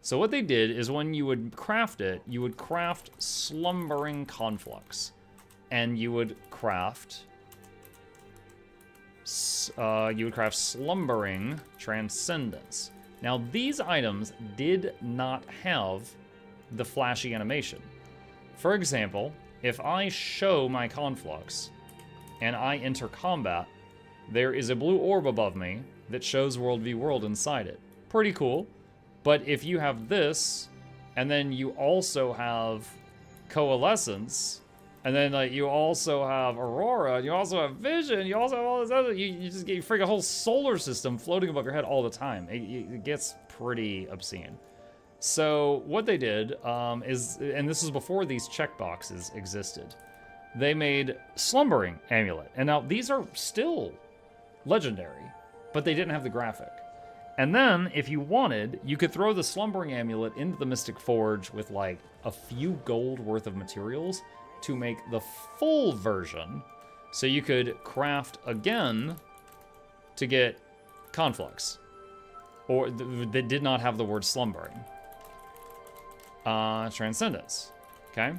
So what they did is when you would craft it, you would craft Slumbering Conflux. And you would craft... Slumbering Transcendence. Now, these items did not have the flashy animation. For example, if I show my Conflux and I enter combat, there is a blue orb above me that shows World v World inside it. Pretty cool. But if you have this, and then you also have Coalescence, and then like you also have Aurora, you also have Vision, you also have all this other, you just get you freaking whole solar system floating above your head all the time. It gets pretty obscene. So what they did is, and this is before these checkboxes existed, they made Slumbering Amulet. And now these are still legendary, but they didn't have the graphic. And then, if you wanted, you could throw the Slumbering Amulet into the Mystic Forge with like a few gold worth of materials to make the full version, so you could craft again to get Conflux, or that did not have the word Slumbering. Transcendence. Okay.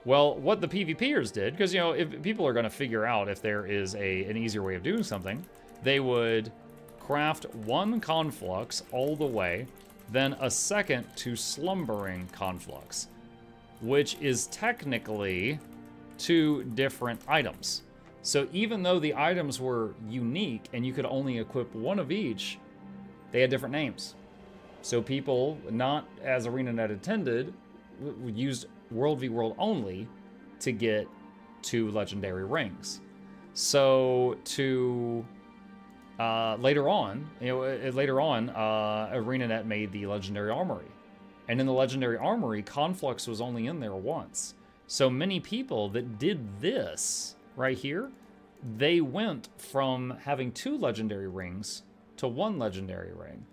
Well, what the PvPers did, because, you know, if people are going to figure out if there is an easier way of doing something, they would craft one Conflux all the way, then a second to Slumbering Conflux, which is technically 2 different items. So even though the items were unique and you could only equip one of each, they had different names. So people, not as ArenaNet intended, used World v World only to get 2 legendary rings. So to later on, ArenaNet made the Legendary Armory. And in the Legendary Armory, Conflux was only in there once. So many people that did this right here, they went from having 2 legendary rings to 1 legendary ring.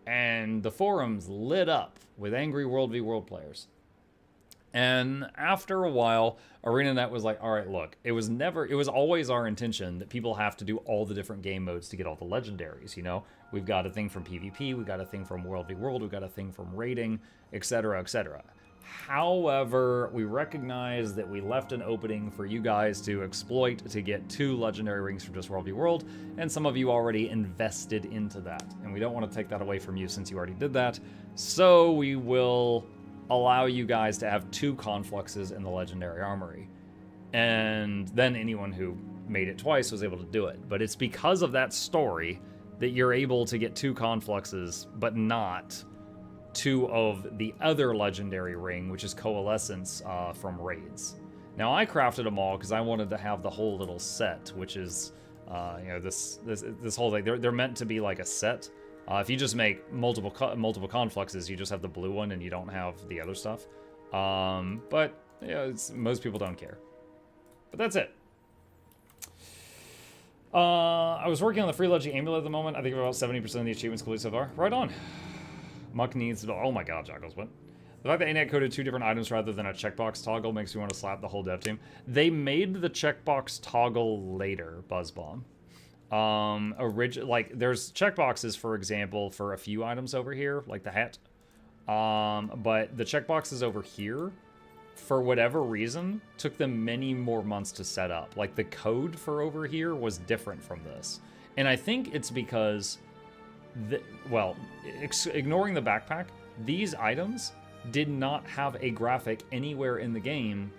And the forums lit up with angry World v World players. And after a while, ArenaNet was like, all right, look, it was always our intention that people have to do all the different game modes to get all the legendaries, you know? We've got a thing from PvP, we've got a thing from World v World, we've got a thing from raiding, etc., etc. However, we recognize that we left an opening for you guys to exploit to get 2 legendary rings from just World v World, and some of you already invested into that. And we don't want to take that away from you since you already did that. So we will allow you guys to have 2 Confluxes in the Legendary Armory. And then anyone who made it twice was able to do it. But it's because of that story that you're able to get 2 Confluxes, but not 2 of the other legendary ring, which is Coalescence from raids. Now I crafted them all because I wanted to have the whole little set, which is, you know, this whole thing. They're meant to be like a set. If you just make multiple Confluxes, you just have the blue one and you don't have the other stuff. But you know, most people don't care. But that's it. I was working on the free Legend Amulet at the moment. I think about 70% of the achievements complete so far. Right on. Muck needs... Oh my god, Joggles, what? The fact that ANET coded 2 different items rather than a checkbox toggle makes me want to slap the whole dev team. They made the checkbox toggle later, Buzzbomb. Like, there's checkboxes, for example, for a few items over here, like the hat. But the checkboxes over here, for whatever reason, took them many more months to set up. Like, the code for over here was different from this. And I think it's because... well, ignoring the backpack, these items did not have a graphic anywhere in the game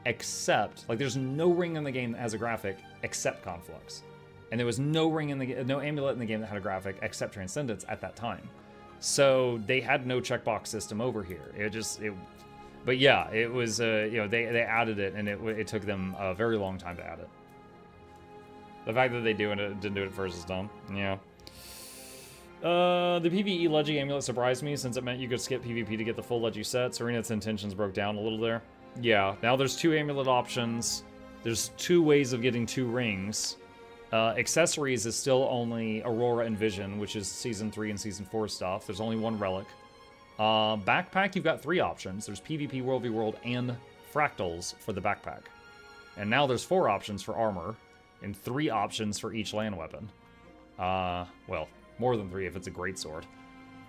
except, like, there's no ring in the game that has a graphic except Conflux. And there was no ring in the no amulet in the game that had a graphic except Transcendence at that time. So they had no checkbox system over here. But yeah, it was they added it, and it took them a very long time to add it. The fact that they didn't do it first is dumb. Yeah. The PvE Leggy amulet surprised me since it meant you could skip PvP to get the full Leggy set. Serena's intentions broke down a little there. Yeah, now there's 2 amulet options. There's 2 ways of getting 2 rings. Accessories is still only Aurora and Vision, which is Season 3 and Season 4 stuff. There's only 1 relic. Backpack, you've got 3 options. There's PvP, World v World, and Fractals for the backpack. And now there's 4 options for armor, and 3 options for each land weapon. Well, more than 3 if it's a greatsword.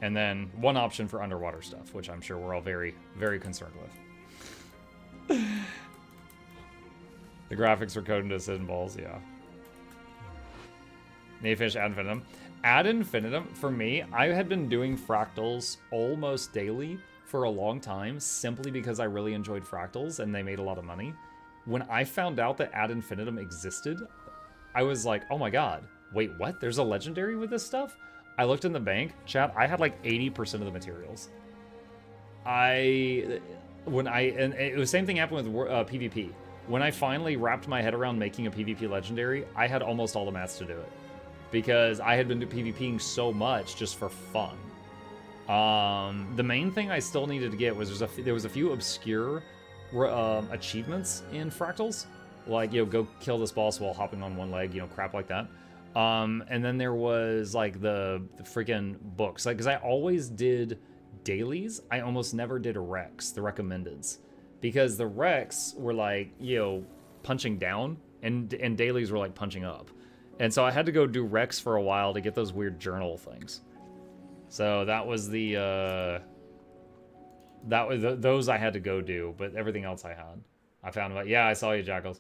And then 1 option for underwater stuff, which I'm sure we're all very, very concerned with. The graphics were coded into Sin Balls, yeah. Nayfish Ad Infinitum. Ad Infinitum, for me, I had been doing fractals almost daily for a long time, simply because I really enjoyed fractals and they made a lot of money. When I found out that Ad Infinitum existed, I was like, oh my god, wait, what? There's a legendary with this stuff? I looked in the bank, chat, I had like 80% of the materials. And it was the same thing happened with PvP. When I finally wrapped my head around making a PvP legendary, I had almost all the mats to do it. Because I had been PvPing so much just for fun. The main thing I still needed to get was there was a few obscure achievements in Fractals. Like, go kill this boss while hopping on 1 leg, crap like that. And then there was, like, the freaking books. Like, because I always did dailies. I almost never did Rex, the recommendeds. Because the Rex were, like, punching down, and dailies were, like, punching up. And so I had to go do Rex for a while to get those weird journal things. So that was those I had to go do, but everything else I had. I found about, yeah, I saw you, Jackals.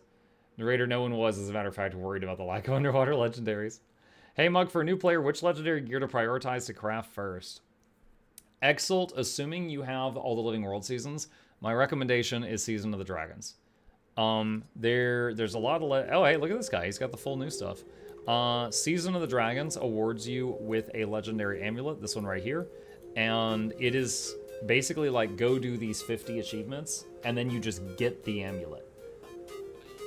Narrator, no one was, as a matter of fact, worried about the lack of underwater legendaries. Hey, Mug, for a new player, which legendary gear to prioritize to craft first? Exalt, assuming you have all the Living World seasons, my recommendation is Season of the Dragons. There's a lot of... oh, hey, look at this guy. He's got the full new stuff. Season of the Dragons awards you with a legendary amulet, this one right here, and it is basically like, go do these 50 achievements, and then you just get the amulet.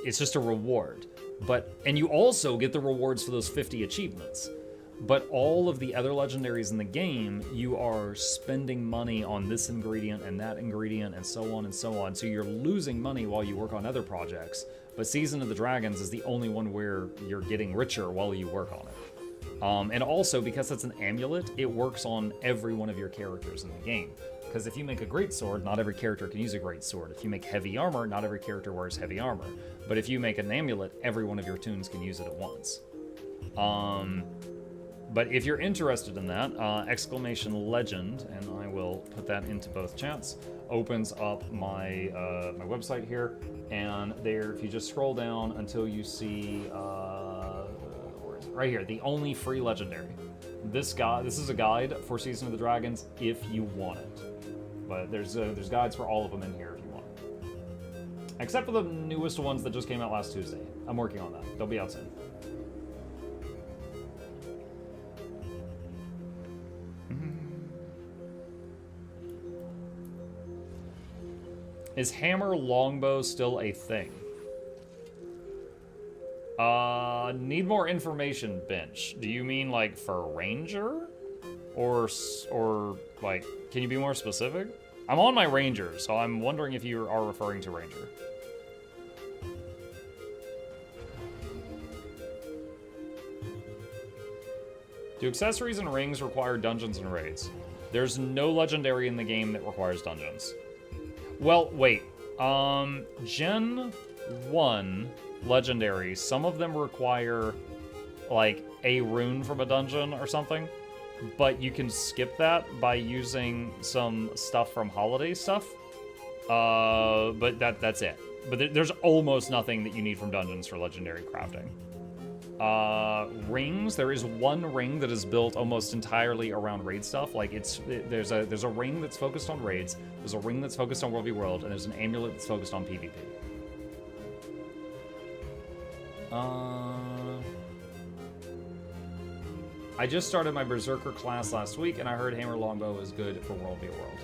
It's just a reward. And you also get the rewards for those 50 achievements. But all of the other legendaries in the game, you are spending money on this ingredient and that ingredient and so on and so on. So you're losing money while you work on other projects. But Season of the Dragons is the only one where you're getting richer while you work on it. And also, because it's an amulet, it works on every one of your characters in the game. Because if you make a greatsword, not every character can use a greatsword. If you make heavy armor, not every character wears heavy armor. But if you make an amulet, every one of your toons can use it at once. But if you're interested in that, exclamation legend, and I will put that into both chats, opens up my my website here, and there, if you just scroll down until you see, where is it? Right here, the only free legendary. This is a guide for Season of the Dragons if you want it, but there's guides for all of them in here if you want it. Except for the newest ones that just came out last Tuesday. I'm working on that. They'll be out soon. Is hammer longbow still a thing? Need more information, Bench. Do you mean like for ranger? Or like, can you be more specific? I'm on my ranger, so I'm wondering if you are referring to ranger. Do accessories and rings require dungeons and raids? There's no legendary in the game that requires dungeons. Well, wait. Gen 1 legendaries, some of them require, like, a rune from a dungeon or something, but you can skip that by using some stuff from holiday stuff. But that's it. But there's almost nothing that you need from dungeons for legendary crafting. Rings, there is one ring that is built almost entirely around raid stuff. Like, there's a ring that's focused on raids, there's a ring that's focused on World v World, and there's an amulet that's focused on PvP. I just started my Berserker class last week, and I heard Hammer Longbow is good for World v. World.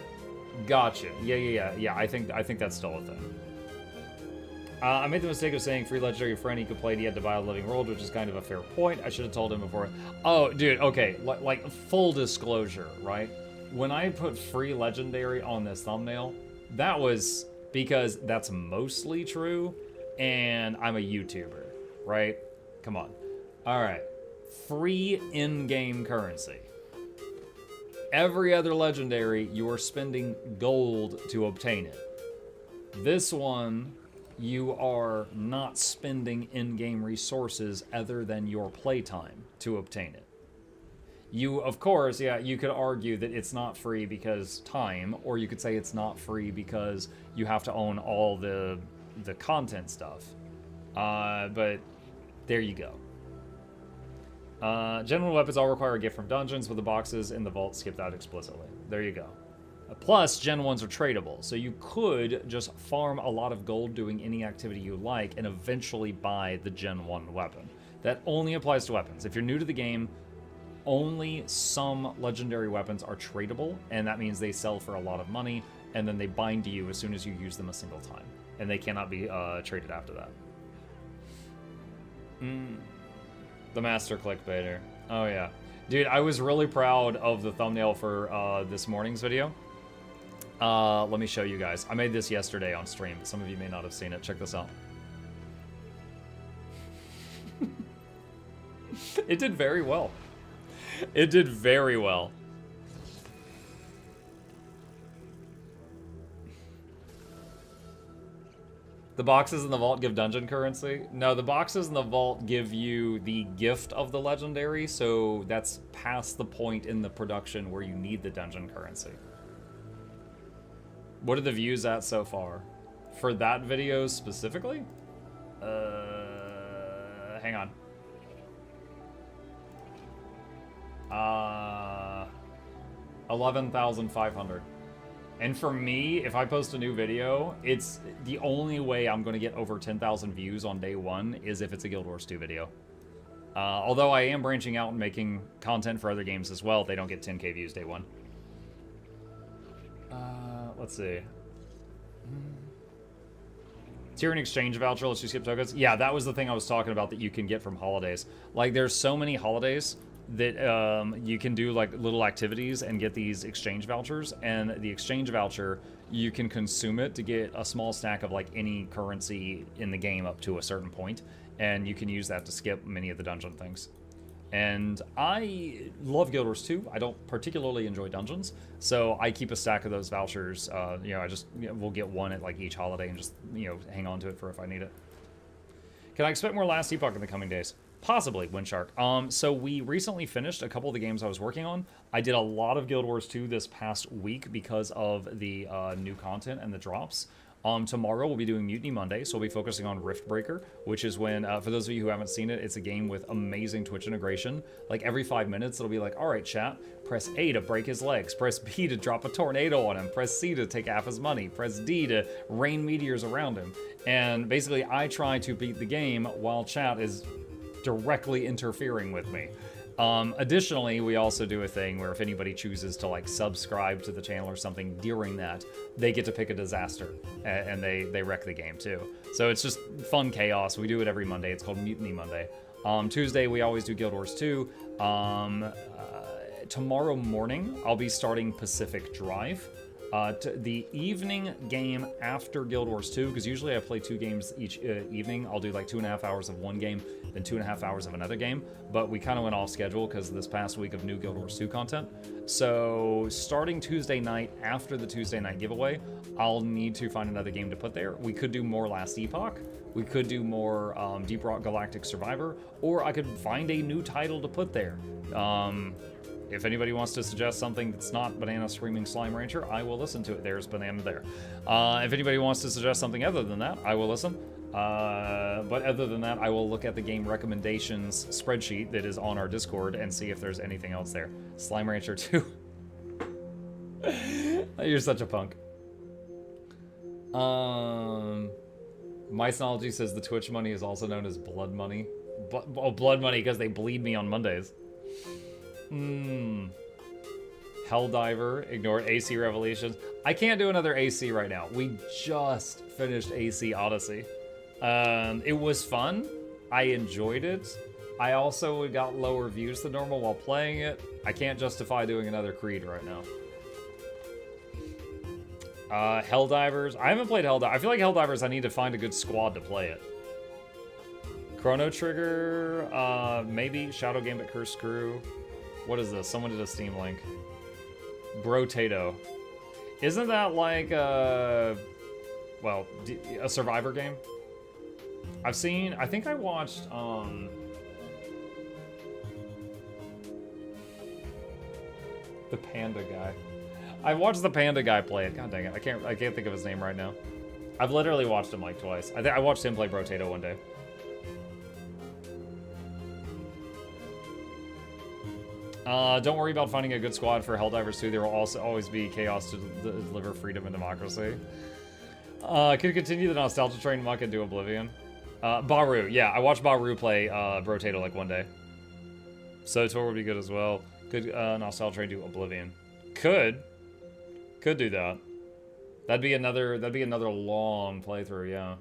Gotcha. Yeah. I think that's still a thing. I made the mistake of saying free legendary for any could play, he had to buy a living world, which is kind of a fair point. I should have told him before. Oh, dude, okay. Like full disclosure, right? When I put free legendary on this thumbnail, that was because that's mostly true, and I'm a YouTuber, right? Come on. All right. Free in-game currency. Every other legendary, you are spending gold to obtain it. This one, you are not spending in-game resources other than your playtime to obtain it. You, of course, yeah, you could argue that it's not free because time, or you could say it's not free because you have to own all the content stuff. But there you go. General weapons all require a gift from dungeons, with the boxes in the vault skipped out explicitly. There you go. Plus, Gen 1s are tradable, so you could just farm a lot of gold doing any activity you like and eventually buy the Gen 1 weapon. That only applies to weapons. If you're new to the game, only some legendary weapons are tradable, and that means they sell for a lot of money, and then they bind to you as soon as you use them a single time. And they cannot be traded after that. The master clickbaiter. Oh yeah. Dude, I was really proud of the thumbnail for this morning's video. Let me show you guys. I made this yesterday on stream, but some of you may not have seen it. Check this out. It did very well. It did very well. The boxes in the vault give dungeon currency? No, the boxes in the vault give you the gift of the legendary, so that's past the point in the production where you need the dungeon currency. What are the views at so far? For that video specifically? Hang on. 11,500. And for me, if I post a new video, it's the only way I'm going to get over 10,000 views on day one is if it's a Guild Wars 2 video. Although I am branching out and making content for other games as well, they don't get 10k views day one. Let's see. Tier and exchange voucher lets you skip tokens. Yeah, that was the thing I was talking about that you can get from holidays. Like, there's so many holidays that you can do like little activities and get these exchange vouchers, and the exchange voucher, you can consume it to get a small stack of like any currency in the game up to a certain point, and you can use that to skip many of the dungeon things. And I love Guild Wars 2. I don't particularly enjoy dungeons, so I keep a stack of those vouchers. You know, I just we'll get one at like each holiday and just, you know, hang on to it for if I need it. Can I expect more Last Epoch in the coming days? Possibly, Windshark. So we recently finished a couple of the games I was working on. I did a lot of Guild Wars 2 this past week because of the new content and the drops. Tomorrow we'll be doing Mutiny Monday, so we'll be focusing on Riftbreaker, which is when, for those of you who haven't seen it, it's a game with amazing Twitch integration. Like every 5 minutes, it'll be like, all right, chat, press A to break his legs, press B to drop a tornado on him, press C to take half his money, press D to rain meteors around him. And basically, I try to beat the game while chat is directly interfering with me. Additionally, we also do a thing where if anybody chooses to like subscribe to the channel or something during that, they get to pick a disaster and they wreck the game too. So it's just fun chaos. We do it every Monday. It's called Mutiny Monday. Tuesday, we always do Guild Wars 2. Tomorrow morning, I'll be starting Pacific Drive. The evening game after Guild Wars 2, because usually I play 2 games each evening. I'll do like 2.5 hours of one game, then 2.5 hours of another game. But we kind of went off schedule because of this past week of new Guild Wars 2 content. So starting Tuesday night after the Tuesday night giveaway, I'll need to find another game to put there. We could do more Last Epoch. We could do more Deep Rock Galactic Survivor, or I could find a new title to put there. If anybody wants to suggest something that's not Banana Screaming Slime Rancher, I will listen to it. There's Banana there. If anybody wants to suggest something other than that, I will listen. But other than that, I will look at the game recommendations spreadsheet that is on our Discord and see if there's anything else there. Slime Rancher 2. You're such a punk. Mycenology says the Twitch money is also known as blood money. Blood money because they bleed me on Mondays. Helldiver, ignored AC Revelations. I can't do another AC right now. We just finished AC Odyssey. It was fun. I enjoyed it. I also got lower views than normal while playing it. I can't justify doing another Creed right now. Helldivers. I haven't played Helldivers. I feel like Helldivers, I need to find a good squad to play it. Chrono Trigger, maybe Shadow Gambit Curse Crew. What is this? Someone did a Steam link. Brotato. Isn't that like well, a Survivor game? I think I watched, the Panda guy. I watched the Panda guy play it. God dang it, I can't think of his name right now. I've literally watched him like twice. I watched him play Brotato one day. Don't worry about finding a good squad for Helldivers 2. There will also always be chaos to deliver freedom and democracy. Could continue the nostalgia train, Muck, and do Oblivion. Baru, yeah, I watched Baru play Brotato like one day. SOTOR would be good as well. Could nostalgia train do Oblivion? Could do that. That'd be another long playthrough, yeah.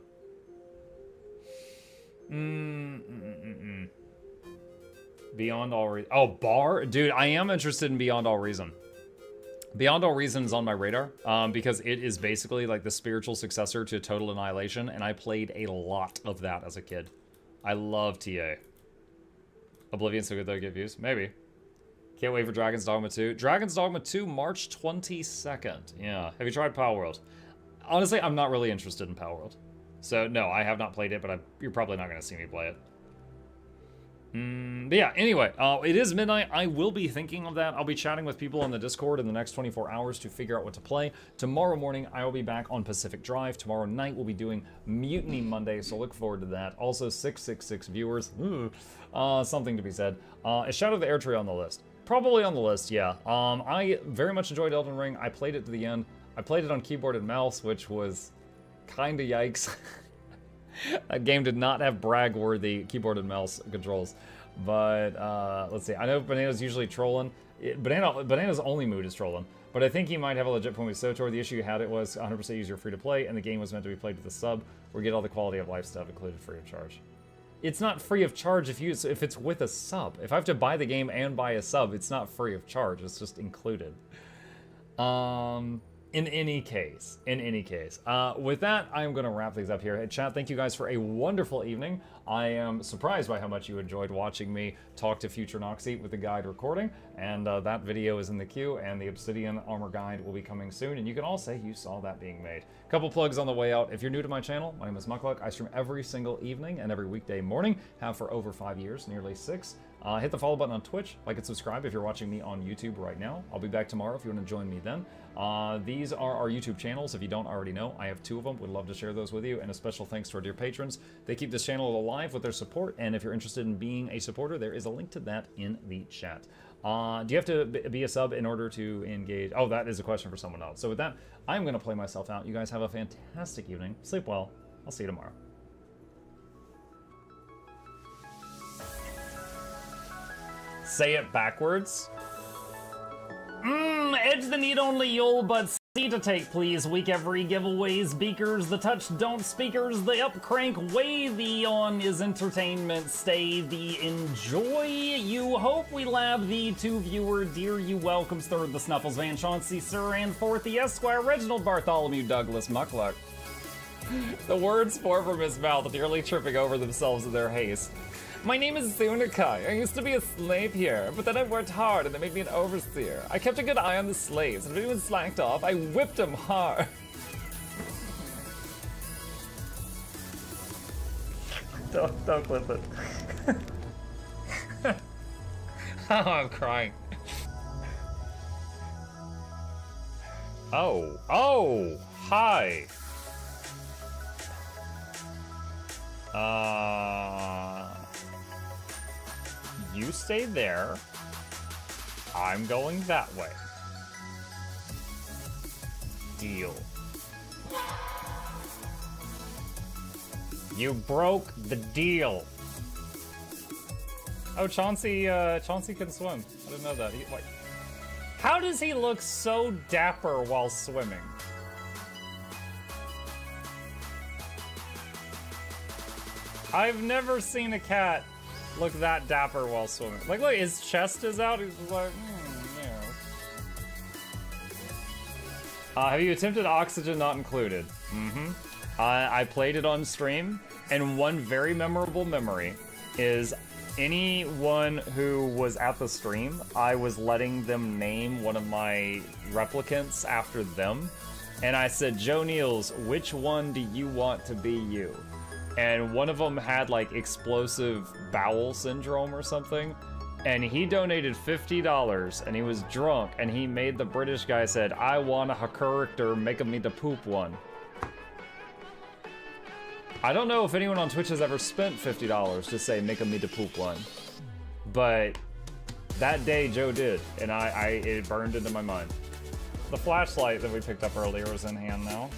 Beyond All Reason. Oh, Bar? Dude, I am interested in Beyond All Reason. Beyond All Reason is on my radar because it is basically like the spiritual successor to Total Annihilation, and I played a lot of that as a kid. I love TA. Oblivion's so good though, get views? Maybe. Can't wait for Dragon's Dogma 2. Dragon's Dogma 2, March 22nd. Yeah. Have you tried Palworld? Honestly, I'm not really interested in Palworld. So, no, I have not played it, but you're probably not going to see me play it. But yeah, anyway, it is midnight. I will be thinking of that. I'll be chatting with people on the Discord in the next 24 hours to figure out what to play. Tomorrow morning, I will be back on Pacific Drive. Tomorrow night, we'll be doing Mutiny Monday, so look forward to that. Also, 666 viewers. Something to be said. Is Shadow of the Erdtree on the list? Probably on the list, yeah. I very much enjoyed Elden Ring. I played it to the end. I played it on keyboard and mouse, which was kind of yikes. That game did not have brag-worthy keyboard and mouse controls. But, let's see. I know Banana's usually trolling. Banana's only mood is trolling. But I think he might have a legit point with SOTOR. The issue you had it was 100% user free to play, and the game was meant to be played with a sub, where you get all the quality of life stuff included free of charge. It's not free of charge if it's with a sub. If I have to buy the game and buy a sub, it's not free of charge. It's just included. In any case, with that, I'm going to wrap things up here. Hey, chat, thank you guys for a wonderful evening. I am surprised by how much you enjoyed watching me talk to future Noxxi with the guide recording, and that video is in the queue, and the Obsidian armor guide will be coming soon, and you can all say you saw that being made. Couple plugs on the way out. If you're new to my channel, my name is Mukluk. I stream every single evening and every weekday morning, have for over 5 years, nearly 6. Hit the follow button on Twitch, like and subscribe if you're watching me on YouTube right now. I'll be back tomorrow if you want to join me then. These are our YouTube channels. If you don't already know, I have 2 of them. Would love to share those with you. And a special thanks to our dear patrons. They keep this channel alive with their support. And if you're interested in being a supporter, there is a link to that in the chat. Do you have to be a sub in order to engage? Oh, that is a question for someone else. So with that, I'm going to play myself out. You guys have a fantastic evening. Sleep well. I'll see you tomorrow. Say it backwards. Edge the need only you'll but see to take, please. Week every giveaways, beakers, the touch don't speakers, the up crank way, the on is entertainment, stay the enjoy. You hope we lab the 2 viewer, dear you welcomes, third the Snuffles, Van Chauncey, Sir, and fourth the Esquire, Reginald Bartholomew, Douglas, Mukluk. The words pour from his mouth, nearly tripping over themselves in their haste. My name is Zunikai. I used to be a slave here, but then I worked hard and they made me an overseer. I kept a good eye on the slaves, and if anyone slacked off, I whipped them hard. Don't clip it. Oh, I'm crying. Oh, hi. You stay there. I'm going that way. Deal. You broke the deal. Oh, Chauncey can swim. didn't know that. Like, how does he look so dapper while swimming? I've never seen a cat look that dapper while swimming. Like, look, his chest is out. He's like, yeah. Have you attempted Oxygen Not Included? Mm-hmm. I played it on stream, and one very memorable memory is anyone who was at the stream, I was letting them name one of my replicants after them. And I said, Joe Niels, which one do you want to be you? And one of them had like explosive bowel syndrome or something. And he donated $50 and he was drunk and he made the British guy said, I want a character making me the poop one. I don't know if anyone on Twitch has ever spent $50 to say making me the poop one. But that day Joe did, and it burned into my mind. The flashlight that we picked up earlier is in hand now.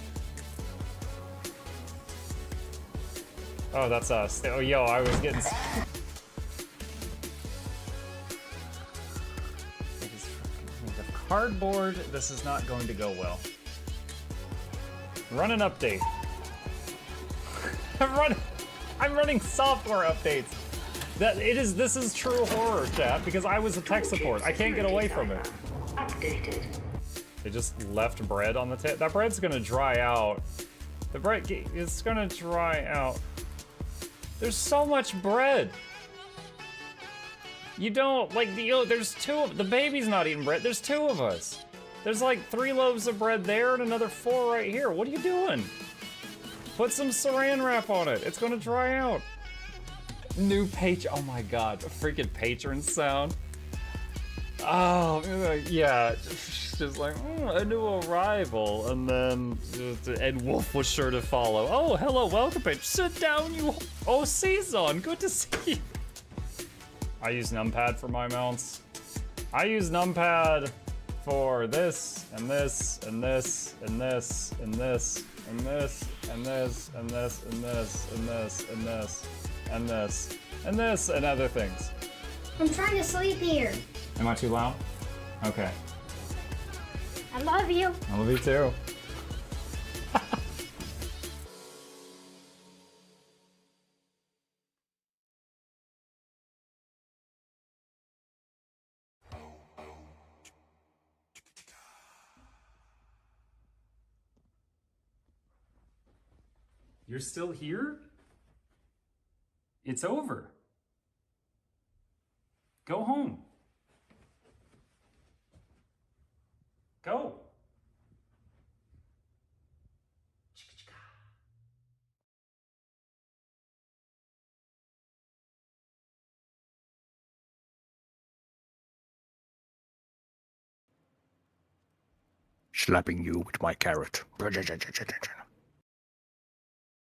Oh, that's us. Oh, yo, I was getting... Cardboard, this is not going to go well. Run an update. I'm running software updates. This is true horror, chat, because I was a tech support. I can't get away from it. Updated. They just left bread on the table. That bread's gonna dry out. The bread, it's gonna dry out. There's so much bread. You don't, like, there's two of, the baby's not eating bread. There's two of us. There's like 3 loaves of bread there and another 4 right here. What are you doing? Put some saran wrap on it. It's gonna dry out. New patron, oh my god, a freaking patron sound. Oh, yeah, just like, a new arrival, and then Ed Wolf was sure to follow. Oh, hello, welcome, patron. Sit down, you. Oh, Season, good to see you. I use numpad for my mounts. I use numpad for this, and this, and this, and this, and this, and this, and this, and this, and this, and this, and this, and this, and this, and other things. I'm trying to sleep here. Am I too loud? Okay. I love you. I love you too. You're still here? It's over. Go home. Go. Slapping you with my carrot.